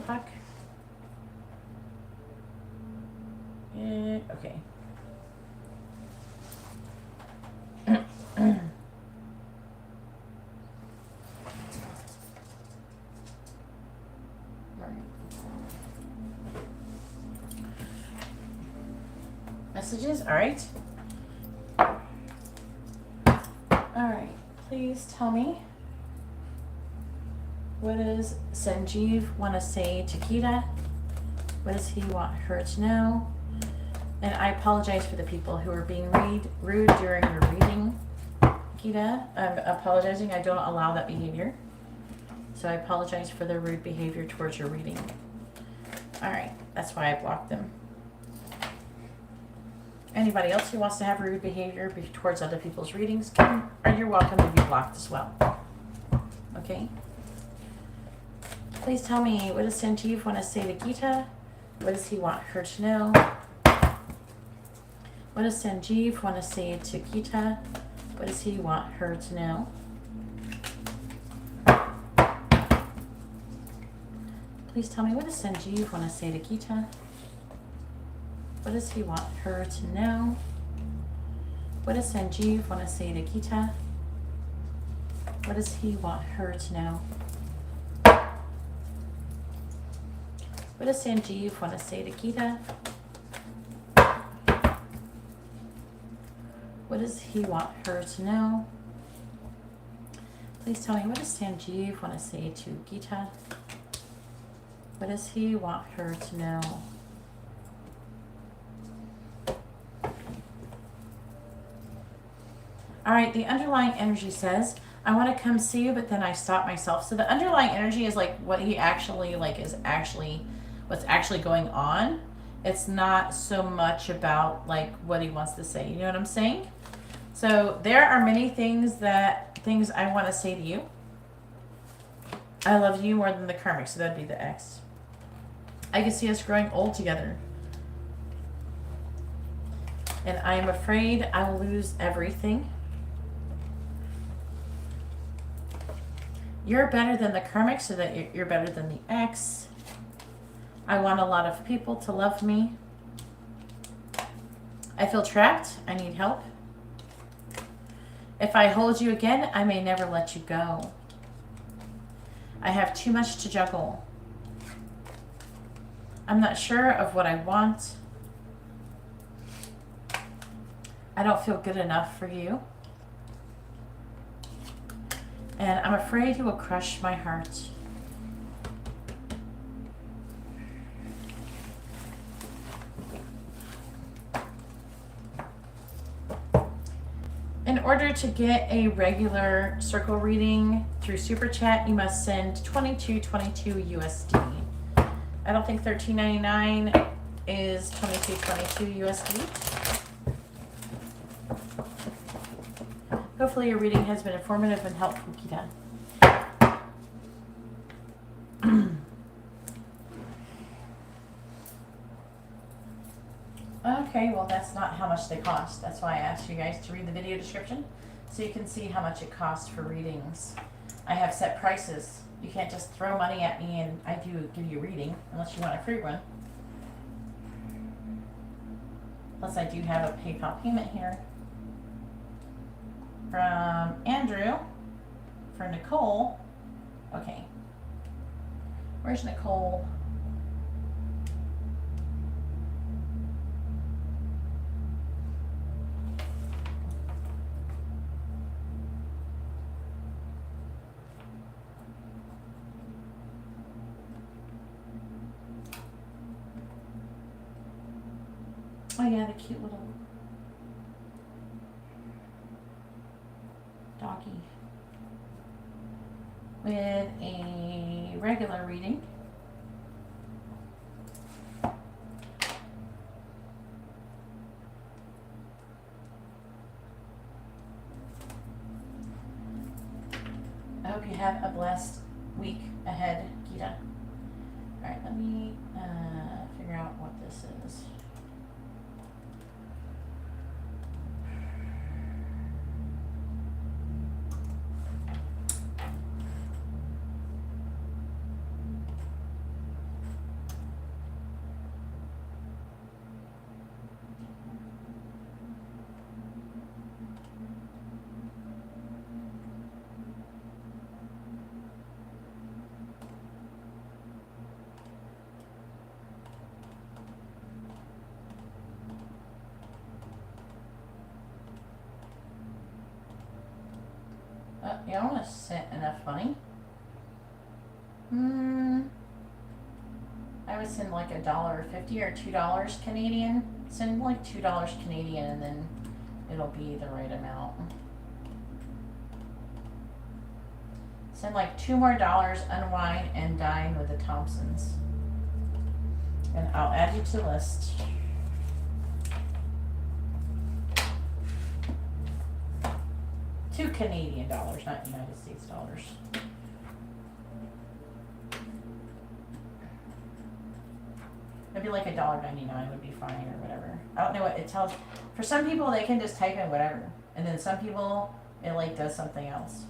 Fuck. Okay. Messages, all right. All right, please tell me, what does Sanjeev want to say to Geeta? What does he want her to know? And I apologize for the people who are being rude during your reading, Geeta. I'm apologizing. I don't allow that behavior. So I apologize for their rude behavior towards your reading. All right, that's why I blocked them. Anybody else who wants to have rude behavior towards other people's readings, you're welcome to be blocked as well. Okay? Please tell me, what does Sanjeev want to say to Geeta? What does he want her to know? What does Sanjeev want to say to Geeta? What does he want her to know? Please tell me, what does Sanjeev want to say to Geeta? What does he want her to know? What does Sanjeev want to say to Geeta? What does he want her to know? What does Sanjeev want to say to Geeta? What does he want her to know? Please tell me, what does Sanjeev want to say to Geeta? What does he want her to know? All right, the underlying energy says, I want to come see you, but then I stop myself. So the underlying energy is like what he actually what's actually going on. It's not so much about like what he wants to say. You know what I'm saying? So there are many things I want to say to you. I love you more than the karmic, so that'd be the X. I can see us growing old together. And I am afraid I will lose everything. You're better than the karmic, so that you're better than the X. I want a lot of people to love me. I feel trapped. I need help. If I hold you again, I may never let you go. I have too much to juggle. I'm not sure of what I want. I don't feel good enough for you. And I'm afraid you will crush my heart. In order to get a regular circle reading through Super Chat, you must send $22.22 USD. I don't think $13.99 is $22.22 USD. Hopefully your reading has been informative and helpful, Geeta. Okay, well that's not how much they cost. That's why I asked you guys to read the video description so you can see how much it costs for readings. I have set prices. You can't just throw money at me and I do give you a reading unless you want a free one. Plus I do have a PayPal payment here from Andrew for Nicole. Okay. Where's Nicole? Oh yeah, the cute little doggy. With a regular reading. I hope you have a blessed week ahead, Geeta. Alright, let me figure out what this is. You almost sent enough money. I would send like $1.50 or $2 Canadian. Send like $2 Canadian and then it'll be the right amount. Send like $2 more, unwind and dine with the Thompsons. And I'll add you to the list. $2 Canadian, not United States dollars. It'd be like $1.99 would be fine or whatever. I don't know what it tells. For some people, they can just type in whatever, and then some people it like does something else.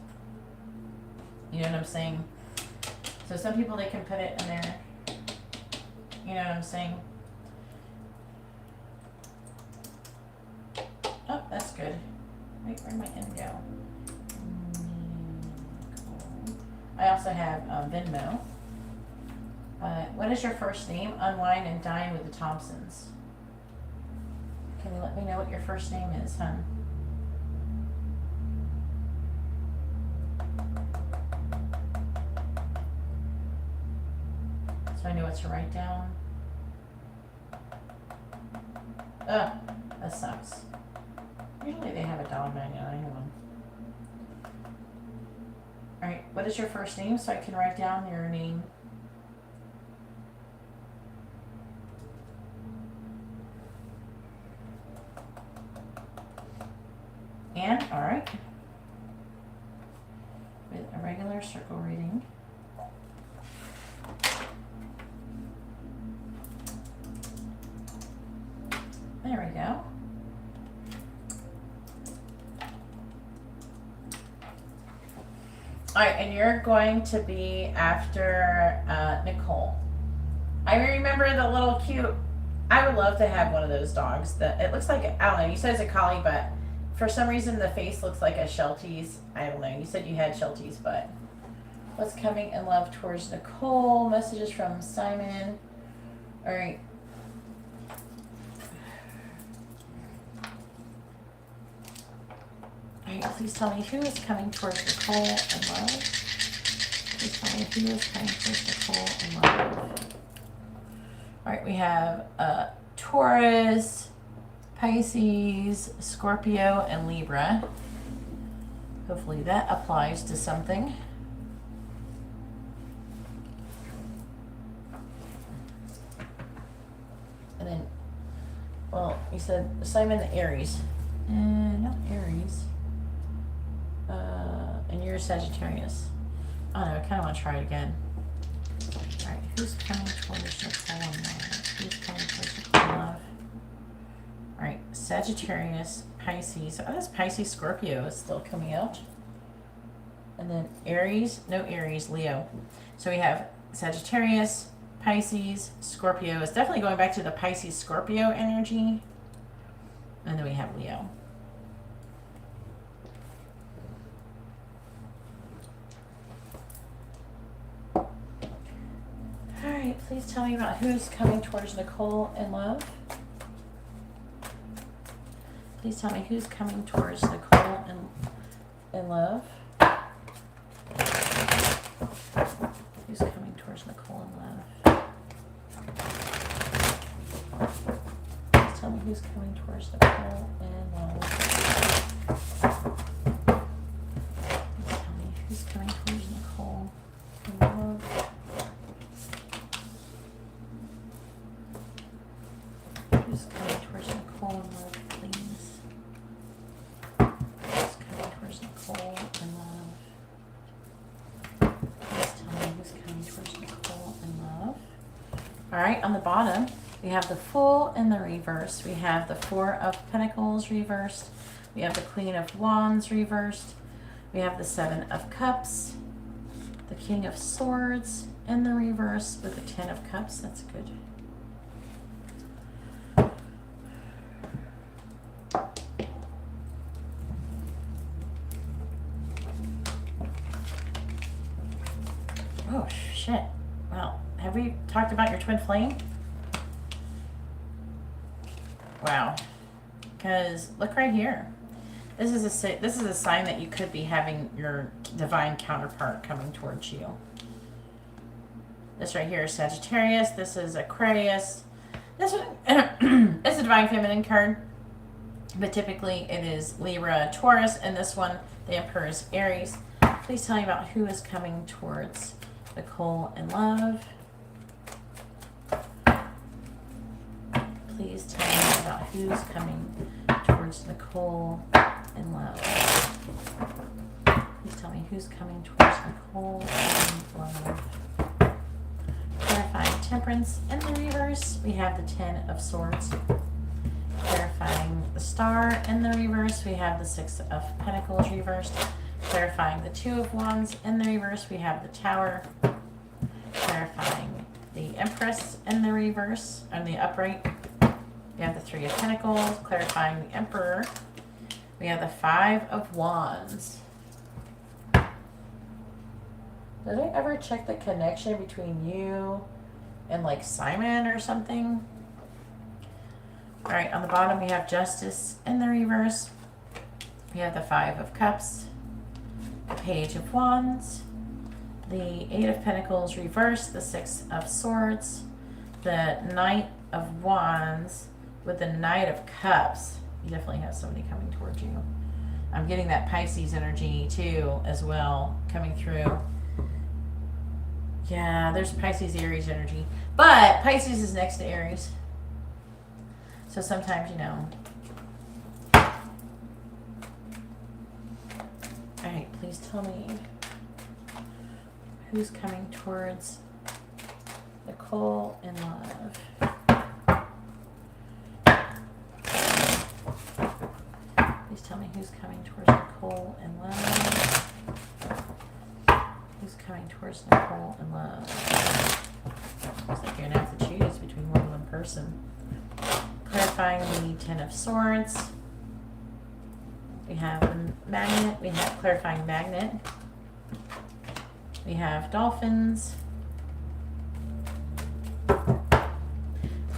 You know what I'm saying? So some people they can put it in there. You know what I'm saying? Oh, that's good. Wait, where'd my end go? I also have Venmo. What is your first name? Unwind and dine with the Thompsons. Can you let me know what your first name is, hon? So I know what to write down. Ugh, that sucks. Usually they have $1.99 one. Alright, what is your first name so I can write down your name? Anne, alright. With a regular circle reading. There we go. Alright, and you're going to be after Nicole. I remember the little cute, I would love to have one of those dogs. It looks like, I don't know, you said it's a collie, but for some reason the face looks like a Shelties. I don't know, you said you had Shelties, but what's coming in love towards Nicole? Messages from Simon. Alright. Alright, please tell me who is coming towards Nicole in love. Please tell me who is coming towards Nicole in love. Alright, we have Taurus, Pisces, Scorpio, and Libra. Hopefully that applies to something. And then, well, you said Simon the Aries. Not Aries. And you're Sagittarius. I don't know, I kind of want to try it again. Alright, who's coming towards Nicole in love? Who's coming towards Nicole in love? Sagittarius, Pisces. Oh, that's Pisces, Scorpio is still coming out. And then Aries, no Aries, Leo. So we have Sagittarius, Pisces, Scorpio. It's definitely going back to the Pisces, Scorpio energy. And then we have Leo. All right, please tell me about who's coming towards Nicole in love. Please tell me who's coming towards Nicole in love. Who's coming towards Nicole in love? Please tell me who's coming towards Nicole in love. Please tell me who's coming towards Nicole in love. Who's coming towards Nicole in love, please? Who's coming towards Nicole in love? Please tell me who's coming towards Nicole in love. All right, on the bottom, we have the Fool in the reverse. We have the Four of Pentacles reversed. We have the Queen of Wands reversed. We have the Seven of Cups. The King of Swords in the reverse with the Ten of Cups. That's good. Oh, shit. Well, have we talked about your twin flame? Wow. Because look right here. This is a sign that you could be having your divine counterpart coming towards you. This right here is Sagittarius. This is Aquarius. This one is a divine feminine card. But typically it is Libra, Taurus. And this one, the Emperor, is Aries. Please tell me about who is coming towards Nicole in love. Please tell me about who's coming towards Nicole in love. Please tell me who's coming towards Nicole in love. Clarifying Temperance in the reverse. We have the Ten of Swords. Clarifying the Star in the reverse. We have the Six of Pentacles reversed. Clarifying the Two of Wands in the reverse. We have the Tower. Clarifying the Empress in the reverse, and the upright. We have the Three of Pentacles. Clarifying the Emperor. We have the Five of Wands. Did I ever check the connection between you and like Simon or something? All right, on the bottom we have Justice in the reverse. We have the Five of Cups, the Page of Wands, the Eight of Pentacles reversed, the Six of Swords, the Knight of Wands with the Knight of Cups. You definitely have somebody coming towards you. I'm getting that Pisces energy too as well coming through. Yeah, there's Pisces, Aries energy. But Pisces is next to Aries. So sometimes, you know. Alright, please tell me who's coming towards Nicole in love. Please tell me who's coming towards Nicole in love. Who's coming towards Nicole in love? Looks like you're going to have to choose between more than one person. Clarifying the Ten of Swords. We have the Magnet. We have Clarifying Magnet. We have Dolphins.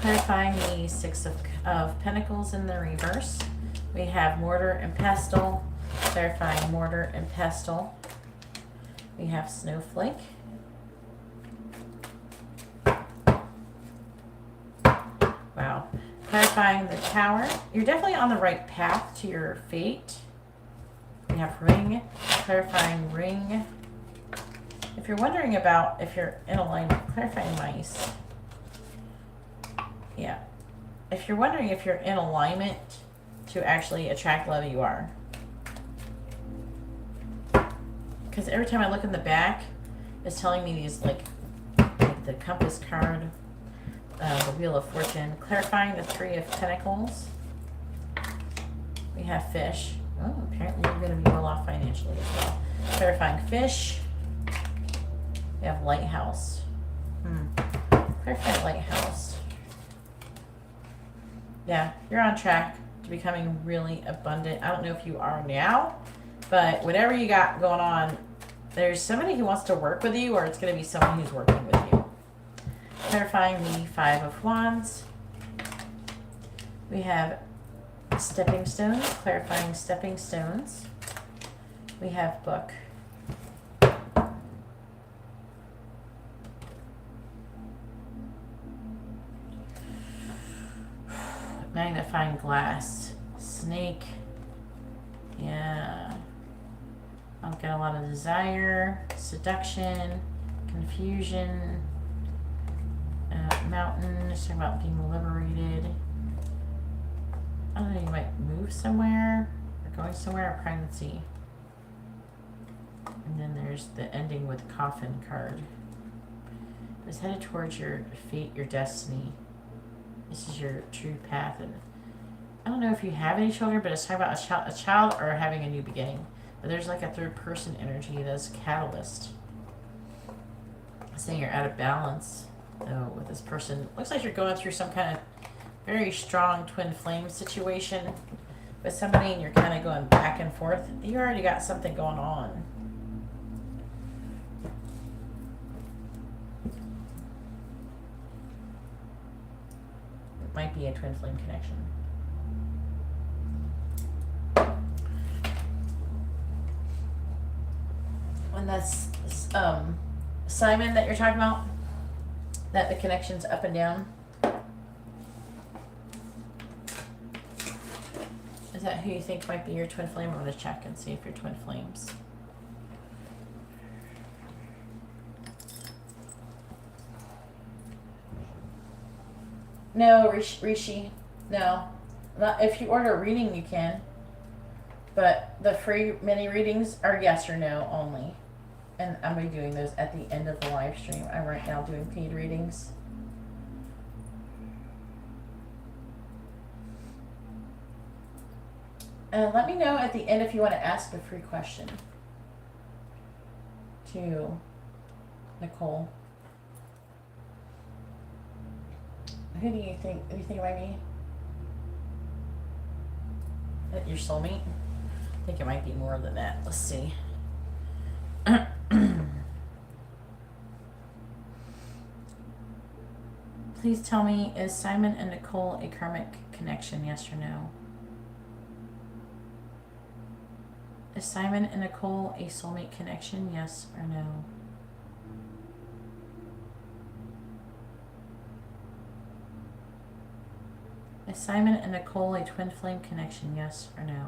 Clarifying the Six of Pentacles in the reverse. We have Mortar and Pestle. Clarifying Mortar and Pestle. We have Snowflake. Wow. Clarifying the Tower. You're definitely on the right path to your fate. We have Ring. Clarifying Ring. If you're wondering about if you're in alignment, clarifying Mice. Yeah. If you're wondering if you're in alignment to actually attract love, you are. Because every time I look in the back, it's telling me these, like the Compass card, the Wheel of Fortune, clarifying the Three of Pentacles. We have fish. Oh, apparently you're going to be well off financially as well. Clarifying fish. We have lighthouse. Clarifying lighthouse. Yeah, you're on track to becoming really abundant. I don't know if you are now, but whatever you got going on, there's somebody who wants to work with you, or it's going to be someone who's working with you. Clarifying the 5 of Wands. We have stepping stones, clarifying stepping stones. We have book. Magnifying glass, snake. Yeah. I've got a lot of desire, seduction, confusion, mountain. It's talking about being liberated. I don't know, you might move somewhere or going somewhere or pregnancy. And then there's the ending with coffin card. It's headed towards your fate, your destiny. This is your true path. And I don't know if you have any children, but it's talking about a child or having a new beginning. But there's like a third person energy that's catalyst. It's saying you're out of balance though with this person. Looks like you're going through some kind of very strong twin flame situation with somebody, and you're kind of going back and forth. You already got something going on. It might be a twin flame connection. And that's Simon that you're talking about, that the connection's up and down. Is that who you think might be your twin flame? I'm going to check and see if you're twin flames. No, Rishi. No. Not, if you order a reading, you can. But the free mini readings are yes or no only. And I'm going to be doing those at the end of the live stream. I'm right now doing paid readings. Let me know at the end if you want to ask a free question to Nicole. Who do you think? Do you think it might be? That your soulmate? I think it might be more than that. Let's see. Please tell me, is Simon and Nicole a karmic connection, yes or no? Is Simon and Nicole a soulmate connection, yes or no? Is Simon and Nicole a twin flame connection, yes or no?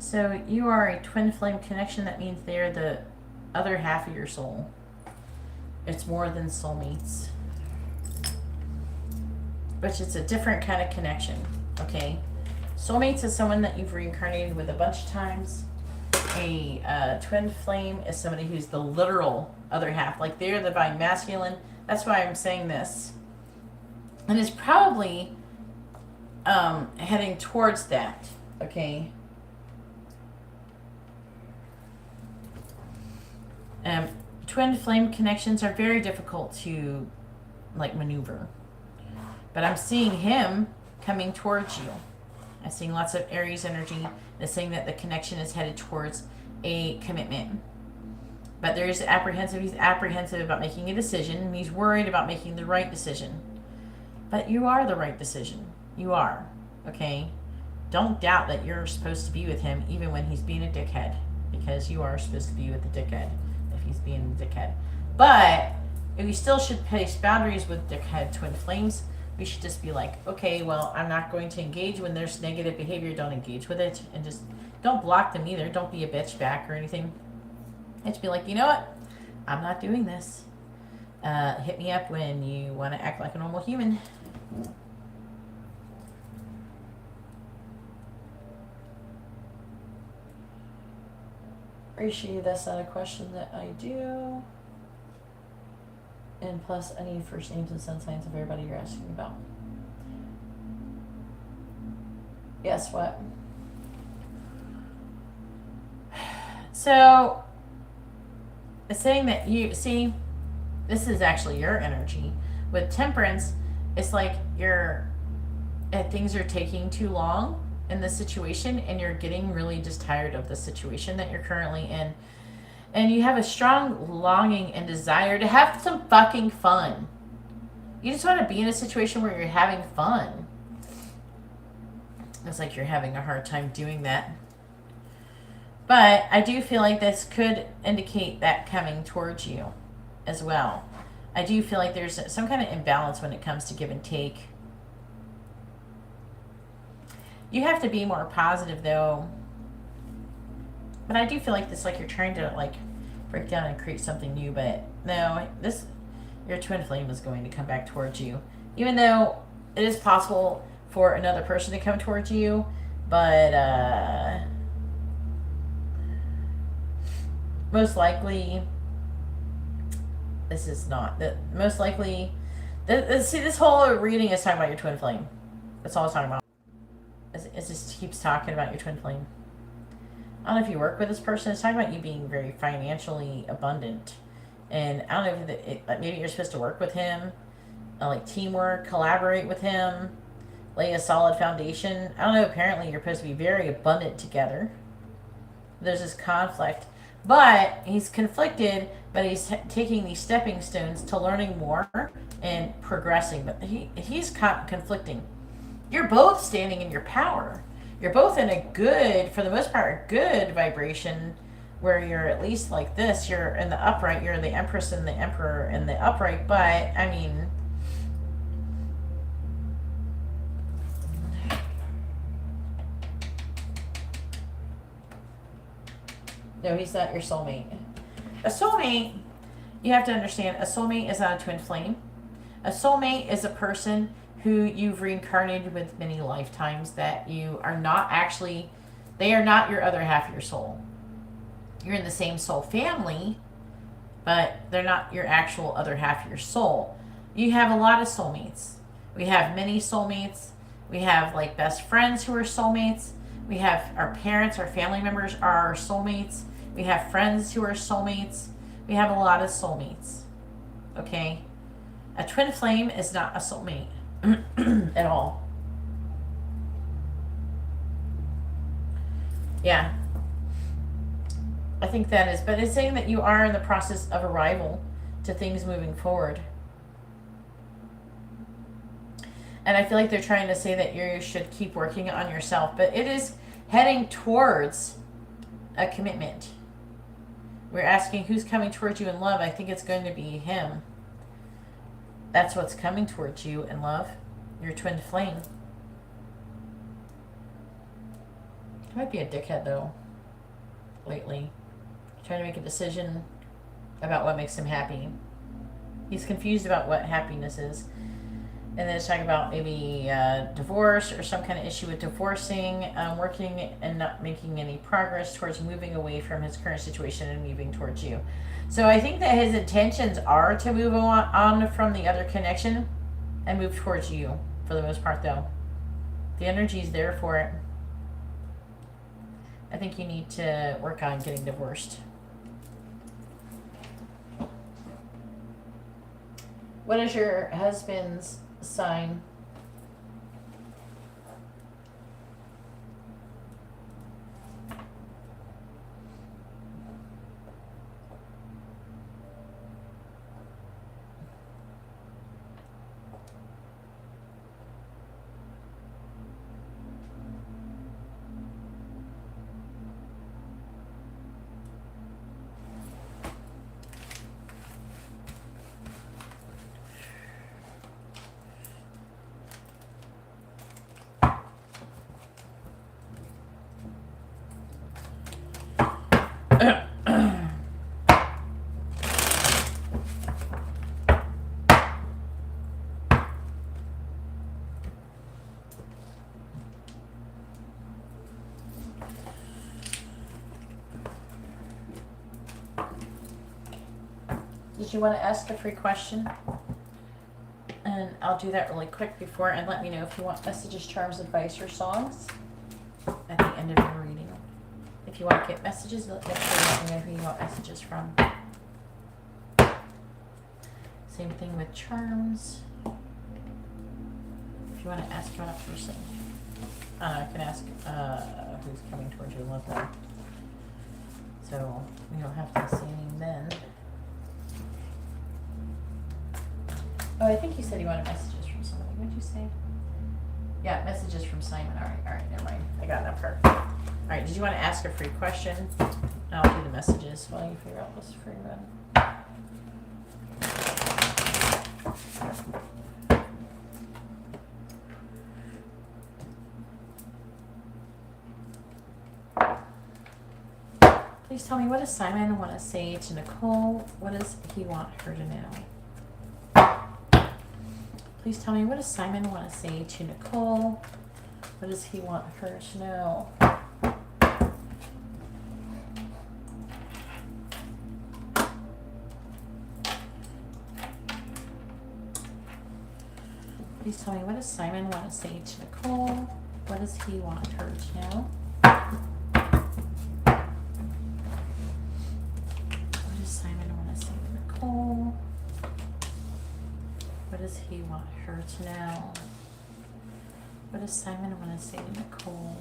So you are a twin flame connection. That means they're the other half of your soul. It's more than soulmates. But it's a different kind of connection, okay? Soulmates is someone that you've reincarnated with a bunch of times. A twin flame is somebody who's the literal other half. Like they're the divine masculine. That's why I'm saying this. And it's probably heading towards that, okay? Twin flame connections are very difficult to like maneuver. But I'm seeing him coming towards you. I'm seeing lots of Aries energy. That's saying that the connection is headed towards a commitment. But there is apprehensive. He's apprehensive about making a decision, and he's worried about making the right decision. But you are the right decision. You are. Okay? Don't doubt that you're supposed to be with him even when he's being a dickhead. Because you are supposed to be with the dickhead if he's being a dickhead. But we still should place boundaries with dickhead twin flames. We should just be like, okay, well, I'm not going to engage when there's negative behavior. Don't engage with it. And just don't block them either. Don't be a bitch back or anything. Just be like, you know what? I'm not doing this. Hit me up when you want to act like a normal human. Rishi, that's not a question that I do. And plus, I need first names and sun signs of everybody you're asking about. Guess what? So, it's saying that you see, this is actually your energy. With temperance, it's like things are taking too long in this situation, and you're getting really just tired of the situation that you're currently in. And you have a strong longing and desire to have some fucking fun. You just want to be in a situation where you're having fun. It's like you're having a hard time doing that. But I do feel like this could indicate that coming towards you as well. I do feel like there's some kind of imbalance when it comes to give and take. You have to be more positive though. But I do feel like this, like you're trying to like break down and create something new. But no, your twin flame is going to come back towards you. Even though it is possible for another person to come towards you. But most likely, this is not. Most likely, see, this whole reading is talking about your twin flame. That's all it's talking about. It just keeps talking about your twin flame. I don't know if you work with this person. It's talking about you being very financially abundant. And I don't know if maybe you're supposed to work with him, like teamwork, collaborate with him, lay a solid foundation. I don't know. Apparently, you're supposed to be very abundant together. There's this conflict. But he's conflicted, but he's taking these stepping stones to learning more and progressing. But he's conflicting. You're both standing in your power. You're both in a good, for the most part, good vibration where you're at least like this. You're in the upright. You're the Empress and the Emperor in the upright. But, I mean, no, he's not your soulmate. A soulmate, you have to understand, a soulmate is not a twin flame. A soulmate is a person who you've reincarnated with many lifetimes that you are not actually, they are not your other half of your soul. You're in the same soul family, but they're not your actual other half of your soul. You have a lot of soulmates. We have many soulmates. We have like best friends who are soulmates. We have our parents, our family members are our soulmates. We have friends who are soulmates. We have a lot of soulmates. Okay? A twin flame is not a soulmate at all. Yeah. I think that is, but it's saying that you are in the process of arrival to things moving forward. And I feel like they're trying to say that you should keep working on yourself, but it is heading towards a commitment. We're asking who's coming towards you in love. I think it's going to be him. That's what's coming towards you in love. Your twin flame. He might be a dickhead though. Lately. Trying to make a decision about what makes him happy. He's confused about what happiness is. And then it's talking about maybe divorce or some kind of issue with divorcing, working and not making any progress towards moving away from his current situation and moving towards you. So I think that his intentions are to move on from the other connection and move towards you for the most part though. The energy is there for it. I think you need to work on getting divorced. What is your husband's sign? Did you want to ask a free question? And I'll do that really quick before, and let me know if you want messages, charms, advice, or songs at the end of your reading. If you want to get messages, make sure you let me know who you want messages from. Same thing with charms. If you want to ask about a person, I can ask who's coming towards your love life. So we don't have to say anything then. Oh, I think you said you wanted messages from somebody. What did you say? Yeah, messages from Simon. All right, never mind. I got that part. All right, did you want to ask a free question? I'll do the messages while you figure out this free run. Please tell me, what does Simon want to say to Nicole? What does he want her to know? Please tell me, what does Simon want to say to Nicole? What does he want her to know? Please tell me, what does Simon want to say to Nicole? What does he want her to know? What does Simon want to say to Nicole? What does he want her to know? What does Simon want to say to Nicole?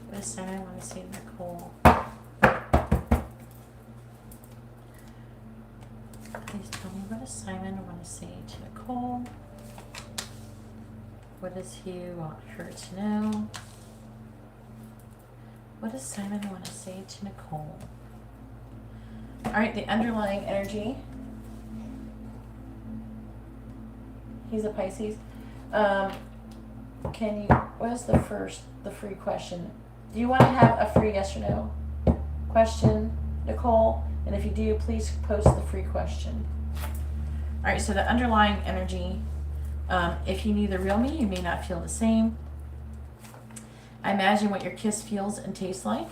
What does Simon want to say to Nicole? Please tell me, what does Simon want to say to Nicole? What does he want her to know? What does Simon want to say to Nicole? All right, the underlying energy. He's a Pisces. What is the free question? Do you want to have a free yes or no question, Nicole? And if you do, please post the free question. All right, so the underlying energy, if you knew the real me, you may not feel the same. I imagine what your kiss feels and tastes like.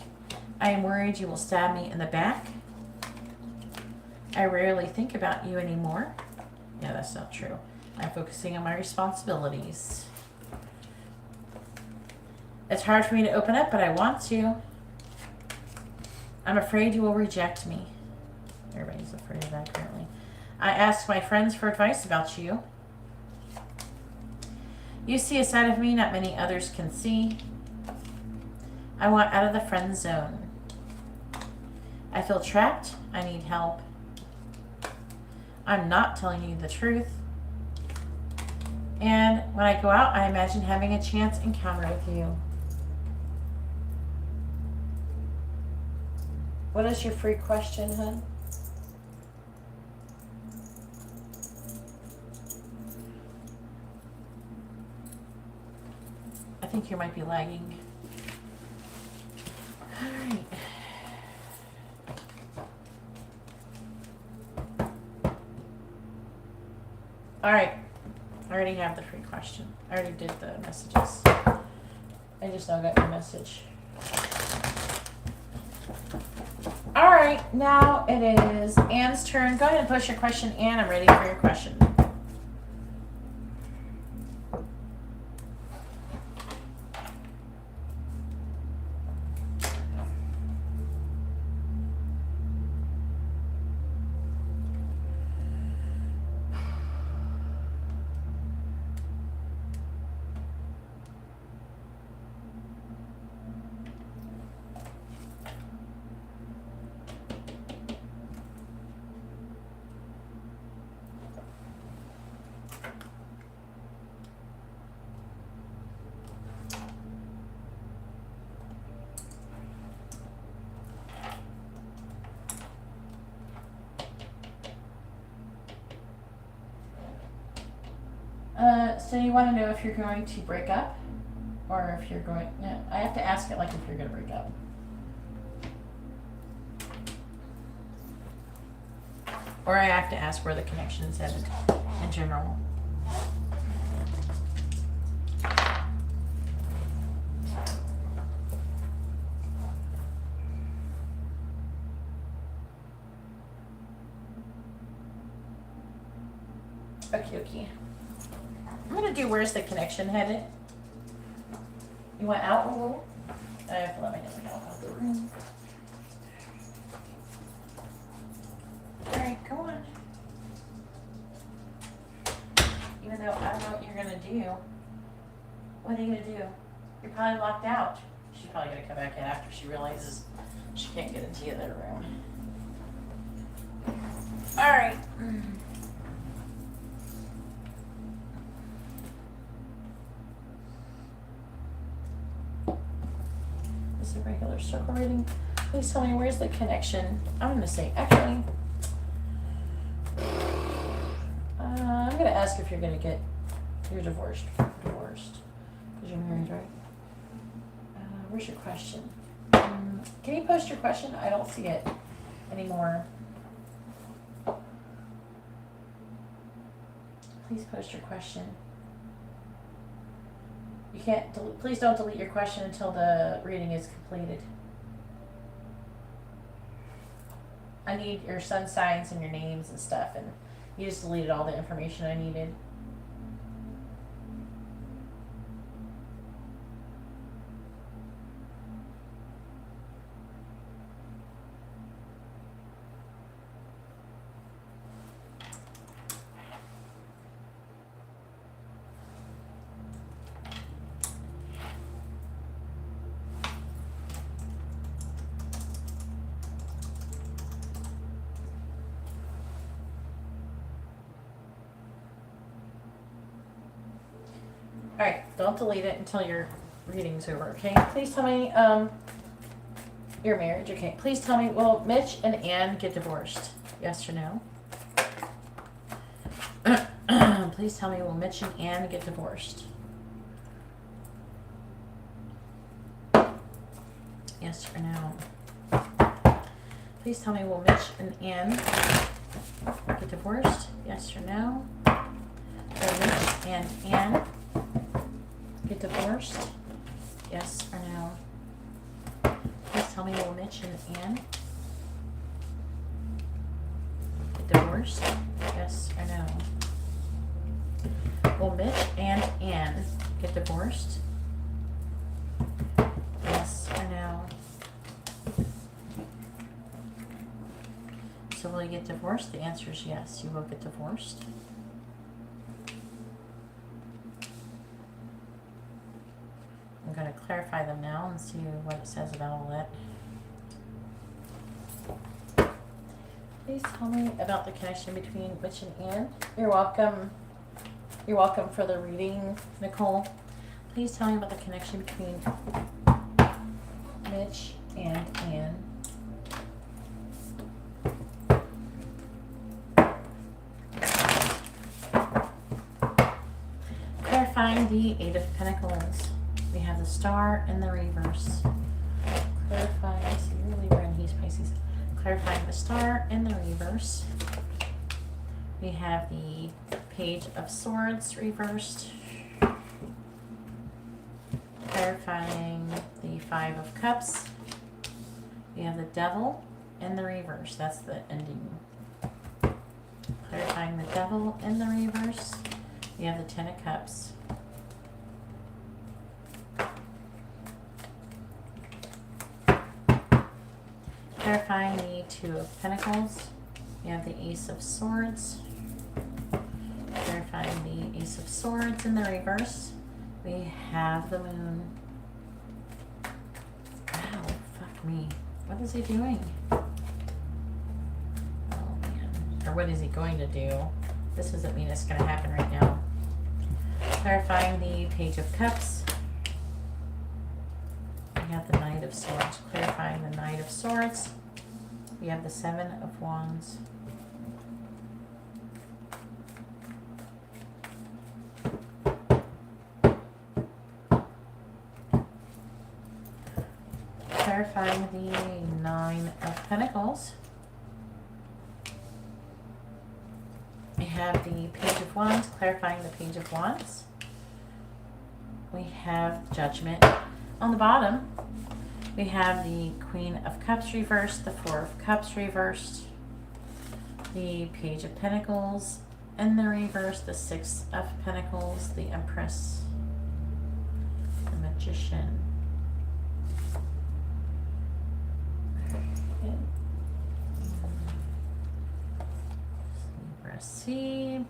I am worried you will stab me in the back. I rarely think about you anymore. Yeah, that's not true. I'm focusing on my responsibilities. It's hard for me to open up, but I want to. I'm afraid you will reject me. Everybody's afraid of that, apparently. I asked my friends for advice about you. You see a side of me not many others can see. I want out of the friend zone. I feel trapped. I need help. I'm not telling you the truth. And when I go out, I imagine having a chance encounter with you. What is your free question, hun? I think you might be lagging. All right. All right. I already have the free question. I already did the messages. I just now got your message. All right, now it is Anne's turn. Go ahead and post your question, Anne. I'm ready for your question. So you want to know if you're going to break up, or if you're going. No, I have to ask it like if you're going to break up. Or I have to ask where the connection is headed in general. Okay, okay. I'm gonna do where's the connection headed? You went out a little? I have to let my dog out of the room. Alright, come on. Even though I don't know what you're gonna do. What are you gonna do? You're probably locked out. She's probably gonna come back in after she realizes she can't get into the other room. Alright. This is a regular circle reading. Please tell me where's the connection. I'm gonna say, actually, I'm gonna ask if you're divorced. Because you're married, right? Where's your question? Can you post your question? I don't see it anymore. Please post your question. You can't, please don't delete your question until the reading is completed. I need your sun signs and your names and stuff, and you just deleted all the information I needed. Alright, don't delete it until your reading's over, okay? Please tell me, your marriage, okay? Please tell me, will Mitch and Ann get divorced? Yes or no? Please tell me, will Mitch and Ann get divorced? Yes or no? Please tell me, will Mitch and Ann get divorced? Yes or no? Will Mitch and Ann get divorced? Yes or no? Please tell me, will Mitch and Ann get divorced? Yes or no? Will Mitch and Ann get divorced? Yes or no? So will you get divorced? The answer is yes, you will get divorced. I'm going to clarify them now and see what it says about all that. Please tell me about the connection between Mitch and Ann. You're welcome. You're welcome for the reading, Nicole. Please tell me about the connection between Mitch and Ann. Clarifying the Eight of Pentacles. We have the Star in the reverse. Clarifying, I see you're Libra and he's Pisces. Clarifying the Star in the reverse. We have the Page of Swords reversed. Clarifying the Five of Cups. We have the Devil in the reverse. That's the ending. Clarifying the Devil in the reverse. We have the Ten of Cups. Clarifying the Two of Pentacles. We have the Ace of Swords. Clarifying the Ace of Swords in the reverse. We have the Moon. Ow, fuck me. What is he doing? Oh man. Or what is he going to do? This doesn't mean it's going to happen right now. Clarifying the Page of Cups. We have the Knight of Swords. Clarifying the Knight of Swords. We have the Seven of Wands. Clarifying the Nine of Pentacles. We have the Page of Wands, clarifying the Page of Wands. We have Judgment. On the bottom, we have the Queen of Cups reversed, the Four of Cups reversed, the Page of Pentacles, In the reverse, the Six of Pentacles, the Empress, the Magician. See,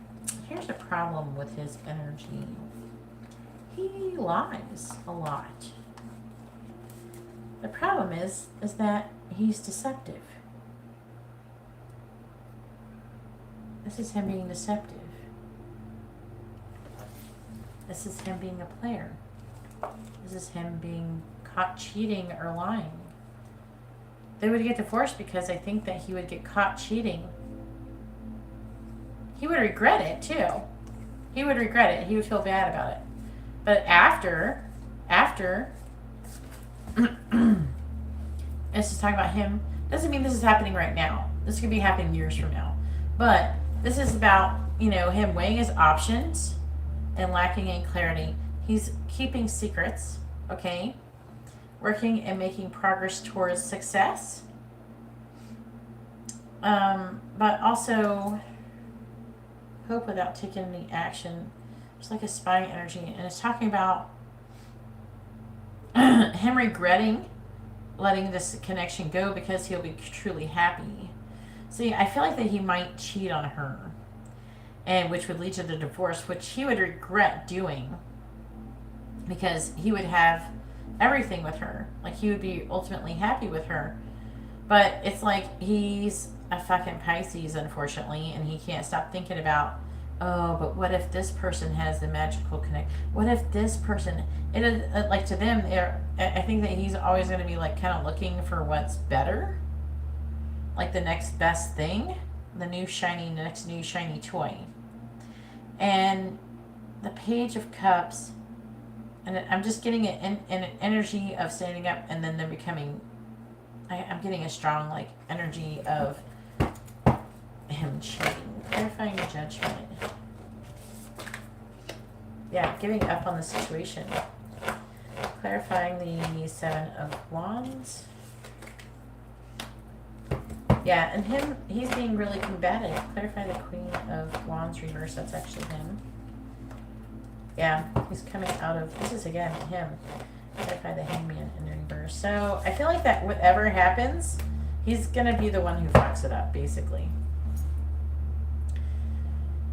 here's a problem with his energy. He lies a lot. The problem is that he's deceptive. This is him being deceptive. This is him being a player. This is him being caught cheating or lying. They would get divorced because I think that he would get caught cheating. He would regret it too. He would regret it. He would feel bad about it. But after, this is talking about him. Doesn't mean this is happening right now. This could be happening years from now. But this is about, him weighing his options and lacking in clarity. He's keeping secrets, okay? Working and making progress towards success. But also hope without taking any action. It's like a spying energy. And it's talking about him regretting letting this connection go because he'll be truly happy. See, I feel like that he might cheat on her, and which would lead to the divorce, which he would regret doing because he would have everything with her. Like, he would be ultimately happy with her. But it's like he's a fucking Pisces, unfortunately, and he can't stop thinking about, oh, but what if this person has the magical connect? What if this person, it is like, to them, I think that he's always going to be like kind of looking for what's better, like the next best thing, the next new shiny toy. And the Page of Cups, and I'm just getting an energy of standing up, and then they're becoming, I'm getting a strong like energy of him cheating. Clarifying judgment. Yeah, giving up on the situation. Clarifying the Seven of Wands. Yeah, and he's being really combative. Clarify the Queen of Wands reverse. That's actually him. Yeah, he's coming out of, this is again him. Clarify the Hangman in reverse. So I feel like that whatever happens, he's going to be the one who fucks it up, basically.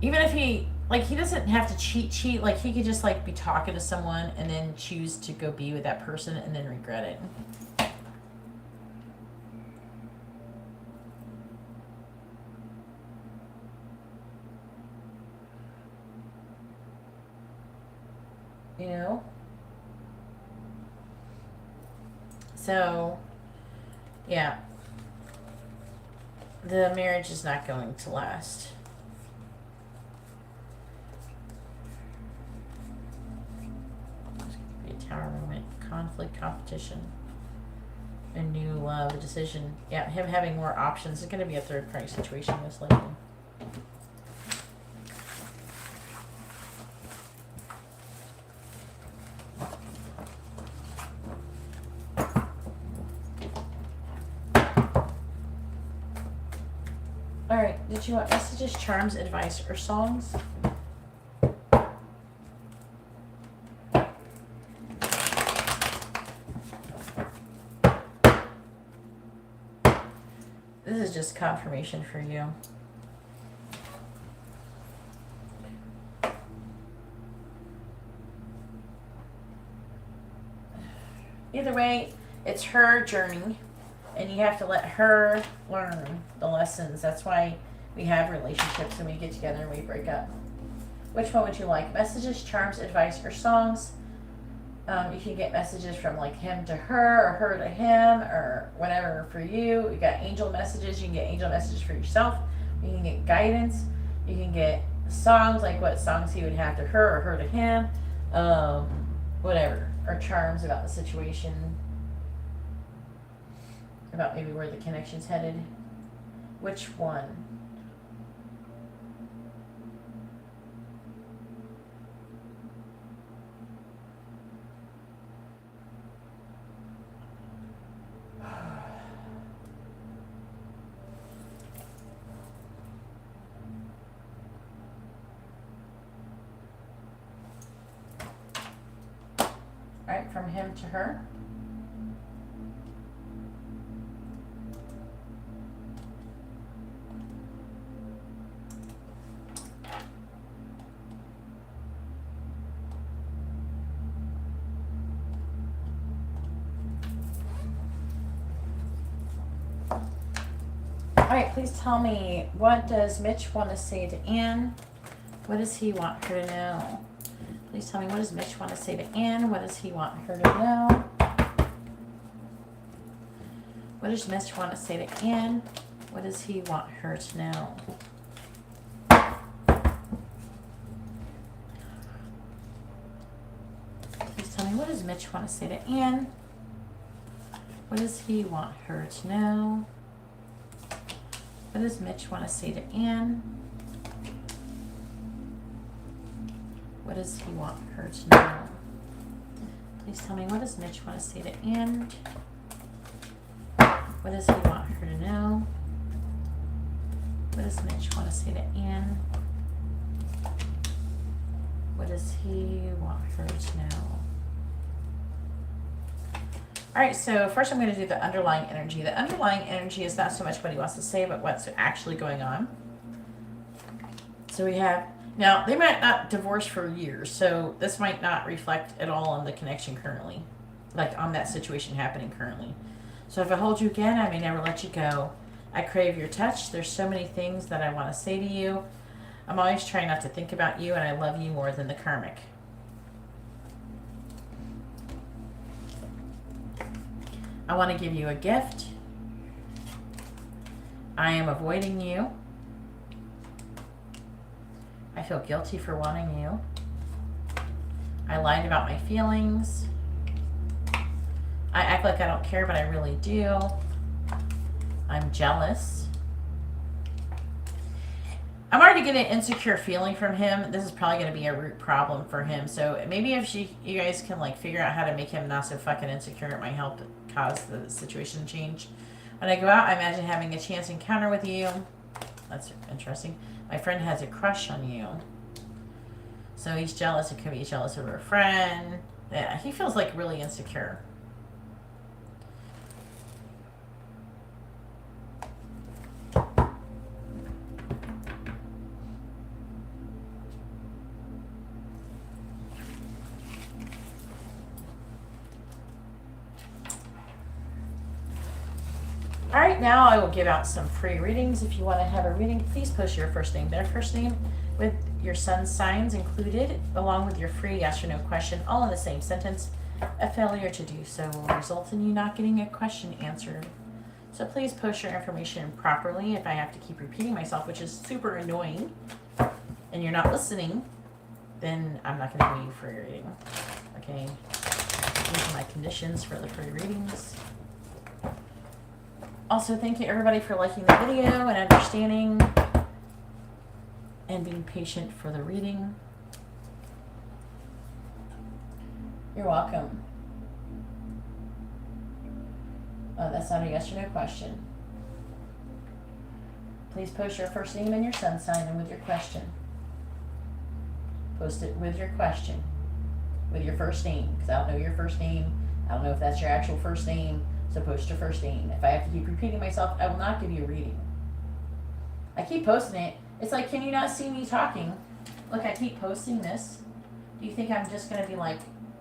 Even if he doesn't have to cheat, like he could just like be talking to someone and then choose to go be with that person and then regret it. So, yeah. The marriage is not going to last. There's going to be a Tower moment. Conflict, competition. A new love, a decision. Yeah, him having more options. It's going to be a third party situation, most likely. Alright, did you want messages, charms, advice, or songs? This is just confirmation for you. Either way, it's her journey. And you have to let her learn the lessons. That's why we have relationships and we get together and we break up. Which one would you like? Messages, charms, advice, or songs? You can get messages from like him to her or her to him or whatever for you. You got angel messages. You can get angel messages for yourself. You can get guidance. You can get songs, like what songs he would have to her or her to him. Whatever. Or charms about the situation. About maybe where the connection's headed. Which one? him to her? All right, please tell me, what does Mitch want to say to Anne? What does he want her to know? Please tell me, what does Mitch want to say to Anne? What does he want her to know? What does Mitch want to say to Anne? What does he want her to know? Please tell me, what does Mitch want to say to Anne? What does he want her to know? What does Mitch want to say to Anne? What does he want her to know? Please tell me, what does Mitch want to say to Anne? What does he want her to know? What does Mitch want to say to Anne? What does he want her to know? All right, so first I'm going to do the underlying energy. The underlying energy is not so much what he wants to say, but what's actually going on. So we have, now they might not divorce for years, so this might not reflect at all on the connection currently, like on that situation happening currently. So if I hold you again, I may never let you go. I crave your touch. There's so many things that I want to say to you. I'm always trying not to think about you, and I love you more than the karmic. I want to give you a gift. I am avoiding you. I feel guilty for wanting you. I lied about my feelings. I act like I don't care, but I really do. I'm jealous. I'm already getting an insecure feeling from him. This is probably going to be a root problem for him. So maybe if you guys can like figure out how to make him not so fucking insecure, it might help cause the situation to change. When I go out, I imagine having a chance encounter with you. That's interesting. My friend has a crush on you. So he's jealous. It could be jealous of her friend. Yeah, he feels like really insecure. All right, now I will give out some free readings. If you want to have a reading, please post your first name, their first name, with your sun's signs included, along with your free yes or no question, all in the same sentence. A failure to do so will result in you not getting a question answered. So please post your information properly. If I have to keep repeating myself, which is super annoying, and you're not listening, then I'm not going to do you for your reading. Okay? These are my conditions for the free readings. Also, thank you everybody for liking the video and understanding and being patient for the reading. You're welcome. Oh, that's not a yes or no question. Please post your first name and your sun sign and with your question. Post it with your question. With your first name, because I don't know your first name. I don't know if that's your actual first name. So post your first name. If I have to keep repeating myself, I will not give you a reading. I keep posting it. It's like, can you not see me talking? Look, I keep posting this. Do you think I'm just going to be like,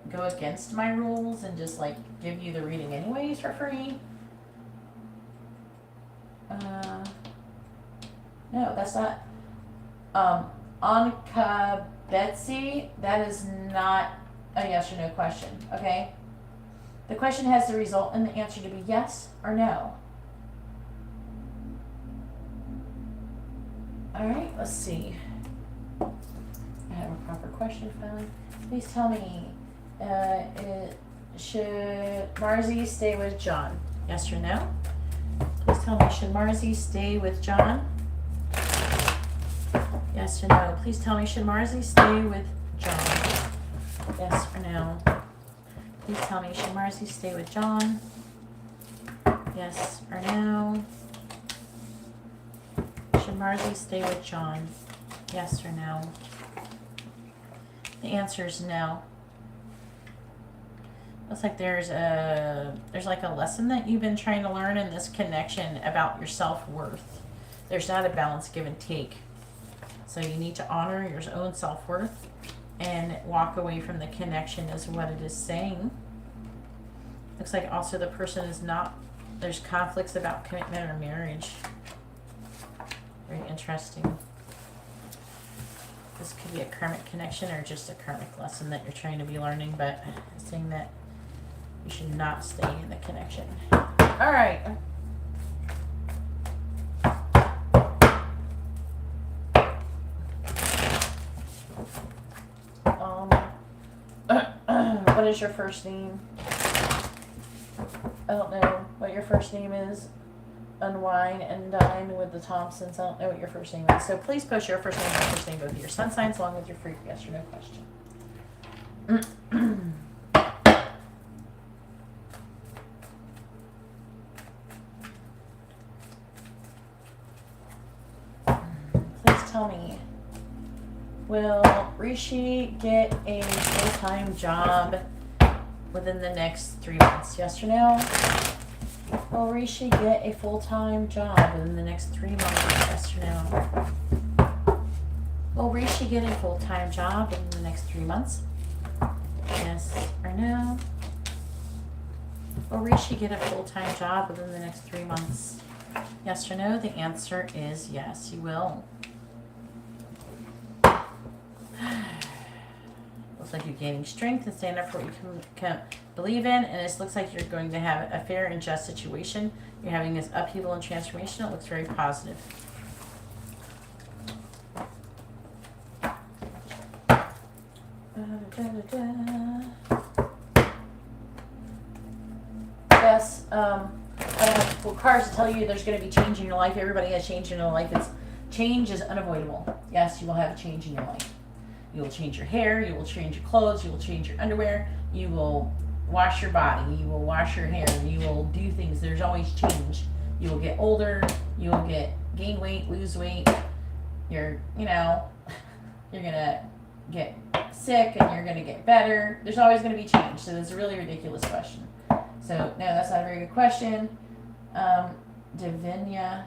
go against my rules and just like give you the reading anyways for free? No, that's not. Anka Betsy, that is not a yes or no question, okay? The question has to result in the answer to be yes or no. All right, let's see. I have a proper question finally. Please tell me, should Marzi stay with John? Yes or no? Please tell me, should Marzi stay with John? Yes or no? Please tell me, should Marzi stay with John? Yes or no? Please tell me, should Marzi stay with John? Yes or no? Should Marzi stay with John? Yes or no? The answer is no. Looks like there's like a lesson that you've been trying to learn in this connection about your self-worth. There's not a balance give and take. So you need to honor your own self-worth and walk away from the connection is what it is saying. Looks like also the person is not, there's conflicts about commitment or marriage. Very interesting. This could be a karmic connection or just a karmic lesson that you're trying to be learning, but it's saying that you should not stay in the connection. All right. What is your first name? I don't know what your first name is. Unwind and dine with the Thompsons. I don't know what your first name is. So please post your first name and first name, both of your sun signs, along with your free yes or no question. Please tell me, will Rishi get a full-time job within the next 3 months? Yes or no? Will Rishi get a full-time job within the next 3 months? Yes or no? Will Rishi get a full-time job within the next 3 months? Yes or no? Will Rishi get a full-time job within the next 3 months? Yes or no? The answer is yes, you will. Looks like you're gaining strength and stand up for what you can believe in, and this looks like you're going to have a fair and just situation. You're having this upheaval and transformation. It looks very positive. Yes, I don't have full cards to tell you there's going to be change in your life. Everybody has change in their life. Change is unavoidable. Yes, you will have a change in your life. You will change your hair, you will change your clothes, you will change your underwear, you will wash your body, you will wash your hair, you will do things. There's always change. You will get older, you will gain weight, lose weight. You're gonna get sick and you're gonna get better. There's always gonna be change. So that's a really ridiculous question. So no, that's not a very good question. Divinia.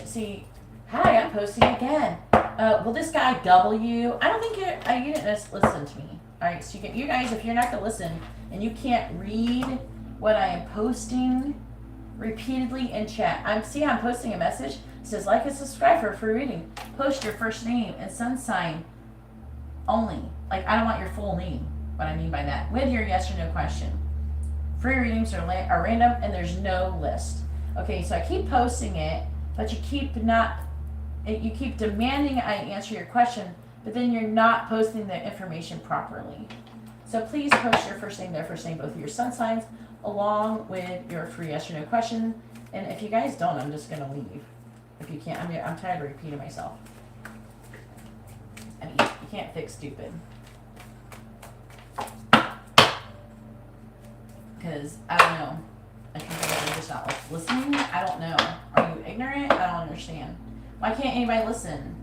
See, hi, I'm posting again. Will this guy double you? I don't think you didn't listen to me. All right, so you guys, if you're not going to listen and you can't read what I am posting repeatedly in chat, I'm posting a message. It says, like and subscribe for a free reading. Post your first name and sun sign only. Like, I don't want your full name. What I mean by that. With your yes or no question. Free readings are random and there's no list. Okay, so I keep posting it, but you keep demanding I answer your question, but then you're not posting the information properly. So please post your first name, their first name, both of your sun signs, along with your free yes or no question. And if you guys don't, I'm just gonna leave. If you can't, I'm tired of repeating myself. I mean, you can't fix stupid. Because I don't know. I think they're just not like listening. I don't know. Are you ignorant? I don't understand. Why can't anybody listen?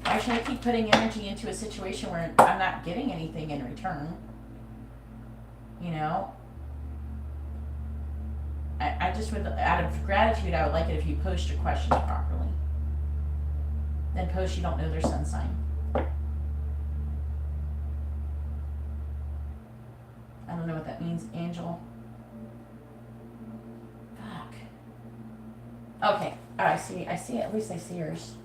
Why should I keep putting energy into a situation where I'm not getting anything in return? You know? I just would, out of gratitude, I would like it if you post your questions properly. Then post you don't know their sun sign. I don't know what that means, Angel. Fuck. Okay. I see. At least I see yours.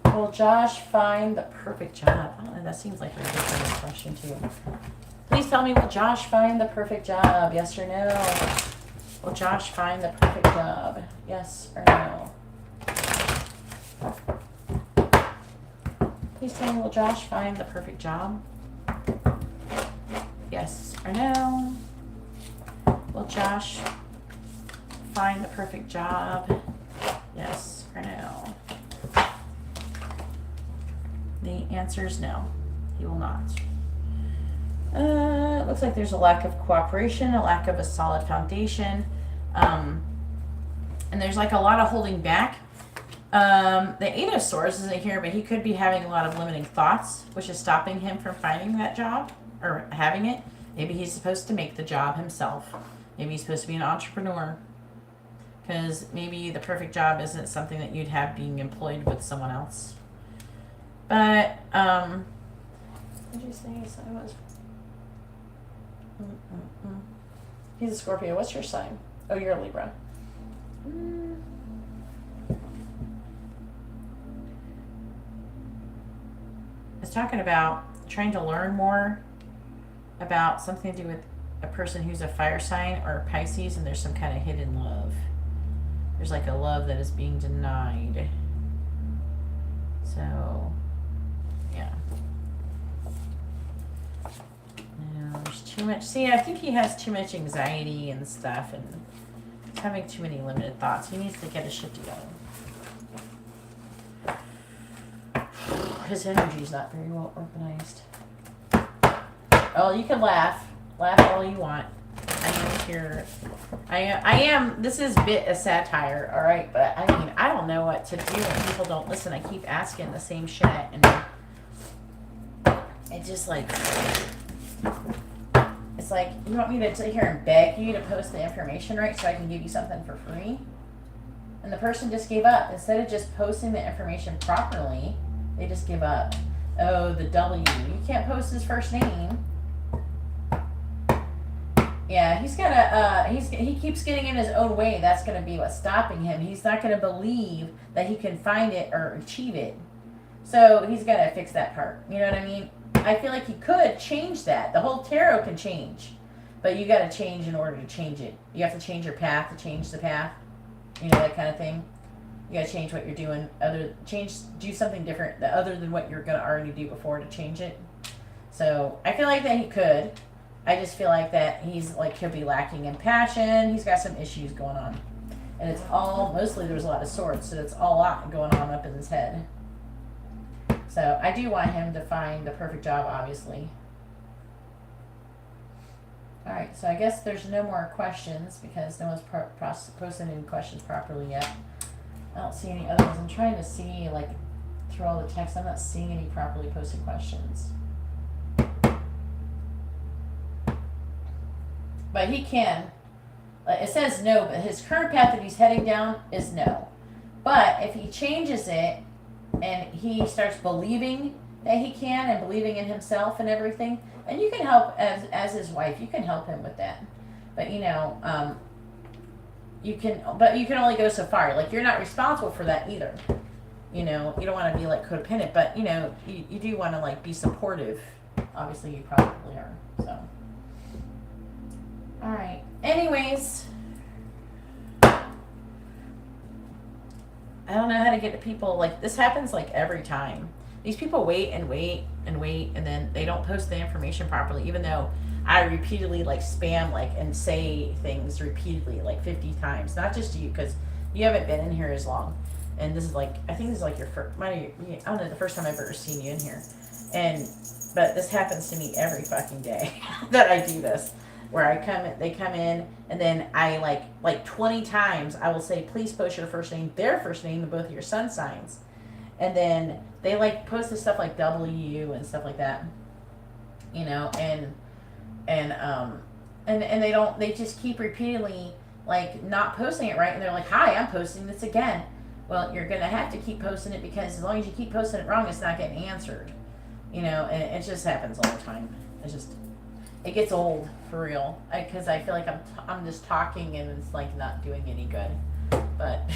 Will Josh find the perfect job? I don't know. That seems like a ridiculous question too. Please tell me, will Josh find the perfect job? Yes or no? Will Josh find the perfect job? Yes or no? Please tell me, will Josh find the perfect job? Yes or no? Will Josh find the perfect job? Yes or no? The answer is no. He will not. It looks like there's a lack of cooperation, a lack of a solid foundation. And there's like a lot of holding back The Eight of Swords isn't here, but he could be having a lot of limiting thoughts, which is stopping him from finding that job or having it. Maybe he's supposed to make the job himself. Maybe he's supposed to be an entrepreneur. Because maybe the perfect job isn't something that you'd have being employed with someone else. But, what did you say? So I was. He's a Scorpio. What's your sign? Oh, you're a Libra. It's talking about trying to learn more about something to do with a person who's a fire sign or Pisces, and there's some kind of hidden love. There's like a love that is being denied. So, yeah. There's too much. See, I think he has too much anxiety and stuff, and he's having too many limited thoughts. He needs to get his shit together. His energy's not very well organized. Oh, you can laugh. Laugh all you want. I am here. I am. This is a bit of satire, all right? But I mean, I don't know what to do when people don't listen. I keep asking the same shit, and it just like, it's like, you want me to sit here and beg you to post the information, right, so I can give you something for free? And the person just gave up. Instead of just posting the information properly, they just give up. Oh, the W. You can't post his first name. Yeah, he's gotta, he keeps getting in his own way. That's gonna be what's stopping him. He's not gonna believe that he can find it or achieve it. So he's gotta fix that part. You know what I mean? I feel like he could change that. The whole tarot can change. But you gotta change in order to change it. You have to change your path to change the path. You know, that kind of thing. You gotta change what you're doing. Do something different other than what you're gonna already do before to change it. So I feel like that he could. I just feel like that he's like, he'll be lacking in passion. He's got some issues going on. And it's all, mostly there's a lot of swords, so it's all a lot going on up in his head. So I do want him to find the perfect job, obviously. Alright, so I guess there's no more questions because no one's posted any questions properly yet. I don't see any other ones. I'm trying to see, like, through all the text. I'm not seeing any properly posted questions. But he can. It says no, but his current path that he's heading down is no. But if he changes it and he starts believing that he can and believing in himself and everything, and you can help as his wife, you can help him with that. But you know, you can only go so far. Like, you're not responsible for that either. You know, you don't want to be like codependent, but you know, you do want to like be supportive. Obviously, you probably are. So. All right. Anyways, I don't know how to get to people. Like, this happens like every time. These people wait and wait and wait, and then they don't post the information properly, even though I repeatedly like spam like and say things repeatedly like 50 times. Not just you, because you haven't been in here as long. And this is like, I think this is like your first, I don't know, the first time I've ever seen you in here. But this happens to me every fucking day that I do this. Where they come in, and then I like 20 times I will say, please post your first name, their first name, and both of your sun signs. And then they like post this stuff like W and stuff like that. You know, and they just keep repeatedly like not posting it right, and they're like, hi, I'm posting this again. Well, you're gonna have to keep posting it, because as long as you keep posting it wrong, it's not getting answered. You know, and it just happens all the time. It gets old, for real, because I feel like I'm just talking and it's like not doing any good. But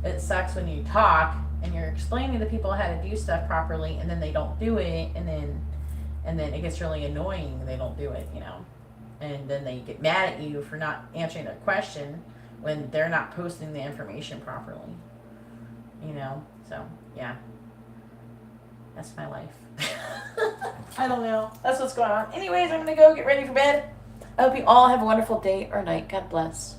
it sucks when you talk and you're explaining to people how to do stuff properly, and then they don't do it, and then it gets really annoying when they don't do it, you know. And then they get mad at you for not answering their question when they're not posting the information properly. You know, so yeah. That's my life. I don't know. That's what's going on. Anyways, I'm going to go get ready for bed. I hope you all have a wonderful day or night. God bless.